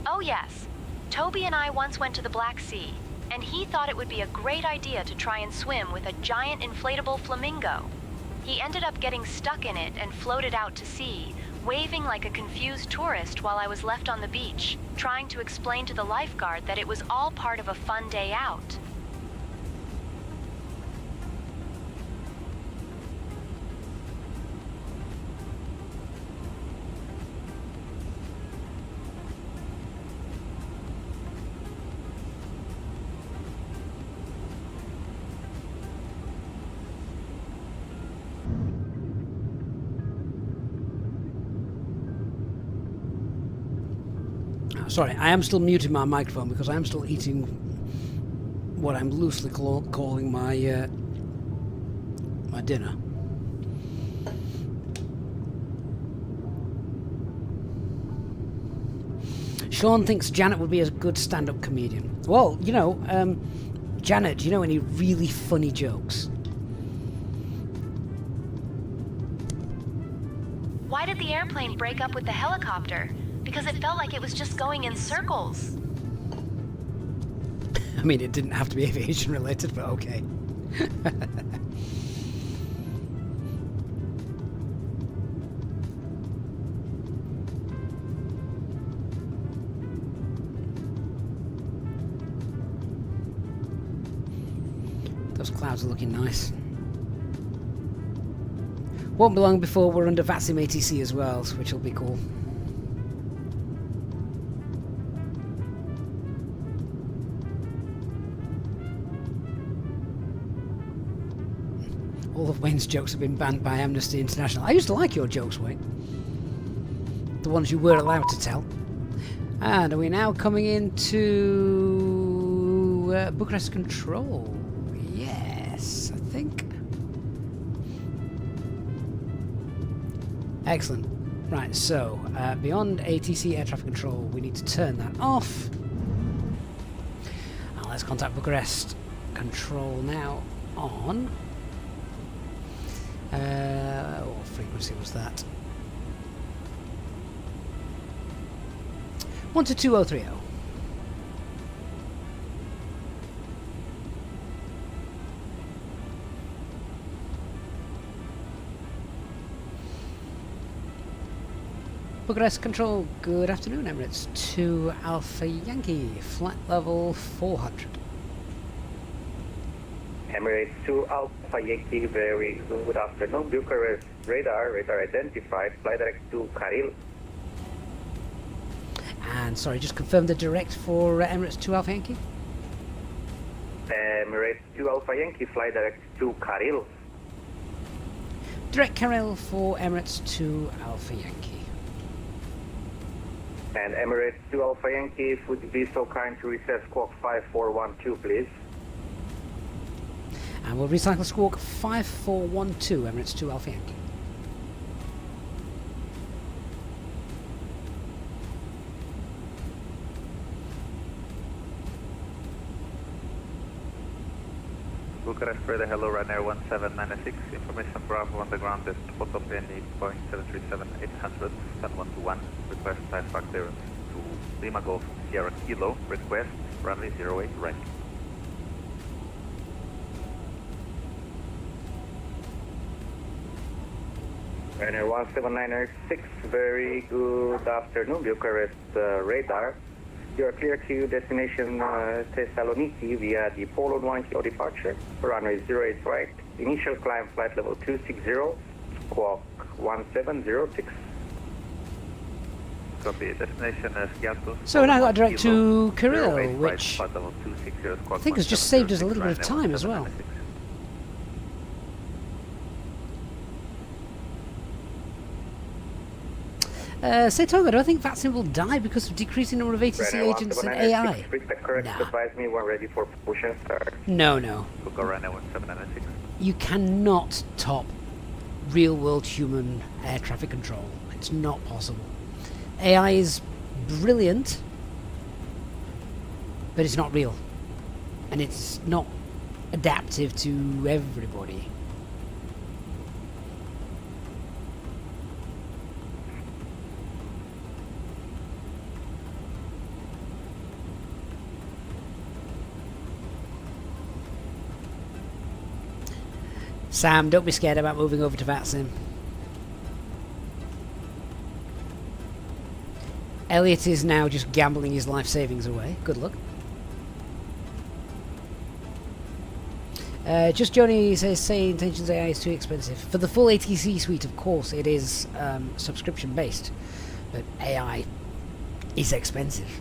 Oh yes. Toby and I once went to the Black Sea, and he thought it would be a great idea to try and swim with a giant inflatable flamingo. He ended up getting stuck in it and floated out to sea, waving like a confused tourist while I was left on the beach, trying to explain to the lifeguard that it was all part of a fun day out. Sorry, I am still muting my microphone because I am still eating what I'm loosely calling my my dinner. Sean thinks Janet would be a good stand-up comedian. Well, you know, Janet, do you know any really funny jokes? Why did the airplane break up with the helicopter? Because it felt like it was just going in circles. I mean, it didn't have to be aviation related, but okay. Those clouds are looking nice. Won't be long before we're under VATSIM ATC as well, which will be cool. All of Wayne's jokes have been banned by Amnesty International. I used to like your jokes, Wayne. The ones you were allowed to tell. And are we now coming into to Bucharest Control. Yes, I think. Excellent. Right, so beyond ATC air traffic control, we need to turn that off. And let's contact Bucharest Control now on. What frequency was that? 122.030. Bucharest Control, good afternoon, Emirates 2 Alpha Yankee, flight level 400. Emirates 2 Alpha Yankee, very good afternoon. Bucharest radar identified, flight direct to Karil. And sorry, just confirm the direct for Emirates 2 Alpha Yankee. Emirates 2 Alpha Yankee, flight direct to Karil. Direct Karil for Emirates 2 Alpha Yankee. And Emirates 2 Alpha Yankee, if would you be so kind to recess squawk 5412, please. And we'll recycle squawk 5412, Emirates 2 Alpha Yankee. Bucharest radar, hello, Ryanair 1796. Information Bravo on the ground is spot of any Boeing 737-800, stand 121. Request type clearance to Lima Golf Sierra Kilo. Request runway 08 right. Ryanair 17996, very good afternoon, Bucharest radar. You are clear to destination Thessaloniki via the Poland 1 kilo departure, runway 08 right, initial climb flight level 260, squawk 1706. Copy, destination Gatwick. So we now got direct to Karil, 08 which flight level 260, I squawk think has just saved us a little bit of 1706, time as well. 1796. Say Togo, do I think VATSIM will die because of decreasing number of ATC agents and AI? Advise me when ready for push and start. No, no. Ryanair 1796. You cannot top real-world human air traffic control. It's not possible. AI is brilliant, but it's not real. And it's not adaptive to everybody. Sam, don't be scared about moving over to VATSIM. Elliot is now just gambling his life savings away. Good luck. Just Joni says, say Intentions AI is too expensive. For the full ATC suite, of course, it is subscription based, but AI is expensive.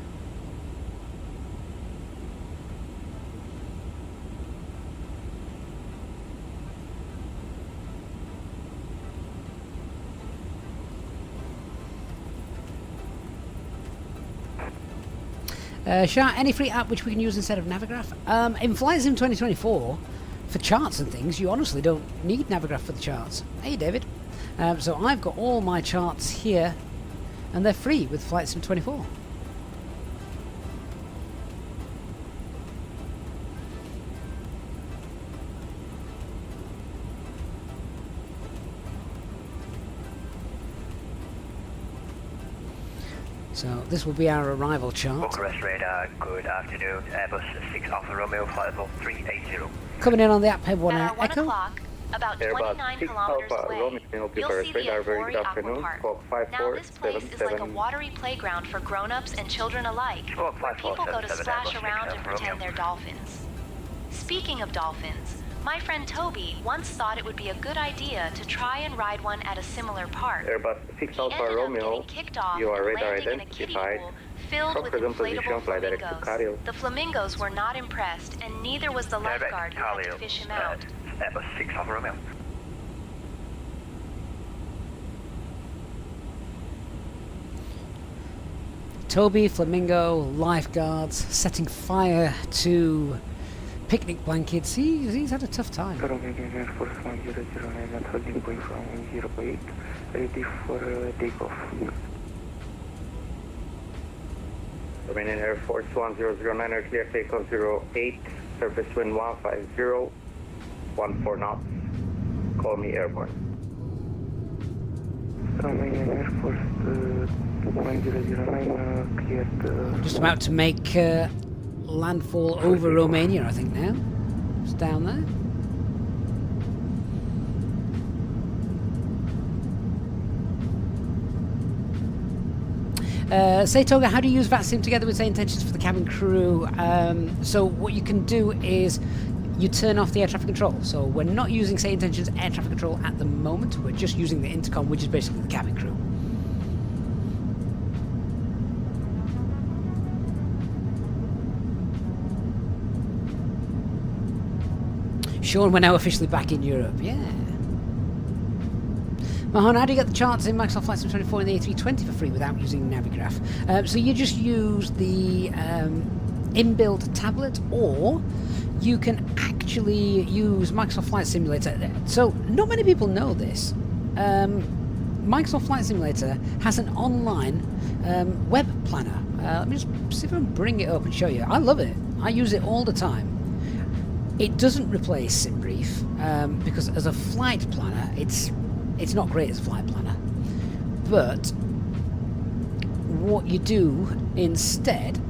Shah, any free app which we can use instead of Navigraph? In FlightSim 2024, for charts and things, you honestly don't need Navigraph for the charts. Hey, David. So I've got all my charts here, and they're free with FlightSim 24. So this will be our arrival chart. Bucharest radar, good afternoon. Airbus 6 Alpha Romeo, flight level 380. Coming in on the app One At 1 Echo. o'clock, about 29 kilometers away, you'll see the Afori Aqua Park. Now this place is like a watery playground for grown-ups and children alike, where people go to splash around and pretend they're dolphins. Speaking of dolphins, my friend Toby once thought it would be a good idea to try and ride one at a similar park. Airbus 6 Alpha Romeo, you are radar identified. Filled with inflatable flamingos. The flamingos were not impressed, and neither was the lifeguard who had to fish him out. Airbus 6 Alpha Romeo. Toby, Flamingo, lifeguards, setting fire to picnic blankets. He's had a tough time. Romanian Air Force 1009 at holding point from 108, ready for takeoff. Romanian Air Force 1009, clear takeoff 08, surface wind 150, 14 knots. Call me airborne. Romanian Air Force 1009, cleared. Just about to make landfall over Romania, I think now. It's down there. Say Toga, how do you use VATSIM together with say intentions for the cabin crew? So what you can do is you turn off the air traffic control. So we're not using say intentions air traffic control at the moment. We're just using the intercom, which is basically the cabin crew. Sean, we're now officially back in Europe. Yeah. Mahon, how do you get the charts in Microsoft Flight Sim 24 in the A320 for free without using Navigraph? So you just use the inbuilt tablet, or you can actually use Microsoft Flight Simulator. So not many people know this. Microsoft Flight Simulator has an online web planner. Let me just see if I can bring it up and show you. I love it. I use it all the time. It doesn't replace SimBrief because as a flight planner, it's not great as a flight planner. But what you do instead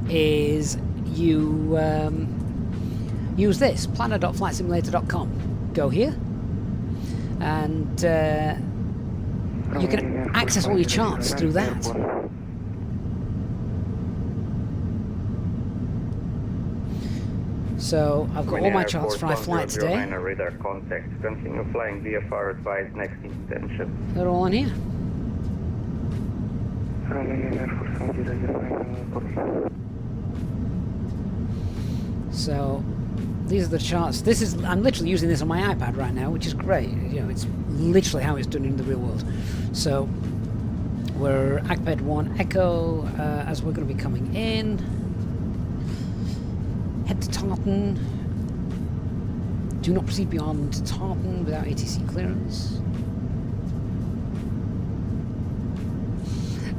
is you use this, planner.flightsimulator.com. Go here, and you can access all your charts through that. So I've got all my charts for my flight today. Radar contact. Continue flying VFR advised next intention. They're all on here. So these are the charts. I'm literally using this on my iPad right now, which is great. You know, it's literally how it's done in the real world. So we're ACPED 1 Echo as we're going to be coming in. Head to Tartan. Do not proceed beyond Tartan without ATC clearance.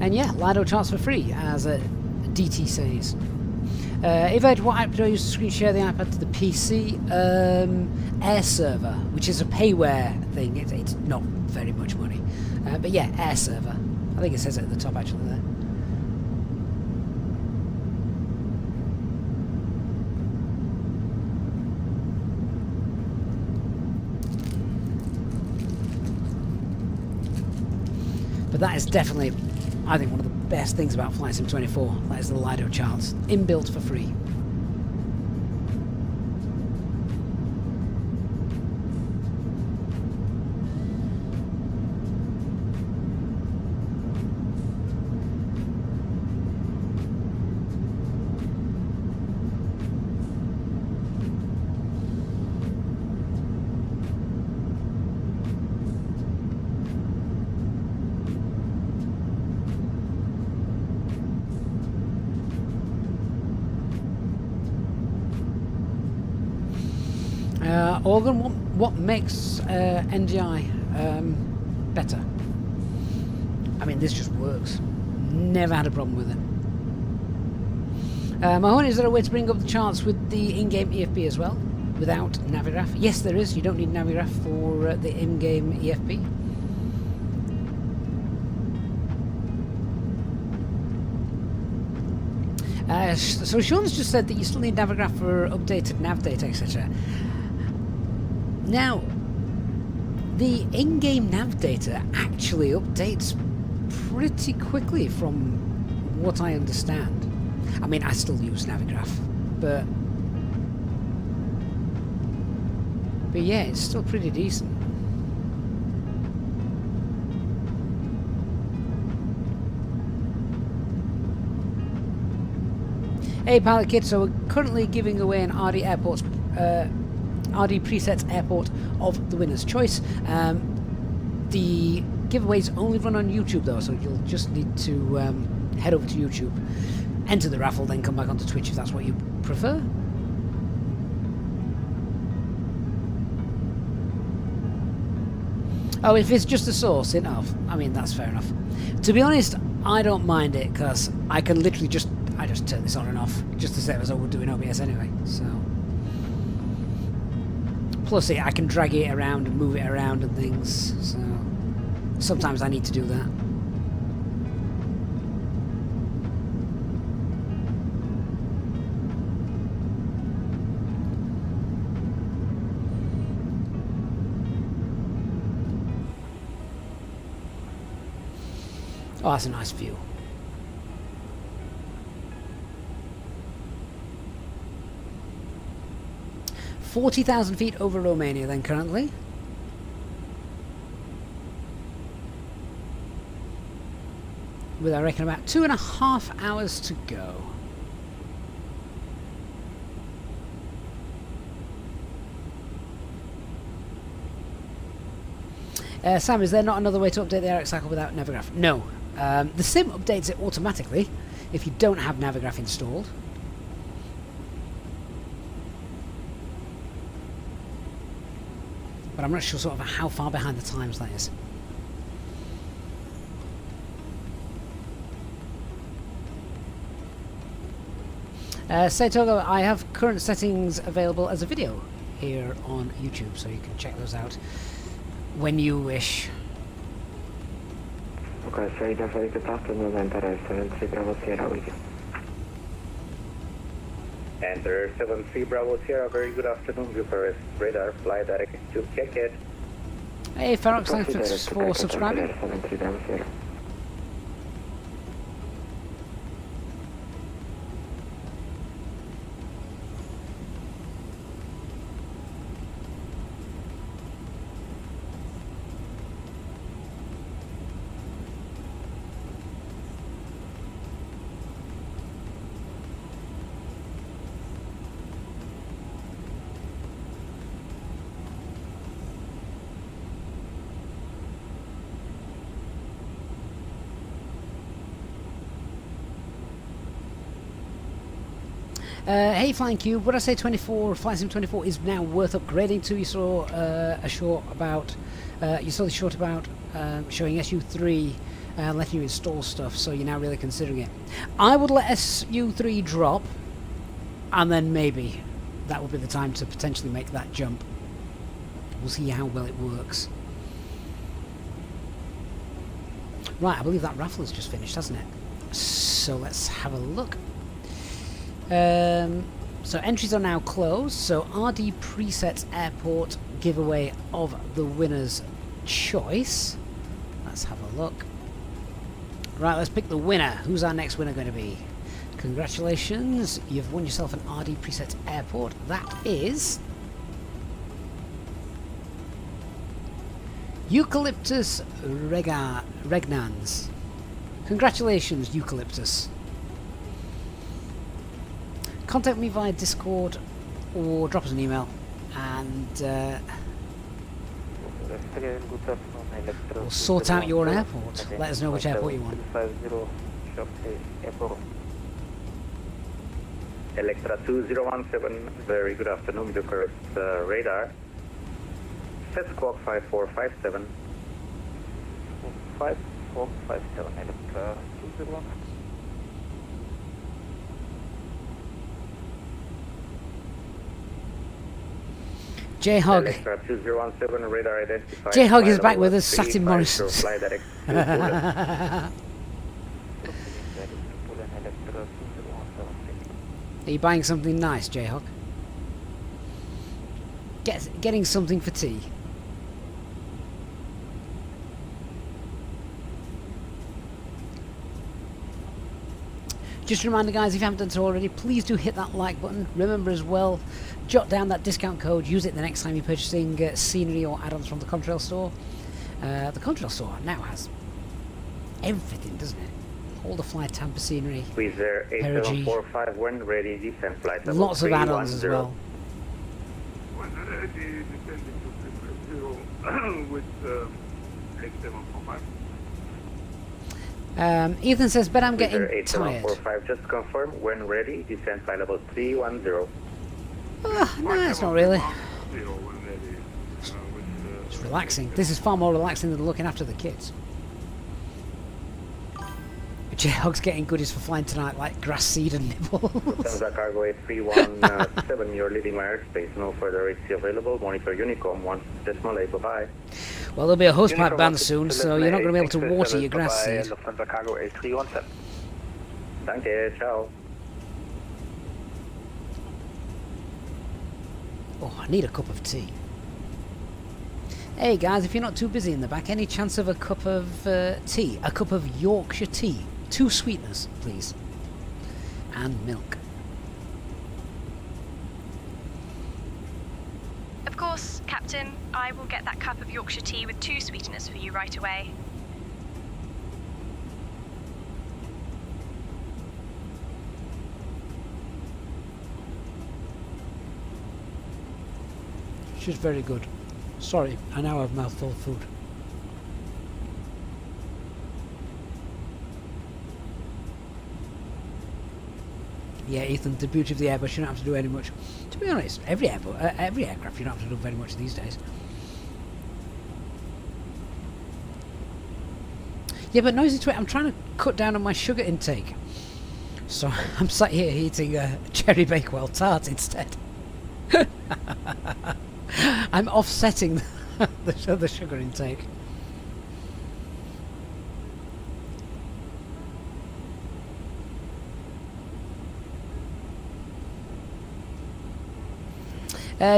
And yeah, Lido charts for free, as DT says. Yvette, what app do I use to screen share the iPad to the PC? Air Server, which is a payware thing. It's not very much money. But yeah, Air Server. I think it says it at the top actually there. But that is definitely, I think, one of the best things about Flight Sim 24. That is the Lido charts, inbuilt for free. Organ, what makes NGI better? I mean, this just works. Never had a problem with it. Mahoney, is there a way to bring up the charts with the in-game EFB as well, without Navigraph? Yes, there is. You don't need Navigraph for the in-game EFB. So Sean's just said that you still need Navigraph for updated nav data, etc. Now, the in-game nav data actually updates pretty quickly from what I understand. I mean, I still use Navigraph, but yeah, it's still pretty decent. Hey Pilot Kid, so we're currently giving away an RDPresets Airport of the winner's choice. The giveaways only run on YouTube though, so you'll just need to head over to YouTube, enter the raffle, then come back onto Twitch if that's what you prefer. Oh, if it's just a source, I mean, that's fair enough. To be honest, I don't mind it, because I can literally just turn this on and off, just the same as I would do in OBS anyway, so. Plus I can drag it around and move it around and things, so sometimes I need to do that. Oh, that's a nice view. $40,000 feet over Romania then currently. With I reckon about 2.5 hours to go. Sam, is there not another way to update the Eric cycle without Navigraph? No. The sim updates it automatically if you don't have Navigraph installed. But I'm not sure sort of how far behind the times that is. Say Togo, I have current settings available as a video here on YouTube, so you can check those out when you wish. Okay, so very good afternoon, enter 73 Bravo Sierra with you. Enter 73 Bravo Sierra, very good afternoon, Bucharest radar, fly direct to Gatwick. Hey Ferox, thanks for subscribing. 73 Bravo Sierra. Hey Flying Cube, would I say 24, Flight Sim 24 is now worth upgrading to? You saw a short about, you saw the short about showing SU3 letting you install stuff, so you're now really considering it. I would let SU3 drop, and then maybe that would be the time to potentially make that jump. We'll see how well it works. Right, I believe that raffle has just finished, hasn't it? So let's have a look. So entries are now closed, so RDPresets Airport giveaway of the winner's choice. Let's have a look. Right, let's pick the winner. Who's our next winner going to be? Congratulations, you've won yourself an RDPresets Airport. That is Eucalyptus regnans. Congratulations, Eucalyptus. Contact me via Discord or drop us an email, and we'll sort out your airport. Let us know which airport you want. Electra 2017, very good afternoon, Bucharest radar. Set squawk 5457. 5457, Electra 201. J-Hog. J-Hog is back with us, sat in Morrison. Are you buying something nice, J-Hog? Getting something for tea. Just a reminder, guys, if you haven't done so already, please do hit that like button. Remember as well, jot down that discount code, use it the next time you're purchasing scenery or add-ons from the Contrail store. The Contrail store now has everything, doesn't it? All the flight Tampa scenery, perigee, when ready, descent flight lots of add-ons as well. Ethan says, but I'm getting Wizard tired. 8145, just confirm when ready, descend flight level 310. No, it's not really. It's relaxing. This is far more relaxing than looking after the kids. J-Hog's getting goodies for flying tonight, like grass seed and nibbles. Lufthansa Cargo A317, you're leaving my airspace. No further AC available. Monitor Unicom 1.8. Bye-bye. Well, there'll be a hosepipe ban soon, so you're not going to be able to water your grass seed. Lufthansa Cargo A317. Danke, ciao. Oh, I need a cup of tea. Hey guys, if you're not too busy in the back, any chance of a cup of tea? A cup of Yorkshire tea. 2 sweeteners, please. And milk. Of course, Captain. I will get that cup of Yorkshire tea with 2 sweeteners for you right away. She's very good. Sorry, I now have a mouthful of food. Yeah, Ethan, the beauty of the Airbus, you don't have to do any much. To be honest, every aircraft, you don't have to do very much these days. Yeah, but Noisy Twit, I'm trying to cut down on my sugar intake. So I'm sat here eating a cherry Bakewell tart instead. I'm offsetting the sugar intake.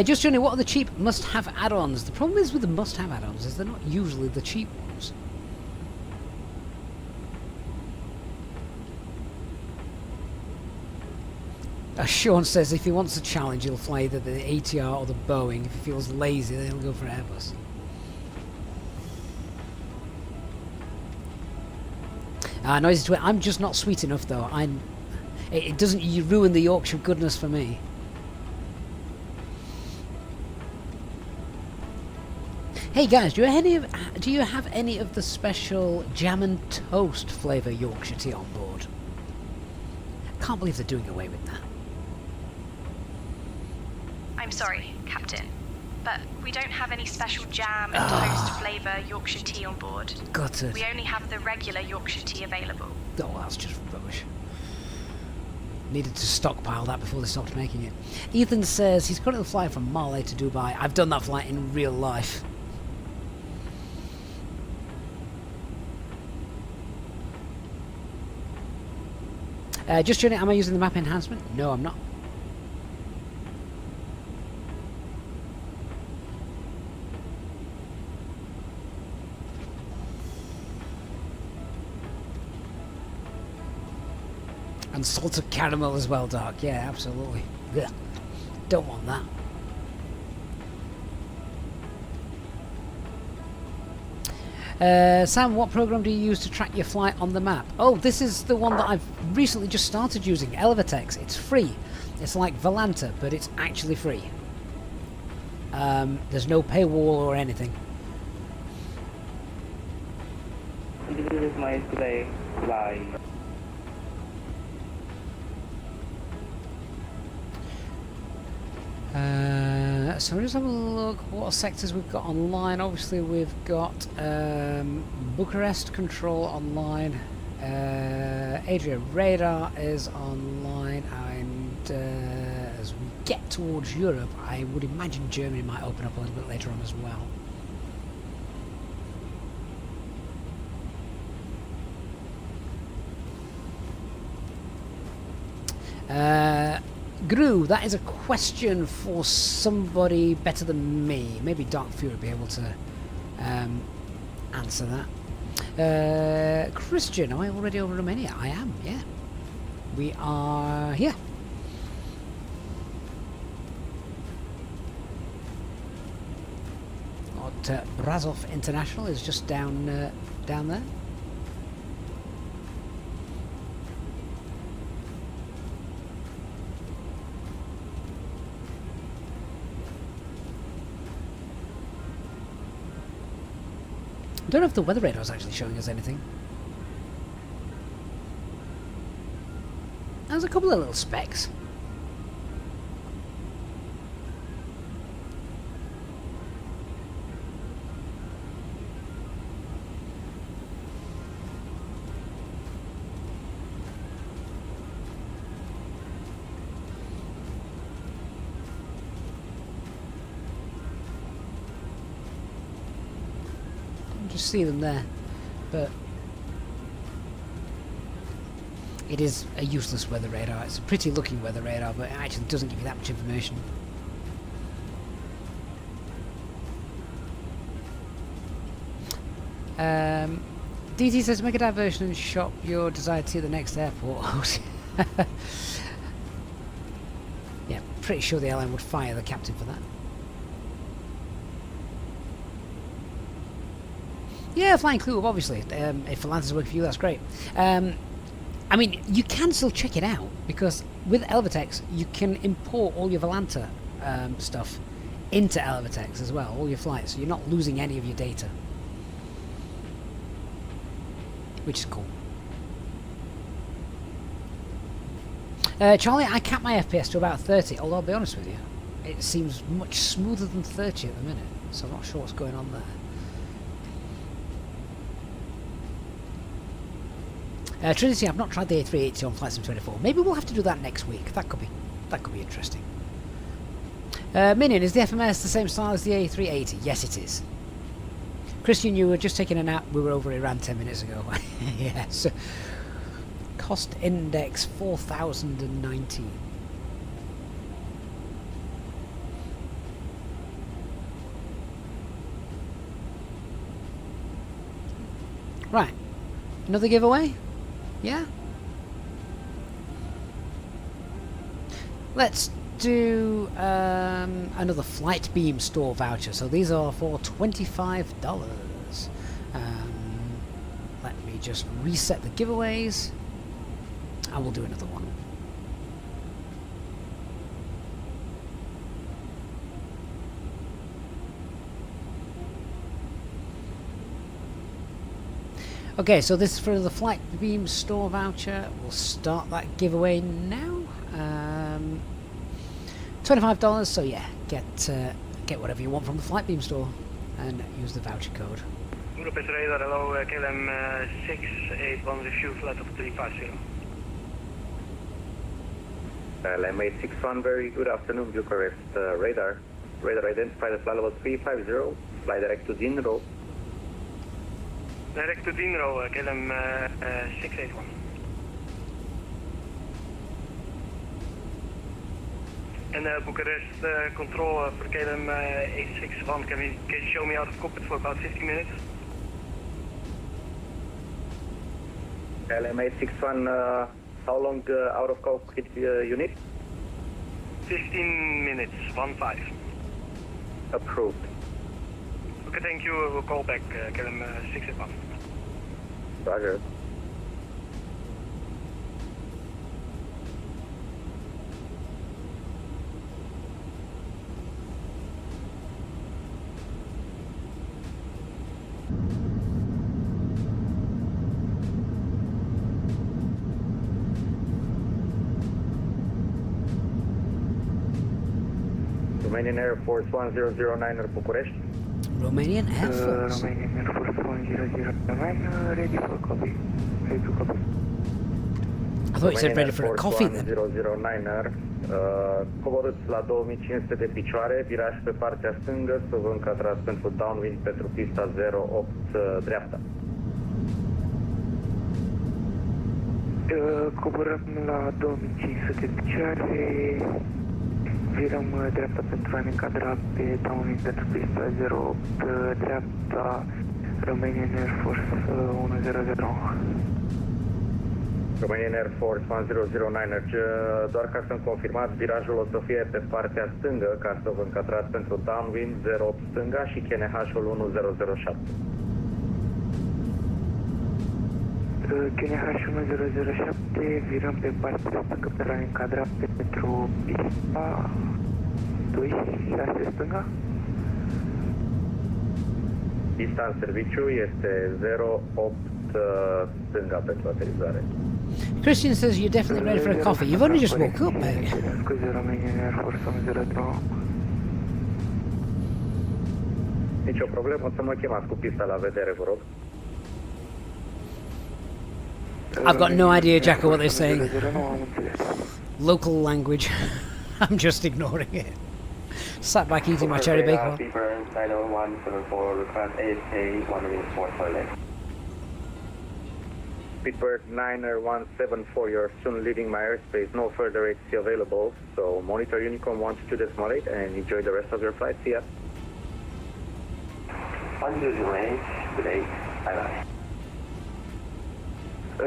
Just Johnny, what are the cheap must-have add-ons? The problem is with the must-have add-ons is they're not usually the cheap ones. Sean says if he wants a challenge, he'll fly either the ATR or the Boeing. If he feels lazy, then he'll go for Airbus. Noisy Twit, I'm just not sweet enough though. It doesn't ruin the Yorkshire goodness for me. Hey guys, do you have any of the special jam and toast flavour Yorkshire tea on board? Can't believe they're doing away with that. I'm sorry, Captain, but we don't have any special jam and toast flavour Yorkshire tea on board. Got it. We only have the regular Yorkshire tea available. Oh, that's just rubbish. Needed to stockpile that before they stopped making it. Ethan says he's currently flying from Marley to Dubai. I've done that flight in real life. Just Johnny, am I using the map enhancement? No, I'm not. And salted caramel as well, Dark. Yeah, absolutely. Ugh. Don't want that. Sam, what program do you use to track your flight on the map? Oh, this is the one that I've recently just started using, Elevatex. It's free. It's like Volanta, but it's actually free. There's no paywall or anything. This is my today flight. So we'll just have a look what sectors we've got online. Obviously we've got Bucharest control online, Adria radar is online, and as we get towards Europe I would imagine Germany might open up a little bit later on as well. Gru, that is a question for somebody better than me. Maybe Dark Fury will be able to answer that. Christian, am I already over Romania? I am, yeah. We are here. Brazov International is just down there. I don't know if the weather radar is actually showing us anything. There's a couple of little specks. Just see them there, but it is a useless weather radar. It's a pretty looking weather radar, but it actually doesn't give you that much information. DT says make a diversion and shop your desire to see the next airport. Yeah, pretty sure the airline would fire the captain for that. Yeah, flying clue, obviously. If Atlanta's working for you, that's great. I mean, you can still check it out, because with Elvatex, you can import all your Volanta stuff into Elvatex as well, all your flights, so you're not losing any of your data. Which is cool. Charlie, I cap my FPS to about 30, although I'll be honest with you, it seems much smoother than 30 at the minute, so I'm not sure what's going on there. Trinity, I've not tried the A380 on Flight Sim 24. Maybe we'll have to do that next week. That could be interesting. Minion, is the FMS the same style as the A380? Yes, it is. Christian, you were just taking a nap. We were over Iran 10 minutes ago. Yes. Cost index 4019. Right. Another giveaway? Yeah? Let's do another Flightbeam Store voucher. So these are for $25. Let me just reset the giveaways, and we'll do another one. Okay, so this is for the Flightbeam Store voucher. We'll start that giveaway now. $25, so yeah, get whatever you want from the Flightbeam Store and use the voucher code. Budapest radar, hello, KLM 681 review flight of 350. KLM 861, very good afternoon, Bucharest radar. Radar identify the flight level 350, fly direct to Dinro. Direct to Dinro, KLM 681. And Bucharest control for KLM 861, can you show me out of cockpit for about 15 minutes? KLM 861, how long out of cockpit you need? 15 minutes, 1-5. Approved. Okay, thank you. We'll call back KLM 681. Roger. Romanian Air Force 1009 Bucharest. Romanian Air Force. Romanian Air Force 1009, ready for copy. Ready to copy. I thought you said ready for a coffee then. 1009er, coborâți la 2500 de picioare, viraj pe partea stângă, să vă încadrați pentru downwind pentru pista 08 dreapta. Coborăm la 2500 de picioare, virăm dreapta pentru a ne încadra pe downwind pentru pista 08 dreapta, Romanian Air Force 100. Romanian Air Force 1009, doar ca să-mi confirmați, virajul o să fie pe partea stângă, ca să vă încadrați pentru downwind 08 stânga și KNH-ul 1007. KNH 1007, virăm pe partea stângă pentru a ne încadra pentru pista 26 stânga. Pista în serviciu este 08 stânga pentru aterizare. Christian says you're definitely ready for a coffee. You've only just woke up, mate. Scusi, Romanian Air Force 103. Nicio problemă, o să mă chemați cu pista la vedere, vă rog. I've got no idea, Jacko, what they're saying. Local language. I'm just ignoring it. Sat back eating my cherry bacon. Beaver 90174, request ASK 1 toilet. Pittsburgh 90174, you're soon leaving my airspace. No further ATC available, so monitor Unicorn 122 decimal 8 and enjoy the rest of your flight. See ya. 108, good day. Bye bye.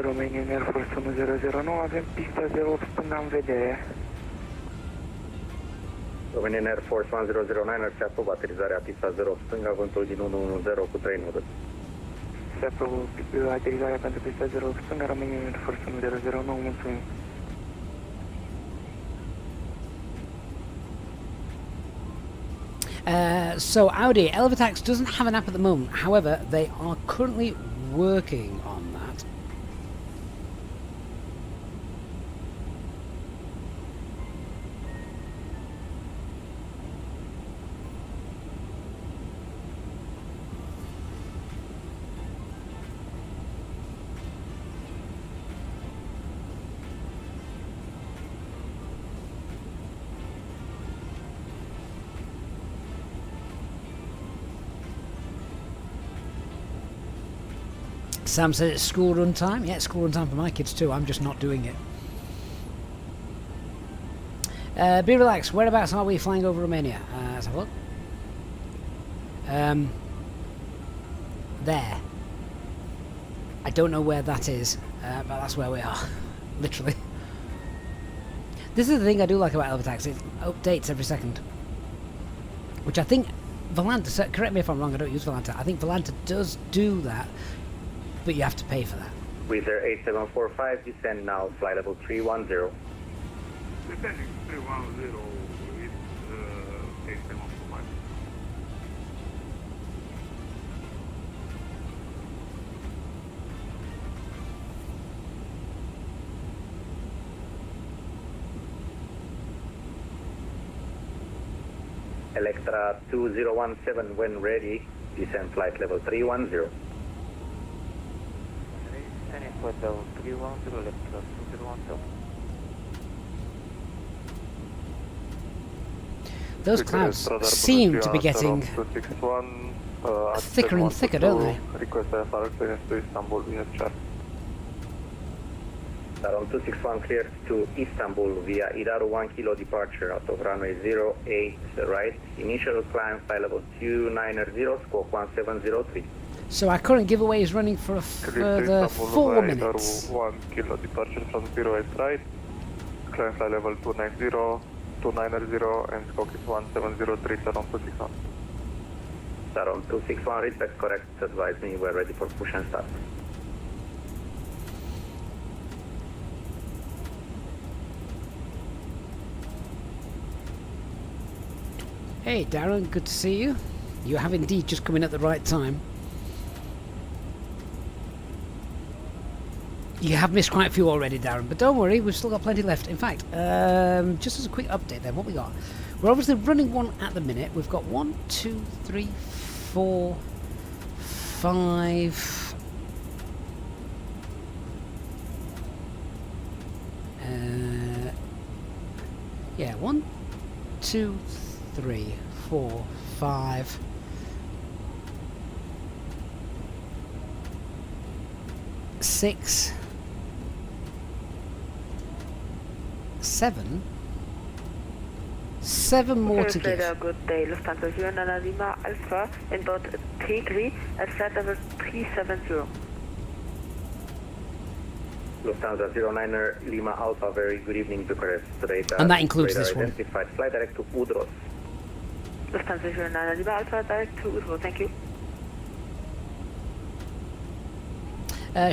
Romanian Air Force 1009, avem pista 08 stânga în vedere. Romanian Air Force 1009, se aprobă aterizarea pista 0 stânga, vântul din 110 cu 3 noduri. Se aprobă aterizarea pentru pista 0 stânga, Romanian Air Force 1009, mulțumim. So Audi, Elevatax doesn't have an app at the moment. However, they are currently working on that. Sam said it's school run time. Yeah, it's school run time for my kids too. I'm just not doing it. Be relaxed. Whereabouts are we flying over Romania? Let's have a look. There. I don't know where that is, but that's where we are. Literally. This is the thing I do like about Elevatax. It updates every second. Which I think Volanta, correct me if I'm wrong, I don't use Volanta. I think Volanta does do that, but you have to pay for that. Wizz Air 8745, descend now, flight level 310. Descending 310 with 8745. Electra 2017, when ready, descend flight level 310. Those clouds seem to be getting thicker and thicker, don't they? Request FSLTL to Istanbul, via chat. Around 261 clear to Istanbul via Idaru 1 kilo departure out of runway 08 right. Initial climb flight level 290, squawk 1703. So our current giveaway is running for a further 4 minutes. 1 kilo departure from 08 right. Climb flight level 290, 290 and squawk is 1703, around 261. Around 261, respect correct, advise me we're ready for push and start. Hey Darren, good to see you. You have indeed just come in at the right time. You have missed quite a few already, Darren, but don't worry, we've still got plenty left. In fact, just as a quick update then, what we got? We're obviously running one at the minute. We've got 1, 2, 3, 4, 5. Yeah, 1, 2, 3, 4, 5. 6, 7. 7 more to give. Good day, Lufthansa 09 Lima Alpha, inbound T3 at flight level 370. Lufthansa 09 Lima Alpha, very good evening, Bucharest. Radar, and that includes radar this one. Identified. Fly direct to Udros. Lufthansa 09 Lima Alpha, direct to Udros, thank you.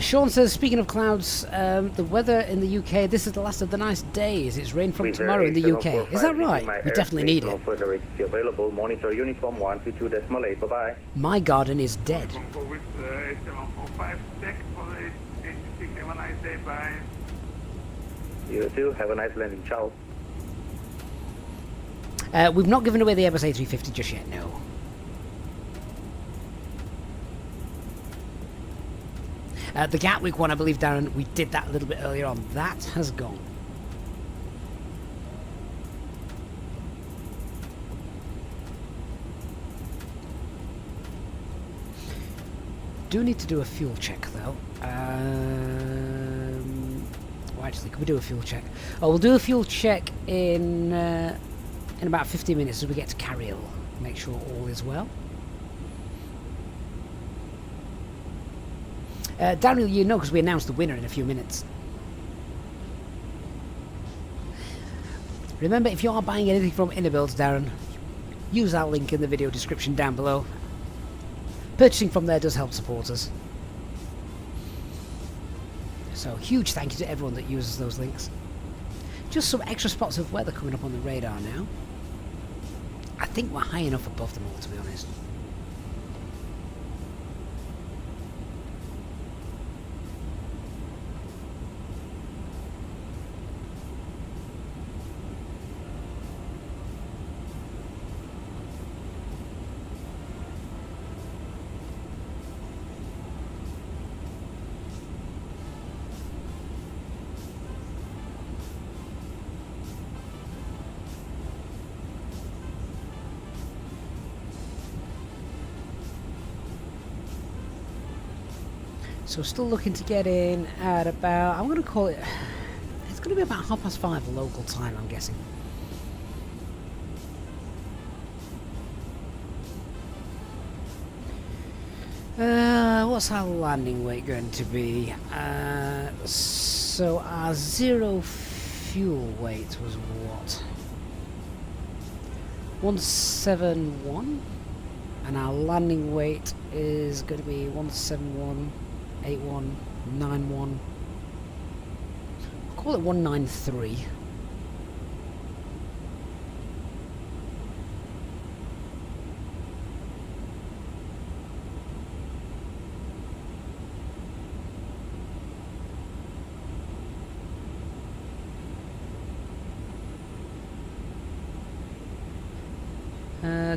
Sean says, speaking of clouds, the weather in the UK, this is the last of the nice days. It's rain from tomorrow in the UK. Is that right? We definitely need it. Further ATC available. Monitor uniform 122.8. Bye-bye. My garden is dead. Have a nice day. Bye. You too. Have a nice landing. Ciao. We've not given away the Airbus A350 just yet, no. The Gatwick one, I believe, Darren, we did that a little bit earlier on. That has gone. Do need to do a fuel check, though. Well, actually, can we do a fuel check? Oh, we'll do a fuel check in about 15 minutes as we get to Contrail. Make sure all is well. Daniel, you know, because we announced the winner in a few minutes. Remember, if you are buying anything from Inibuilds, Darren, use our link in the video description down below. Purchasing from there does help supporters. So, huge thank you to everyone that uses those links. Just some extra spots of weather coming up on the radar now. I think we're high enough above them all, to be honest. So still looking to get in at about, I'm going to call it, it's going to be about 5:30 local time, I'm guessing. What's our landing weight going to be? So our zero fuel weight was what? 171, and our landing weight is going to be 171.8191. I'll call it 193.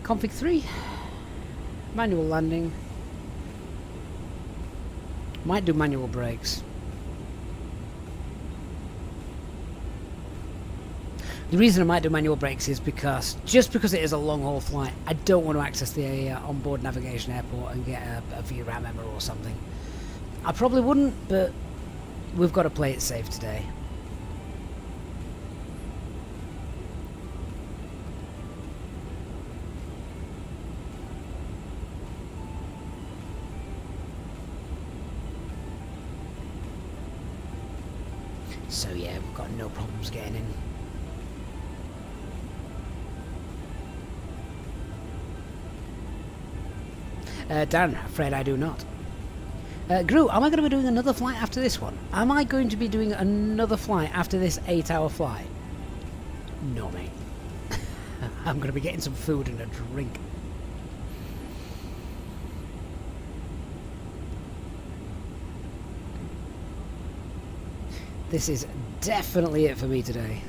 Config 3, manual landing, might do manual brakes. The reason I might do manual brakes is because, just because it is a long haul flight, I don't want to access the onboard navigation airport and get a VRAM error or something. I probably wouldn't, but we've got to play it safe today. So yeah, we've got no problems getting in. Dan, afraid I do not. Gru, am I going to be doing another flight after this one? Am I going to be doing another flight after this 8-hour flight? No, mate. I'm going to be getting some food and a drink. This is definitely it for me today.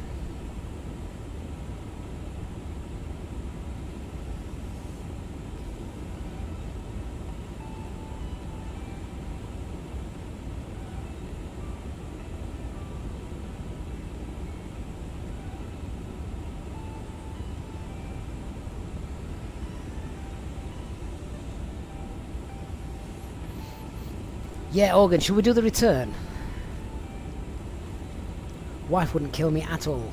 Yeah, Organ, should we do the return? Wife wouldn't kill me at all.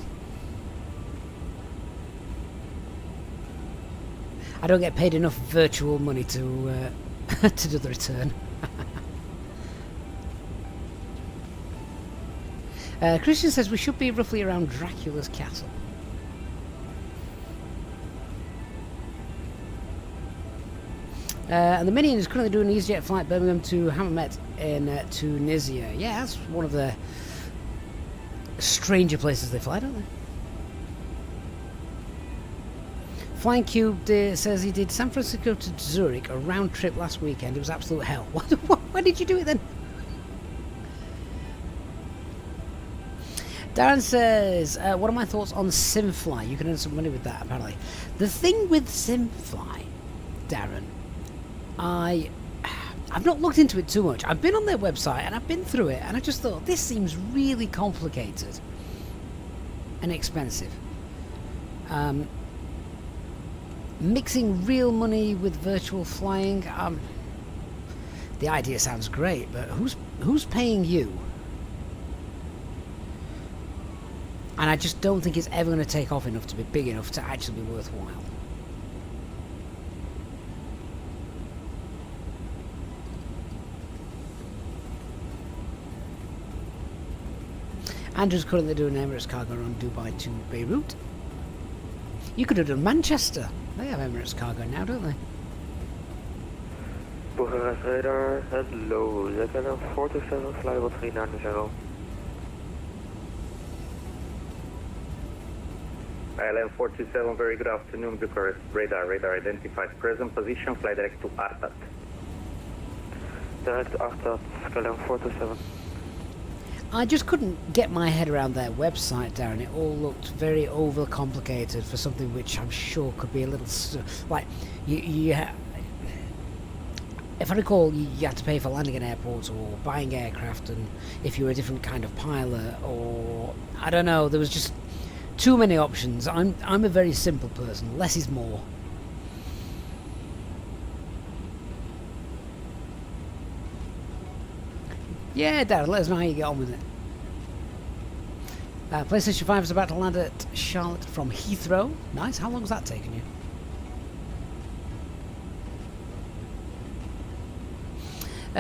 I don't get paid enough virtual money to to do the return. Christian says we should be roughly around Dracula's castle. And the Minion is currently doing an EasyJet flight Birmingham to Hammamet in Tunisia. Yeah, that's one of the stranger places they fly, don't they? Flying Cube says he did San Francisco to Zurich, a round trip last weekend. It was absolute hell. Why did you do it then? Darren says, what are my thoughts on SimFly? You can earn some money with that, apparently. The thing with SimFly, Darren, I've not looked into it too much. I've been on their website and I've been through it, and I just thought, this seems really complicated and expensive. Mixing real money with virtual flying, the idea sounds great, but who's paying you? And I just don't think it's ever going to take off enough to be big enough to actually be worthwhile. Andrew's currently doing Emirates cargo on Dubai to Beirut. You could have done Manchester. They have Emirates cargo now, don't they? Bucharest radar, hello. Zagana 427, flight level 390. ILM 427, very good afternoon, Bucharest radar identified present position, fly direct to Artat. Direct to Artat, ILM 427. I just couldn't get my head around their website, Darren. It all looked very overcomplicated for something which I'm sure could be a little... like, if I recall, you had to pay for landing at airports or buying aircraft, and if you were a different kind of pilot, or... I don't know, there was just too many options. I'm a very simple person. Less is more. Yeah, Darren, let us know how you get on with it. PlayStation 5 is about to land at Charlotte from Heathrow. Nice. How long has that taken you?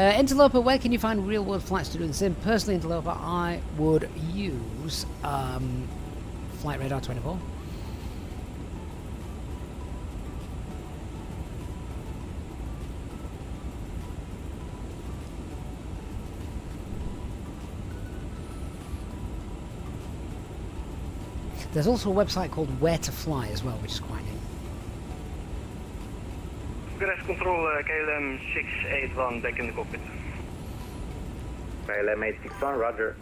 Interloper, where can you find real-world flights to do the sim? Personally, Interloper, I would use Flight Radar 24. There's also a website called Where to Fly as well, which is quite neat. Crash control, KLM 681, back in the cockpit. KLM 861, roger.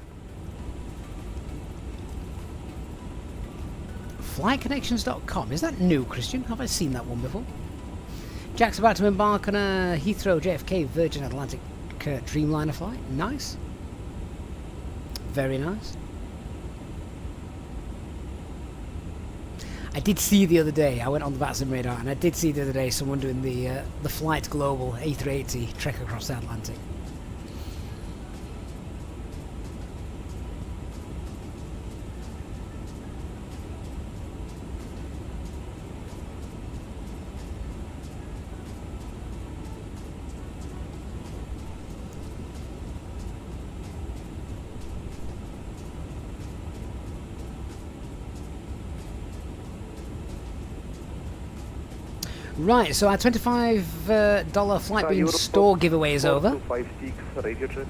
Flightconnections.com, is that new, Christian? Have I seen that one before? Jack's about to embark on a Heathrow JFK Virgin Atlantic Dreamliner flight. Nice. Very nice. I did see the other day, I went on the VATSIM radar, and I did see the other day someone doing the Flight Global A380 trek across the Atlantic. Right, so our $25 Flightbeam Store giveaway is over. 4256, radio check.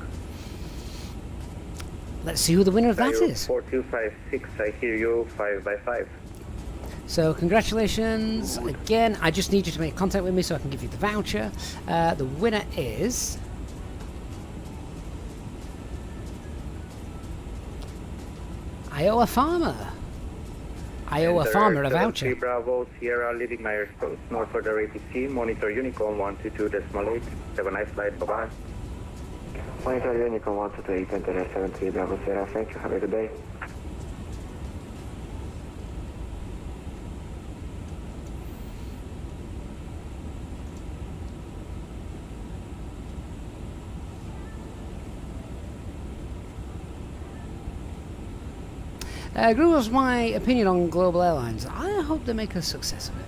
Let's see who the winner of that is. 4256, I hear you, 5x5. So congratulations again. I just need you to make contact with me so I can give you the voucher. The winner is... Iowa Farmer. Iowa Farmer, a voucher. Bravo, Sierra, leading my airspace, north order ATC, monitor Unicorn 122.8, have a nice flight, bye-bye. Monitor Unicorn 128, enter 73 Bravo Sierra, thank you, have a good day. Gruel's my opinion on global airlines. I hope they make a success of it.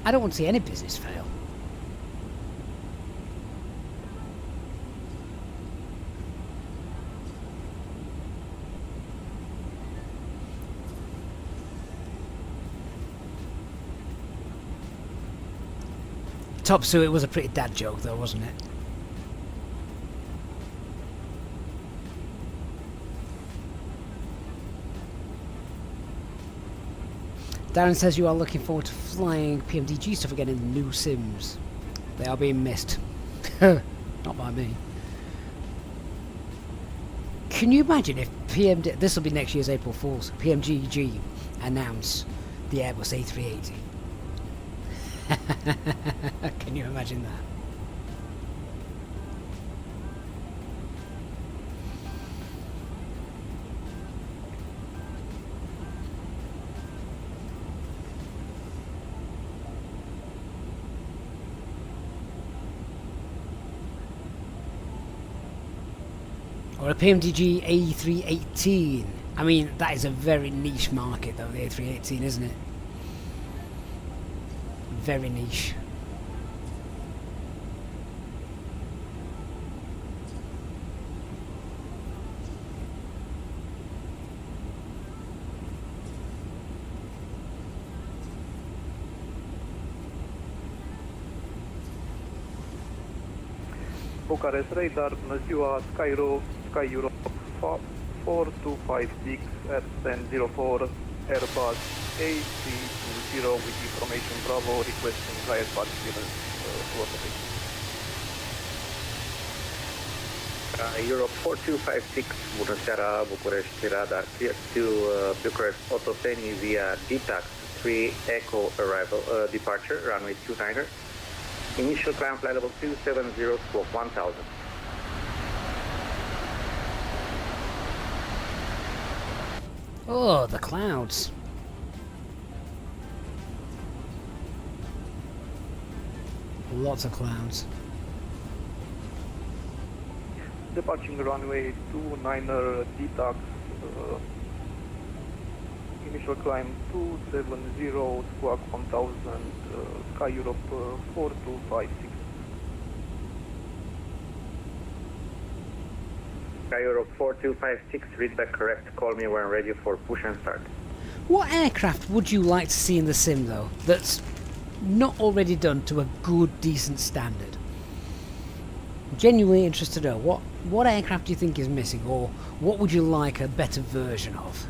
I don't want to see any business fail. Top Sue, it was a pretty dad joke though, wasn't it? Darren says you are looking forward to flying PMDG stuff again in the new Sims. They are being missed. Not by me. Can you imagine if PMD, this will be next year's April Fool's, PMGG announce the Airbus A380? Can you imagine that? Or a PMDG A318. I mean, that is a very niche market though, the A318, isn't it? Very niche. Bucharest radar, bună ziua, Sky Europe 4256 at 1004, Airbus A320 with information Bravo requesting flight path clearance to operate. Europe 4256, bună seara, București radar, clear to Bucharest Otopeni via DTAX 3 Echo arrival, departure, runway 29er. Initial climb flight level 270, squawk 1000. Oh, the clouds. Lots of clouds. Departing runway 29er DTAX, initial climb 270, squawk 1000, Sky Europe 4256. Sky Europe 4256, read back correct, call me when ready for push and start. What aircraft would you like to see in the sim though, that's not already done to a good, decent standard? I'm genuinely interested to know, what aircraft do you think is missing, or what would you like a better version of?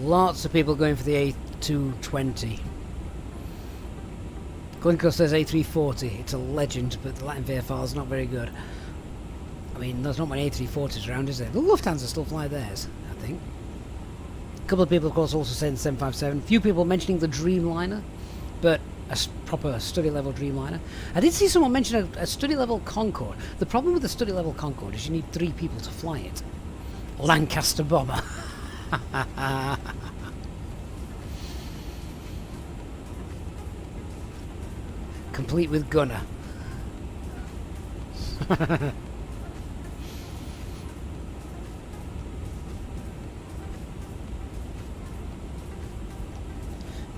Lots of people going for the A220. Glencoe says A340. It's a legend, but the Latin VFR is not very good. I mean, there's not many A340s around, is there? The Lufthansa still fly theirs, I think. A couple of people, of course, also saying the 757. Few people mentioning the Dreamliner, but a proper study-level Dreamliner. I did see someone mention a study-level Concorde. The problem with the study-level Concorde is you need 3 people to fly it. Lancaster bomber. Complete with gunner.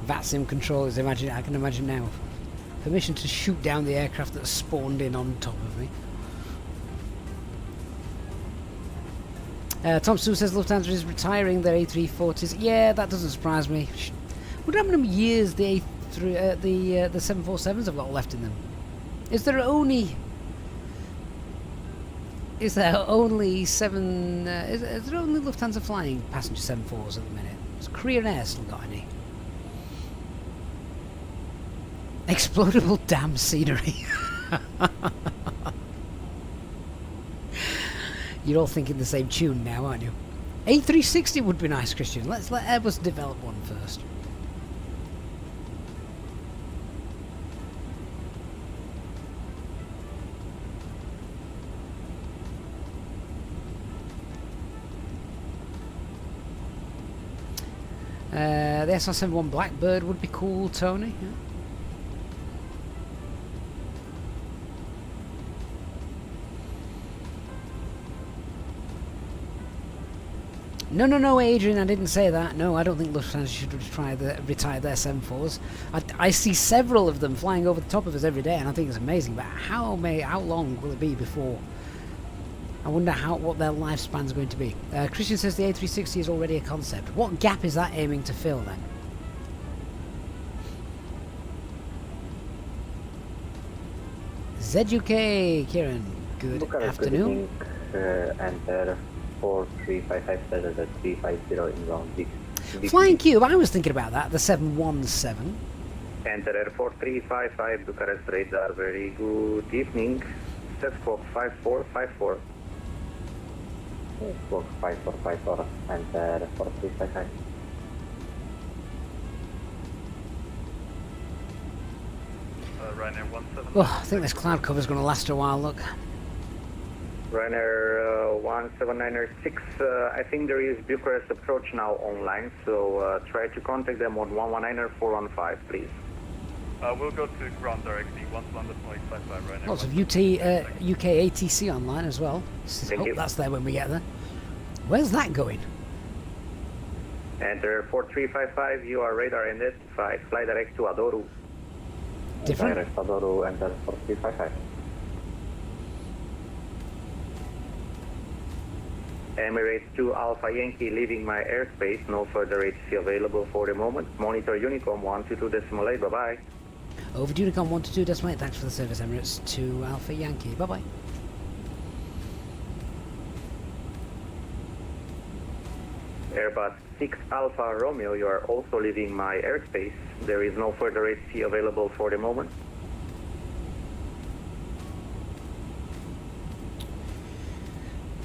VATSIM controllers, I can imagine now. Permission to shoot down the aircraft that spawned in on top of me. Tom Sue says Lufthansa is retiring their A340s. Yeah, that doesn't surprise me. Wonder how many years the 747s have got left in them. Is there only 7? Is there only Lufthansa flying passenger 74s at the minute? Has Korean Air still got any? Explodable damn scenery. You're all thinking the same tune now, aren't you? A360 would be nice, Christian. Let's let Airbus develop one first. The SR-71 Blackbird would be cool, Tony. Yeah. No, Adrian, I didn't say that. No, I don't think Lufthansa should retire their 747s. I see several of them flying over the top of us every day, and I think it's amazing. But how long will it be before? I wonder what their lifespan's going to be. Christian says the A360 is already a concept. What gap is that aiming to fill then? ZUK, Kieran, good afternoon. Enter 4355 Cessna 350 inbound. Flying Cube, I was thinking about that, the 717. Enter Air 4355 Bucharest radar, very good evening. Set squawk 5454. Squawk 5454, enter 4355. Ryanair 17. Oh, I think this cloud cover's going to last a while, look. Ryanair 17906, I think there is Bucharest approach now online, so try to contact them on 119-415, please. We'll go to ground directly, 1-London-855 Ryanair. Lots of UK ATC online as well. Hope that's there when we get there. Where's that going? Enter 4355, you are radar identified, fly direct to Adoru. Different? Direct Adoru, enter 4355. Emirates 2 Alpha Yankee leaving my airspace, no further ATC available for the moment. Monitor Unicom 122.8, bye-bye. Over to Unicom 122.8, thanks for the service, Emirates 2 Alpha Yankee, bye-bye. Airbus 6 Alpha Romeo, you are also leaving my airspace. There is no further ATC available for the moment.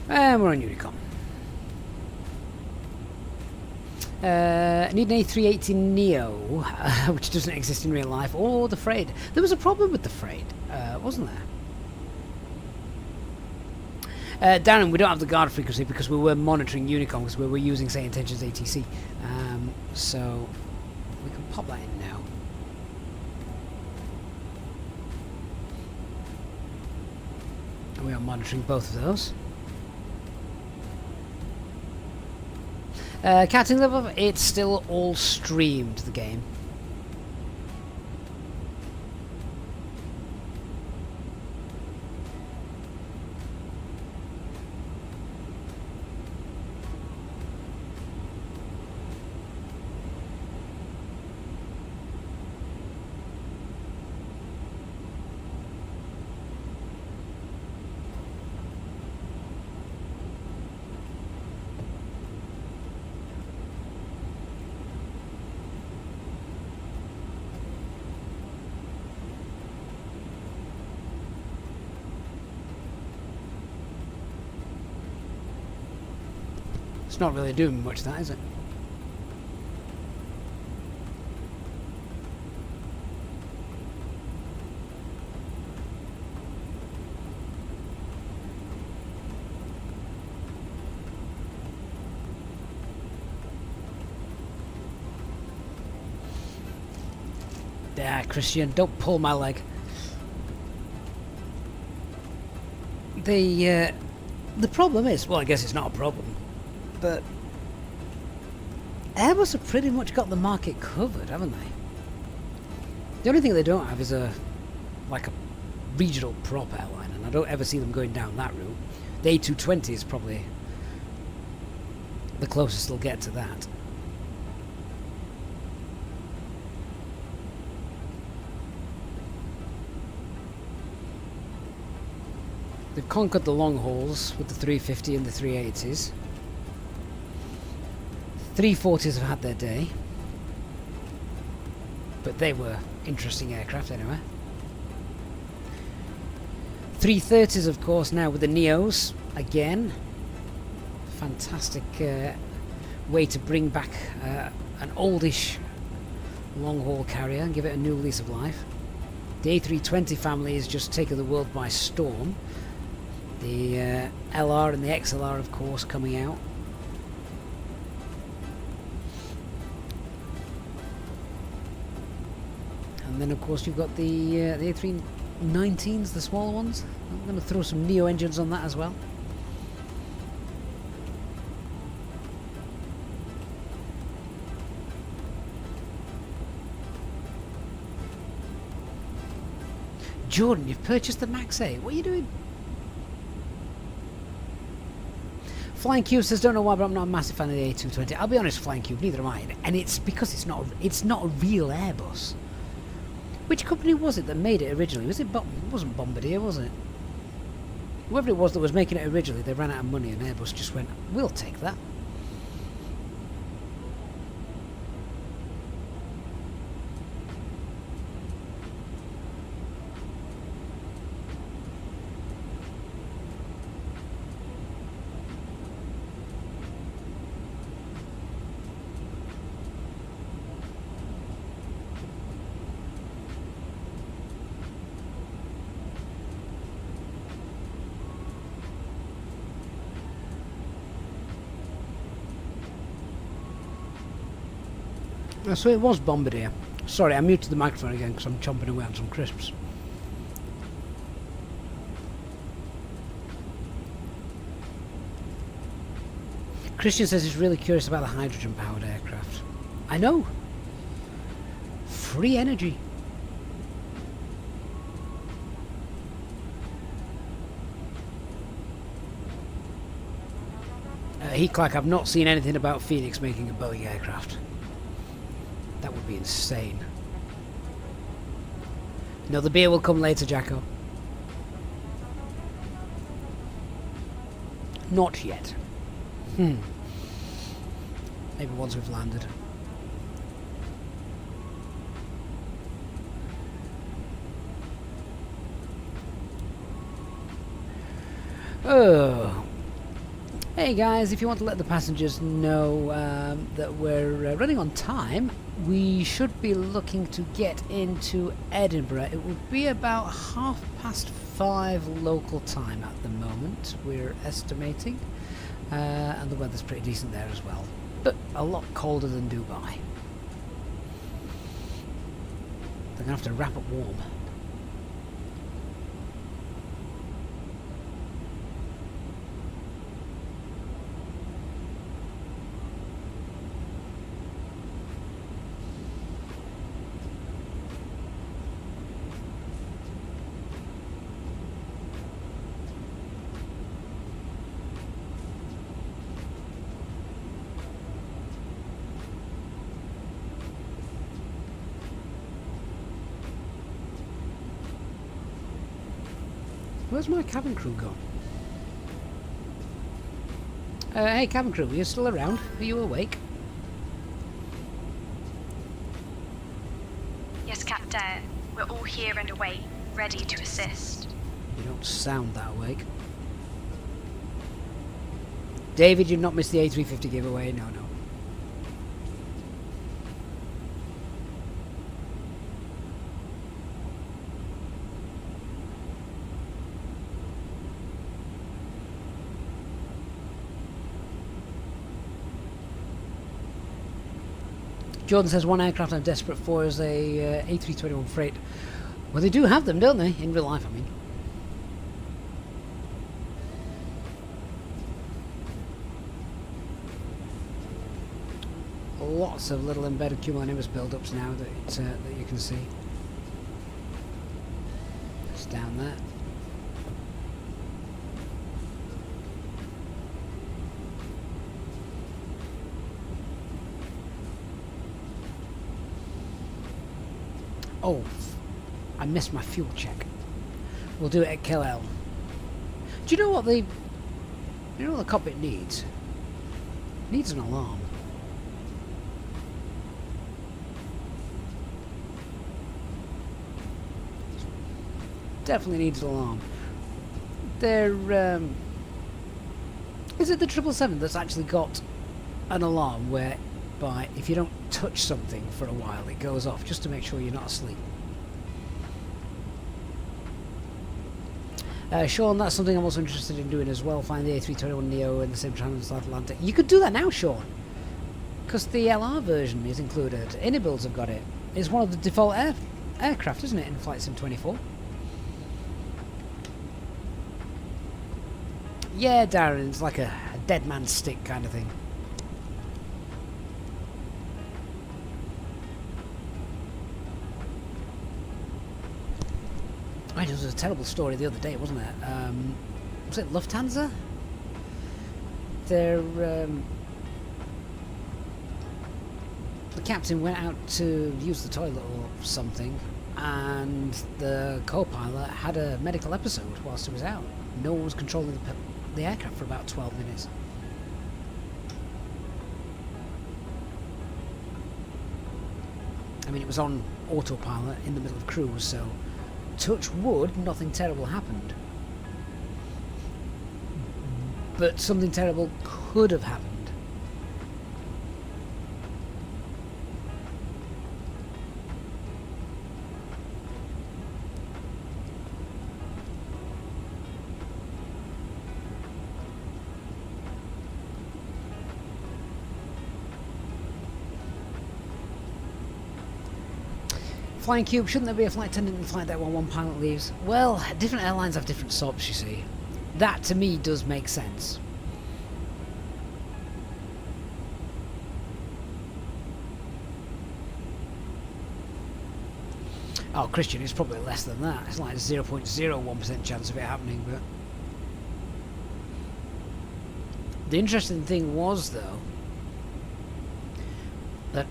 And we're on Unicom. Need an A380 Neo, which doesn't exist in real life, or the Freight. There was a problem with the Freight, wasn't there? Darren, we don't have the guard frequency because we were monitoring Unicom because we were using, say, Intentions ATC. So we can pop that in now. And we are monitoring both of those. Catting level, it's still all streamed, the game. It's not really doing much, that, is it? Yeah, Christian, don't pull my leg. The problem is, well, I guess it's not a problem, but Airbus have pretty much got the market covered, haven't they? The only thing they don't have is like a regional prop airline, and I don't ever see them going down that route. The A220 is probably the closest they'll get to that. They've conquered the long hauls with the 350 and the 380s. 340s have had their day, but they were interesting aircraft anyway. 330s, of course, now with the Neos again. Fantastic way to bring back an oldish long-haul carrier and give it a new lease of life. The A320 family has just taken the world by storm. The LR and the XLR, of course, coming out. And then, of course, you've got the A319s, the smaller ones. I'm going to throw some Neo engines on that as well. Jordan, you've purchased the Max 8. What are you doing? Flying Cube says, don't know why, but I'm not a massive fan of the A220. I'll be honest, Flying Cube, neither am I. And it's because it's not a real Airbus. Which company was it that made it originally? Was it it wasn't Bombardier, was it? Whoever it was that was making it originally, they ran out of money and Airbus just went, we'll take that. So it was Bombardier. Sorry, I muted the microphone again because I'm chomping away on some crisps. Christian says he's really curious about the hydrogen-powered aircraft. I know. Free energy. Heatclark, I've not seen anything about Phoenix making a Boeing aircraft. That would be insane. No, the beer will come later, Jacko. Not yet. Maybe once we've landed. Oh. Hey guys, if you want to let the passengers know that we're running on time, we should be looking to get into Edinburgh. It would be about 5:30 local time at the moment, we're estimating. And the weather's pretty decent there as well, but a lot colder than Dubai. They're going to have to wrap up warm. Where's my cabin crew gone? Hey cabin crew, are you still around? Are you awake? Yes, Captain. We're all here and awake, ready to assist. You don't sound that awake. David, you've not missed the A350 giveaway? No. Jordan says one aircraft I'm desperate for is a A321 freight. Well, they do have them, don't they? In real life, I mean. Lots of little embedded cumulonimbus build-ups now that you can see. It's down there. Oh, I missed my fuel check. We'll do it at KL. Do you know what the cockpit needs? It needs an alarm. Definitely needs an alarm. There, is it the 777 that's actually got an alarm whereby if you don't touch something for a while it goes off just to make sure you're not asleep? Sean, that's something I'm also interested in doing as well. Find the A321neo in the same channel as Atlantic. You could do that now, Sean, because the LR version is included. Inibuilds have got it. It's one of the default aircraft, isn't it, in Flight Sim 24? Yeah, Darren, it's like a dead man's stick kind of thing. Right, it was a terrible story the other day, wasn't it? Was it Lufthansa? The captain went out to use the toilet or something, and the co-pilot had a medical episode whilst he was out. No one was controlling the aircraft for about 12 minutes. I mean, it was on autopilot in the middle of cruise, so touch wood, nothing terrible happened. But something terrible could have happened. Flying Cube, shouldn't there be a flight attendant in flight deck while one pilot leaves? Well, different airlines have different SOPs, you see. That, to me, does make sense. Oh, Christian, it's probably less than that. It's like 0.01% chance of it happening, but... The interesting thing was, though, that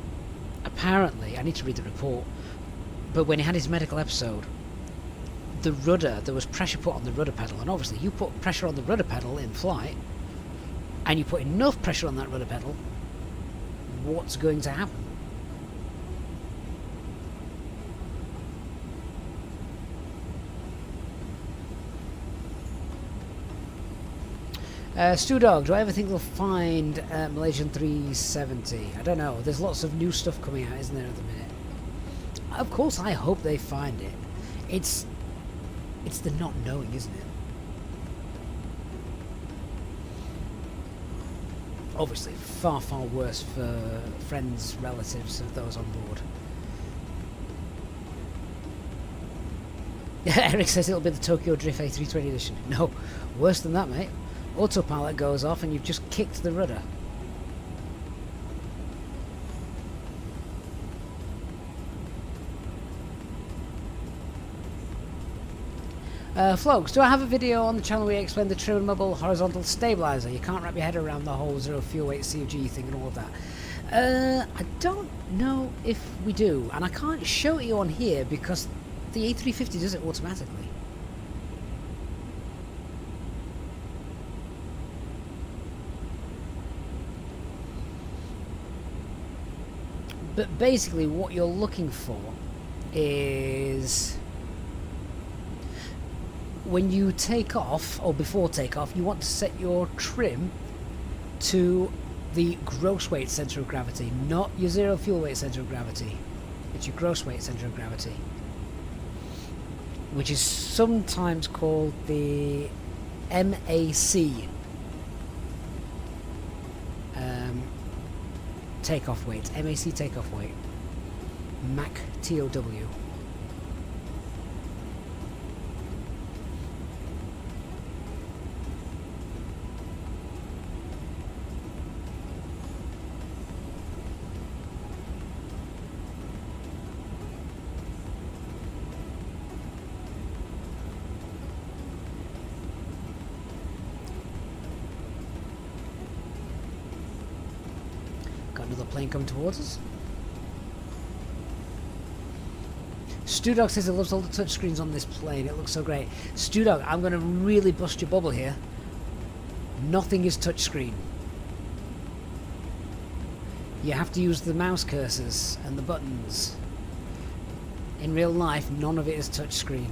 apparently, I need to read the report, but when he had his medical episode, the rudder, there was pressure put on the rudder pedal, and obviously you put pressure on the rudder pedal in flight, and you put enough pressure on that rudder pedal, what's going to happen? Stu Dog, do I ever think they'll find Malaysian 370? I don't know. There's lots of new stuff coming out, isn't there, at the minute? Of course, I hope they find it. It's the not knowing, isn't it? Obviously, far, far worse for friends, relatives of those on board. Eric says it'll be the Tokyo Drift A320 edition. No, worse than that, mate. Autopilot goes off and you've just kicked the rudder. Flogs, do I have a video on the channel where you explain the trimmable horizontal stabilizer? You can't wrap your head around the whole zero fuel weight CFG thing and all of that. I don't know if we do, and I can't show it you on here because the A350 does it automatically. But basically what you're looking for is when you take off, or before takeoff, you want to set your trim to the gross weight centre of gravity, not your zero fuel weight centre of gravity. It's your gross weight centre of gravity, which is sometimes called the MAC takeoff weight, MAC takeoff weight, MAC TOW. Another plane coming towards us. Studog says he loves all the touchscreens on this plane. It looks so great. Studog, I'm going to really bust your bubble here. Nothing is touchscreen. You have to use the mouse cursors and the buttons. In real life, none of it is touchscreen.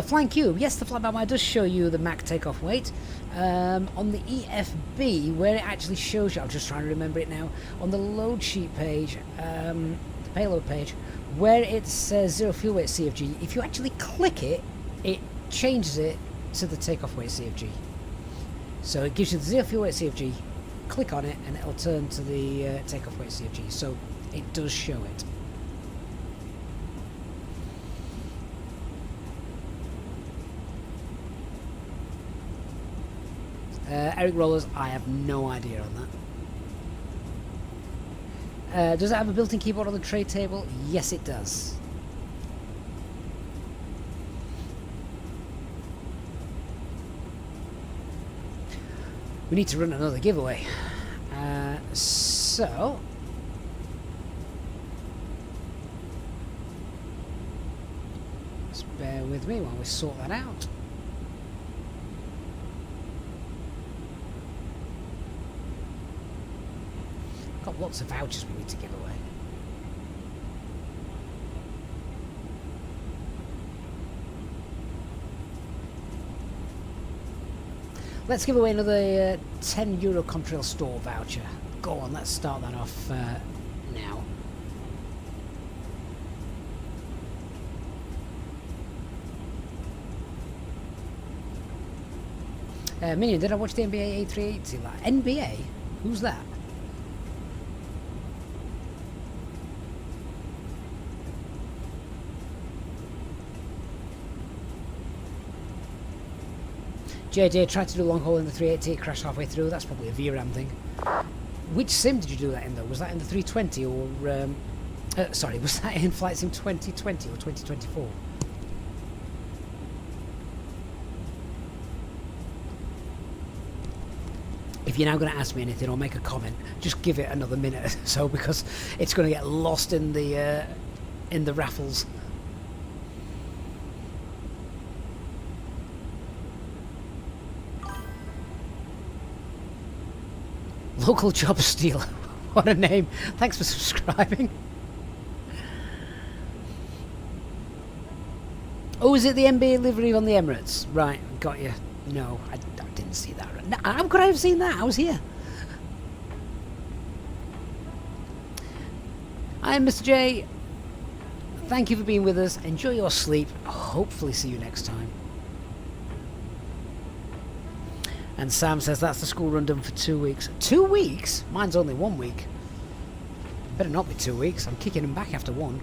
Flying Cube, yes, the flyby does show you the MAC takeoff weight. On the EFB, where it actually shows you, I'm just trying to remember it now, on the load sheet page, the payload page, where it says zero fuel weight CFG, if you actually click it, it changes it to the takeoff weight CFG. So it gives you the zero fuel weight CFG, click on it, and it'll turn to the takeoff weight CFG. So it does show it. Eric Rollers, I have no idea on that. Does it have a built-in keyboard on the tray table? Yes, it does. We need to run another giveaway. So... just bear with me while we sort that out. Got lots of vouchers we need to give away. Let's give away another €10 Contrail store voucher. Go on, let's start that off now. Minion, did I watch the NBA A380? NBA? Who's that? JJ tried to do a long haul in the 380, it crashed halfway through. That's probably a VRAM thing. Which sim did you do that in though? Was that in the 320 or... sorry, was that in Flight Sim 2020 or 2024? If you're now going to ask me anything or make a comment, just give it another minute or so, because it's going to get lost in the raffles. Local job stealer. What a name. Thanks for subscribing. Oh, is it the MBA livery on the Emirates? Right, got you. No, I didn't see that. No, how could I have seen that? I was here. I'm Mr. J. Thank you for being with us. Enjoy your sleep. Hopefully see you next time. And Sam says that's the school run done for 2 weeks. 2 weeks? Mine's only 1 week. Better not be 2 weeks. I'm kicking them back after one.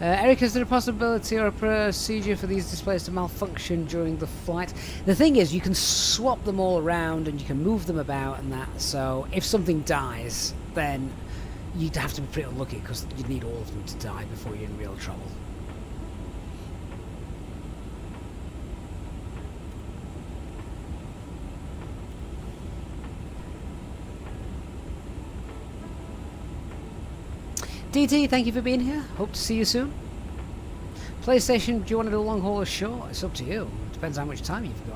Eric, is there a possibility or a procedure for these displays to malfunction during the flight? The thing is, you can swap them all around and you can move them about and that, so if something dies, then you'd have to be pretty unlucky, because you'd need all of them to die before you're in real trouble. DT, thank you for being here. Hope to see you soon. PlayStation, do you want to do a long haul or short? It's up to you. Depends how much time you've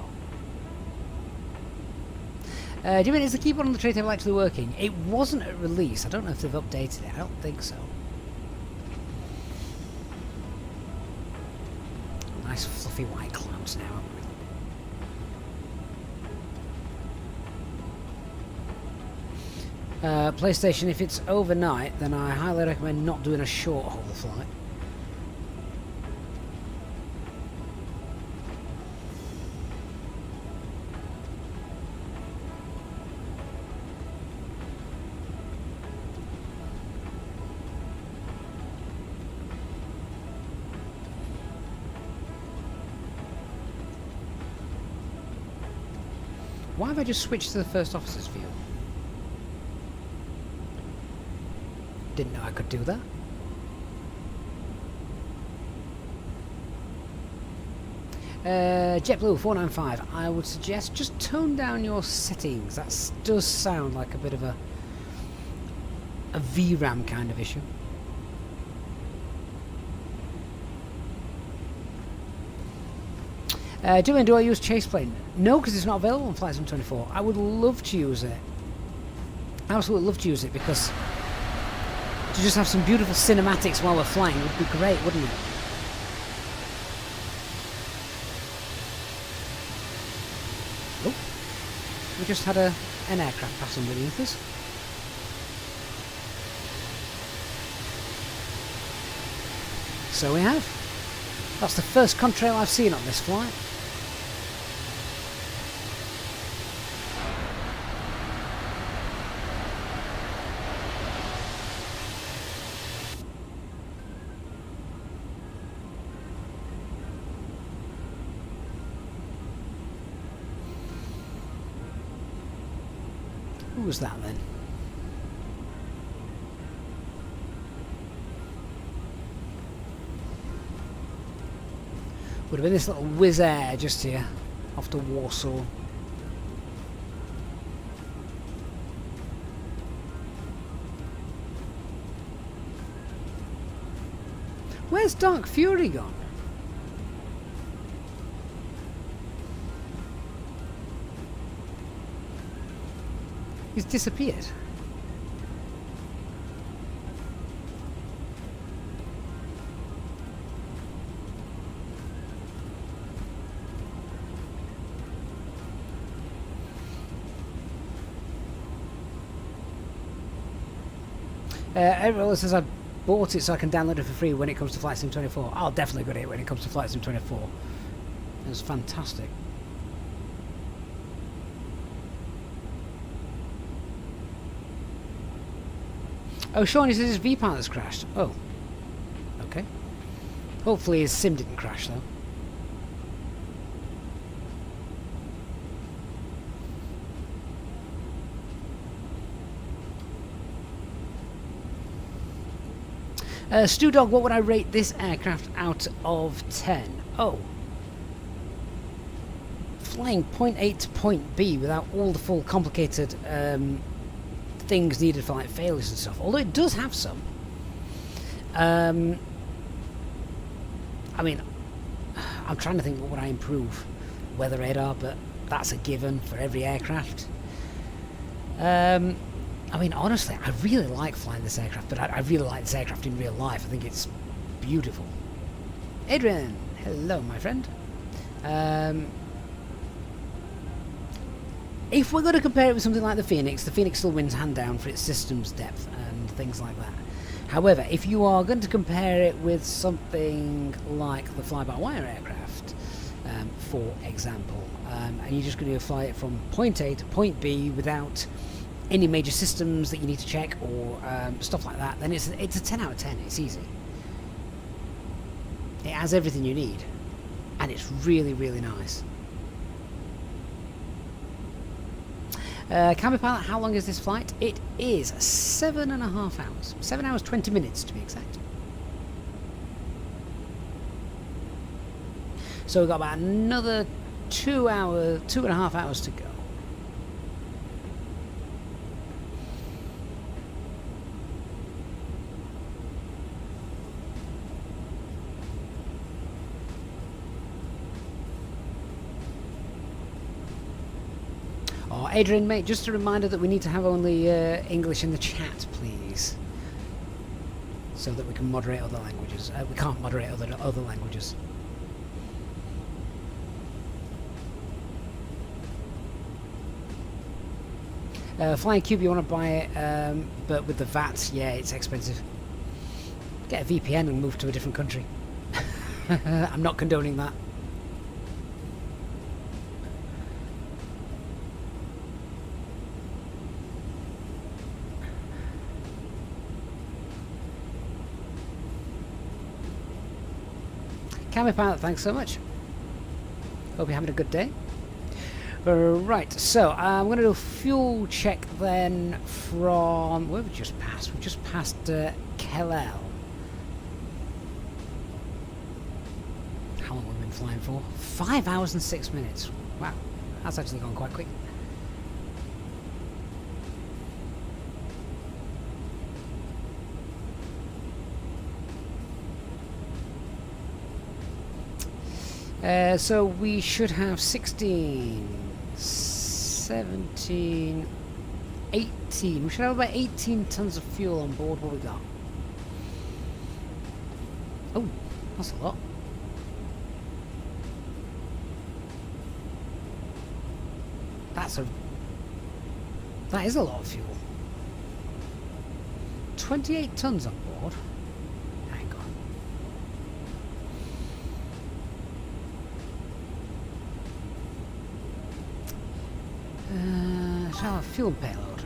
got. Do you mean, is the keyboard on the tray table actually working? It wasn't at release. I don't know if they've updated it. I don't think so. Nice fluffy white clouds now, haven't we? PlayStation, if it's overnight, then I highly recommend not doing a short haul flight. Why have I just switched to the first officer's view? Didn't know I could do that. JetBlue 495, I would suggest just tone down your settings. That does sound like a bit of a VRAM kind of issue. Do I use Chaseplane? No, because it's not available on Flight Sim 24. I would love to use it. I absolutely love to use it, because to just have some beautiful cinematics while we're flying would be great, wouldn't it? Oh, we just had an aircraft passing beneath us. So we have. That's the first contrail I've seen on this flight. Who was that then? Would have been this little Wizz Air just here, off to Warsaw. Where's Dark Fury gone? He's disappeared. Everyone says I bought it so I can download it for free when it comes to Flight Sim 24. I'll definitely get it when it comes to Flight Sim 24. It was fantastic. Oh, Sean, he says his V-pilot's crashed. Oh. Okay. Hopefully his sim didn't crash, though. Stu Dog, what would I rate this aircraft out of 10? Oh. Flying point A to point B without all the full complicated things needed for like failures and stuff. Although it does have some. I mean, I'm trying to think what would I improve. Weather radar, but that's a given for every aircraft. I mean, honestly, I really like flying this aircraft, but I really like this aircraft in real life. I think it's beautiful. Adrian, hello, my friend. If we're going to compare it with something like the Phoenix still wins hand down for its systems depth and things like that. However, if you are going to compare it with something like the fly-by-wire aircraft, for example, and you're just going to fly it from point A to point B without any major systems that you need to check or stuff like that, then it's a 10 out of 10. It's easy. It has everything you need, and it's really, really nice. Camera Pilot, how long is this flight? It is 7.5 hours. 7 hours 20 minutes to be exact. So we've got about another 2.5 hours to go. Adrian, mate, just a reminder that we need to have only English in the chat, please. So that we can moderate other languages. We can't moderate other languages. Flying Cube, you want to buy it, but with the VAT, yeah, it's expensive. Get a VPN and move to a different country. I'm not condoning that. Camera Pilot, thanks so much. Hope you're having a good day. Right, so I'm going to do a fuel check then from... Where have we just passed? We've just passed Kellel. How long have we been flying for? 5 hours and 6 minutes. Wow, that's actually gone quite quick. So we should have 16, 17, 18. We should have about 18 tons of fuel on board. What we got? Oh, that's a lot. That is a lot of fuel. 28 tons on board. Hang on. Shall have fuel payload.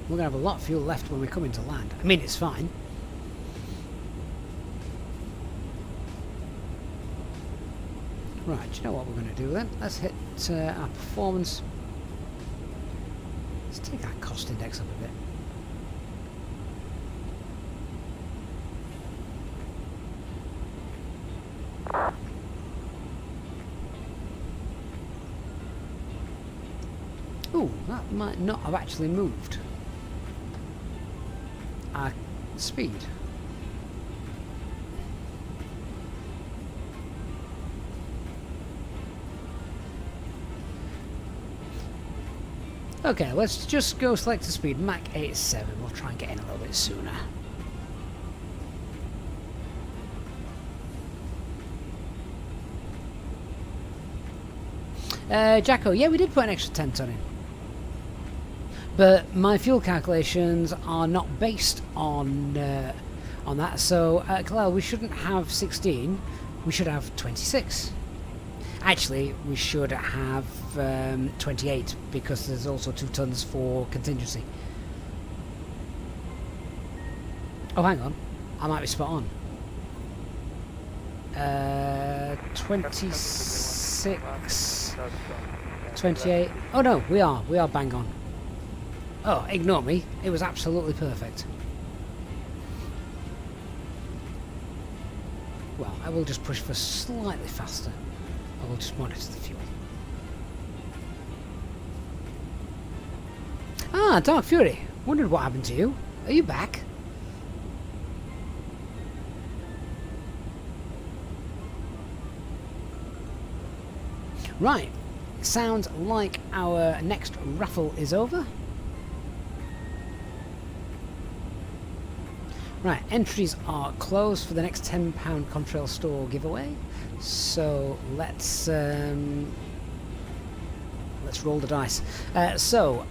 We're going to have a lot of fuel left when we come into land. I mean, it's fine. Right, do you know what we're going to do then? Let's hit our performance. Let's take our cost index up a bit. Ooh, that might not have actually moved. Our speed. Okay, let's just go select the speed, Mach 87. We'll try and get in a little bit sooner. Jacko, yeah, we did put an extra 10 ton in. But my fuel calculations are not based on that, so Kalel, we shouldn't have 16, we should have 26. Actually, we should have 28, because there's also 2 tons for contingency. Oh, hang on, I might be spot on. 26, 28, oh no, we are bang on. Oh, ignore me. It was absolutely perfect. Well, I will just push for slightly faster. I will just monitor the fuel. Ah, Dark Fury. Wondered what happened to you. Are you back? Right. Sounds like our next raffle is over. Right, entries are closed for the next £10 Contrail store giveaway. So let's roll the dice. So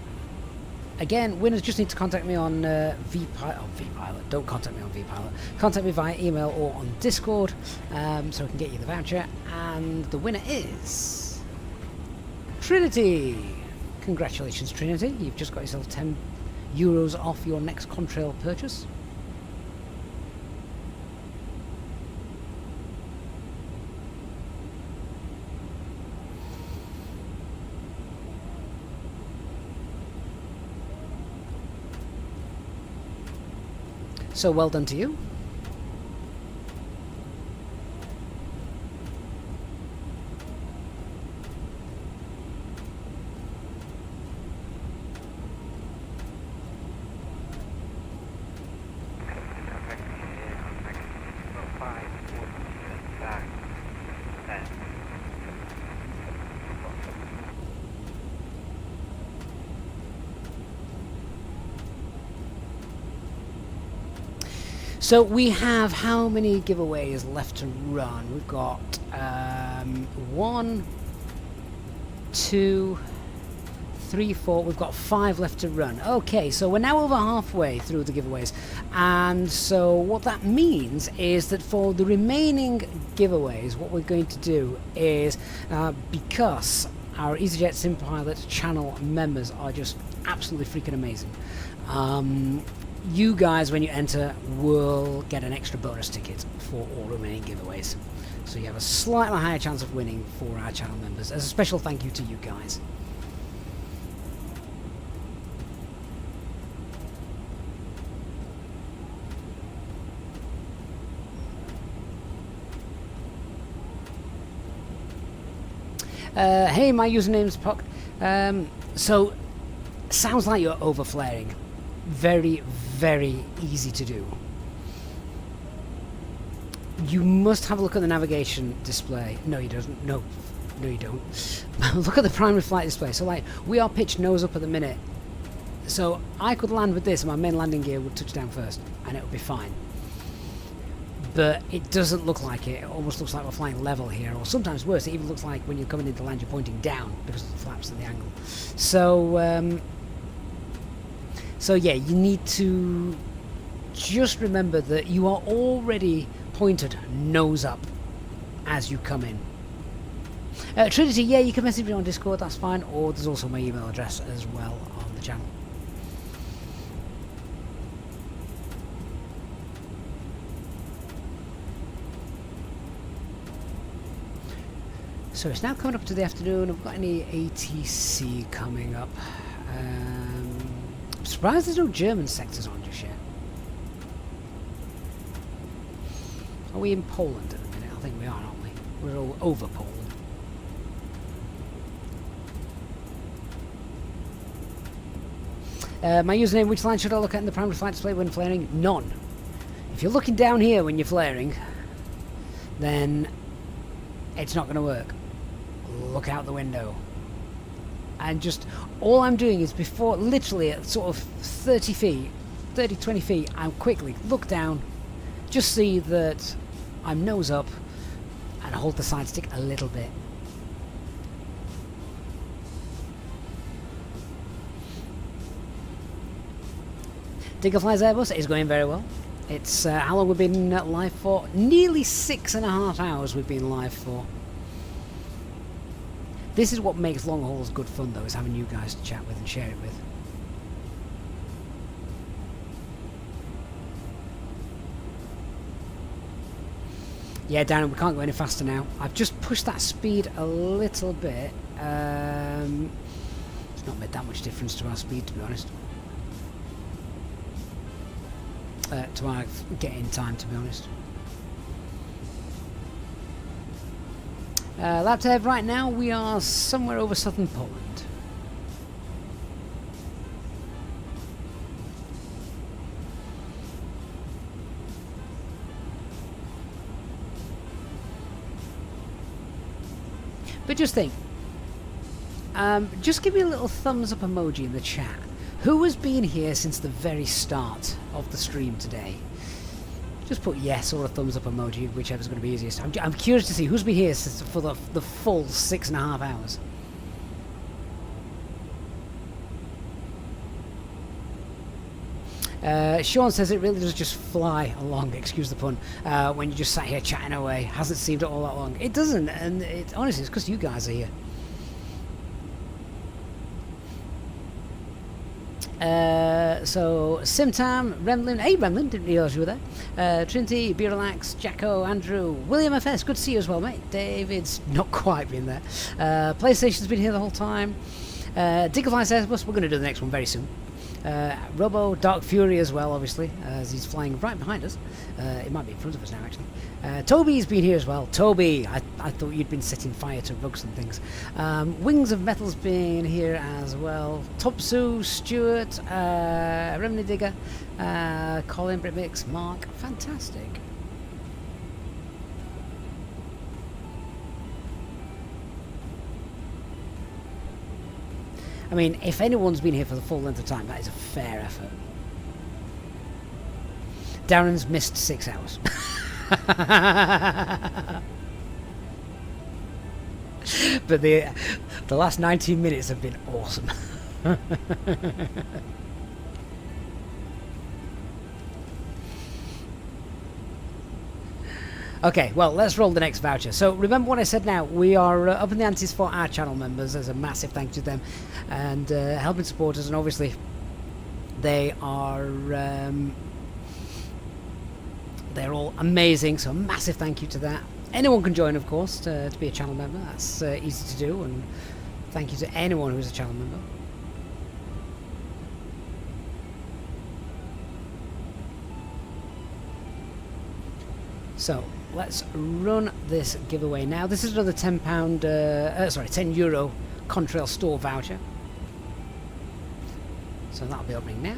again, winners just need to contact me on VPilot. Don't contact me on VPilot. Contact me via email or on Discord, so I can get you the voucher. And the winner is Trinity. Congratulations, Trinity. You've just got yourself €10 off your next Contrail purchase. So well done to you. So we have how many giveaways left to run? We've got 1, 2, 3, 4. We've got 5 left to run. Okay, so we're now over halfway through the giveaways, and so what that means is that for the remaining giveaways, what we're going to do is because our EasyJet SimPilot channel members are just absolutely freaking amazing. You guys, when you enter, will get an extra bonus ticket for all remaining giveaways. So you have a slightly higher chance of winning for our channel members. As a special thank you to you guys. Hey, my username's Puck. So, sounds like you're overflaring. Very, very easy to do. You must have a look at the navigation display. No, you don't. No, you don't. Look at the primary flight display. So, like, we are pitched nose up at the minute. So, I could land with this, and my main landing gear would touch down first, and it would be fine. But it doesn't look like it. It almost looks like we're flying level here, or sometimes worse, it even looks like when you're coming into land, you're pointing down because of the flaps and the angle. So, so yeah, you need to just remember that you are already pointed nose up as you come in. Trinity, yeah, you can message me on Discord, that's fine, or there's also my email address as well on the channel. So it's now coming up to the afternoon. Have we got any ATC coming up? I'm surprised there's no German sectors on just yet. Are we in Poland at the minute? I think we are, aren't we? We're all over Poland. My username, which line should I look at in the primary flight display when flaring? None. If you're looking down here when you're flaring, then it's not going to work. Look out the window. And just, all I'm doing is before, literally at sort of 30 feet, 20 feet, I quickly look down, just see that I'm nose up, and hold the side stick a little bit. Digger Flies Airbus is going very well. It's how long we've been live for? Nearly 6.5 hours we've been live for. This is what makes long hauls good fun, though, is having you guys to chat with and share it with. Yeah, Darren, we can't go any faster now. I've just pushed that speed a little bit. It's not made that much difference to our speed, to be honest. To our get-in time, to be honest. Laptev, right now we are somewhere over southern Poland. But just think, just give me a little thumbs up emoji in the chat. Who has been here since the very start of the stream today? Just put yes or a thumbs up emoji, whichever's going to be easiest. I'm curious to see who's been here since for the full 6.5 hours. Sean says it really does just fly along, excuse the pun, when you just sat here chatting away. Hasn't seemed all that long. It doesn't, and honestly, it's because you guys are here. So Simtam, Remlin, hey Remlin, didn't realise you were there. Trinity, Be Relax, Jacko, Andrew, William FS, good to see you as well, mate. David's not quite been there. PlayStation's been here the whole time. Diggerfly says, we're going to do the next one very soon. Robo, Dark Fury as well, obviously, as he's flying right behind us. It might be in front of us now, actually. Toby's been here as well. Toby, I thought you'd been setting fire to rugs and things. Wings of Metal's been here as well. Topsu, Stuart, Remney Digger, Colin, Britmix, Mark. Fantastic. I mean, if anyone's been here for the full length of time, that is a fair effort. Darren's missed 6 hours. But the last 19 minutes have been awesome. Okay, well, let's roll the next voucher. So remember what I said now, we are up in the antes for our channel members. There's a massive thank you to them and helping supporters, and obviously they are they're all amazing, so a massive thank you to that. Anyone can join, of course, to be a channel member. That's easy to do, and thank you to anyone who's a channel member. So let's run this giveaway now. This is another £10 Contrail store voucher. So that'll be opening now.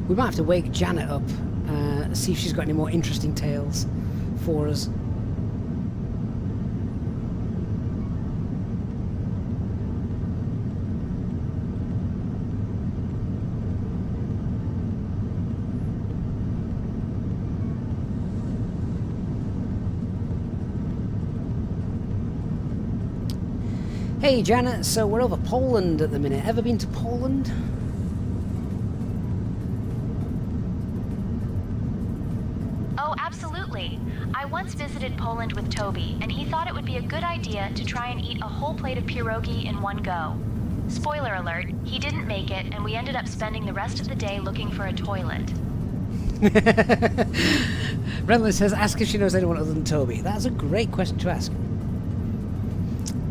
We might have to wake Janet up, see if she's got any more interesting tales for us. Hey Janet, so we're over Poland at the minute. Ever been to Poland? Oh, absolutely. I once visited Poland with Toby, and he thought it would be a good idea to try and eat a whole plate of pierogi in one go. Spoiler alert, he didn't make it, and we ended up spending the rest of the day looking for a toilet. Renly says, ask if she knows anyone other than Toby. That's a great question to ask.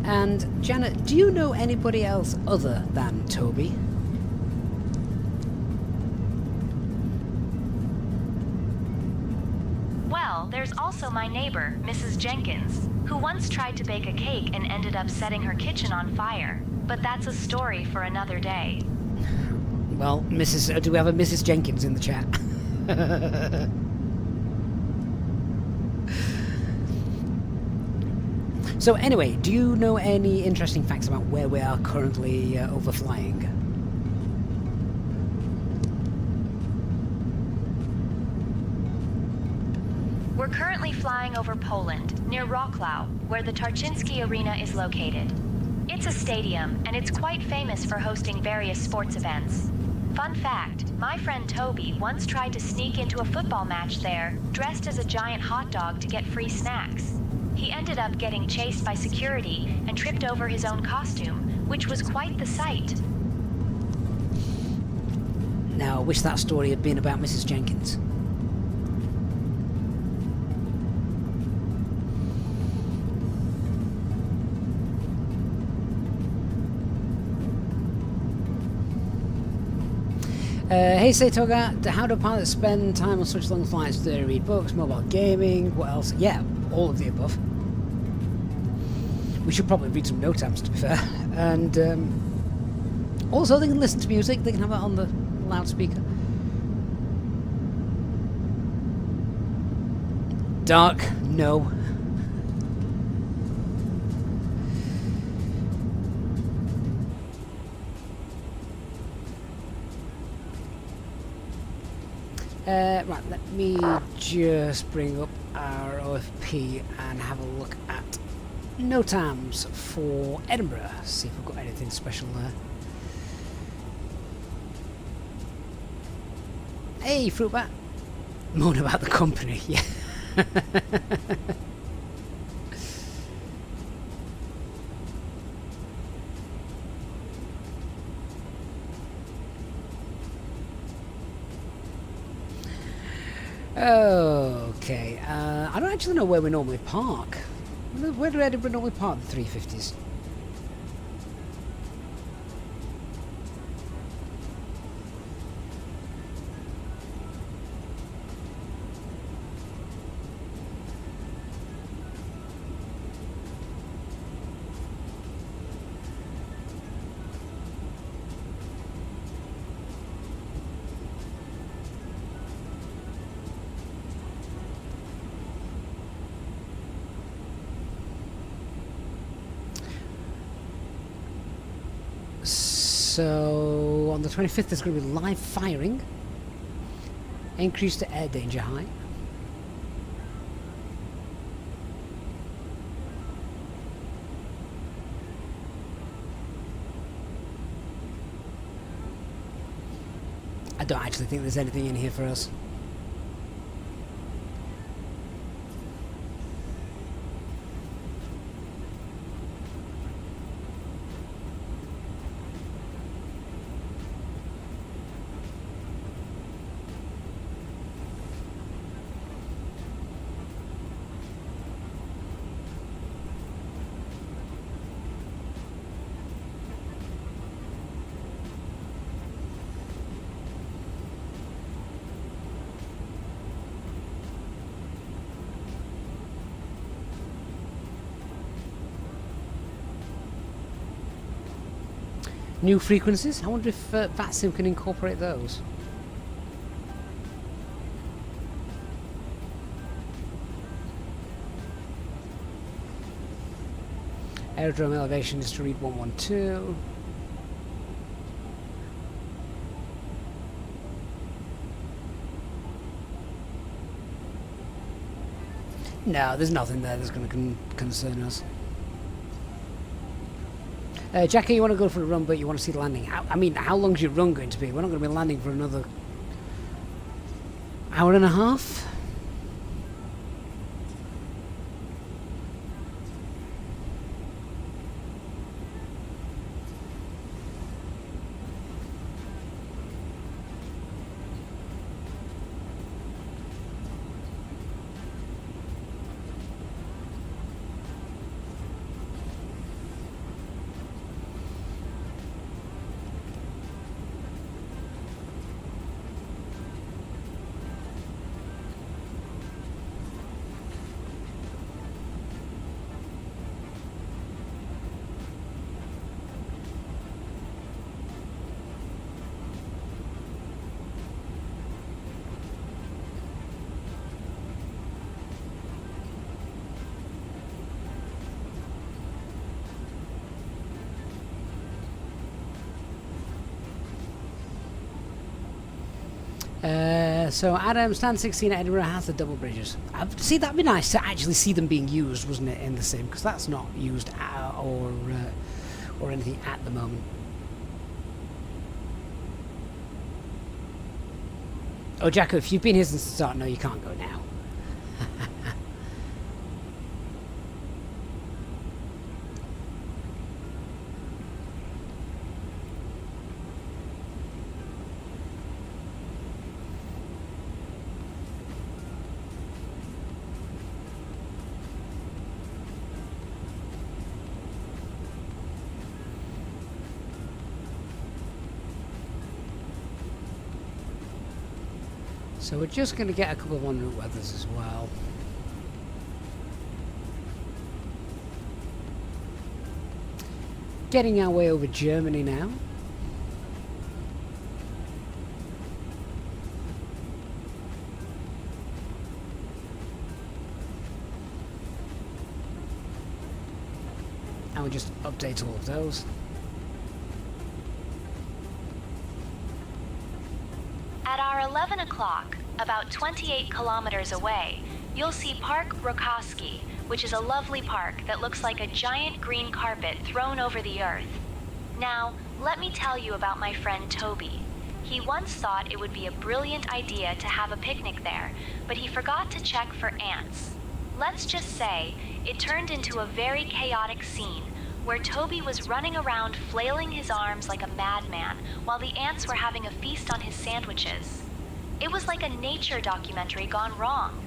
And Janet, do you know anybody else other than Toby? Well, there's also my neighbor, Mrs. Jenkins, who once tried to bake a cake and ended up setting her kitchen on fire. But that's a story for another day. Well, do we have a Mrs. Jenkins in the chat? So anyway, do you know any interesting facts about where we are currently overflying? We're currently flying over Poland, near Wrocław, where the Tarczyński Arena is located. It's a stadium, and it's quite famous for hosting various sports events. Fun fact, my friend Toby once tried to sneak into a football match there, dressed as a giant hot dog to get free snacks. He ended up getting chased by security and tripped over his own costume, which was quite the sight. Now, I wish that story had been about Mrs. Jenkins. Hey Setoga, how do pilots spend time on such long flights? Do they read books, mobile gaming, what else? Yeah, all of the above. We should probably read some NOTAMs, to be fair. And also they can listen to music, they can have that on the loudspeaker. Dark, no. Right, let me just bring up our OFP and have a look at NOTAMs for Edinburgh. See if we've got anything special there. Hey, Fruitbat! Moan about the company, yeah. Okay, I don't actually know where we normally park. Where do Edinburgh normally park the 350s? So on the 25th there's going to be live firing. Increase to air danger high. I don't actually think there's anything in here for us. New frequencies? I wonder if VATSIM can incorporate those. Aerodrome elevation is to read 112. No, there's nothing there that's going to concern us. Jackie, you want to go for a run, but you want to see the landing. I mean, how long's your run going to be? We're not going to be landing for another hour and a half. So Adam, stand 16 at Edinburgh has the double bridges. See, that'd be nice to actually see them being used, wasn't it, in the sim? Because that's not used or anything at the moment. Oh, Jacko, if you've been here since the start, no, you can't go now. So we're just going to get a couple of en route weathers as well. Getting our way over Germany now. And we'll just update all of those. At our 11 o'clock, about 28 kilometers away, you'll see Park Rokoski, which is a lovely park that looks like a giant green carpet thrown over the earth. Now, let me tell you about my friend Toby. He once thought it would be a brilliant idea to have a picnic there, but he forgot to check for ants. Let's just say, it turned into a very chaotic scene, where Toby was running around flailing his arms like a madman while the ants were having a feast on his sandwiches. It was like a nature documentary gone wrong.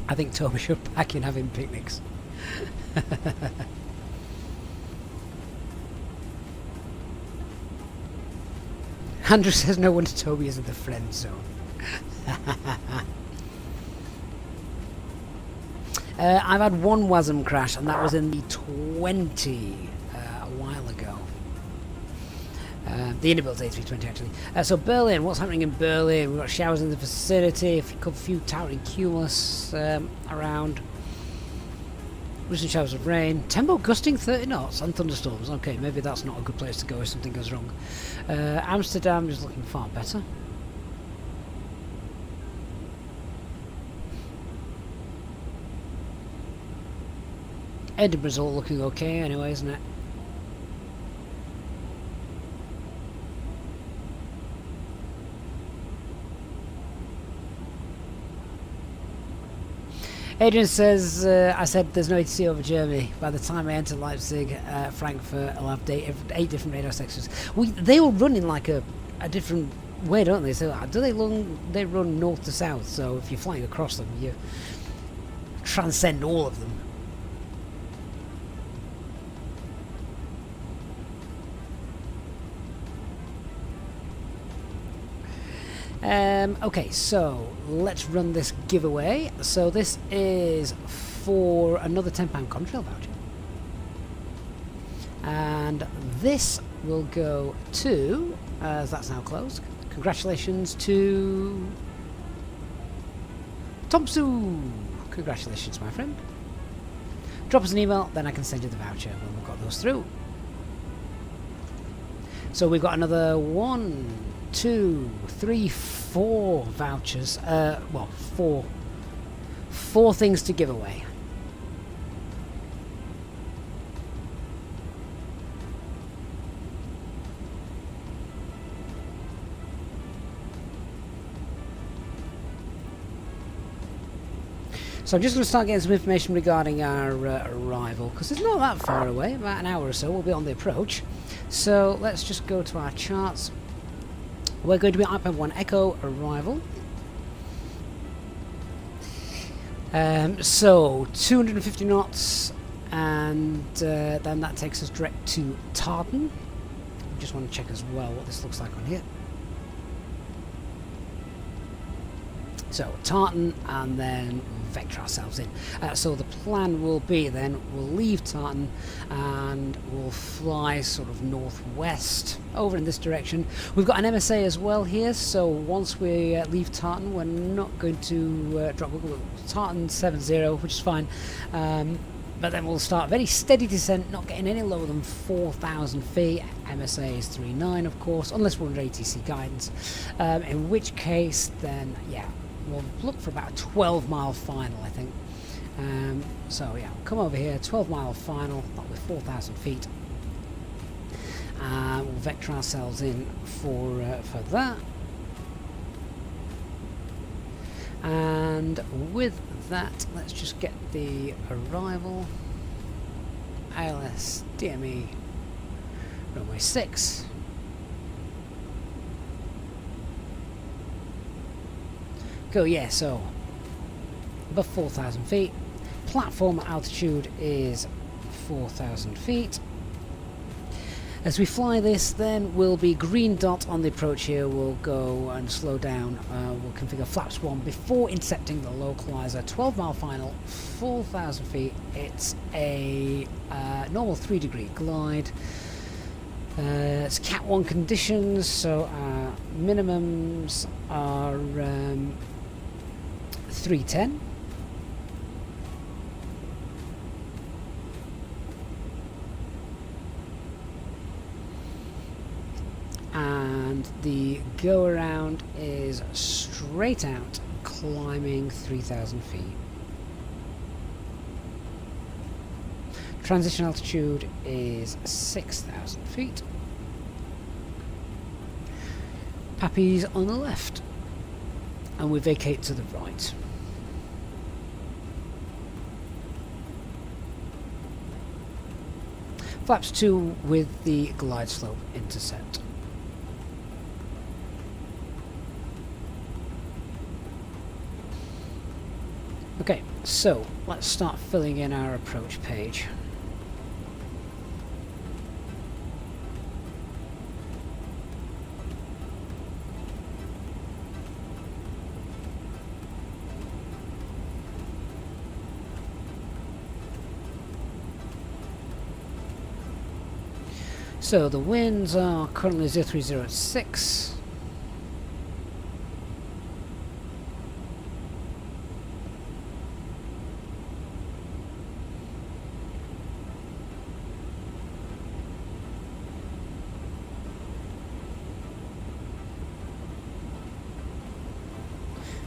I think Toby should pack in having picnics. Andrew says no wonder Toby is in the friend zone. I've had one WASM crash, and that was in the 20 a while ago. The Inibuilds A350 actually. So Berlin, what's happening in Berlin? We've got showers in the vicinity, a few towering cumulus around. Recent showers of rain. Tempo gusting 30 knots and thunderstorms. Okay, maybe that's not a good place to go if something goes wrong. Amsterdam is looking far better. Edinburgh's all looking okay anyway, isn't it? Adrian says, I said there's no ATC over Germany. By the time I enter Leipzig, Frankfurt, I'll have 8 different radar sections. They all run in like a different way, don't they? So they run north to south, so if you're flying across them, you transcend all of them. Okay, so let's run this giveaway. So this is for another £10 Contrail voucher, and this will go to, as that's now closed, congratulations to Thompson. Congratulations, my friend. drop us an email, then I can send you the voucher when we've got those through. So we've got another 1, 2, 3, 4 vouchers. Well, four things to give away. So I'm just going to start getting some information regarding our arrival, because it's not that far away, about an hour or so we'll be on the approach. So let's just go to our charts. We're going to be iPad 1 Echo arrival. So 250 knots, and then that takes us direct to Tartan. Just want to check as well what this looks like on here. So Tartan, and then vector ourselves in. So the plan will be then we'll leave Tartan and we'll fly sort of northwest over in this direction. We've got an MSA as well here, so once we leave Tartan we're not going to drop. We'll Tartan 70, which is fine, but then we'll start very steady descent, not getting any lower than 4,000 feet. MSA is 39 of course, unless we're under ATC guidance, in which case then yeah, we'll look for about a 12-mile final, I think. So yeah, we'll come over here, 12-mile final, not with 4,000 feet. We'll vector ourselves in for that. And with that, let's just get the arrival. ILS DME runway 6. Go, yeah, so above 4,000 feet. Platform altitude is 4,000 feet. As we fly this, then we'll be green dot on the approach here. We'll go and slow down. We'll configure flaps 1 before intercepting the localizer. 12-mile final, 4,000 feet. It's a normal 3-degree glide. It's Cat 1 conditions, so our minimums are 310. And the go around is straight out, climbing 3,000 feet. Transition altitude is 6,000 feet. Pappy's on the left, and we vacate to the right. Flaps 2 with the glide slope intercept. Okay, so let's start filling in our approach page. So the winds are currently 030 at 6.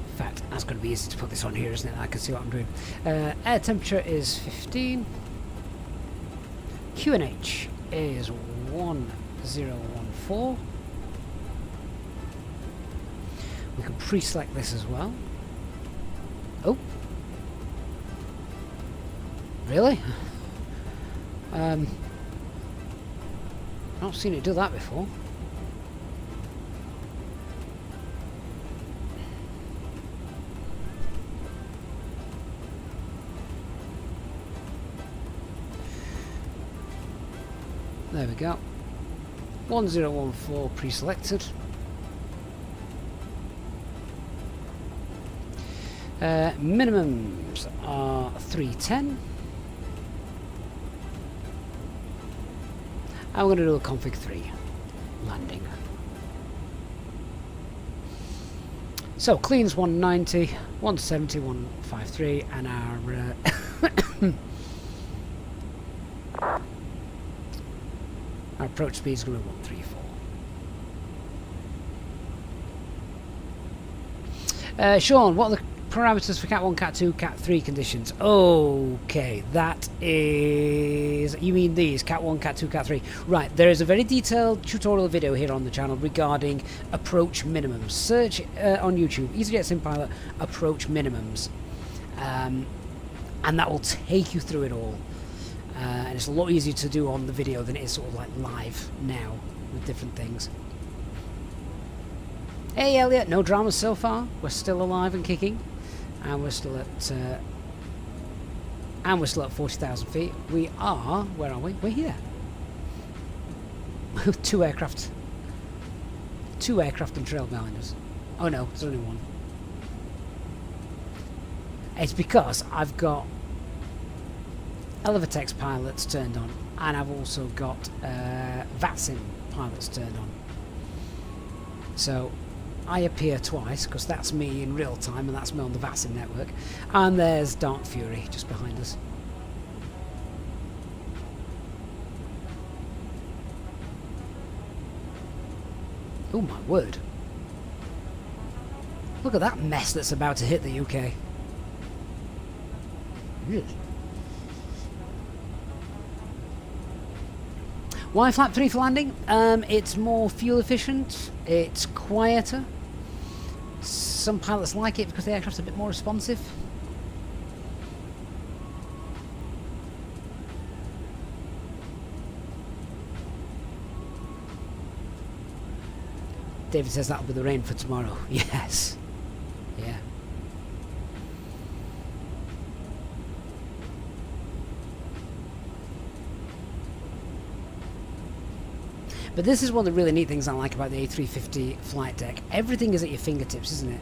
In fact, that's going to be easy to put this on here, isn't it? I can see what I'm doing. Air temperature is 15. QNH is 1014. We can pre-select this as well. Oh, really? I've not seen it do that before. There we go. 1014 pre-selected. Minimums are 310. I'm going to do a config 3 landing. So cleans 190, 170, 153, and our approach speed is going to be 134. Sean, what are the parameters for Cat 1, Cat 2, Cat 3 conditions? Okay, that is... You mean these, Cat 1, Cat 2, Cat 3. Right, there is a very detailed tutorial video here on the channel regarding approach minimums. Search on YouTube, EasyJet SimPilot approach minimums. And that will take you through it all. And it's a lot easier to do on the video than it is sort of like live now with different things. Hey Elliot, no dramas so far. We're still alive and kicking. And we're still at 40,000 feet. We are, where are we? We're here. Two aircraft and trail behind us. Oh no, there's only one. It's because I've got Elevatex pilots turned on, and I've also got VATSIM pilots turned on. So I appear twice, because that's me in real time, and that's me on the VATSIM network. And there's Dark Fury just behind us. Oh my word. Look at that mess that's about to hit the UK. Yes. Why flap 3 for landing? It's more fuel efficient, it's quieter. Some pilots like it because the aircraft's a bit more responsive. David says that'll be the rain for tomorrow. Yes. Yeah. But this is one of the really neat things I like about the A350 flight deck. Everything is at your fingertips, isn't it?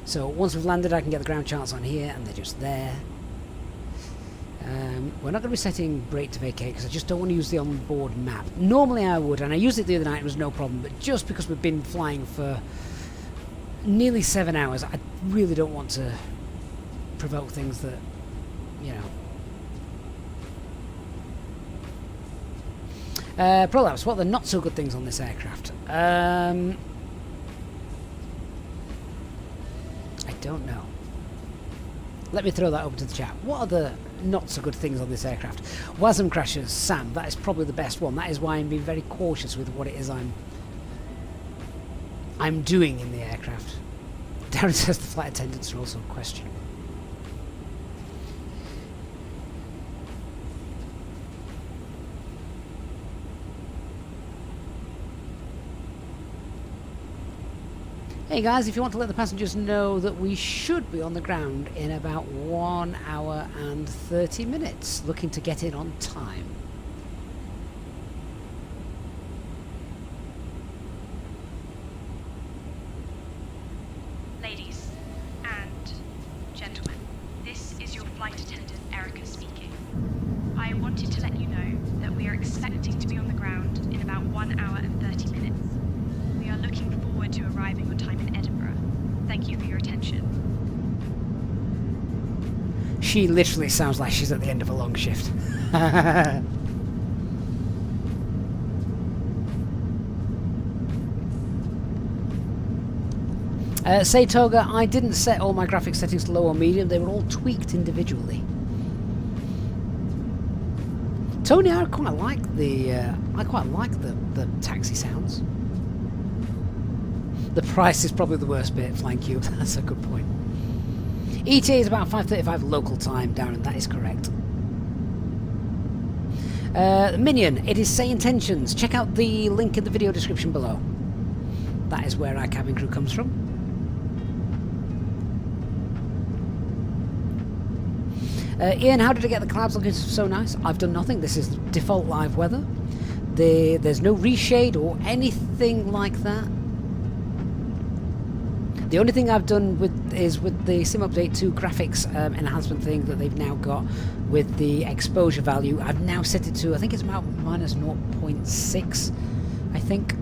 So once we've landed, I can get the ground charts on here, and they're just there. We're not going to be setting brake to vacate because I just don't want to use the onboard map. Normally I would, and I used it the other night, it was no problem, but just because we've been flying for nearly 7 hours, I really don't want to provoke things that, you know. Prolapse, what are the not so good things on this aircraft? I don't know. Let me throw that over to the chat. What are the not so good things on this aircraft? WASM crashes, Sam, that is probably the best one. That is why I'm being very cautious with what it is I'm doing in the aircraft. Darren says the flight attendants are also questionable. Hey guys, if you want to let the passengers know that we should be on the ground in about 1 hour and 30 minutes, looking to get in on time. Ladies and gentlemen, this is your flight attendant, Erica speaking. I wanted to let you know that we are expecting to be on the ground in about 1 hour and 30 minutes. We are looking forward to arriving on time in Edinburgh. Thank you for your attention. She literally sounds like she's at the end of a long shift. Say Toga, I didn't set all my graphics settings to low or medium, they were all tweaked individually. Tony, I quite like the taxi sounds. The price is probably the worst bit, Flying Cube. That's a good point. ETA is about 5:35 local time, Darren. That is correct. Minion, it is Say Intentions. Check out the link in the video description below. That is where our cabin crew comes from. Ian, how did I get the clouds looking so nice? I've done nothing. This is default live weather. There's no reshade or anything like that. The only thing I've done is with the Sim Update 2 graphics enhancement thing that they've now got with the exposure value. I've now set it to, I think it's about minus 0.6, I think.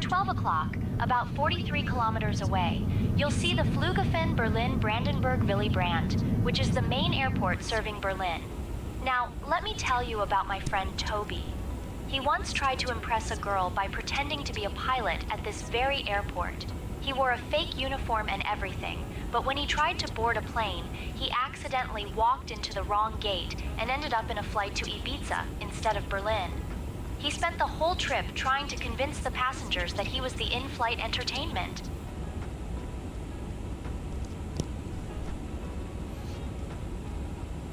12 o'clock, about 43 kilometers away, you'll see the Flughafen Berlin-Brandenburg Willy Brandt, which is the main airport serving Berlin. Now, let me tell you about my friend Toby. He once tried to impress a girl by pretending to be a pilot at this very airport. He wore a fake uniform and everything, but when he tried to board a plane, he accidentally walked into the wrong gate and ended up in a flight to Ibiza instead of Berlin. He spent the whole trip trying to convince the passengers that he was the in-flight entertainment.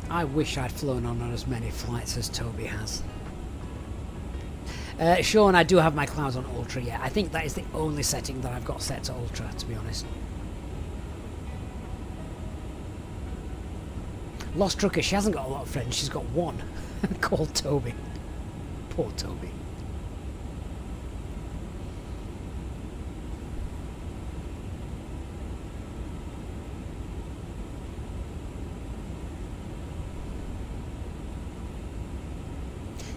I wish I'd flown on as many flights as Toby has. Sean, I do have my clouds on Ultra, yeah. I think that is the only setting that I've got set to Ultra, to be honest. Lost Trucker, she hasn't got a lot of friends, she's got one, called Toby. Poor Toby.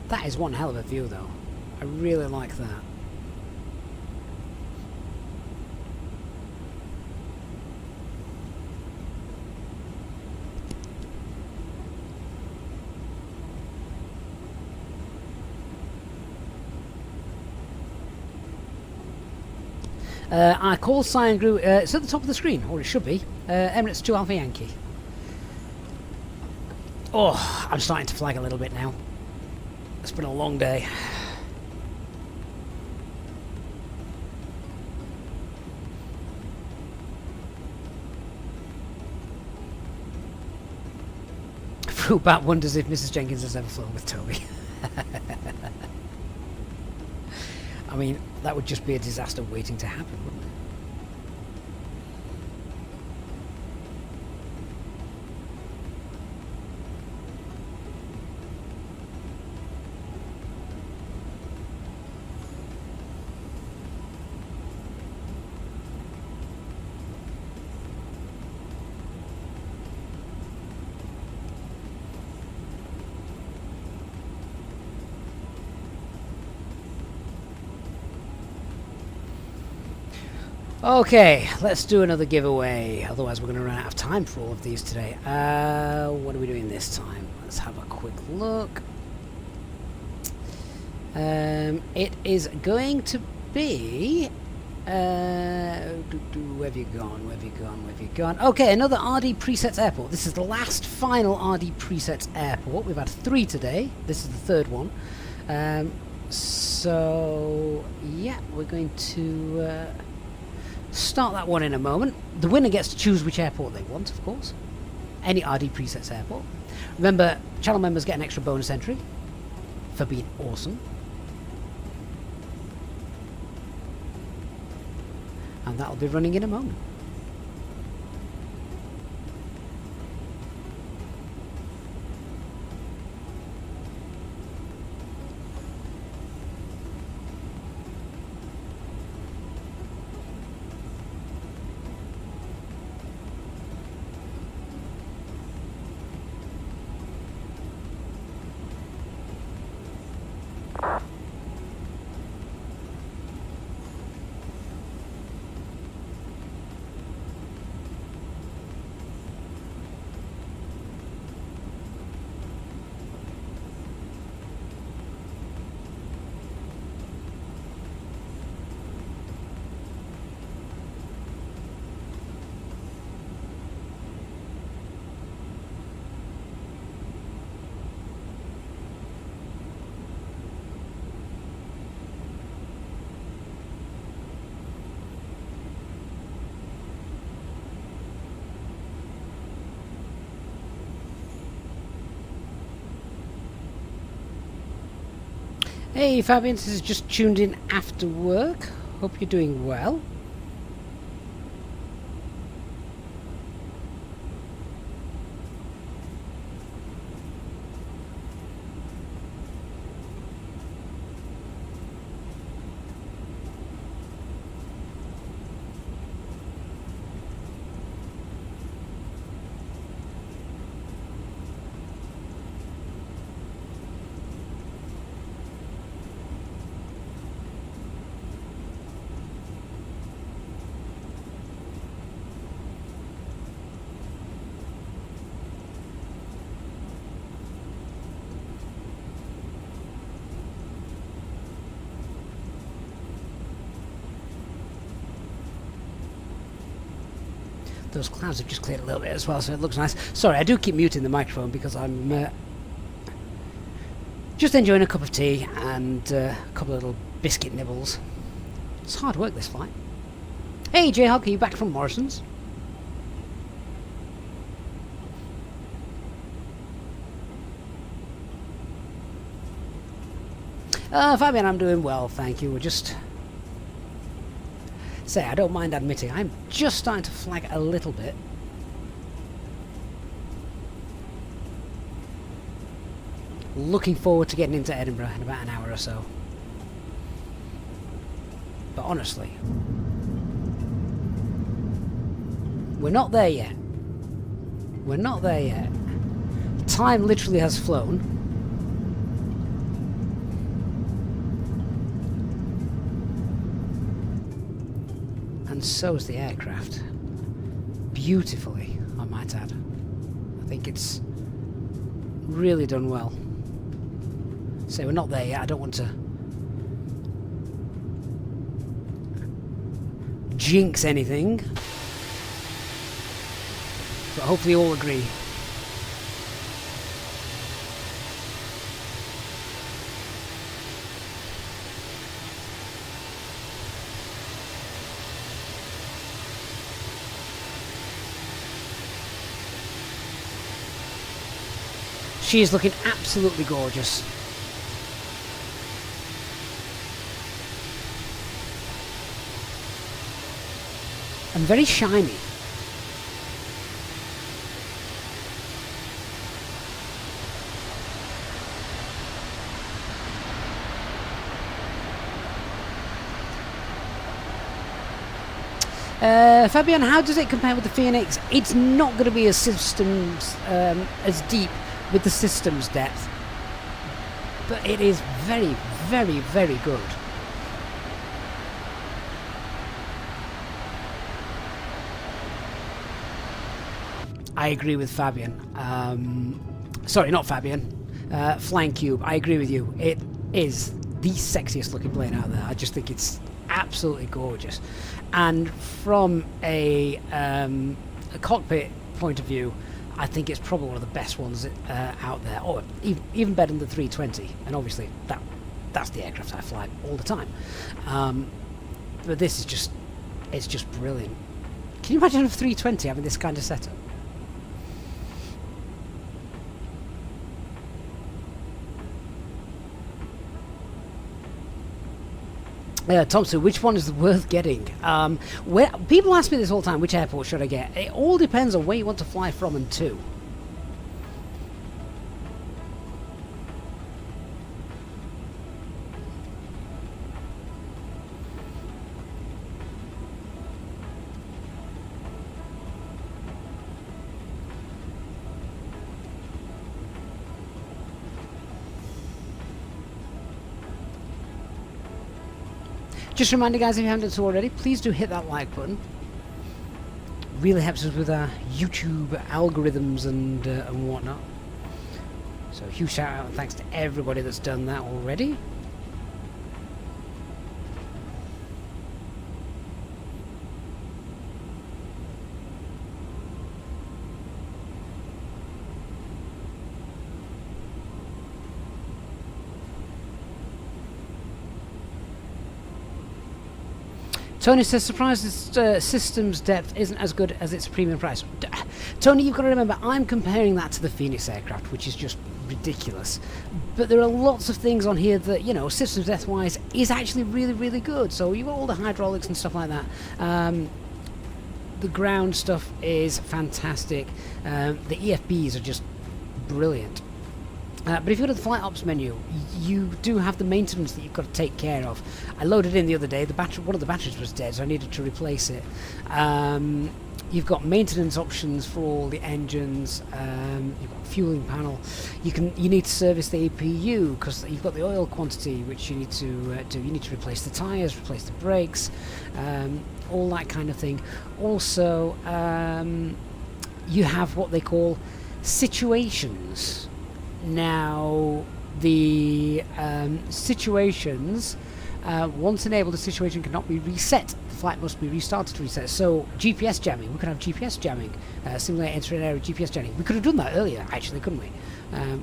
That is one hell of a view, though. I really like that. Our call sign grew. It's at the top of the screen, or it should be. Emirates 2 Alpha Yankee. Oh, I'm starting to flag a little bit now. It's been a long day. Fruitbat wonders if Mrs. Jenkins has ever flown with Toby. I mean, that would just be a disaster waiting to happen, wouldn't it? Okay, let's do another giveaway, otherwise we're going to run out of time for all of these today. What are we doing this time? Let's have a quick look. It is going to be... where have you gone, where have you gone, where have you gone? Okay, another RDPresets Airport. This is the last final RDPresets Airport. We've had 3 today. This is the 3rd one. So, yeah, we're going to... start that one in a moment. The winner gets to choose which airport they want, of course. Any RDPresets airport. Remember, channel members get an extra bonus entry for being awesome. And that'll be running in a moment. Hey Fabian, this is just tuned in after work. Hope you're doing well. those clouds have just cleared a little bit as well, so it looks nice. Sorry, I do keep muting the microphone because I'm just enjoying a cup of tea and a couple of little biscuit nibbles. It's hard work, this flight. Hey, J-Hog, are you back from Morrison's? Fabian, I'm doing well, thank you. We're just... Say, I don't mind admitting, I'm just starting to flag a little bit. Looking forward to getting into Edinburgh in about an hour or so. But honestly, we're not there yet. We're not there yet. Time literally has flown. And so is the aircraft. Beautifully, I might add. I think it's really done well. So we're not there yet. I don't want to jinx anything. But hopefully you all agree. She is looking absolutely gorgeous. And very shiny. Fabian, how does it compare with the Phoenix? It's not going to be as systems as deep with the systems depth, but it is very, very, very good. I agree with Fabian. Sorry, not Fabian. Flying Cube. I agree with you. It is the sexiest looking plane out there. I just think it's absolutely gorgeous. And from a cockpit point of view, I think it's probably one of the best ones out there, or even better than the 320. And obviously, that's the aircraft I fly all the time. But this is it's just brilliant. Can you imagine a 320 having this kind of setup? Thompson, which one is worth getting? Where people ask me this all the time, which airport should I get? It all depends on where you want to fly from and to. Just a reminder, guys, if you haven't done so already, please do hit that like button. Really helps us with our YouTube algorithms and whatnot. So a huge shout out and thanks to everybody that's done that already. Tony says, surprised systems depth isn't as good as its premium price. Tony, you've got to remember, I'm comparing that to the Phoenix aircraft, which is just ridiculous. But there are lots of things on here that, you know, systems depth-wise is actually really, really good. So you've got all the hydraulics and stuff like that. The ground stuff is fantastic. The EFBs are just brilliant. But if you go to the flight ops menu, you do have the maintenance that you've got to take care of. I loaded in the other day, one of the batteries was dead, so I needed to replace it. You've got maintenance options for all the engines. You've got fueling panel. You need to service the APU because you've got the oil quantity which you need to do. You need to replace the tyres, replace the brakes, all that kind of thing. Also, you have what they call situations. Now, the situations Once enabled, the situation cannot be reset. The flight must be restarted to reset. So GPS jamming, we could have GPS jamming, simulate entering an area GPS jamming. We could have done that earlier, actually, couldn't we?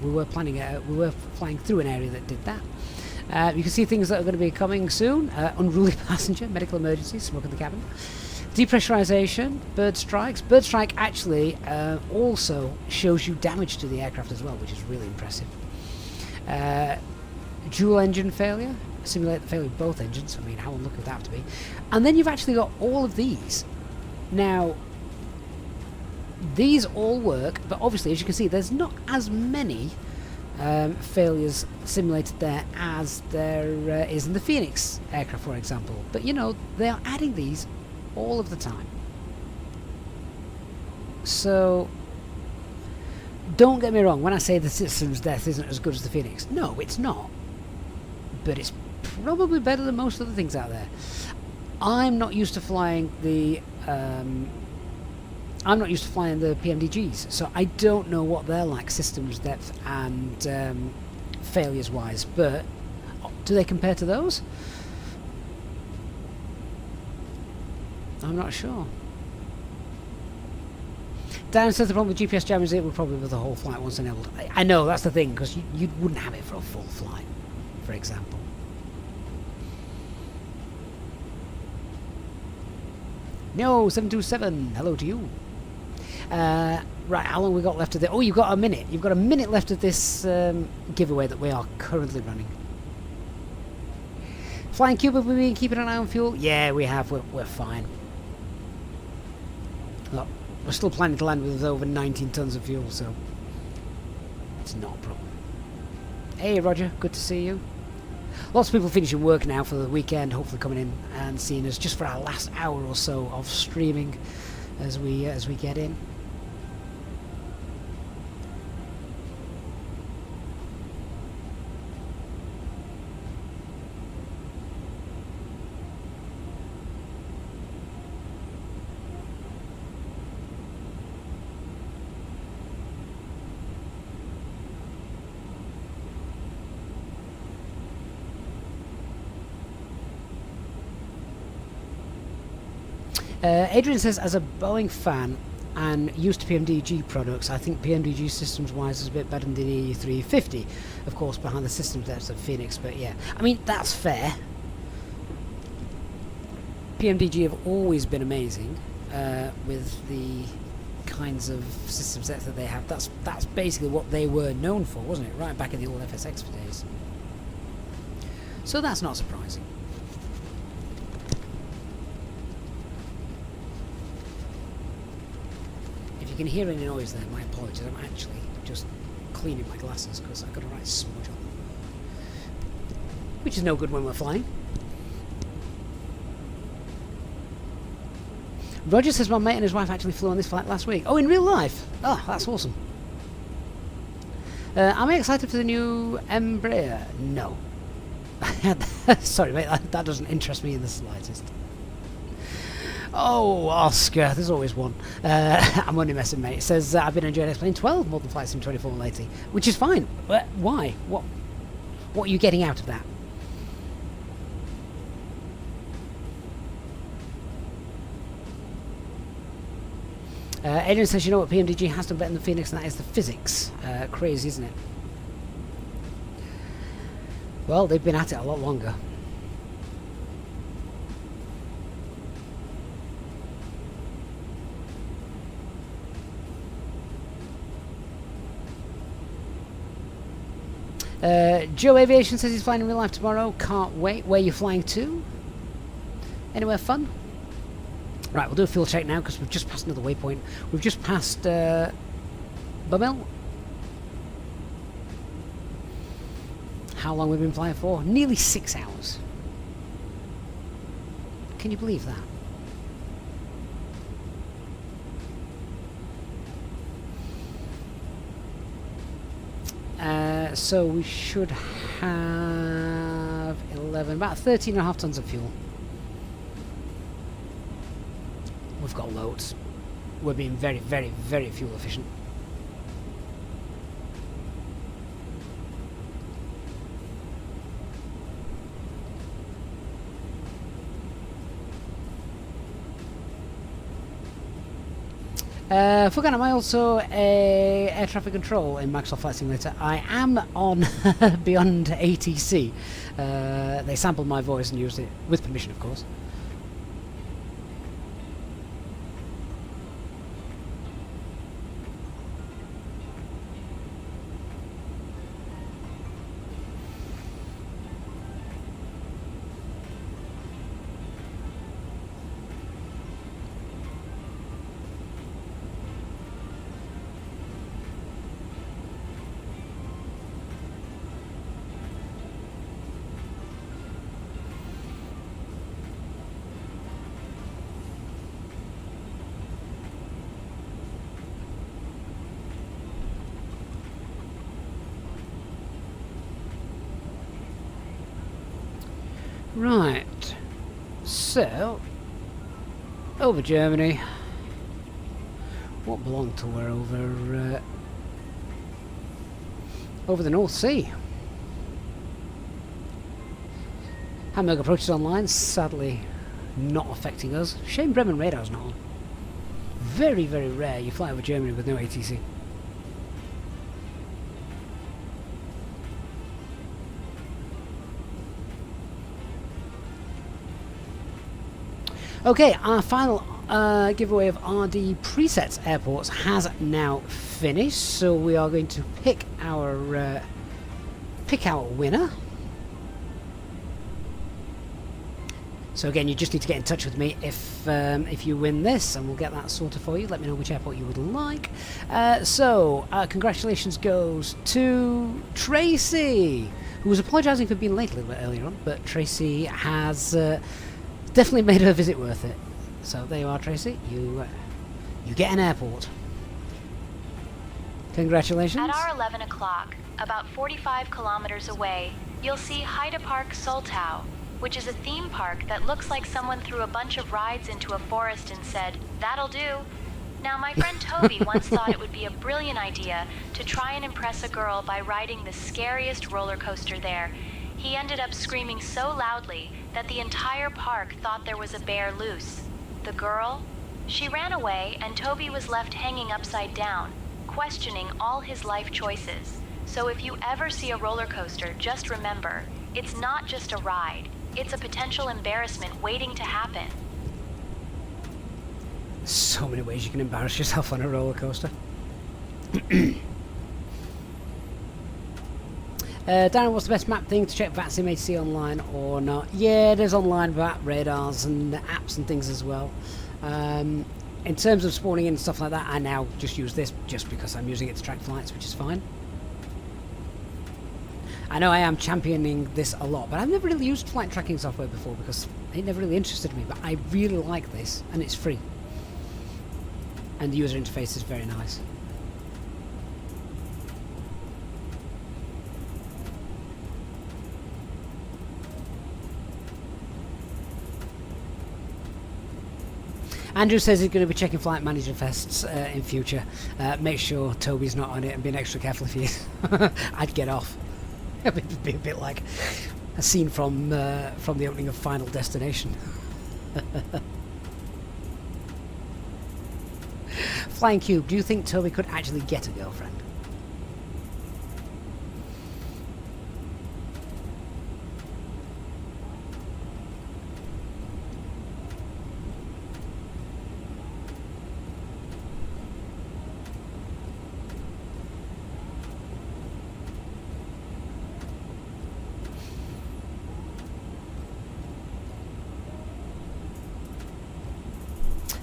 We were planning, we were flying through an area that did that. You can see things that are going to be coming soon. Unruly passenger, medical emergency, smoke in the cabin. Depressurization, bird strikes. Bird strike actually also shows you damage to the aircraft as well, which is really impressive. Dual engine failure. Simulate the failure of both engines. I mean, how unlucky would that have to be? And then you've actually got all of these. Now, these all work, but obviously, as you can see, there's not as many failures simulated there as there is in the Phoenix aircraft, for example. But, you know, they are adding these all of the time. So, don't get me wrong, when I say the system's death isn't as good as the Phoenix, no, it's not. But it's probably better than most other things out there. I'm not used to flying the PMDGs, so I don't know what they're like systems depth and failures wise, but do they compare to those? I'm not sure. Dan says the problem with GPS jamming is it would probably be the whole flight once enabled. I know, that's the thing, because you wouldn't have it for a full flight, for example. No, 727, hello to you. Right, how long we got left of this? Oh, you've got a minute. You've got a minute left of this giveaway that we are currently running. Flying Cuba, we've been keeping an eye on fuel? Yeah, we have. We're fine. Look, we're still planning to land with over 19 tons of fuel, so it's not a problem. Hey, Roger, good to see you. Lots of people finishing work now for the weekend, hopefully coming in and seeing us just for our last hour or so of streaming as we get in. Adrian says, as a Boeing fan and used to PMDG products, I think PMDG systems-wise is a bit better than the A350. Of course, behind the system depths of Phoenix, but yeah. I mean, that's fair. PMDG have always been amazing with the kinds of systems depth that they have. That's basically what they were known for, wasn't it? Right back in the old FSX days. So that's not surprising. You can hear any noise there, my apologies. I'm actually just cleaning my glasses because I've got a right smudge on them. Which is no good when we're flying. Roger says my mate and his wife actually flew on this flight last week. Oh, in real life? Oh, that's awesome. Am I excited for the new Embraer? No. Sorry mate, that doesn't interest me in the slightest. Oh, Oscar, there's always one. I'm only messing, mate. It says, I've been enjoying X-Plane 12 more than Flight Sim 24 lately, which is fine. But why? What are you getting out of that? Adrian says, you know what PMDG has done better than the Phoenix, and that is the physics. Crazy, isn't it? Well, they've been at it a lot longer. Joe Aviation says he's flying in real life tomorrow. Can't wait. Where are you flying to? Anywhere fun? Right, we'll do a fuel check now because we've just passed another waypoint. We've just passed Bumil. How long we've been flying for? Nearly 6 hours. Can you believe that? So we should have 11, about 13.5 tons of fuel. We've got loads. We're being very, very, very fuel efficient. Forgan, am I also a air traffic control in Microsoft Flight Simulator? I am on Beyond ATC. They sampled my voice and used it, with permission of course. Right, so over Germany. What belonged to where? Over the North Sea. Hamburg approaches online, sadly not affecting us. Shame Bremen radar's not on. Very, very rare you fly over Germany with no ATC. Okay, our final giveaway of RDPresets Airports has now finished, so we are going to pick our winner. So again, you just need to get in touch with me if you win this, and we'll get that sorted for you. Let me know which airport you would like. Congratulations goes to Tracy, who was apologising for being late a little bit earlier on, but Tracy has definitely made her visit worth it. So there you are, Tracy. You get an airport. Congratulations. At our 11 o'clock, about 45 kilometers away, you'll see Heide Park Soltau, which is a theme park that looks like someone threw a bunch of rides into a forest and said, "That'll do." Now, my friend Toby once thought it would be a brilliant idea to try and impress a girl by riding the scariest roller coaster there. He ended up screaming so loudly that the entire park thought there was a bear loose. The girl? She ran away, and Toby was left hanging upside down, questioning all his life choices. So if you ever see a roller coaster, just remember, it's not just a ride. It's a potential embarrassment waiting to happen. So many ways you can embarrass yourself on a roller coaster. Darren, what's the best map thing to check VATSIM ATC online or not? Yeah, there's online VAT radars and apps and things as well. In terms of spawning in and stuff like that, I now just use this just because I'm using it to track flights, which is fine. I know I am championing this a lot, but I've never really used flight tracking software before because it never really interested me, but I really like this, and it's free. And the user interface is very nice. Andrew says he's going to be checking Flight Manager Fests in future. Make sure Toby's not on it and being extra careful if he is. I'd get off. It'd be a bit like a scene from the opening of Final Destination. Flying Cube, do you think Toby could actually get a girlfriend?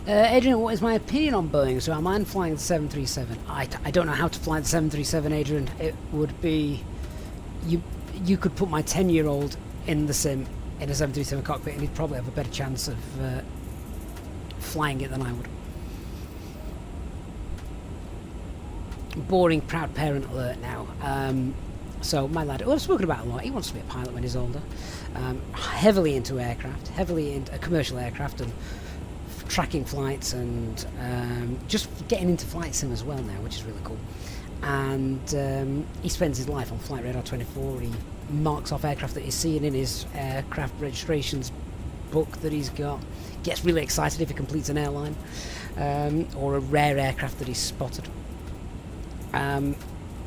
Adrian, what is my opinion on Boeing? So am I flying the 737? I don't know how to fly the 737, Adrian. It would be... You could put my 10-year-old in the sim in a 737 cockpit and he'd probably have a better chance of flying it than I would. Boring proud parent alert now. So my lad, who I've spoken about a lot, he wants to be a pilot when he's older. Heavily into aircraft, heavily into commercial aircraft and tracking flights and just getting into flight sim as well now, which is really cool. And he spends his life on Flight Radar 24. He marks off aircraft that he's seeing in his aircraft registrations book that he's got. Gets really excited if he completes an airline or a rare aircraft that he's spotted.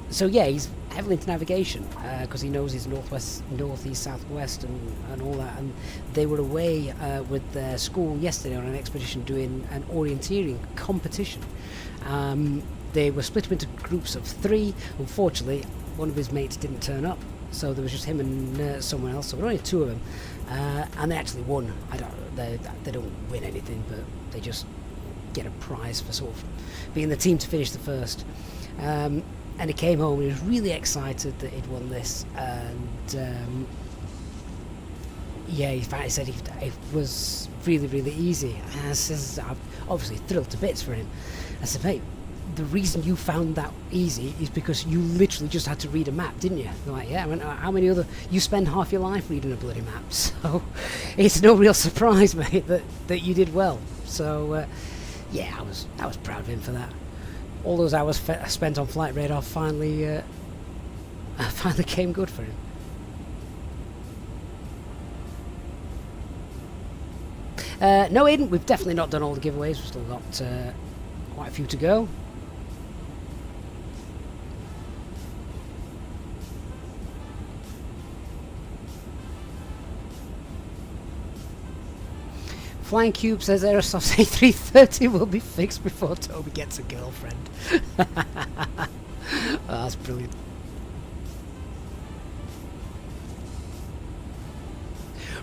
So yeah, he's heavily into navigation because he knows his northwest, northeast, southwest, and all that. And they were away with their school yesterday on an expedition doing an orienteering competition. They were split up into groups of 3. Unfortunately, one of his mates didn't turn up, so there was just him and someone else. So there were only 2 of them, and they actually won. They don't win anything, but they just get a prize for sort of being the team to finish the first. And he came home and he was really excited that he'd won this, and yeah, he said it was really, really easy. And I says, I'm obviously thrilled to bits for him. I said, mate, the reason you found that easy is because you literally just had to read a map, didn't you? They're like, yeah. I went, how many other... You spend half your life reading a bloody map, so it's no real surprise, mate, that you did well. So yeah, I was proud of him for that. All those hours spent on flight radar finally came good for him. No, Aiden, we've definitely not done all the giveaways. We've still got quite a few to go. Flying Cube says Aerosoft's A330 will be fixed before Toby gets a girlfriend. Oh, that's brilliant.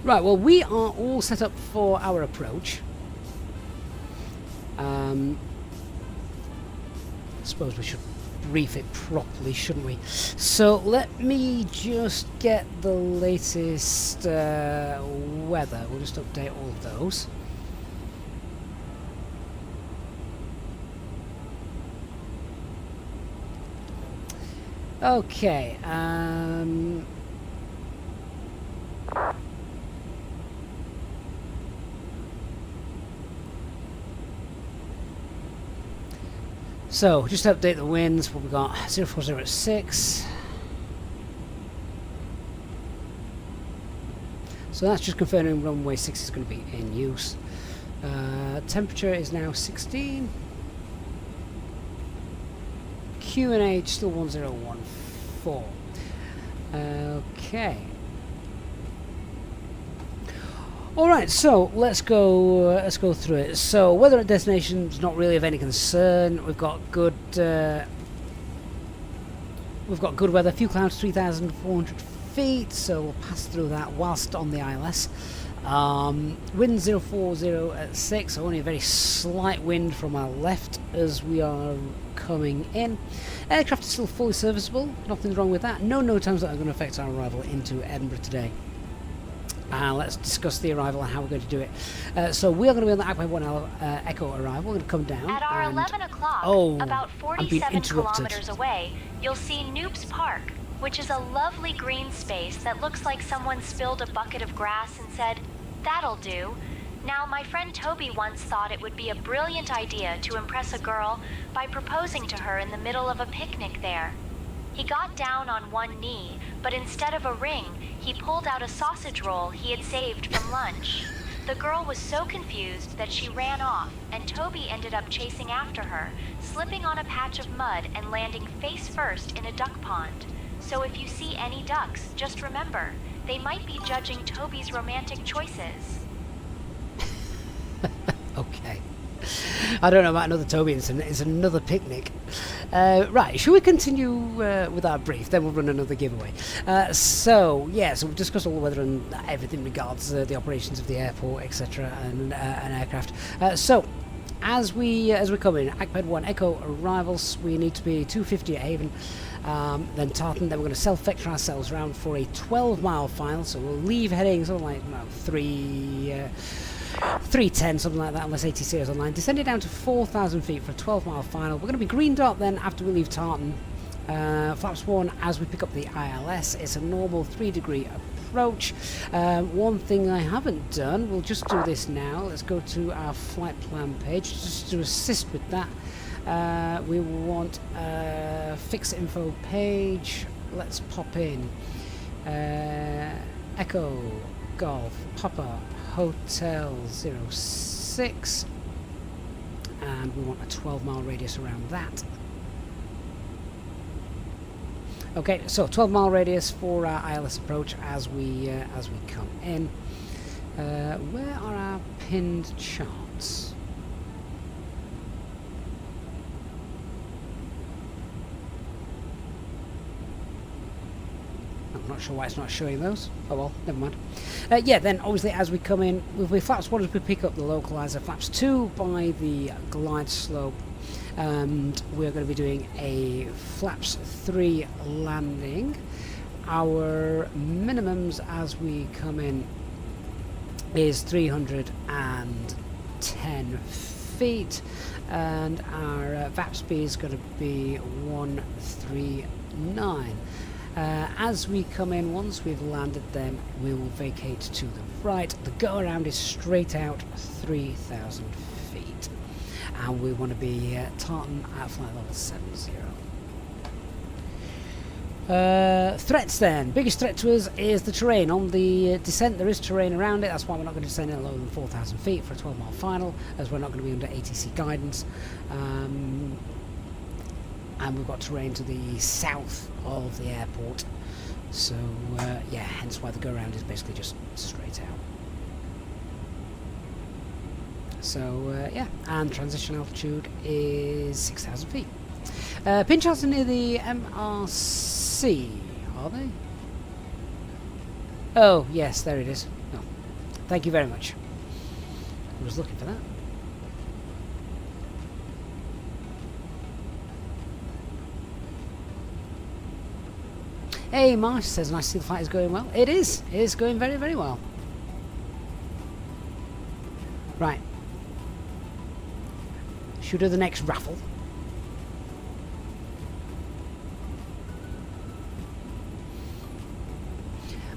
Right, well, we are all set up for our approach. I suppose we should brief it properly, shouldn't we? So let me just get the latest weather. We'll just update all of those. Okay. So, just to update the winds, what we got, 040 at 6. So that's just confirming runway 6 is going to be in use. Temperature is now 16. QNH still 1014. Okay. Alright, so let's go through it. So weather at destination is not really of any concern. We've got good weather. Few clouds, 3,400 feet, so we'll pass through that whilst on the ILS. Wind 040 at 6, only a very slight wind from our left as we are coming in. Aircraft is still fully serviceable, nothing wrong with that. No times that are going to affect our arrival into Edinburgh today. Let's discuss the arrival and how we're going to do it. So we are going to be on the Agpay 1 Echo arrival. We're going to come down. At our 11 o'clock, about 47 kilometers away, you'll see Noob's Park, which is a lovely green space that looks like someone spilled a bucket of grass and said, "That'll do." Now, my friend Toby once thought it would be a brilliant idea to impress a girl by proposing to her in the middle of a picnic there. He got down on one knee, but instead of a ring, he pulled out a sausage roll he had saved from lunch. The girl was so confused that she ran off, and Toby ended up chasing after her, slipping on a patch of mud and landing face first in a duck pond. So if you see any ducks, just remember, they might be judging Toby's romantic choices. Okay. I don't know about another Toby incident. It's another picnic. Right, should we continue with our brief? Then we'll run another giveaway. So we've discussed all the weather and everything regards the operations of the airport, etc., and an aircraft. So as we come in, Agpay 1 Echo arrivals, we need to be 250 at Haven, then Tartan. Then we're going to self-vector ourselves around for a 12-mile final. So we'll leave heading something like 310, something like that, unless ATC is online. Descending down to 4,000 feet for a 12-mile final. We're going to be green dot then after we leave Tartan. Flaps 1 as we pick up the ILS. It's a normal 3-degree approach. One thing I haven't done, we'll just do this now. Let's go to our flight plan page just to assist with that. We want a fix info page. Let's pop in Echo Golf Papa Hotel 06, and we want a 12-mile radius around that. Okay, so 12-mile radius for our ILS approach as we come in. Where are our pinned charts? I'm not sure why it's not showing those. Oh well, never mind. Yeah, then obviously as we come in, with flaps 1 as we pick up the localizer, flaps 2 by the glide slope, and we're going to be doing a flaps 3 landing. Our minimums as we come in is 310 feet, and our VAP speed is going to be 139. As we come in, once we've landed them, we will vacate to the right. The go around is straight out 3,000 feet, and we want to be Tartan at flight level 70. Threats then. Biggest threat to us is the terrain. On the descent there is terrain around it, that's why we're not going to descend any lower than 4,000 feet for a 12-mile final, as we're not going to be under ATC guidance. And we've got terrain to the south of the airport, so yeah, hence why the go around is basically just straight out. So yeah, and transition altitude is 6,000 feet. Pin charts are near the MRC, are they? Oh yes, there it is. Oh, thank you very much. I was looking for that. Hey, Marsh says, nice to see the fight is going well. It is. It is going very, very well. Right. Should we do the next raffle?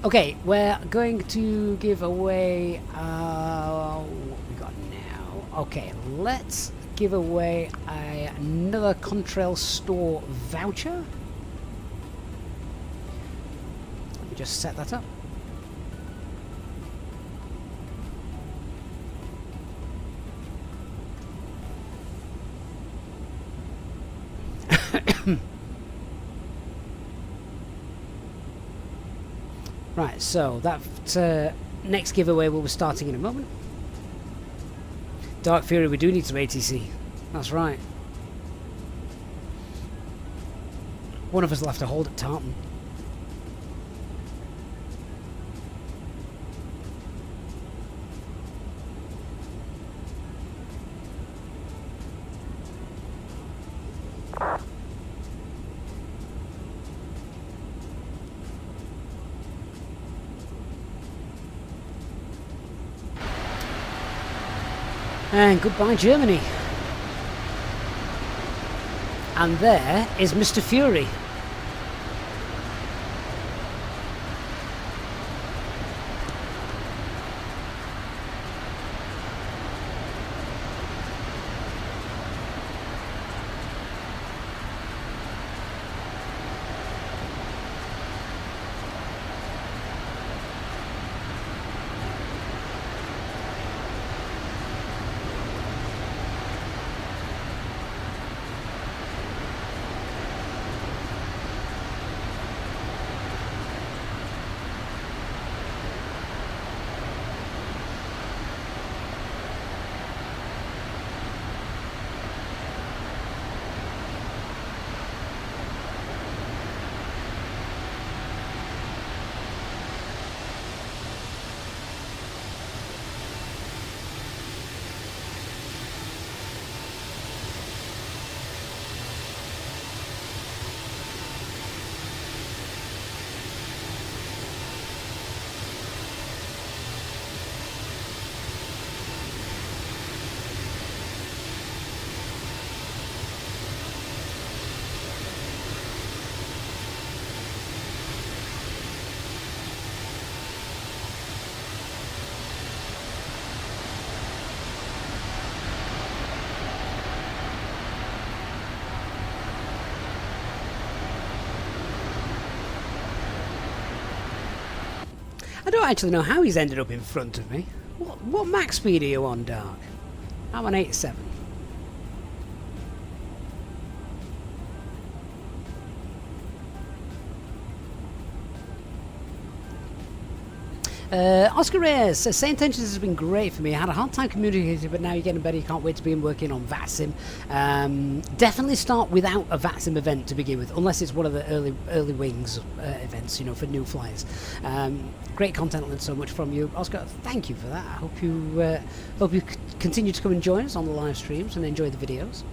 Okay, we're going to give away... what we got now? Okay, let's give away another Contrail store voucher. Just set that up. Right, so that next giveaway will be starting in a moment. Dark Fury, we do need some ATC. That's right. One of us will have to hold at Tartan. And goodbye Germany. And there is Mr. Fury. don't actually know how he's ended up in front of me. What max speed are you on, Dark? I'm on 87. Oscar Reyes says, St. Intentions has been great for me. I had a hard time communicating, but now you're getting better. You can't wait to begin working on VATSIM. Definitely start without a VATSIM event to begin with, unless it's one of the early wings events, you know, for new flyers. Great content, learned so much from you, Oscar. Thank you for that. I hope you continue to come and join us on the live streams and enjoy the videos.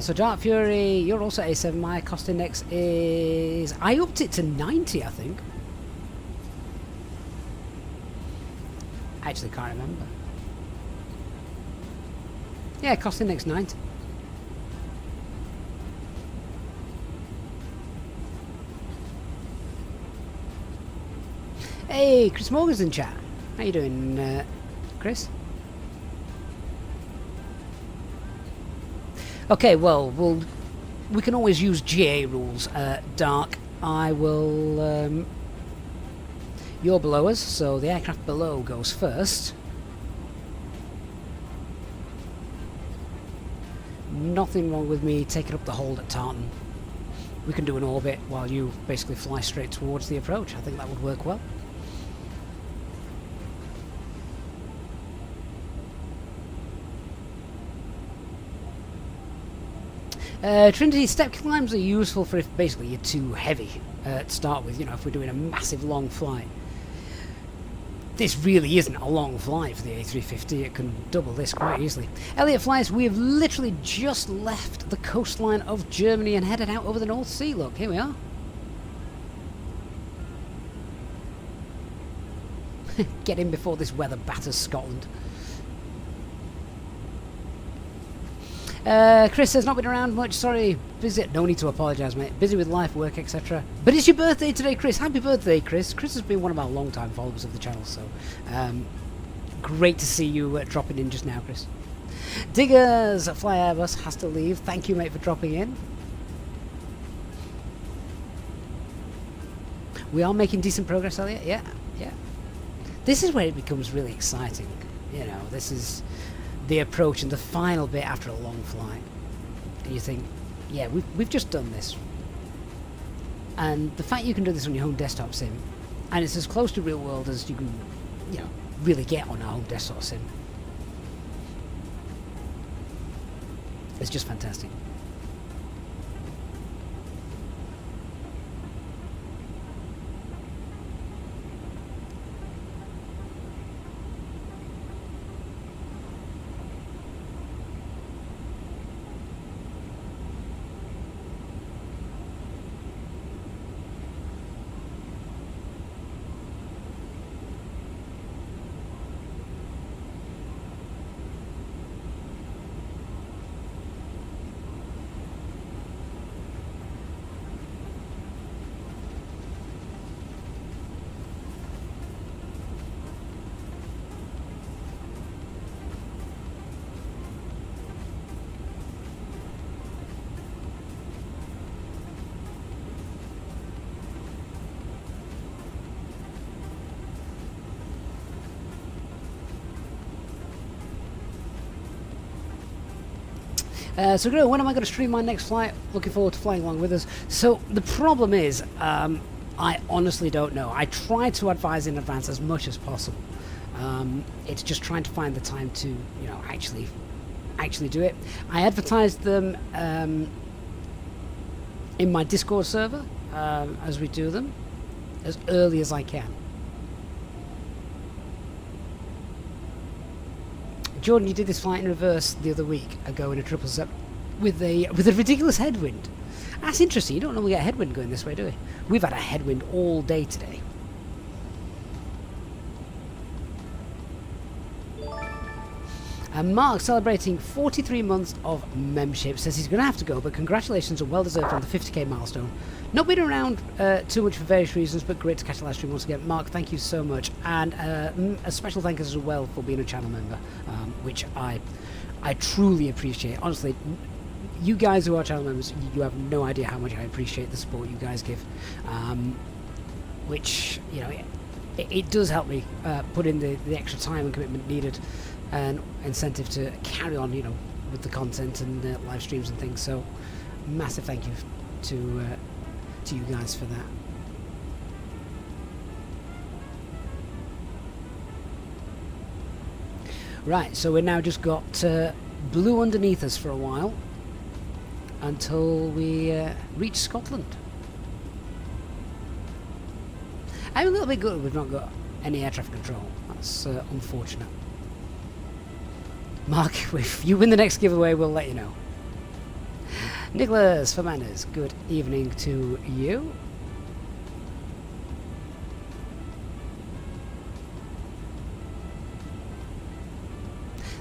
So Dark Fury, you're also A7. My cost index is... I upped it to 90, I think. I actually can't remember. Yeah, cost index 90. Hey, Chris Morgan's in chat. How you doing, Chris? Okay, well, we can always use GA rules. Dark, I will... you're below us, so the aircraft below goes first. Nothing wrong with me taking up the hold at Tartan. We can do an orbit while you basically fly straight towards the approach. I think that would work well. Trinity, step climbs are useful for if basically you're too heavy to start with, you know, if we're doing a massive long flight. This really isn't a long flight for the A350, it can double this quite easily. Elliot Flies, we have literally just left the coastline of Germany and headed out over the North Sea. Look, here we are. Get in before this weather batters Scotland. Chris says, not been around much, sorry, busy. No need to apologise, mate. Busy with life, work, etc. But it's your birthday today, Chris. Happy birthday, Chris. Chris has been one of our long-time followers of the channel, so great to see you dropping in just now, Chris. Diggers, Fly Airbus has to leave. Thank you, mate, for dropping in. We are making decent progress, Elliot. Yeah, yeah. This is where it becomes really exciting. You know, this is the approach and the final bit after a long flight, and you think, yeah, we've just done this, and the fact you can do this on your home desktop sim, and it's as close to real world as you can, you know, really get on a home desktop sim, it's just fantastic. So Grill, when am I going to stream my next flight? Looking forward to flying along with us. So the problem is, I honestly don't know. I try to advise in advance as much as possible. It's just trying to find the time to, you know, actually do it. I advertise them in my Discord server as we do them, as early as I can. Jordan, you did this flight in reverse the other week ago in a 777 with a ridiculous headwind. That's interesting. You don't normally get a headwind going this way, do we? We've had a headwind all day today. And Mark, celebrating 43 months of membership, says he's going to have to go, but congratulations and well deserved on the 50k milestone. Not been around too much for various reasons, but great to catch the live stream once again. Mark, thank you so much, and a special thank you as well for being a channel member, which I truly appreciate. Honestly, you guys who are channel members, you have no idea how much I appreciate the support you guys give, which, you know, it does help me put in the extra time and commitment needed and incentive to carry on, you know, with the content and live streams and things. So massive thank you to you guys for that. Right, so we've now just got blue underneath us for a while until we reach Scotland. I'm a little bit gutted we've not got any air traffic control. That's unfortunate. Mark, if you win the next giveaway, we'll let you know. Nicholas Fernandez, good evening to you.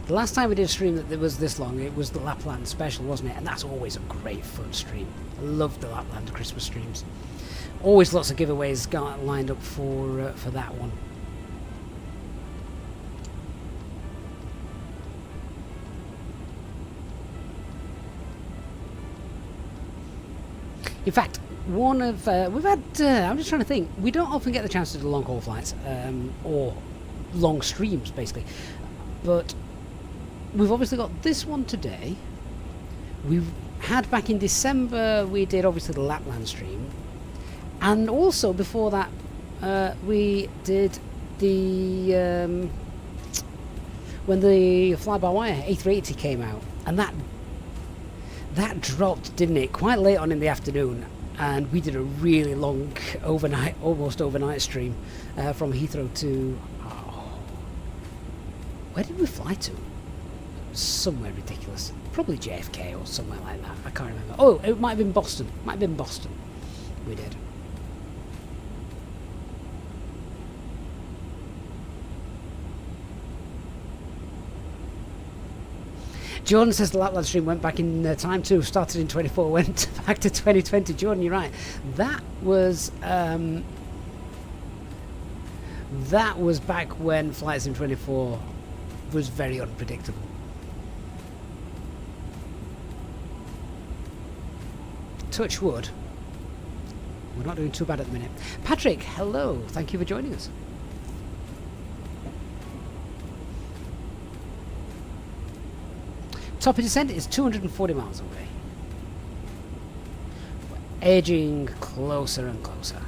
The last time we did a stream that was this long, it was the Lapland special, wasn't it? And that's always a great fun stream. I love the Lapland Christmas streams. Always lots of giveaways lined up for that one. In fact, one of we've had. I'm just trying to think. We don't often get the chance to do long haul flights or long streams, basically. But we've obviously got this one today. We've had back in December. We did obviously the Lapland stream, and also before that, we did the when the fly-by-wire A380 came out, and that dropped, didn't it, quite late on in the afternoon, and we did a really long overnight, almost overnight stream from Heathrow to where did we fly to? Somewhere ridiculous, probably JFK or somewhere like that. I can't remember. Oh, it might have been Boston. Might have been Boston. We did. Jordan says the Lapland stream went back in time too. Started in 24, went back to 2020. Jordan, you're right. That was back when Flight Sim 24 was very unpredictable. Touch wood. We're not doing too bad at the minute. Patrick, hello. Thank you for joining us. Top of descent is 240 miles away. We're edging closer and closer.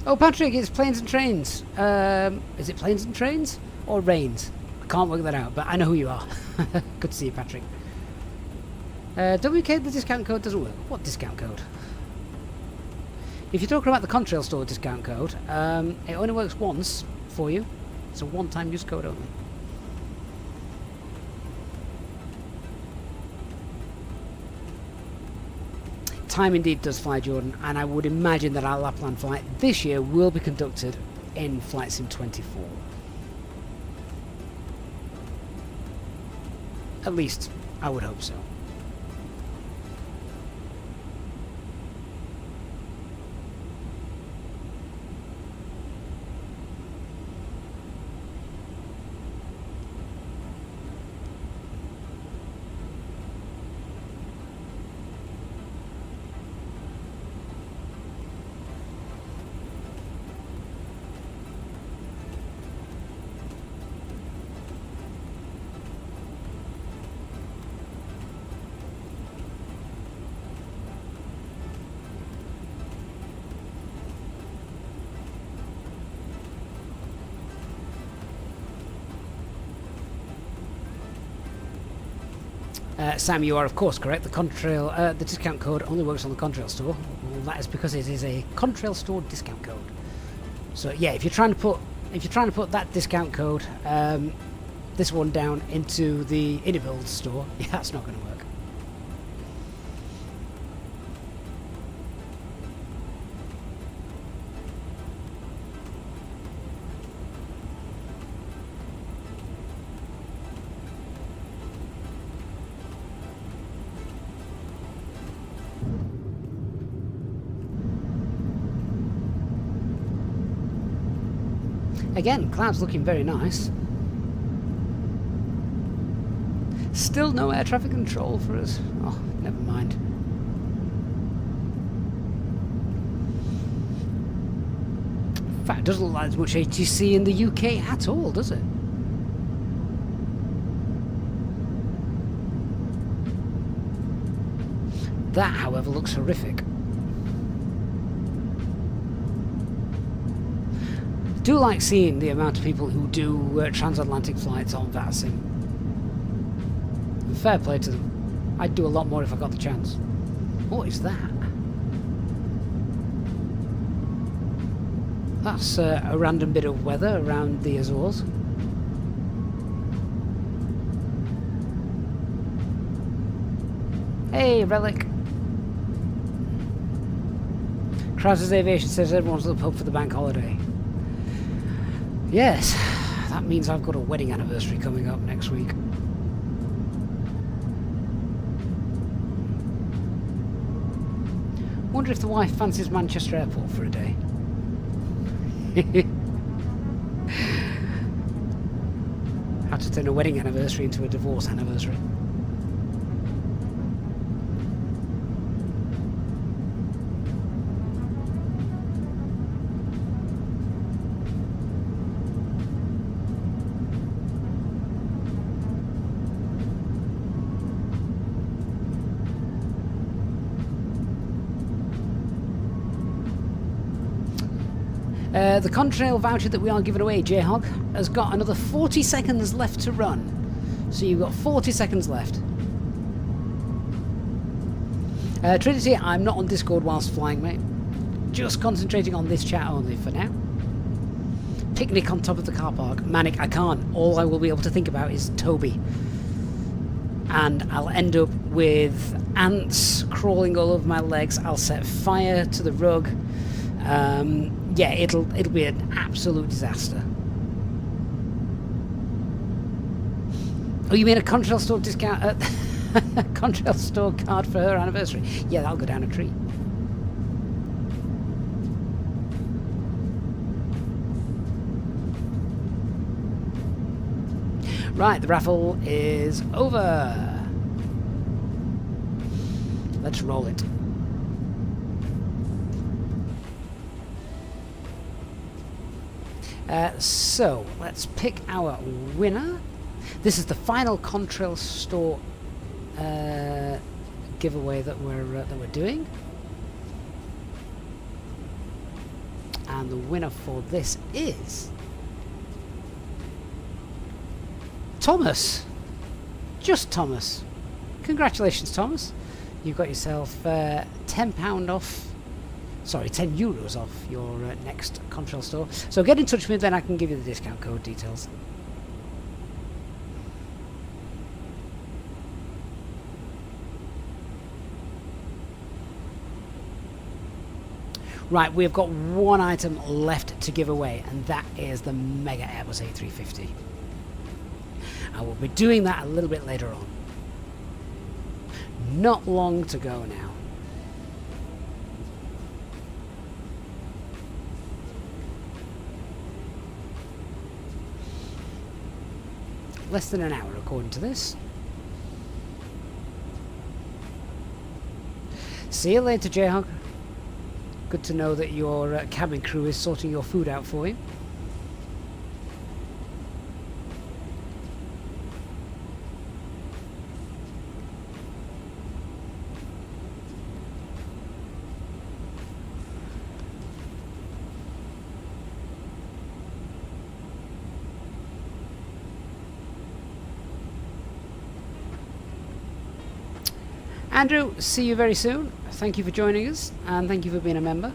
Oh, Patrick, it's planes and trains. Is it planes and trains or rains? I can't work that out, but I know who you are. Good to see you, Patrick. WK, the discount code doesn't work. What discount code? If you're talking about the Contrail store discount code, it only works once for you. It's a one-time use code only. Time indeed does fly, Jordan, and I would imagine that our Lapland flight this year will be conducted in Flight Sim 24. At least, I would hope so. Sam, you are of course correct. The Contrail, the discount code only works on the Contrail store. Well, that is because it is a Contrail store discount code. So yeah, if you're trying to put that discount code, this one down into the Inibuilds store, yeah, that's not going to work. Again, clouds looking very nice. Still no air traffic control for us. Oh, never mind. In fact, it doesn't look like there's much ATC in the UK at all, does it? That, however, looks horrific. I do like seeing the amount of people who do transatlantic flights on VATSIM. Fair play to them. I'd do a lot more if I got the chance. What is that? That's a random bit of weather around the Azores. Hey, Relic. Krauser's Aviation says everyone's up for the bank holiday. Yes, that means I've got a wedding anniversary coming up next week. Wonder if the wife fancies Manchester Airport for a day. How to turn a wedding anniversary into a divorce anniversary. The Contrail voucher that we are giving away, J-Hog, has got another 40 seconds left to run. So you've got 40 seconds left. Trinity, I'm not on Discord whilst flying, mate. Just concentrating on this chat only for now. Picnic on top of the car park. Manic, I can't. All I will be able to think about is Toby. And I'll end up with ants crawling all over my legs. I'll set fire to the rug. Yeah, it'll be an absolute disaster. Oh, you mean a Contrail store discount? Contrail store card for her anniversary? Yeah, that'll go down a tree. Right, the raffle is over. Let's roll it. So let's pick our winner. This is the final Contrail store giveaway that we're doing, and the winner for this is Thomas. Just Thomas. Congratulations, Thomas. You've got yourself £10 off. Sorry, €10 off your next Contrail store. So get in touch with me, then I can give you the discount code details. Right, we've got one item left to give away, and that is the Mega Airbus A350. I will be doing that a little bit later on. Not long to go now. Less than an hour according to this. See you later, J-Hog. Good to know that your cabin crew is sorting your food out for you. Andrew, see you very soon. Thank you for joining us, and thank you for being a member.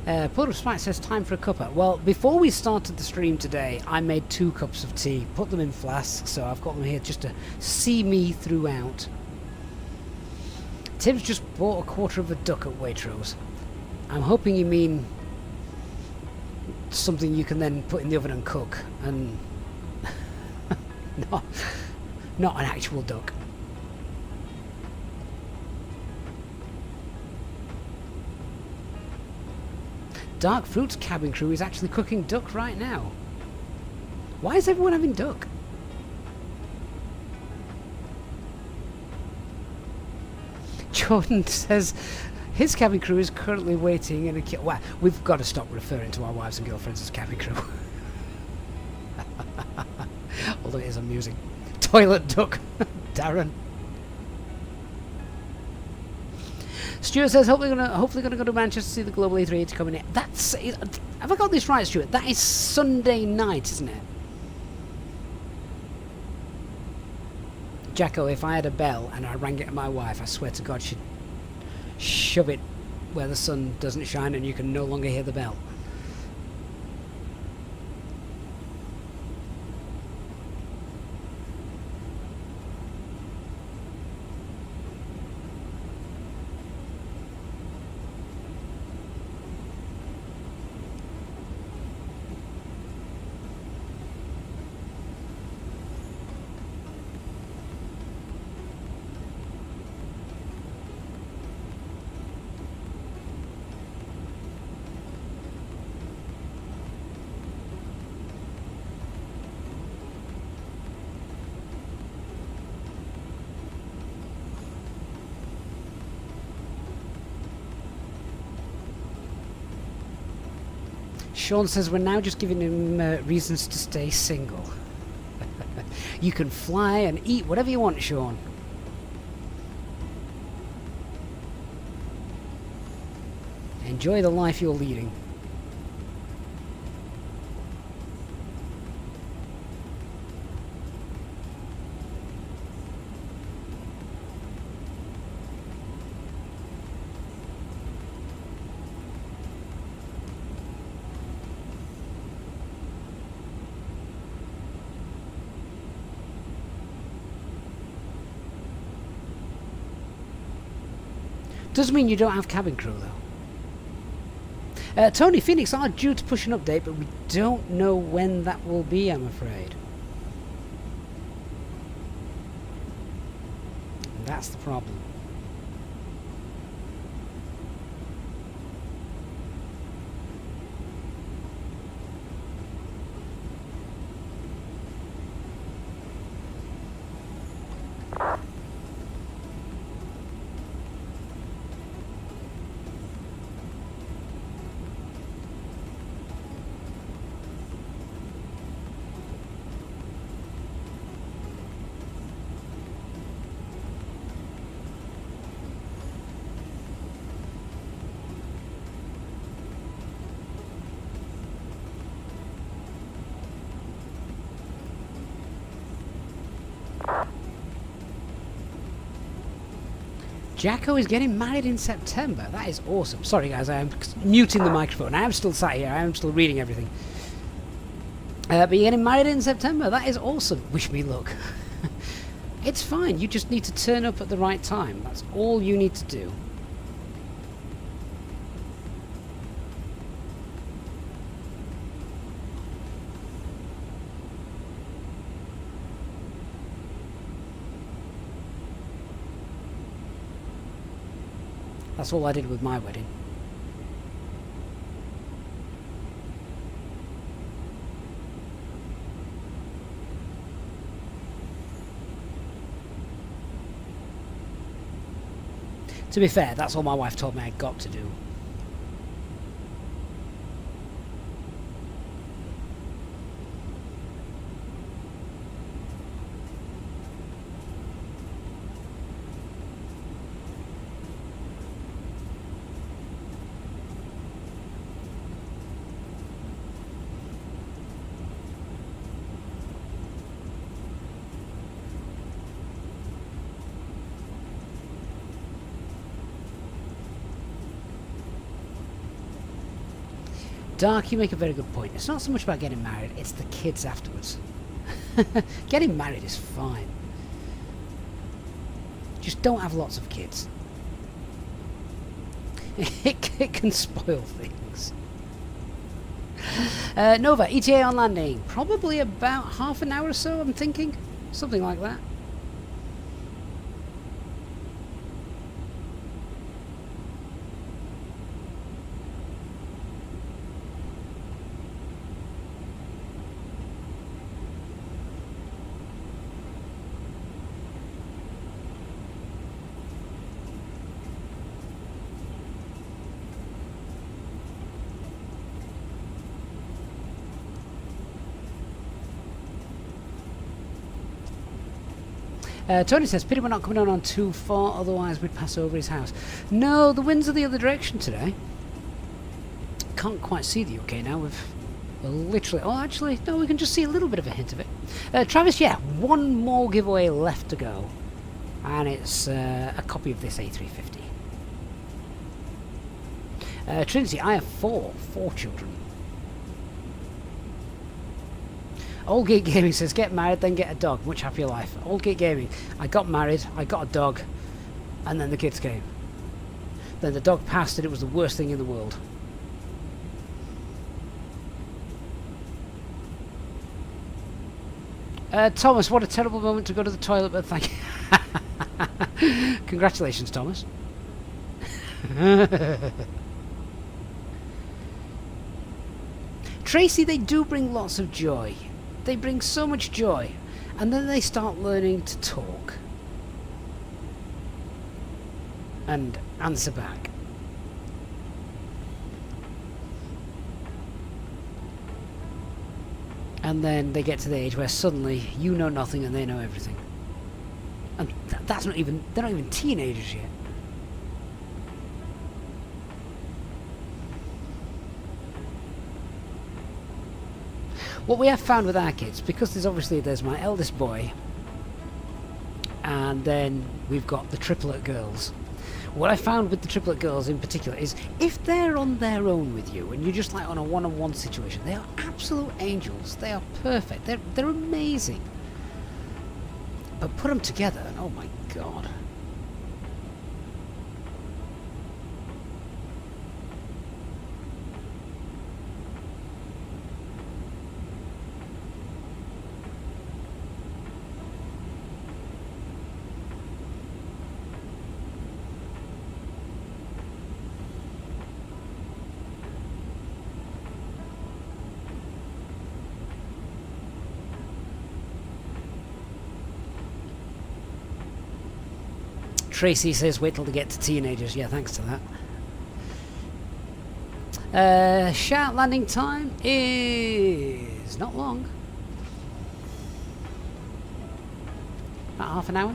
Pull Sprite says time for a cuppa. Well, before we started the stream today, I made 2 cups of tea, put them in flasks, so I've got them here just to see me throughout. Tim's just bought a quarter of a duck at Waitrose. I'm hoping you mean something you can then put in the oven and cook, and not an actual duck. Dark Fruit's cabin crew is actually cooking duck right now. Why is everyone having duck? Jordan says his cabin crew is currently waiting in a wow, we've got to stop referring to our wives and girlfriends as cabin crew. Although it is amusing. Toilet duck, Darren. Stuart says, hopefully gonna go to Manchester to see the Global A380 coming in. Have I got this right, Stuart? That is Sunday night, isn't it? Jacko, if I had a bell and I rang it to my wife, I swear to God she'd shove it where the sun doesn't shine and you can no longer hear the bell. Sean says we're now just giving him reasons to stay single. You can fly and eat whatever you want, Sean. Enjoy the life you're leading. Doesn't mean you don't have cabin crew though. Tony Phoenix are due to push an update, but we don't know when that will be, I'm afraid. And that's the problem. Jacko is getting married in September. That is awesome. Sorry guys, I am muting the microphone. I am still sat here. I am still reading everything. But you're getting married in September. That is awesome. Wish me luck. It's fine. You just need to turn up at the right time. That's all you need to do. That's all I did with my wedding. To be fair, that's all my wife told me I'd got to do. Dark, you make a very good point. It's not so much about getting married, it's the kids afterwards. Getting married is fine. Just don't have lots of kids. It can spoil things. Nova, ETA on landing. Probably about half an hour or so, I'm thinking. Something like that. Tony says, pity we're not coming on too far, otherwise we'd pass over his house. No, the winds are the other direction today. Can't quite see the UK now. We're literally... Oh, actually, no, we can just see a little bit of a hint of it. Travis, yeah, one more giveaway left to go. And it's a copy of this A350. Trinity, I have four children. Old Geek Gaming says, get married, then get a dog. Much happier life. Old Geek Gaming, I got married, I got a dog, and then the kids came. Then the dog passed and it was the worst thing in the world. Thomas, what a terrible moment to go to the toilet, but thank you. Congratulations, Thomas. Tracy, they do bring lots of joy. They bring so much joy, and then they start learning to talk and answer back. And then they get to the age where suddenly you know nothing and they know everything. And that's not even, they're not even teenagers yet. What we have found with our kids, because there's my eldest boy, and then we've got the triplet girls. What I found with the triplet girls in particular is if they're on their own with you and you're just like on a one-on-one situation, they are absolute angels. They are perfect. They're amazing. But put them together and oh my god. Tracy says, wait till they get to teenagers. Yeah, thanks to that. Shout landing time is not long. About half an hour.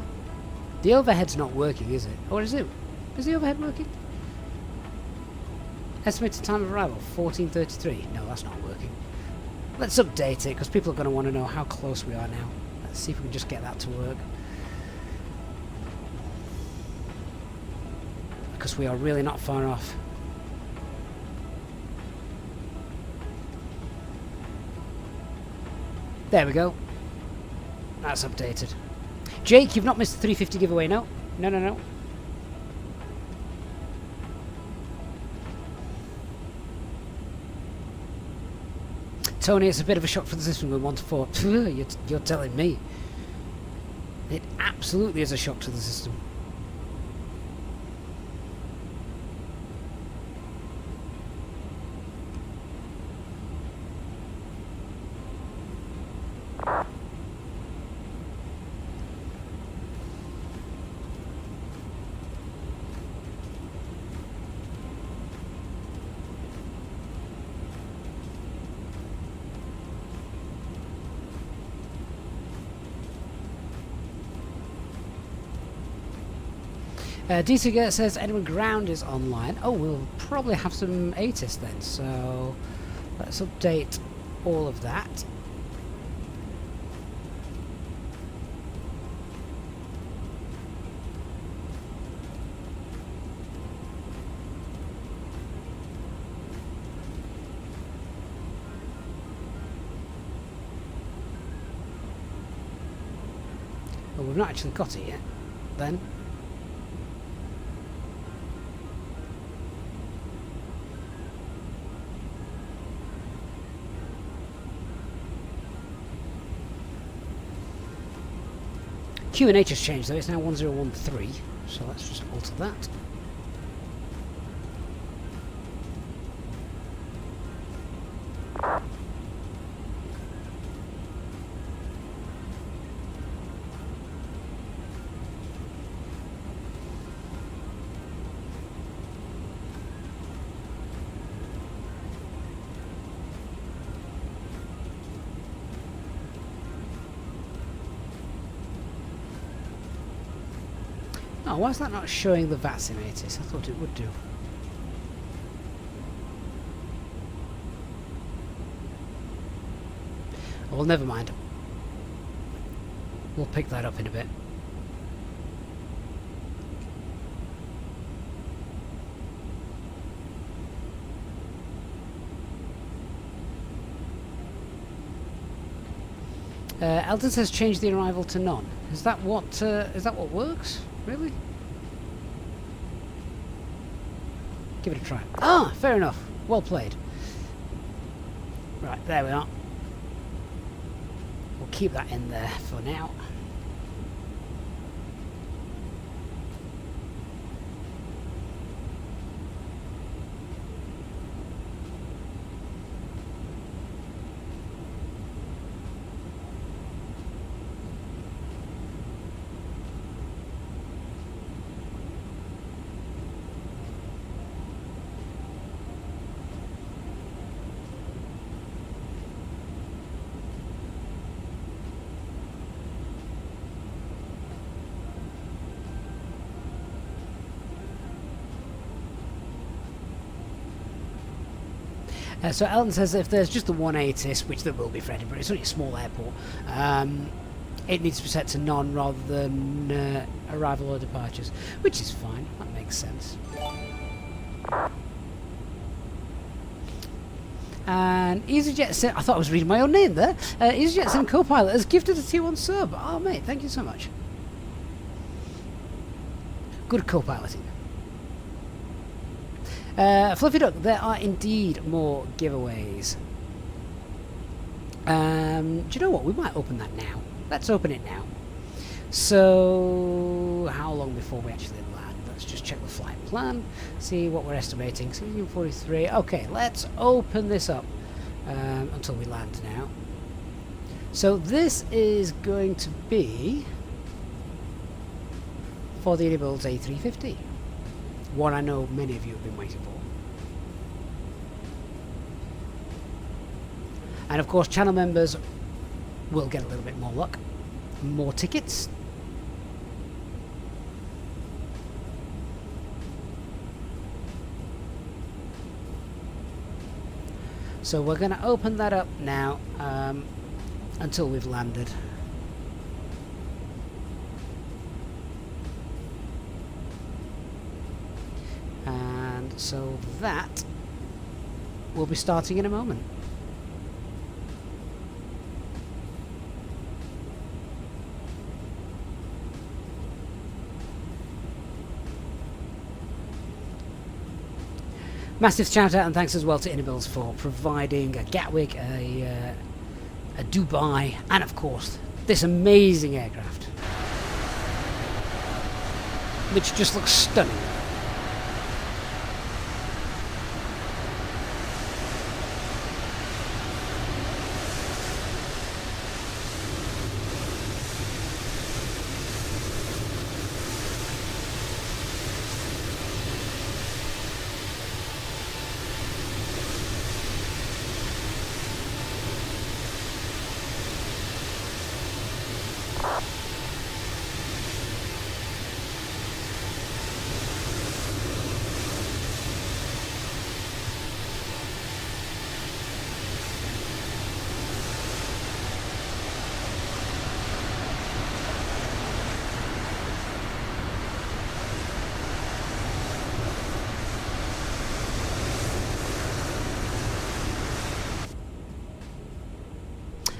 The overhead's not working, is it? Or is it? Is the overhead working? Estimated time of arrival, 14:33. No, that's not working. Let's update it, because people are going to want to know how close we are now. Let's see if we can just get that to work. Because we are really not far off. There we go. That's updated. Jake, you've not missed the 350 giveaway, no? No. Tony, it's a bit of a shock for the system with 1 to 4. You're telling me. It absolutely is a shock to the system. DCG says Edinburgh Ground is online. Oh, we'll probably have some ATIS then, so let's update all of that. we've not actually got it yet, then. QNH has changed though, it's now 1013, so let's just alter that. Oh, why is that not showing the VATSIM 80s? I thought it would do. Oh, well, never mind. We'll pick that up in a bit. Elton says change the arrival to none. Is that what works? Really? Give it a try. Ah, fair enough. Well played. Right, there we are. We'll keep that in there for now. So Elton says if there's just the one ATIS, which there will be for Edinburgh, it's only a small airport, it needs to be set to none rather than arrival or departures, which is fine, that makes sense. And EasyJet, I thought I was reading my own name there, EasyJet Sim Copilot has gifted a T1 sub. Oh mate, thank you so much. Good co-piloting. Fluffy Duck, there are indeed more giveaways. Do you know what? We might open that now. Let's open it now. So, how long before we actually land? Let's just check the flight plan, see what we're estimating. 1643. Okay, let's open this up until we land now. So this is going to be for the Inibuilds A350. One I know many of you have been waiting for. And of course channel members will get a little bit more luck, more tickets. So we're going to open that up now until we've landed. And so that will be starting in a moment. Massive shout out and thanks as well to Inibuilds for providing a Gatwick, a Dubai, and of course this amazing aircraft, which just looks stunning.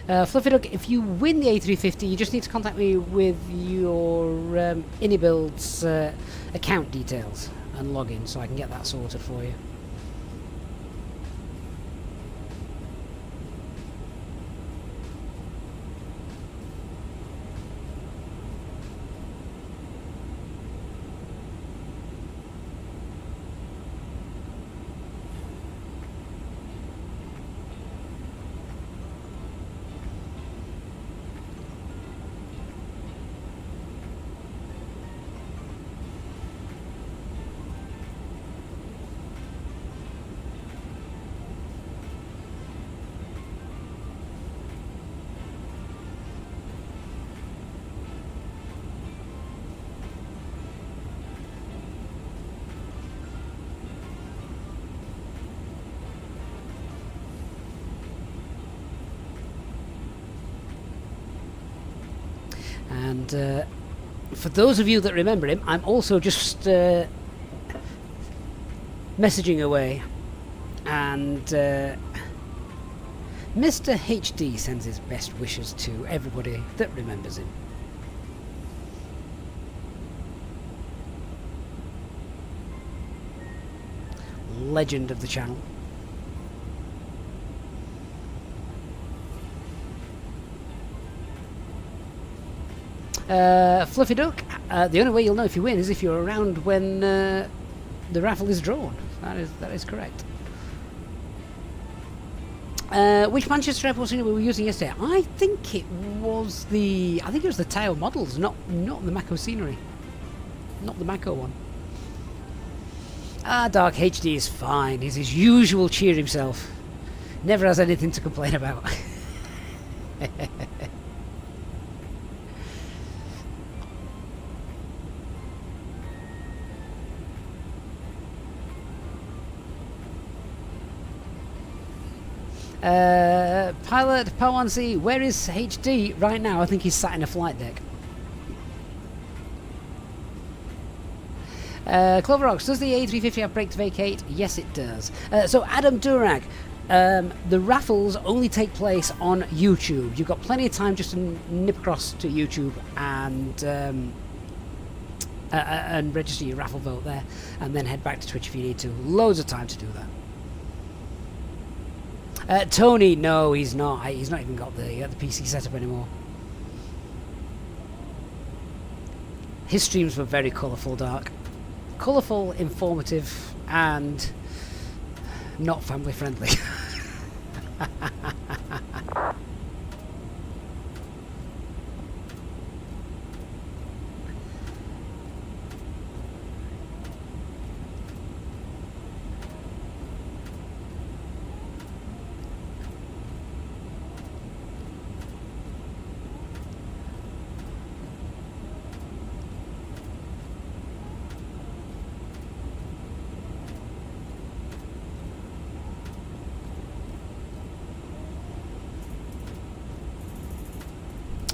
Fluffy Duck, if you win the A350, you just need to contact me with your Inibuilds account details and login, so I can get that sorted for you. And for those of you that remember him, I'm also just messaging away, and Mr. HD sends his best wishes to everybody that remembers him. Legend of the channel. Fluffy Duck, the only way you'll know if you win is if you're around when the raffle is drawn. That is correct. Which Manchester Airport we were using yesterday? I think it was the Tao models, not the Mako scenery, not the Mako one. Dark HD is fine. He's his usual cheer himself. Never has anything to complain about. Pilot Pawansi, where is HD right now? I think he's sat in a flight deck. Cloverox, does the A350 have brake to vacate? Yes, it does. So Adam Durag, the raffles only take place on YouTube. You've got plenty of time just to nip across to YouTube and register your raffle vote there, and then head back to Twitch if you need to. Loads of time to do that. Tony, no, he's not. He's not even got the PC setup anymore. His streams were very colourful, Dark. Colourful, informative, and not family friendly.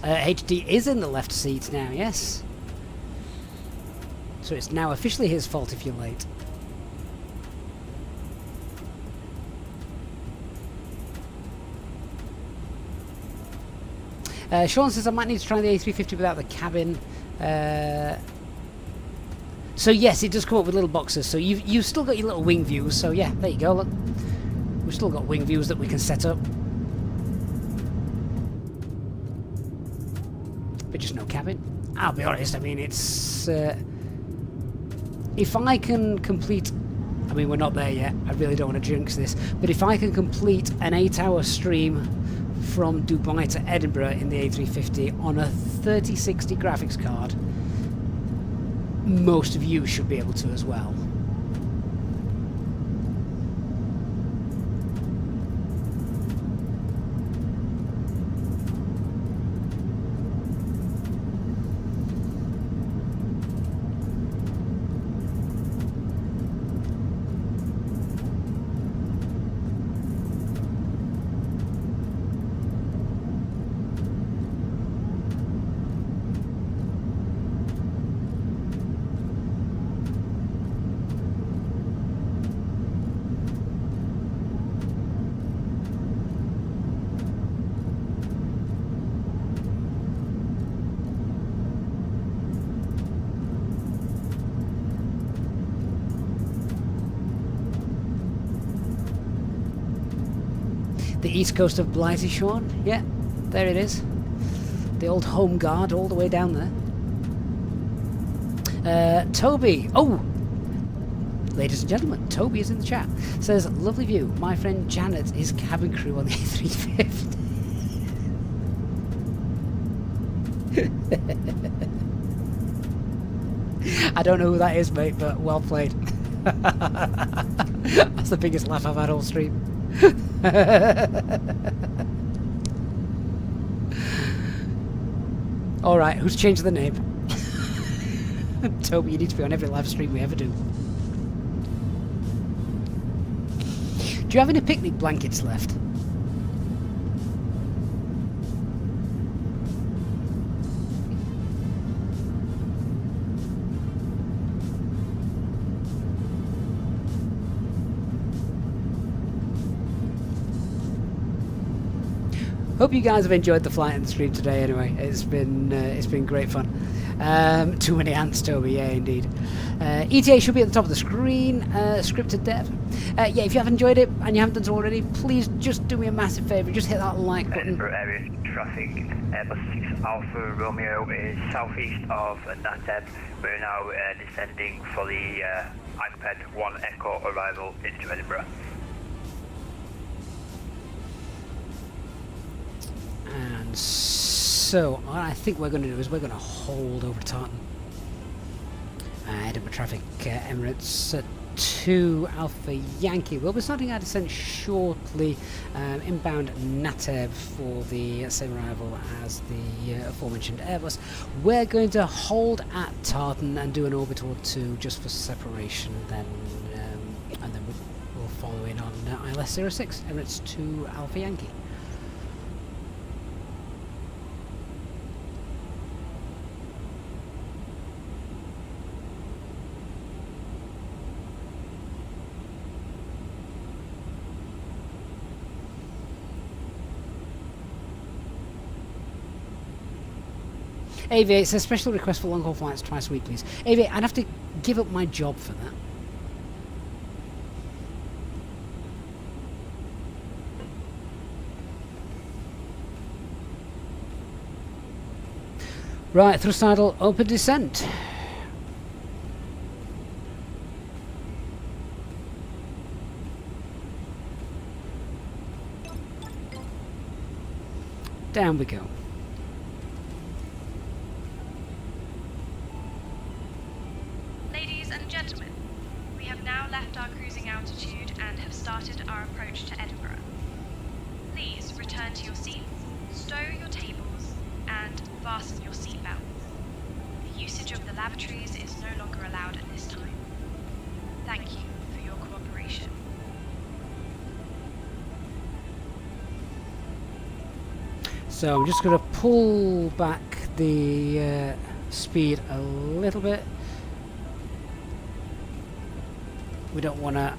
HD is in the left seat now, yes. So it's now officially his fault if you're late. Sean says I might need to try the A350 without the cabin. So yes, it does come up with little boxes. So you've still got your little wing views. So yeah, there you go. Look, we've still got wing views that we can set up. But just no cabin. I'll be honest, I mean, it's... if I can complete... I mean, we're not there yet. I really don't want to jinx this. But if I can complete an 8-hour stream from Dubai to Edinburgh in the A350 on a 3060 graphics card, most of you should be able to as well. The east coast of Blighty, Sean. Yeah, there it is. The old home guard all the way down there. Toby. Oh! Ladies and gentlemen, Toby is in the chat. Says, lovely view. My friend Janet is cabin crew on the A350. I don't know who that is, mate, but well played. That's the biggest laugh I've had all stream. Alright, who's changed the name? Toby, you need to be on every live stream we ever do. Do you have any picnic blankets left? Hope you guys have enjoyed the flight and the stream today. Anyway, it's been great fun. Too many ants, Toby. Yeah, indeed. ETA should be at the top of the screen. Scripted dev. Yeah, if you have enjoyed it and you haven't done so already, please just do me a massive favour. Just hit that like button. Edinburgh area traffic. Airbus 6 Alpha Romeo is southeast of Nateb. We're now descending for the iPad 1 Echo arrival into Edinburgh. And so, what I think we're going to do is we're going to hold over Tartan. Edinburgh traffic, Emirates 2 Alpha Yankee. We'll be starting our descent shortly. Inbound Nateb for the same arrival as the aforementioned Airbus. We're going to hold at Tartan and do an orbit or two just for separation, then, and then we'll follow in on ILS 06, Emirates 2 Alpha Yankee. Aviate, it's a special request for long-haul flights twice a week, please. Aviate, I'd have to give up my job for that. Right, thrust idle, open descent. Down we go. Ladies and gentlemen, we have now left our cruising altitude and have started our approach to Edinburgh. Please return to your seats, stow your tables, and fasten your seatbelts. The usage of the lavatories is no longer allowed at this time. Thank you for your cooperation. So I'm just going to pull back the speed a little bit. We don't want to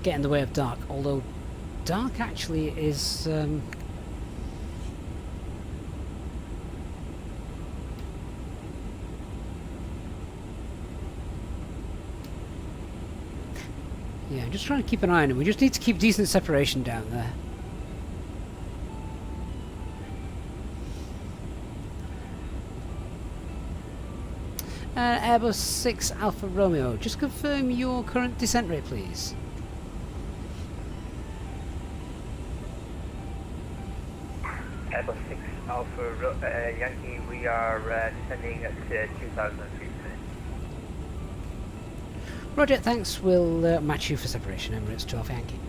get in the way of dark, although dark actually is yeah, I'm just trying to keep an eye on it. We just need to keep decent separation down there. Airbus 6 Alpha Romeo, just confirm your current descent rate, please. Airbus 6 Alpha Yankee, we are descending at 2,000 feet. Roger, thanks. We'll match you for separation, Emirates 2 Alpha Yankee.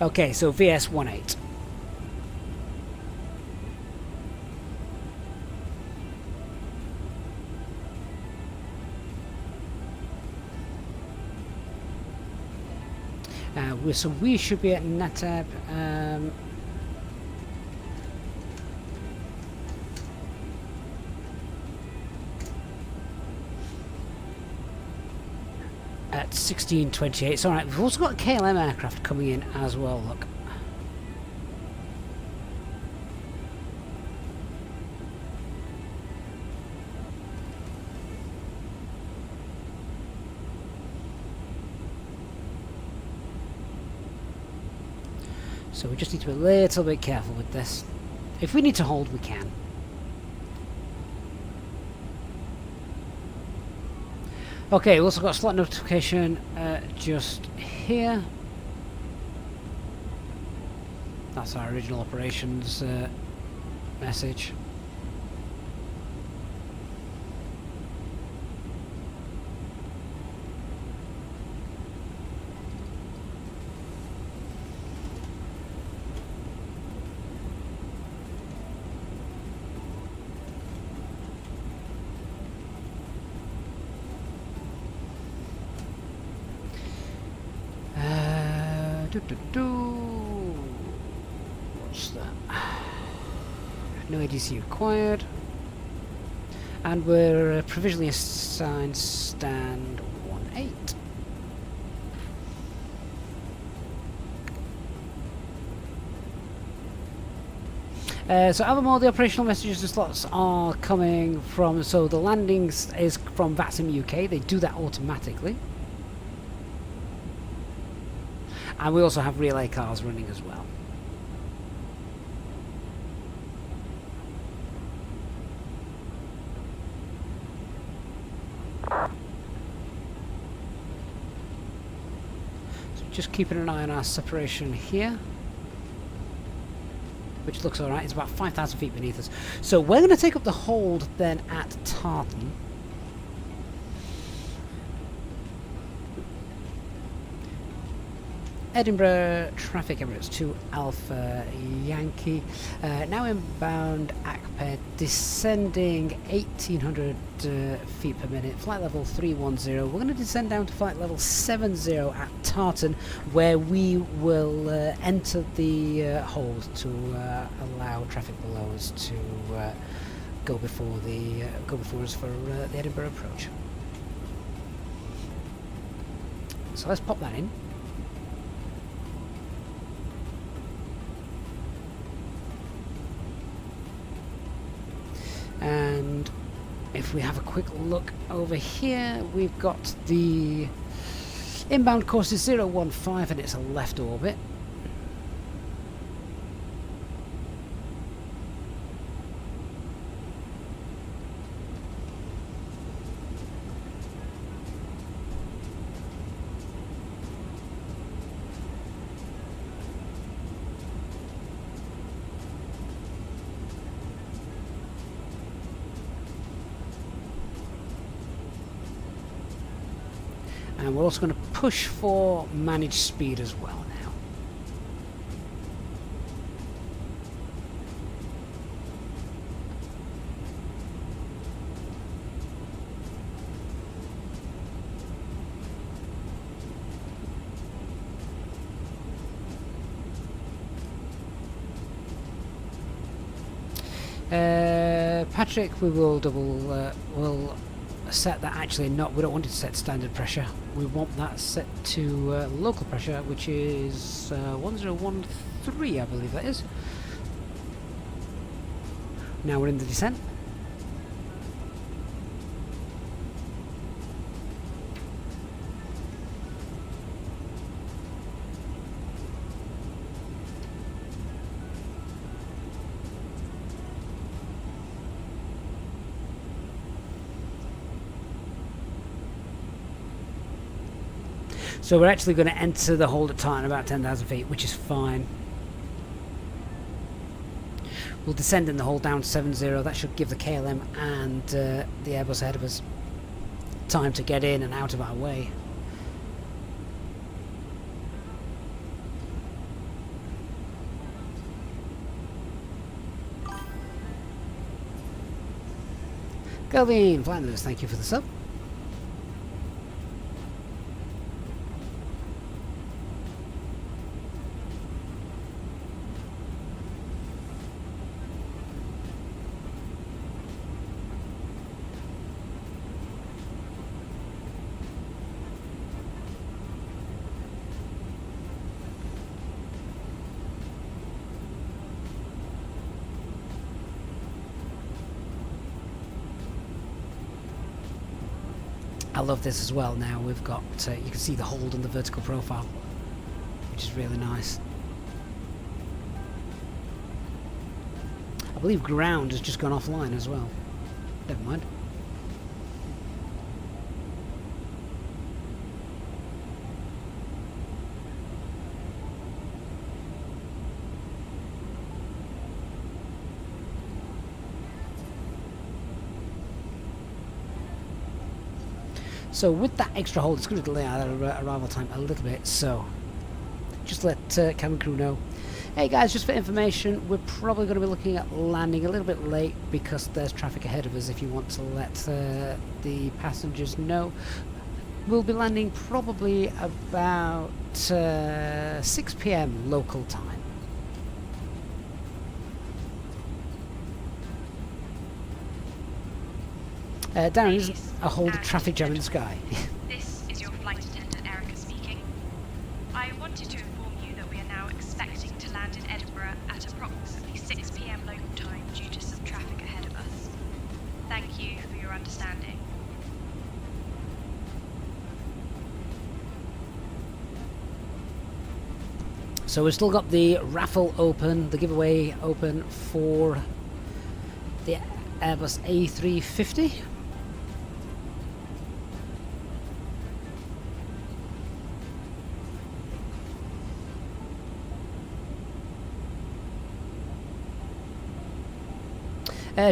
Okay, so VS18. So we should be at Nateb. At 1628. It's alright, we've also got a KLM aircraft coming in as well, look. So we just need to be a little bit careful with this. If we need to hold, we can. Okay, we also got a slot notification just here. That's our original operations message. What's that? No ADC required. And we're provisionally assigned stand 18. So Alamo, the operational messages and slots are coming from, so the landings is from VATSIM UK, they do that automatically. And we also have relay cars running as well. So just keeping an eye on our separation here, which looks alright. It's about 5,000 feet beneath us. So we're going to take up the hold then at Tartan. Edinburgh traffic, Emirates 2 Alpha Yankee. Now inbound ACPED, descending 1,800 feet per minute, flight level 310. We're going to descend down to flight level 70 at Tartan, where we will enter the hold to allow traffic below us to go before us for the Edinburgh approach. So let's pop that in. And if we have a quick look over here, we've got the inbound course is 015 and it's a left orbit. And we're also going to push for managed speed as well now. Patrick, we will we'll set that, actually not, we don't want it to set standard pressure, we want that set to local pressure, which is 1013, I believe that is. Now we're in the descent. So we're actually going to enter the hold at Tartan about 10,000 feet, which is fine. We'll descend in the hold down to 70. That should give the KLM and the Airbus ahead of us time to get in and out of our way. Galvin Flanders, thank you for the sub. I love this as well. Now we've got, you can see the hold and the vertical profile, which is really nice. I believe ground has just gone offline as well. Never mind. So with that extra hold, it's going to delay our arrival time a little bit, so just let cabin crew know. Hey guys, just for information, we're probably going to be looking at landing a little bit late because there's traffic ahead of us. If you want to let the passengers know, we'll be landing probably about 6 PM local time. Darren, isn't a hold traffic jam in the sky? This is your flight attendant Erica speaking. I wanted to inform you that we are now expecting to land in Edinburgh at approximately 6 PM local time due to some traffic ahead of us. Thank you for your understanding. So we've still got the raffle open, the giveaway open for the Airbus A350.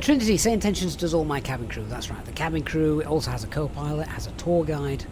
Trinity, Say Intentions does all my cabin crew, that's right. The cabin crew, it also has a co-pilot, has a tour guide.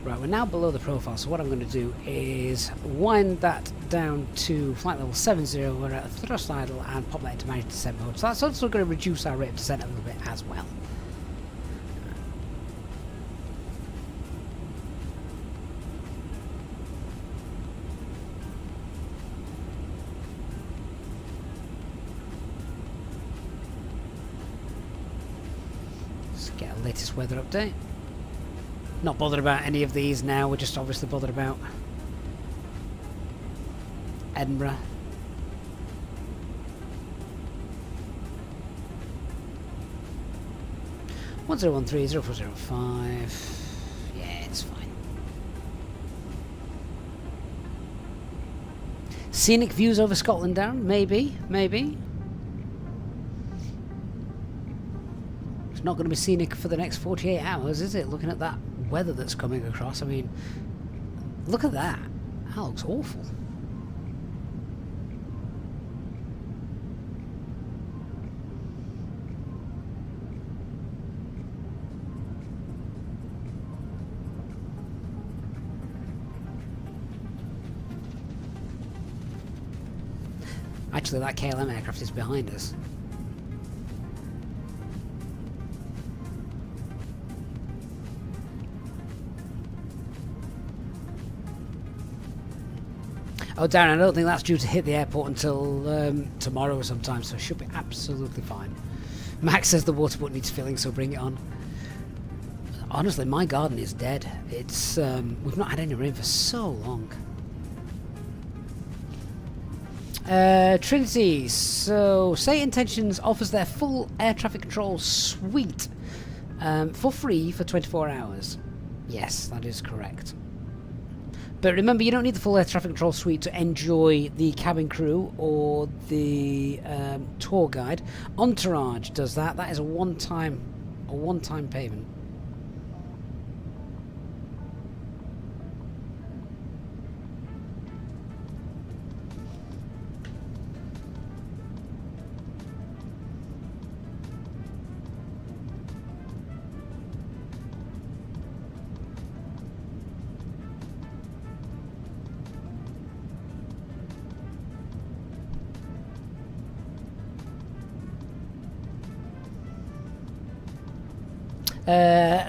Right, we're now below the profile, so what I'm going to do is wind that down to flight level 70, we're at thrust idle, and pop that into manage descent mode. So that's also going to reduce our rate of descent a little bit as well. Let's get a latest weather update. Not bothered about any of these now, we're just obviously bothered about Edinburgh. One 013-0405. Yeah, it's fine. Scenic views over Scotland down? Maybe, maybe. It's not going to be scenic for the next 48 hours, is it? Looking at that weather that's coming across. I mean, look at that. That looks awful. Actually, that KLM aircraft is behind us. Oh, Darren, I don't think that's due to hit the airport until tomorrow sometime, so it should be absolutely fine. Max says the water button needs filling, so bring it on. Honestly, my garden is dead. It's we've not had any rain for so long. Trinity, so Say Intentions offers their full air traffic control suite for free for 24 hours. Yes, that is correct. But remember, you don't need the full air traffic control suite to enjoy the cabin crew or the tour guide. Entourage does that. That is a one-time payment.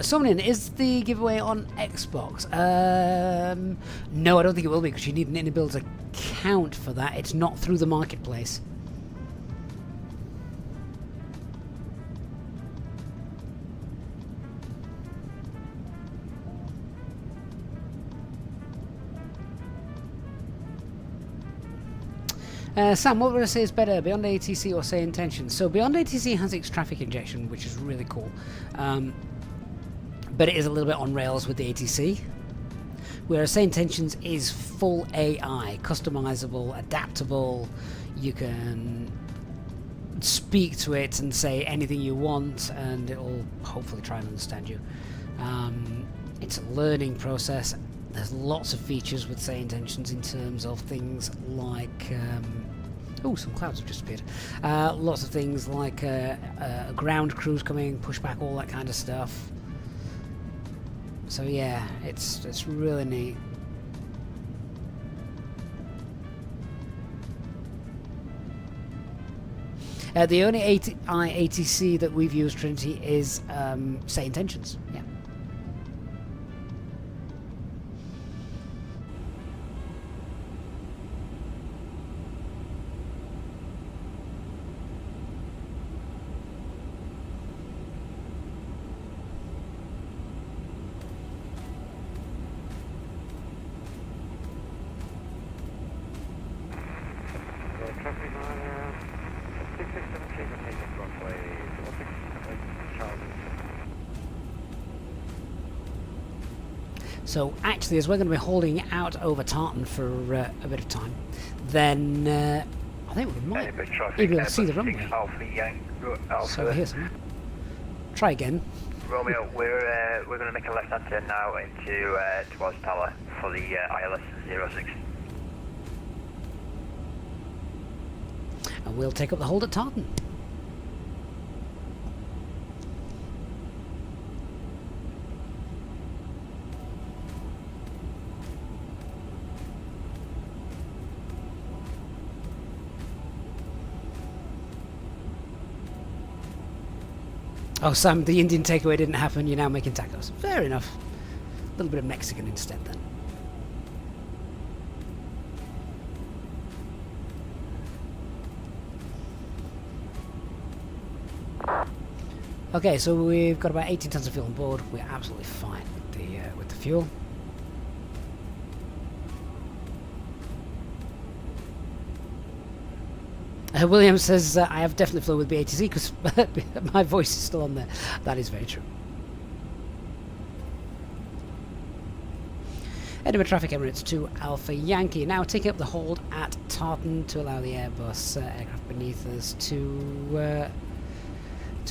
Somnian, is the giveaway on Xbox? No, I don't think it will be because you need an Inibuilds account for that. It's not through the marketplace. Sam, what would I say is better, Beyond ATC or Say Intentions? So Beyond ATC has its traffic injection, which is really cool. But it is a little bit on rails with the ATC. Whereas Say Intentions is full AI, customizable, adaptable. You can speak to it and say anything you want, and it'll hopefully try and understand you. It's a learning process. There's lots of features with Say Intentions in terms of things like oh, some clouds have just appeared. Lots of things like ground crews coming, pushback, all that kind of stuff. So yeah, it's really neat. The only ATC that we've used, Trinity, is Say Intentions. Yeah. So actually, as we're going to be holding out over Tartan for a bit of time, then I think we might be able to see the runway. So here's something. Try again. Romeo, we're going to make a left-hand turn now into towards Tower for the ILS 06. And we'll take up the hold at Tartan. Oh, Sam, the Indian takeaway didn't happen. You're now making tacos. Fair enough. A little bit of Mexican instead, then. Okay, so we've got about 18 tons of fuel on board. We're absolutely fine with the fuel. William says, I have definitely flown with BATC because my voice is still on there. That is very true. Edinburgh traffic, Emirates 2 Alpha Yankee. Now taking up the hold at Tartan to allow the Airbus aircraft beneath us to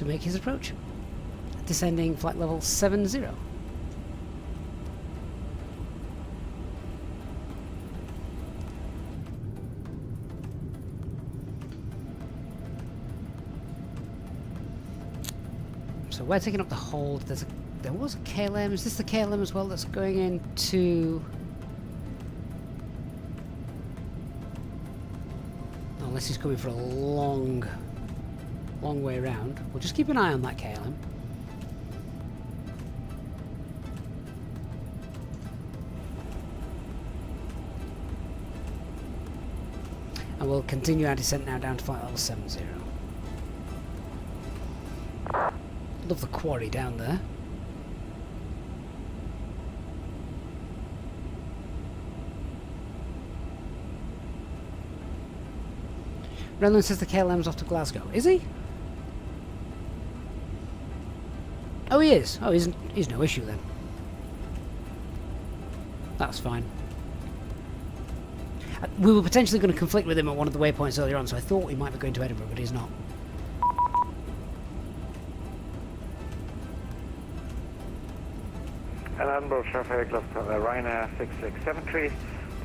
make his approach. Descending flight level 70. So we're taking up the hold. There was a KLM. Is this the KLM as well that's going into... Unless he's coming for a long way around. We'll just keep an eye on that KLM. And we'll continue our descent now down to flight level 70. Love the quarry down there. Renland says the KLM's off to Glasgow. Is he? Oh, he is. Oh, he's no issue then. That's fine. We were potentially going to conflict with him at one of the waypoints earlier on, so I thought we might be going to Edinburgh, but he's not. Edinburgh traffic, Ryanair 6673,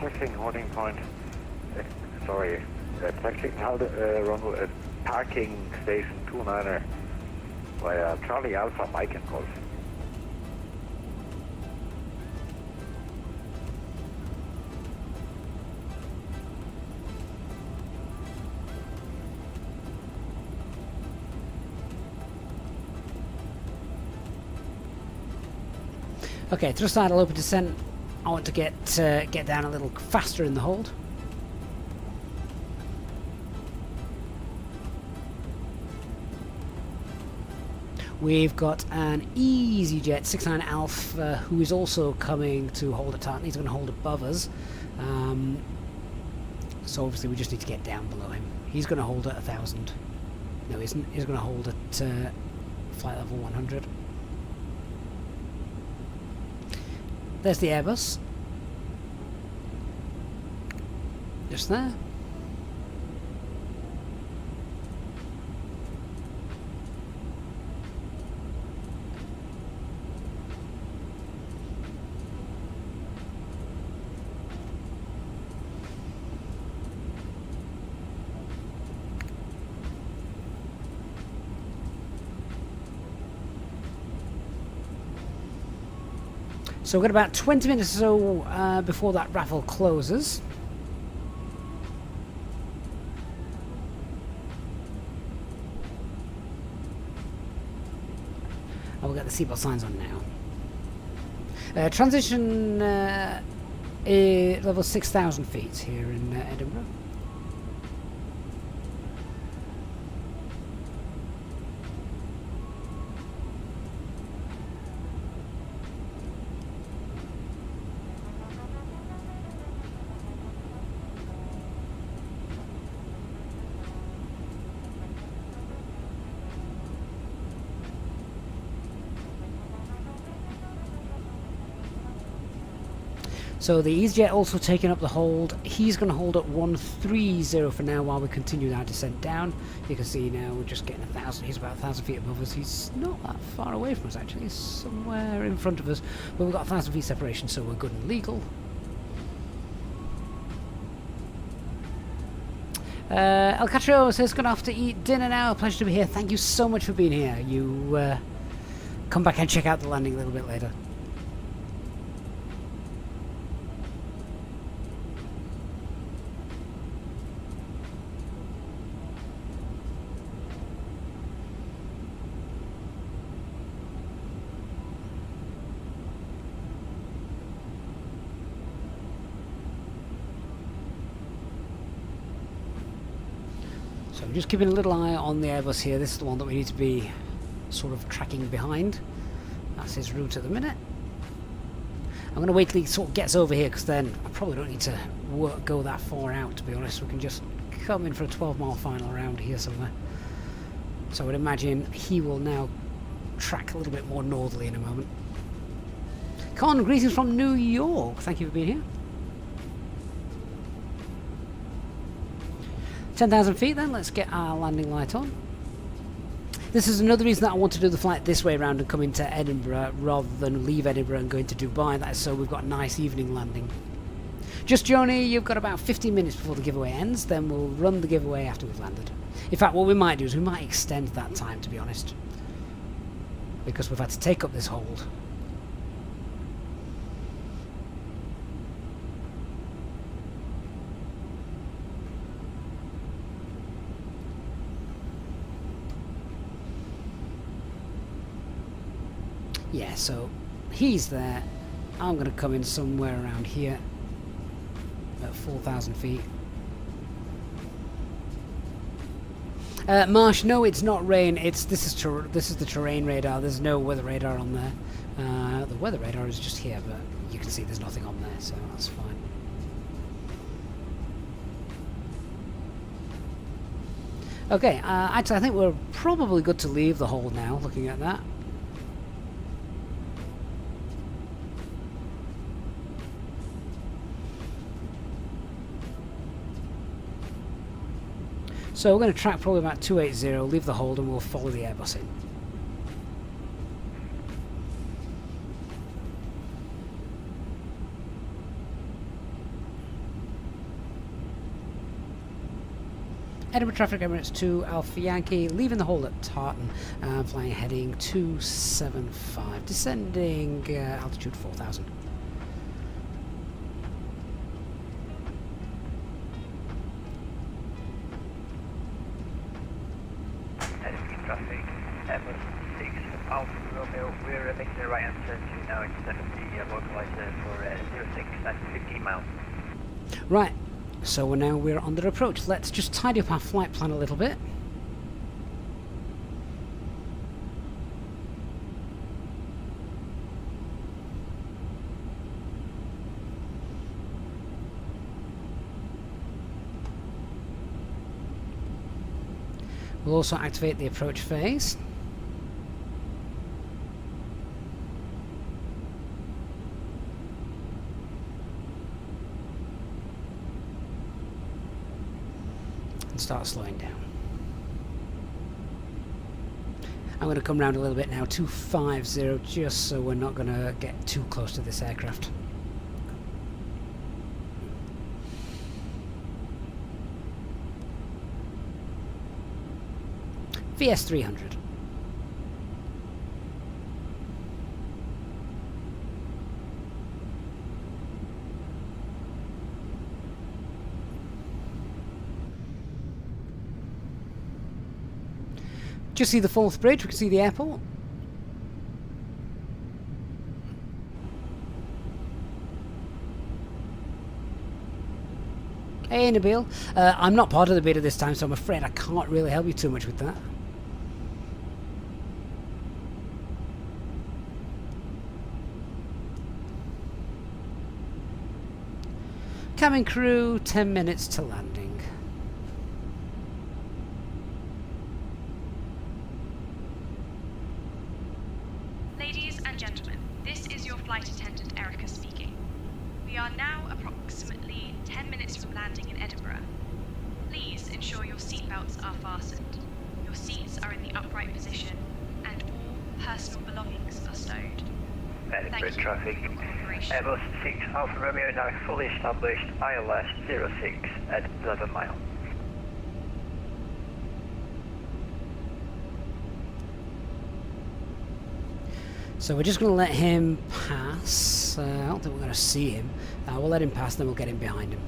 taxiing holding point. Taxiing runway, parking station 29er via Charlie Alpha Mike and Golf. Okay, thrust idle open descent. I want to get down a little faster in the hold. We've got an EasyJet 69 Alpha who is also coming to hold at Tartan. He's going to hold above us. So obviously we just need to get down below him. He's going to hold at 1,000. No, he isn't. He's going to hold at flight level 100. There's the Airbus. Just there. So we've got about 20 minutes or so before that raffle closes. And we'll get the seatbelt signs on now. Transition level 6,000 feet here in Edinburgh. So the EasyJet also taking up the hold. He's going to hold at 130 for now while we continue our descent down. You can see now we're just getting 1,000. He's about 1,000 feet above us. He's not that far away from us actually. He's somewhere in front of us. But we've got 1,000 feet separation, so we're good and legal. El Catrio says, "Gonna have to eat dinner now. Pleasure to be here. Thank you so much for being here. You come back and check out the landing a little bit later." So just keeping a little eye on the Airbus here. This is the one that we need to be sort of tracking behind. That's his route at the minute. I'm going to wait till he sort of gets over here, because then I probably don't need to go that far out, to be honest. We can just come in for a 12-mile final around here somewhere. So I would imagine he will now track a little bit more northerly in a moment. Con, greetings from New York. Thank you for being here. 10,000 feet then, let's get our landing light on. This is another reason that I want to do the flight this way around and come into Edinburgh rather than leave Edinburgh and go into Dubai. That is so we've got a nice evening landing. Just Joni, you've got about 15 minutes before the giveaway ends, then we'll run the giveaway after we've landed. In fact, what we might do is we might extend that time, to be honest, because we've had to take up this hold. Yeah, so he's there. I'm going to come in somewhere around here at 4,000 feet. Marsh, no, it's not rain. This is the terrain radar. There's no weather radar on there. The weather radar is just here, but you can see there's nothing on there, so that's fine. Okay, actually, I think we're probably good to leave the hold now. Looking at that. So we're going to track probably about 280, leave the hold, and we'll follow the Airbus in. Edinburgh traffic, Emirates 2 Alpha Yankee, leaving the hold at Tartan, flying heading 275, descending altitude 4,000. Traffic, Emirates 6 Alpha Romeo, we're making the right answer to now instead of the localizer for 06 at 15 miles. Right, so we're under approach. Let's just tidy up our flight plan a little bit. We'll also activate the approach phase. And start slowing down. I'm going to come round a little bit now, 250, just so we're not going to get too close to this aircraft. VS300. Just see the fourth bridge, we can see the airport. Hey Nabil, I'm not part of the beta this time, so I'm afraid I can't really help you too much with that. Cabin crew, 10 minutes to landing. Ladies and gentlemen, this is your flight attendant Erica speaking. We are now approximately 10 minutes from landing in Edinburgh. Please ensure your seatbelts are fastened, your seats are in the upright position, and all personal belongings are stowed. Edinburgh traffic. Airbus 6 Alpha Romeo now fully established ILS 06 at 11 miles. So we're just going to let him pass. I don't think we're going to see him. We'll let him pass, then we'll get in behind him.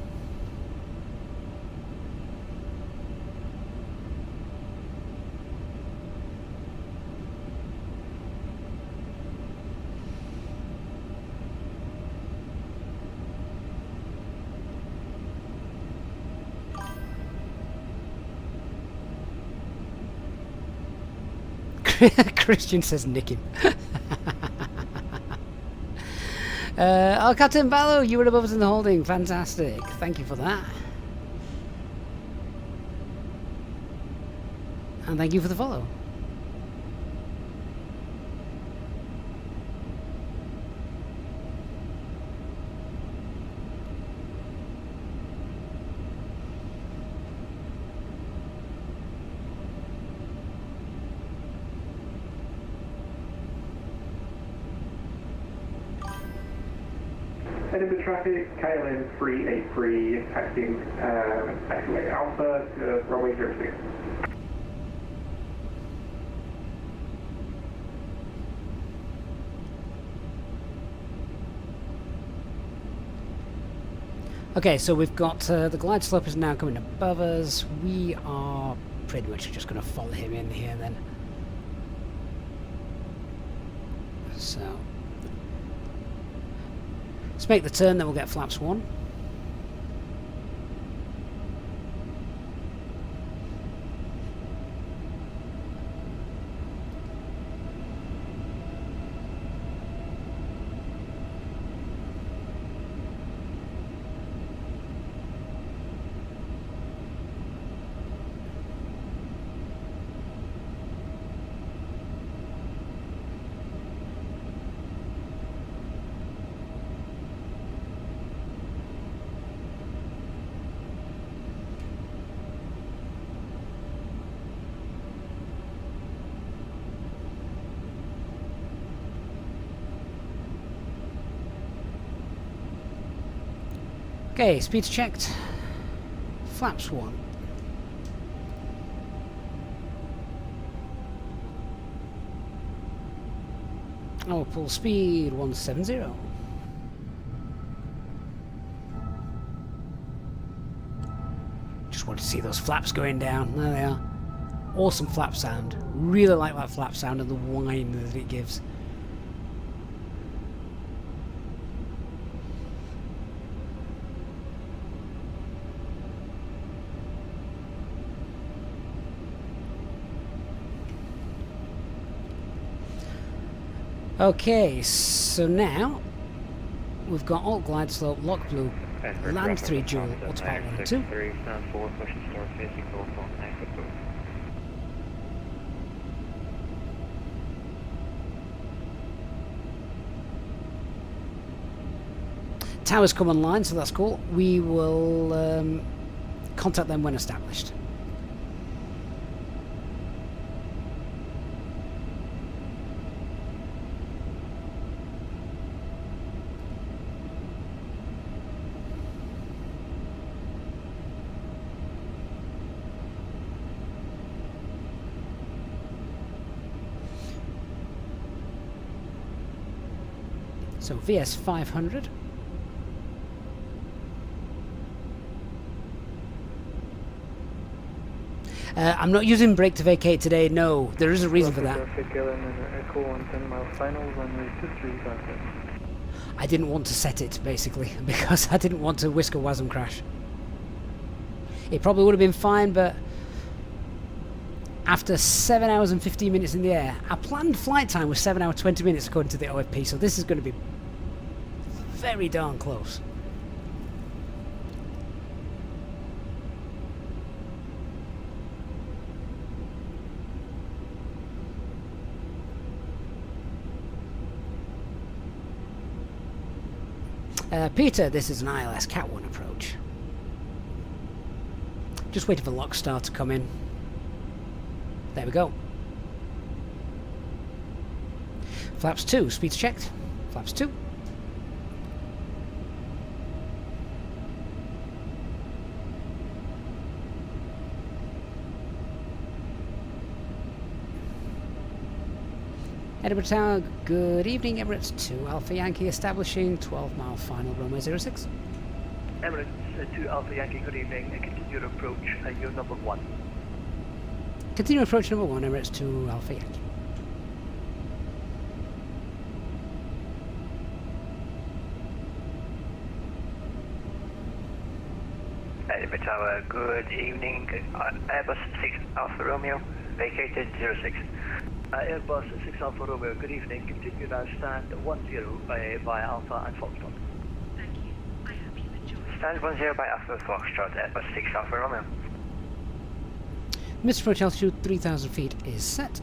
Christian says nick him. Oh, Captain Ballo, you were above us in the holding. Fantastic. Thank you for that. And thank you for the follow. Edinburgh traffic, KLM 383 impacting taxiway Alpha to runway 06. Okay, so we've got the glide slope is now coming above us. We are pretty much just going to follow him in here then. So let's make the turn, then we'll get flaps 1. Okay, speed's checked. Flaps 1. Oh, full speed 170. Just want to see those flaps going down. There they are. Awesome flap sound. Really like that flap sound and the whine that it gives. Okay, so now we've got alt glide slope, lock blue, land 3 dual, autopilot 1 and 2. Towers come online, so that's cool. We will contact them when established. So VS 500. I'm not using brake to vacate today, no. There is a reason for that. I didn't want to set it, basically, because I didn't want to whisk a WASM crash. It probably would have been fine, but after 7 hours and 15 minutes in the air, our planned flight time was 7 hours 20 minutes according to the OFP, so this is going to be very darn close. Peter, this is an ILS Cat 1 approach. Just waiting for Lockstar to come in. There we go. Flaps 2, speeds checked. Flaps 2. Edinburgh Tower, good evening. Emirates 2 Alpha Yankee establishing 12-mile final runway 06. Emirates 2 Alpha Yankee, good evening. Continue your approach, you're number 1. Continue approach number 1, Emirates 2 Alpha Yankee. Edinburgh Tower, good evening. Airbus 6 Alpha Romeo, vacated 06. Airbus 6 Alpha Romeo, good evening. Continue now, stand 10 by Alpha and Foxtrot. Thank you. I hope you enjoy. Stand 10 by Alpha Foxtrot, Airbus 6 Alpha Romeo. Missed approach altitude 3,000 feet is set.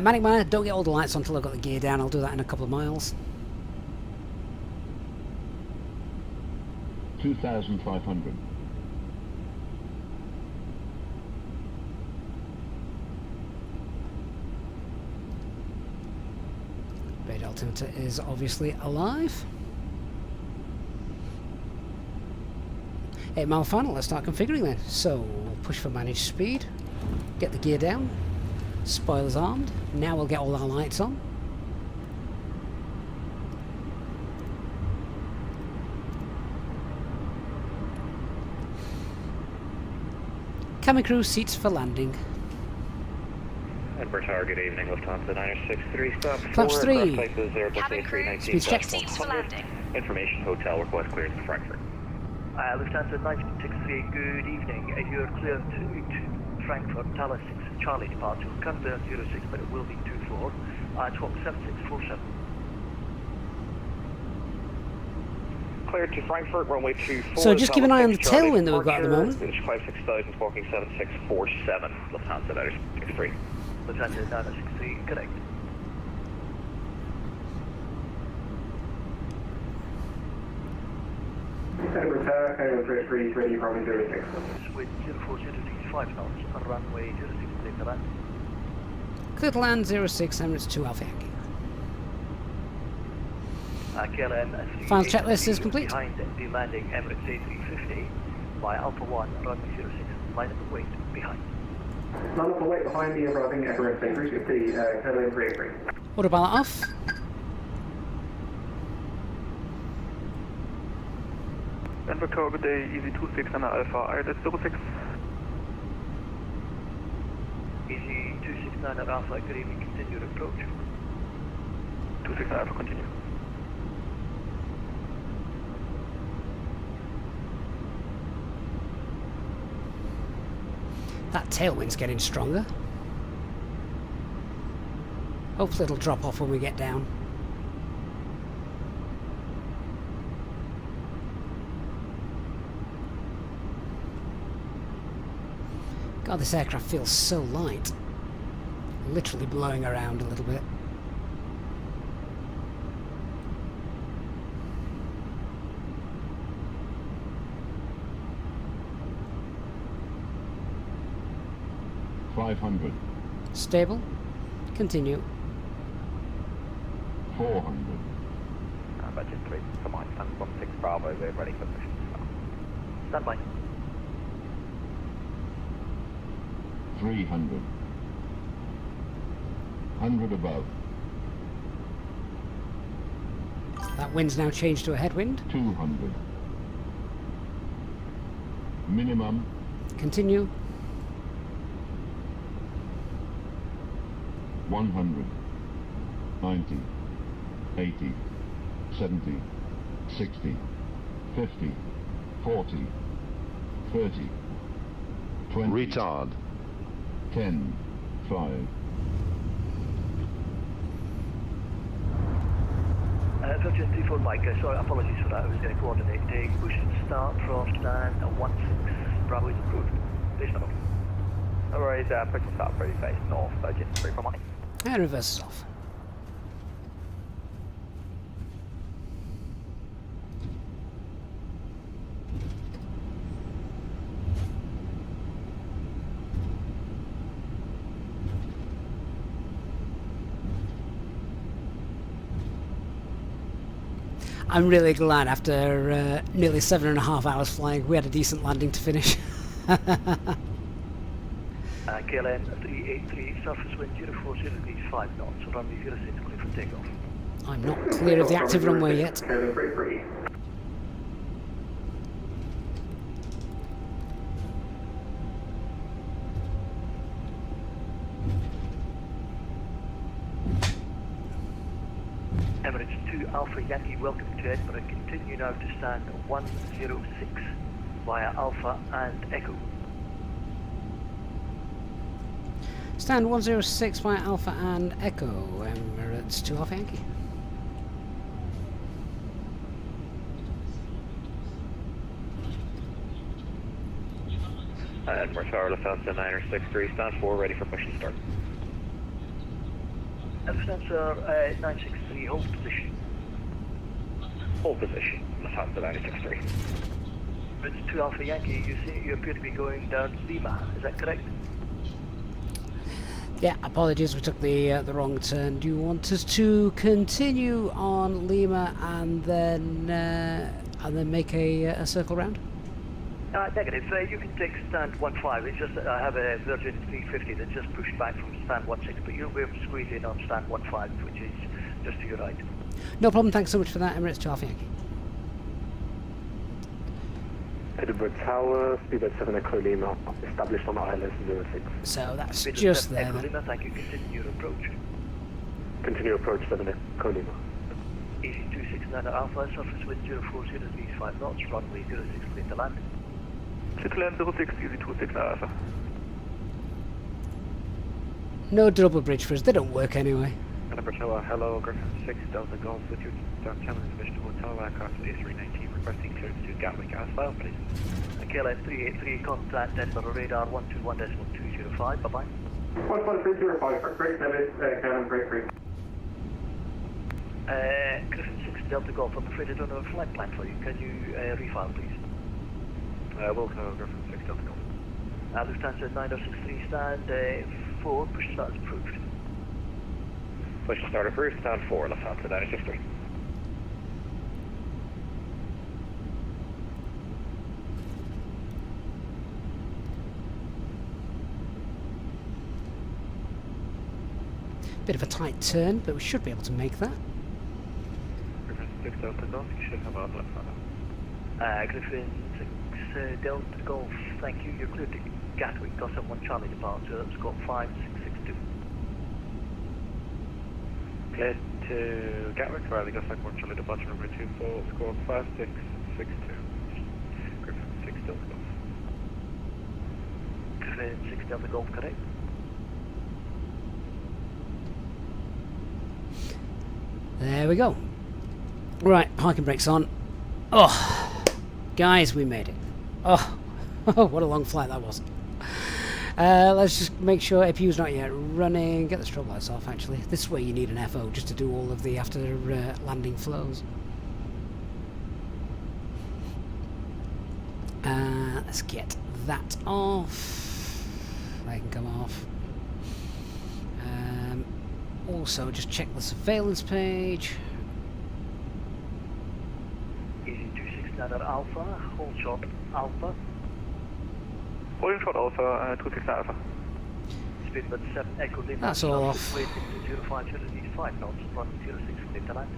Manic Miner, don't get all the lights on until I've got the gear down. I'll do that in a couple of miles. 2,500. Radar altimeter is obviously alive. 8 mile final, let's start configuring then. So, we'll push for managed speed, get the gear down. Spoilers armed. Now we'll get all our lights on. Cabin crew seats for landing. Edinburgh Tower, good evening. Lufthansa 963, stop 4. Flaps 3. Type is Airbus A350-900. Speeds checked. Seats for landing. Information hotel request clearance to Frankfurt. Lufthansa 963, good evening. You're clear to Frankfurt, Tower 6 Charlie departure. Currently on 06, but it will be 24. Talk 7647. Cleared to Frankfurt, runway 24. So just keep an eye on the tailwind that we've got at the moment. British 56000, talking 7647. Lufthansa 963. Lufthansa 963, correct. Edinburgh Tower, Aero 33, ready for runway 06. With 04035 knots, runway 06, clear to land. Clear to land 06, Emirates 2 Alpha Yankee. KLM Final checklist is complete. Behind the landing, Emirates A350 by Alpha 1, runway 06, line up and wait behind. Line up and wait behind the arriving Emirates A350, KLM 383. Autopilot off. Edinburgh Tower, good day, Easy 26 and Alpha, IRS 66. Easy 269 at Alpha, good evening, continue to approach. 269 Alpha, continue. That tailwind's getting stronger. Hopefully it'll drop off when we get down. God, this aircraft feels so light. Literally blowing around a little bit. $500. Stable. Continue. 400. Budget 3, come on, stand from 6 Bravo, we're ready for push. Stand by. 300. 100 above. That wind's now changed to a headwind. 200. Minimum. Continue. 100. 90. 80. 70. 60. 50. 40. 30. 20. Retard. 10. 5. Virgin 34 Mike, sorry, apologies for that. I was going to coordinate. Push and start from stand 16. Bravo is approved. Please stop. Alright, push and start, pretty face north, Virgin 34 Mike. And reverses off. I'm really glad after nearly 7.5 hours flying, we had a decent landing to finish. KLM 383, surface wind 040 degrees 5 knots, runway 06 clear for takeoff. I'm not clear of the active runway yet. Emirates 2 Alpha Yankee, welcome to Edinburgh. Continue now to stand 106 via Alpha and Echo. Stand 106 by Alpha and Echo, Emirates 2 Alpha Yankee. Edinburgh Tower, Lufthansa 963, stand 4, ready for push and start. Lufthansa 963, hold position. Hold position, Lufthansa 963. Emirates 2 Alpha Yankee, you appear to be going down Lima, is that correct? Yeah, apologies, we took the wrong turn. Do you want us to continue on Lima and then make a circle round? Negative. You can take stand 15. It's just I have a Virgin 350 that just pushed back from stand 16, but you'll be able to squeeze in on stand 15, which is just to your right. No problem. Thanks so much for that, Emirates 2 Alpha Yankee. Edinburgh Tower, speed at 7 Echo Lima, established on ILS 06. So that's Speed just 7 there. Echo Then. Lima, thank you. Continue your approach. Continue approach 7 Echo Lima. Easy 269 Alpha, surface wind 040 degrees 5 knots, runway 06 clear to land. Clear to land 06, easy 269 Alpha. No double bridge for us. They don't work anyway. Edinburgh Tower, hello, Griffin 6, Delta Golf, with your downtown Mission Hotel, aircraft A319, requesting clearance to Gatwick as well, please. KLM 383, contact Edinburgh radar 121.205, bye-bye. 11305, great limit, Canon, great free. Griffin 6, Delta Golf, I'm afraid I don't have a flight plan for you. Can you refile, please? Wilco, Griffin 6, Delta Golf. Lufthansa 9063, stand 4, push start is approved. Push and start approved, stand 4, Lufthansa 963. Bit of a tight turn, but we should be able to make that. Griffin 6, Delta Golf, you should have a left runner. Griffin 6, Delta Golf, thank you. You're clear to Gatwick, Gossip 1 Charlie departure, that's got 5662. Clear to Gatwick, Riley, Gossip 1 Charlie departure number 24, score 5662. Griffin 6, Delta Golf. Griffin 6, Delta Golf, correct. There we go. Right, parking brakes on. Oh, guys, we made it. Oh, what a long flight that was. Let's just make sure APU's not yet running. Get the strobe lights off, actually. This is where you need an FO just to do all of the after landing flows. Let's get that off. They can come off. Also, just check the surveillance page. Easy 269 Alpha, hold short Alpha. Holding short Alpha, 269 Alpha. Speed limit 7 Echo Lima. That's all off. Waiting 05 5 knots, running 06 clear to land.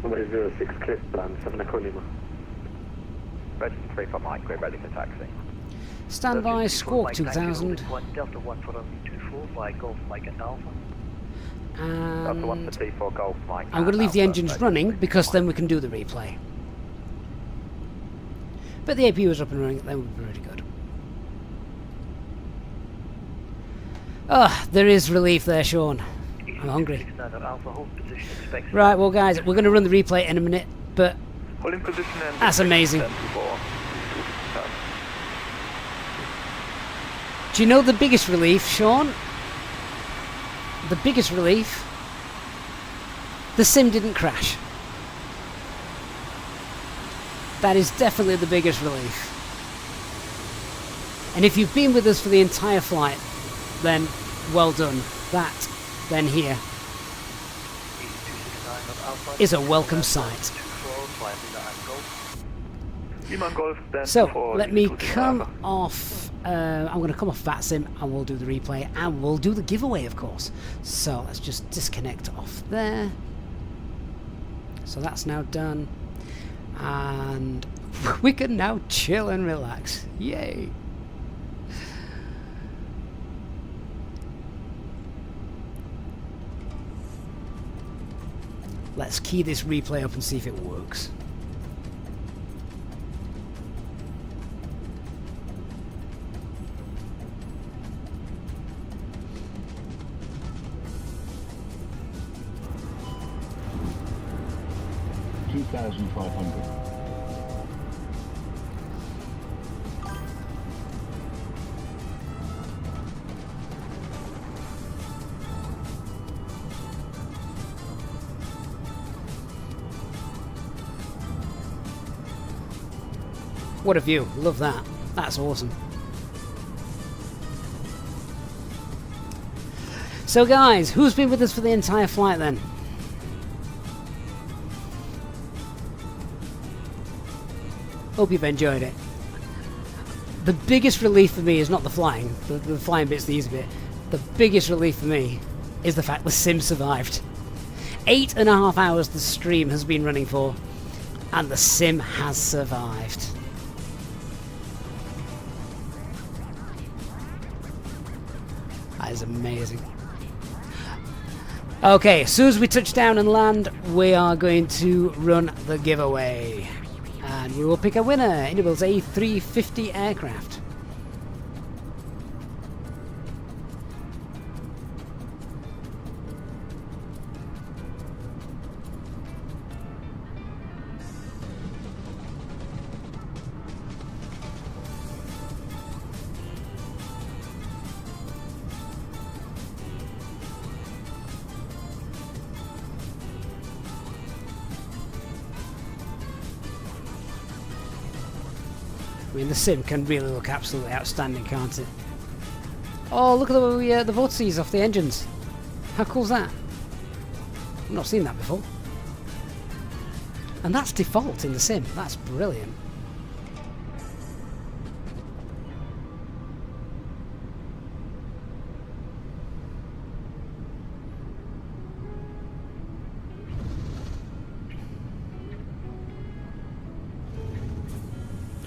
Number 06 clear to land, 7 Echo Lima. Register 3 for Mike, we're ready for taxi. Standby, Squawk 2000. Delta 1 for runway 24 by Golf Mike and Alpha. Delta 1 for T4 Golf Mike. I'm going to leave the engines running because then we can do the replay. But the APU is up and running, that would be really good. Oh, there is relief there, Sean. I'm hungry. Right, well guys, we're going to run the replay in a minute, but holding position and that's amazing. Do you know the biggest relief, Sean? The biggest relief? The sim didn't crash. That is definitely the biggest relief. And if you've been with us for the entire flight, then well done. That, then here, is a welcome sight. So, let me come off, I'm going to come off VATSIM and we'll do the replay and we'll do the giveaway, of course. So, let's just disconnect off there. So that's now done. And we can now chill and relax. Yay! Let's key this replay up and see if it works. What a view. Love that. That's awesome. So guys, who's been with us for the entire flight then? Hope you've enjoyed it. The biggest relief for me is not the flying. The flying bit's the easy bit. The biggest relief for me is the fact the sim survived. 8.5 hours the stream has been running for, and the sim has survived. That is amazing. Okay, as soon as we touch down and land, we are going to run the giveaway. And we will pick a winner, Inibuilds A350 aircraft. I mean, the sim can really look absolutely outstanding, can't it? Oh, look at the vortices off the engines. How cool is that? I've not seen that before. And that's default in the sim. That's brilliant.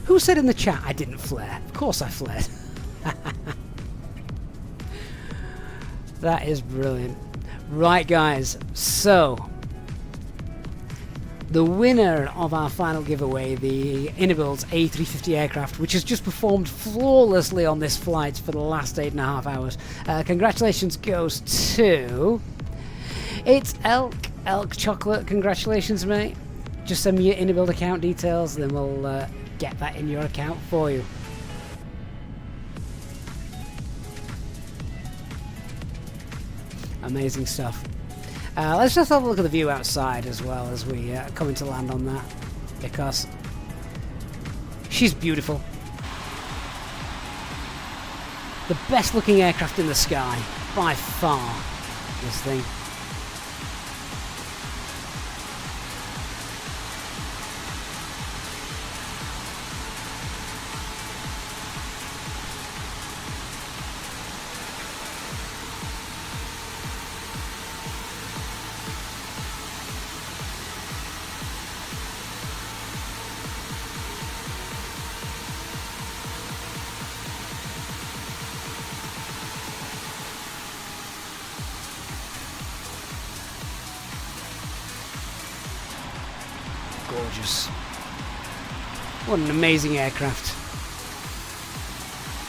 Who said in the chat I didn't flare? Of course I flared. That is brilliant. Right guys, so the winner of our final giveaway, the Inibuilds A350 aircraft, which has just performed flawlessly on this flight for the last 8.5 hours. Congratulations goes to... It's Elk Chocolate. Congratulations, mate. Just send me your Inibuild account details, then we'll get that in your account for you. Amazing stuff. Let's just have a look at the view outside as well as we come into land on that, because she's beautiful. The best looking aircraft in the sky, by far, this thing. Gorgeous. What an amazing aircraft.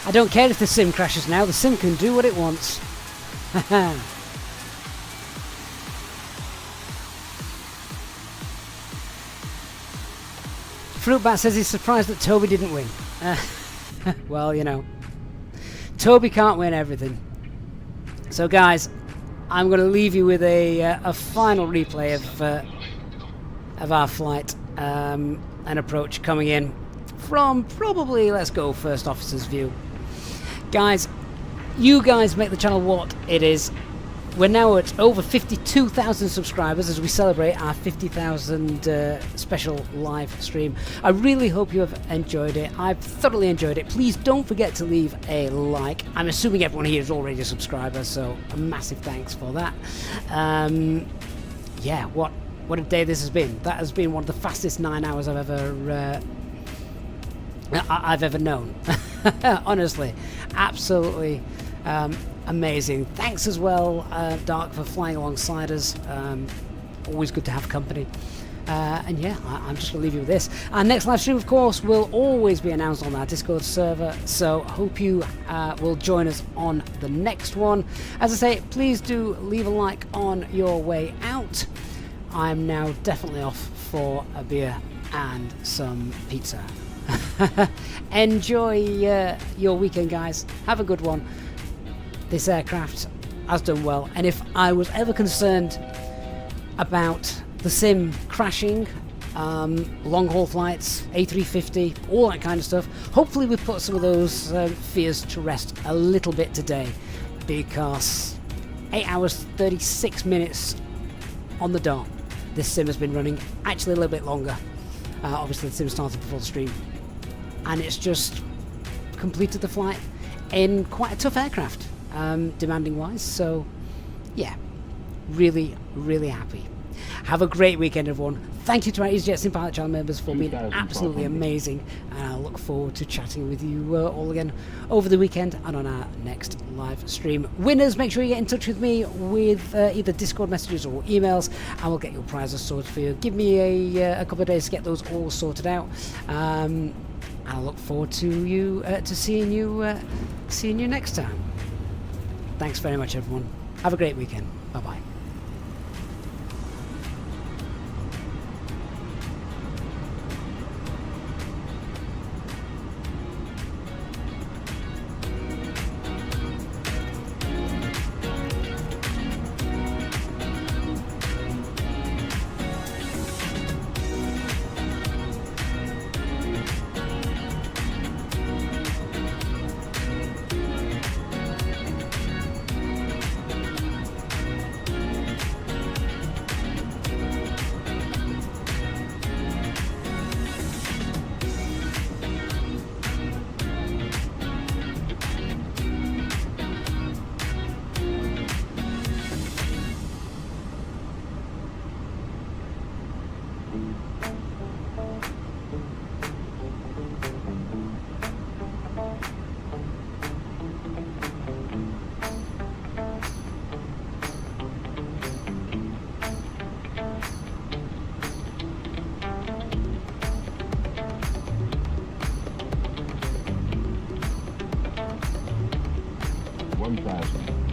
I don't care if the sim crashes now, the sim can do what it wants. Fruitbat says he's surprised that Toby didn't win. Well, you know, Toby can't win everything. So guys, I'm going to leave you with a final replay of our flight and approach coming in from probably, let's go, first officer's view. Guys, you guys make the channel what it is. We're now at over 52,000 subscribers as we celebrate our 50,000 special live stream. I really hope you have enjoyed it. I've thoroughly enjoyed it. Please don't forget to leave a like. I'm assuming everyone here is already a subscriber, so a massive thanks for that. Yeah, what a day this has been. That has been one of the fastest 9 hours I've ever known. Honestly, absolutely amazing. Thanks as well, Dark, for flying alongside us. Always good to have company. And yeah, I'm just going to leave you with this. Our next live stream, of course, will always be announced on our Discord server, so hope you will join us on the next one. As I say, please do leave a like on your way out. I'm now definitely off for a beer and some pizza. Enjoy your weekend, guys. Have a good one. This aircraft has done well, and if I was ever concerned about the sim crashing, long haul flights, A350, all that kind of stuff, hopefully we put some of those fears to rest a little bit today, because 8 hours 36 minutes on the dot. This sim has been running actually a little bit longer. Obviously the sim started before the stream, and it's just completed the flight in quite a tough aircraft, demanding wise. So yeah, really happy. Have a great weekend, everyone. Thank you to our EasyJet Sim Pilot channel members for being absolutely amazing, and I look forward to chatting with you all again over the weekend and on our next live stream. Winners, make sure you get in touch with me with either Discord messages or emails, and we'll get your prizes sorted for you. Give me a couple of days to get those all sorted out. And I look forward to you seeing you next time. Thanks very much, everyone. Have a great weekend. Bye bye. 1000.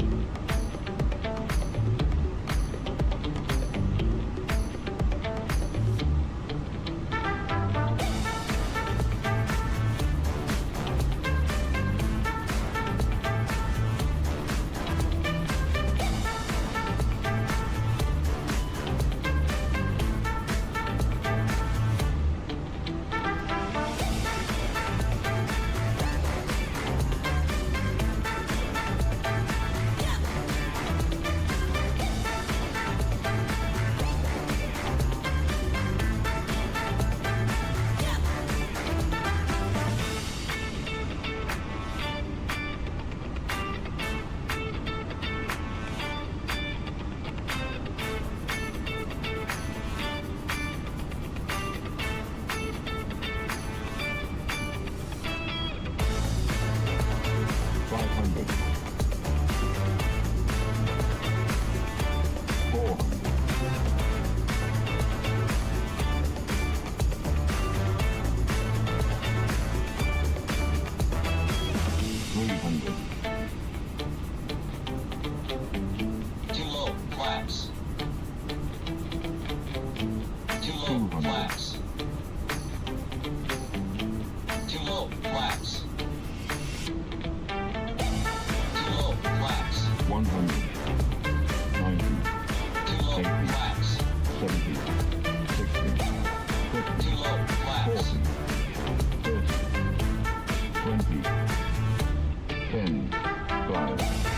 Too low, flaps. Too low, flaps. Too low, flaps. Too low, flaps. 100. 90. Too low, 80. flaps. 70. 60. 50. Too low, flaps. 40. 30. 20. 10. 5.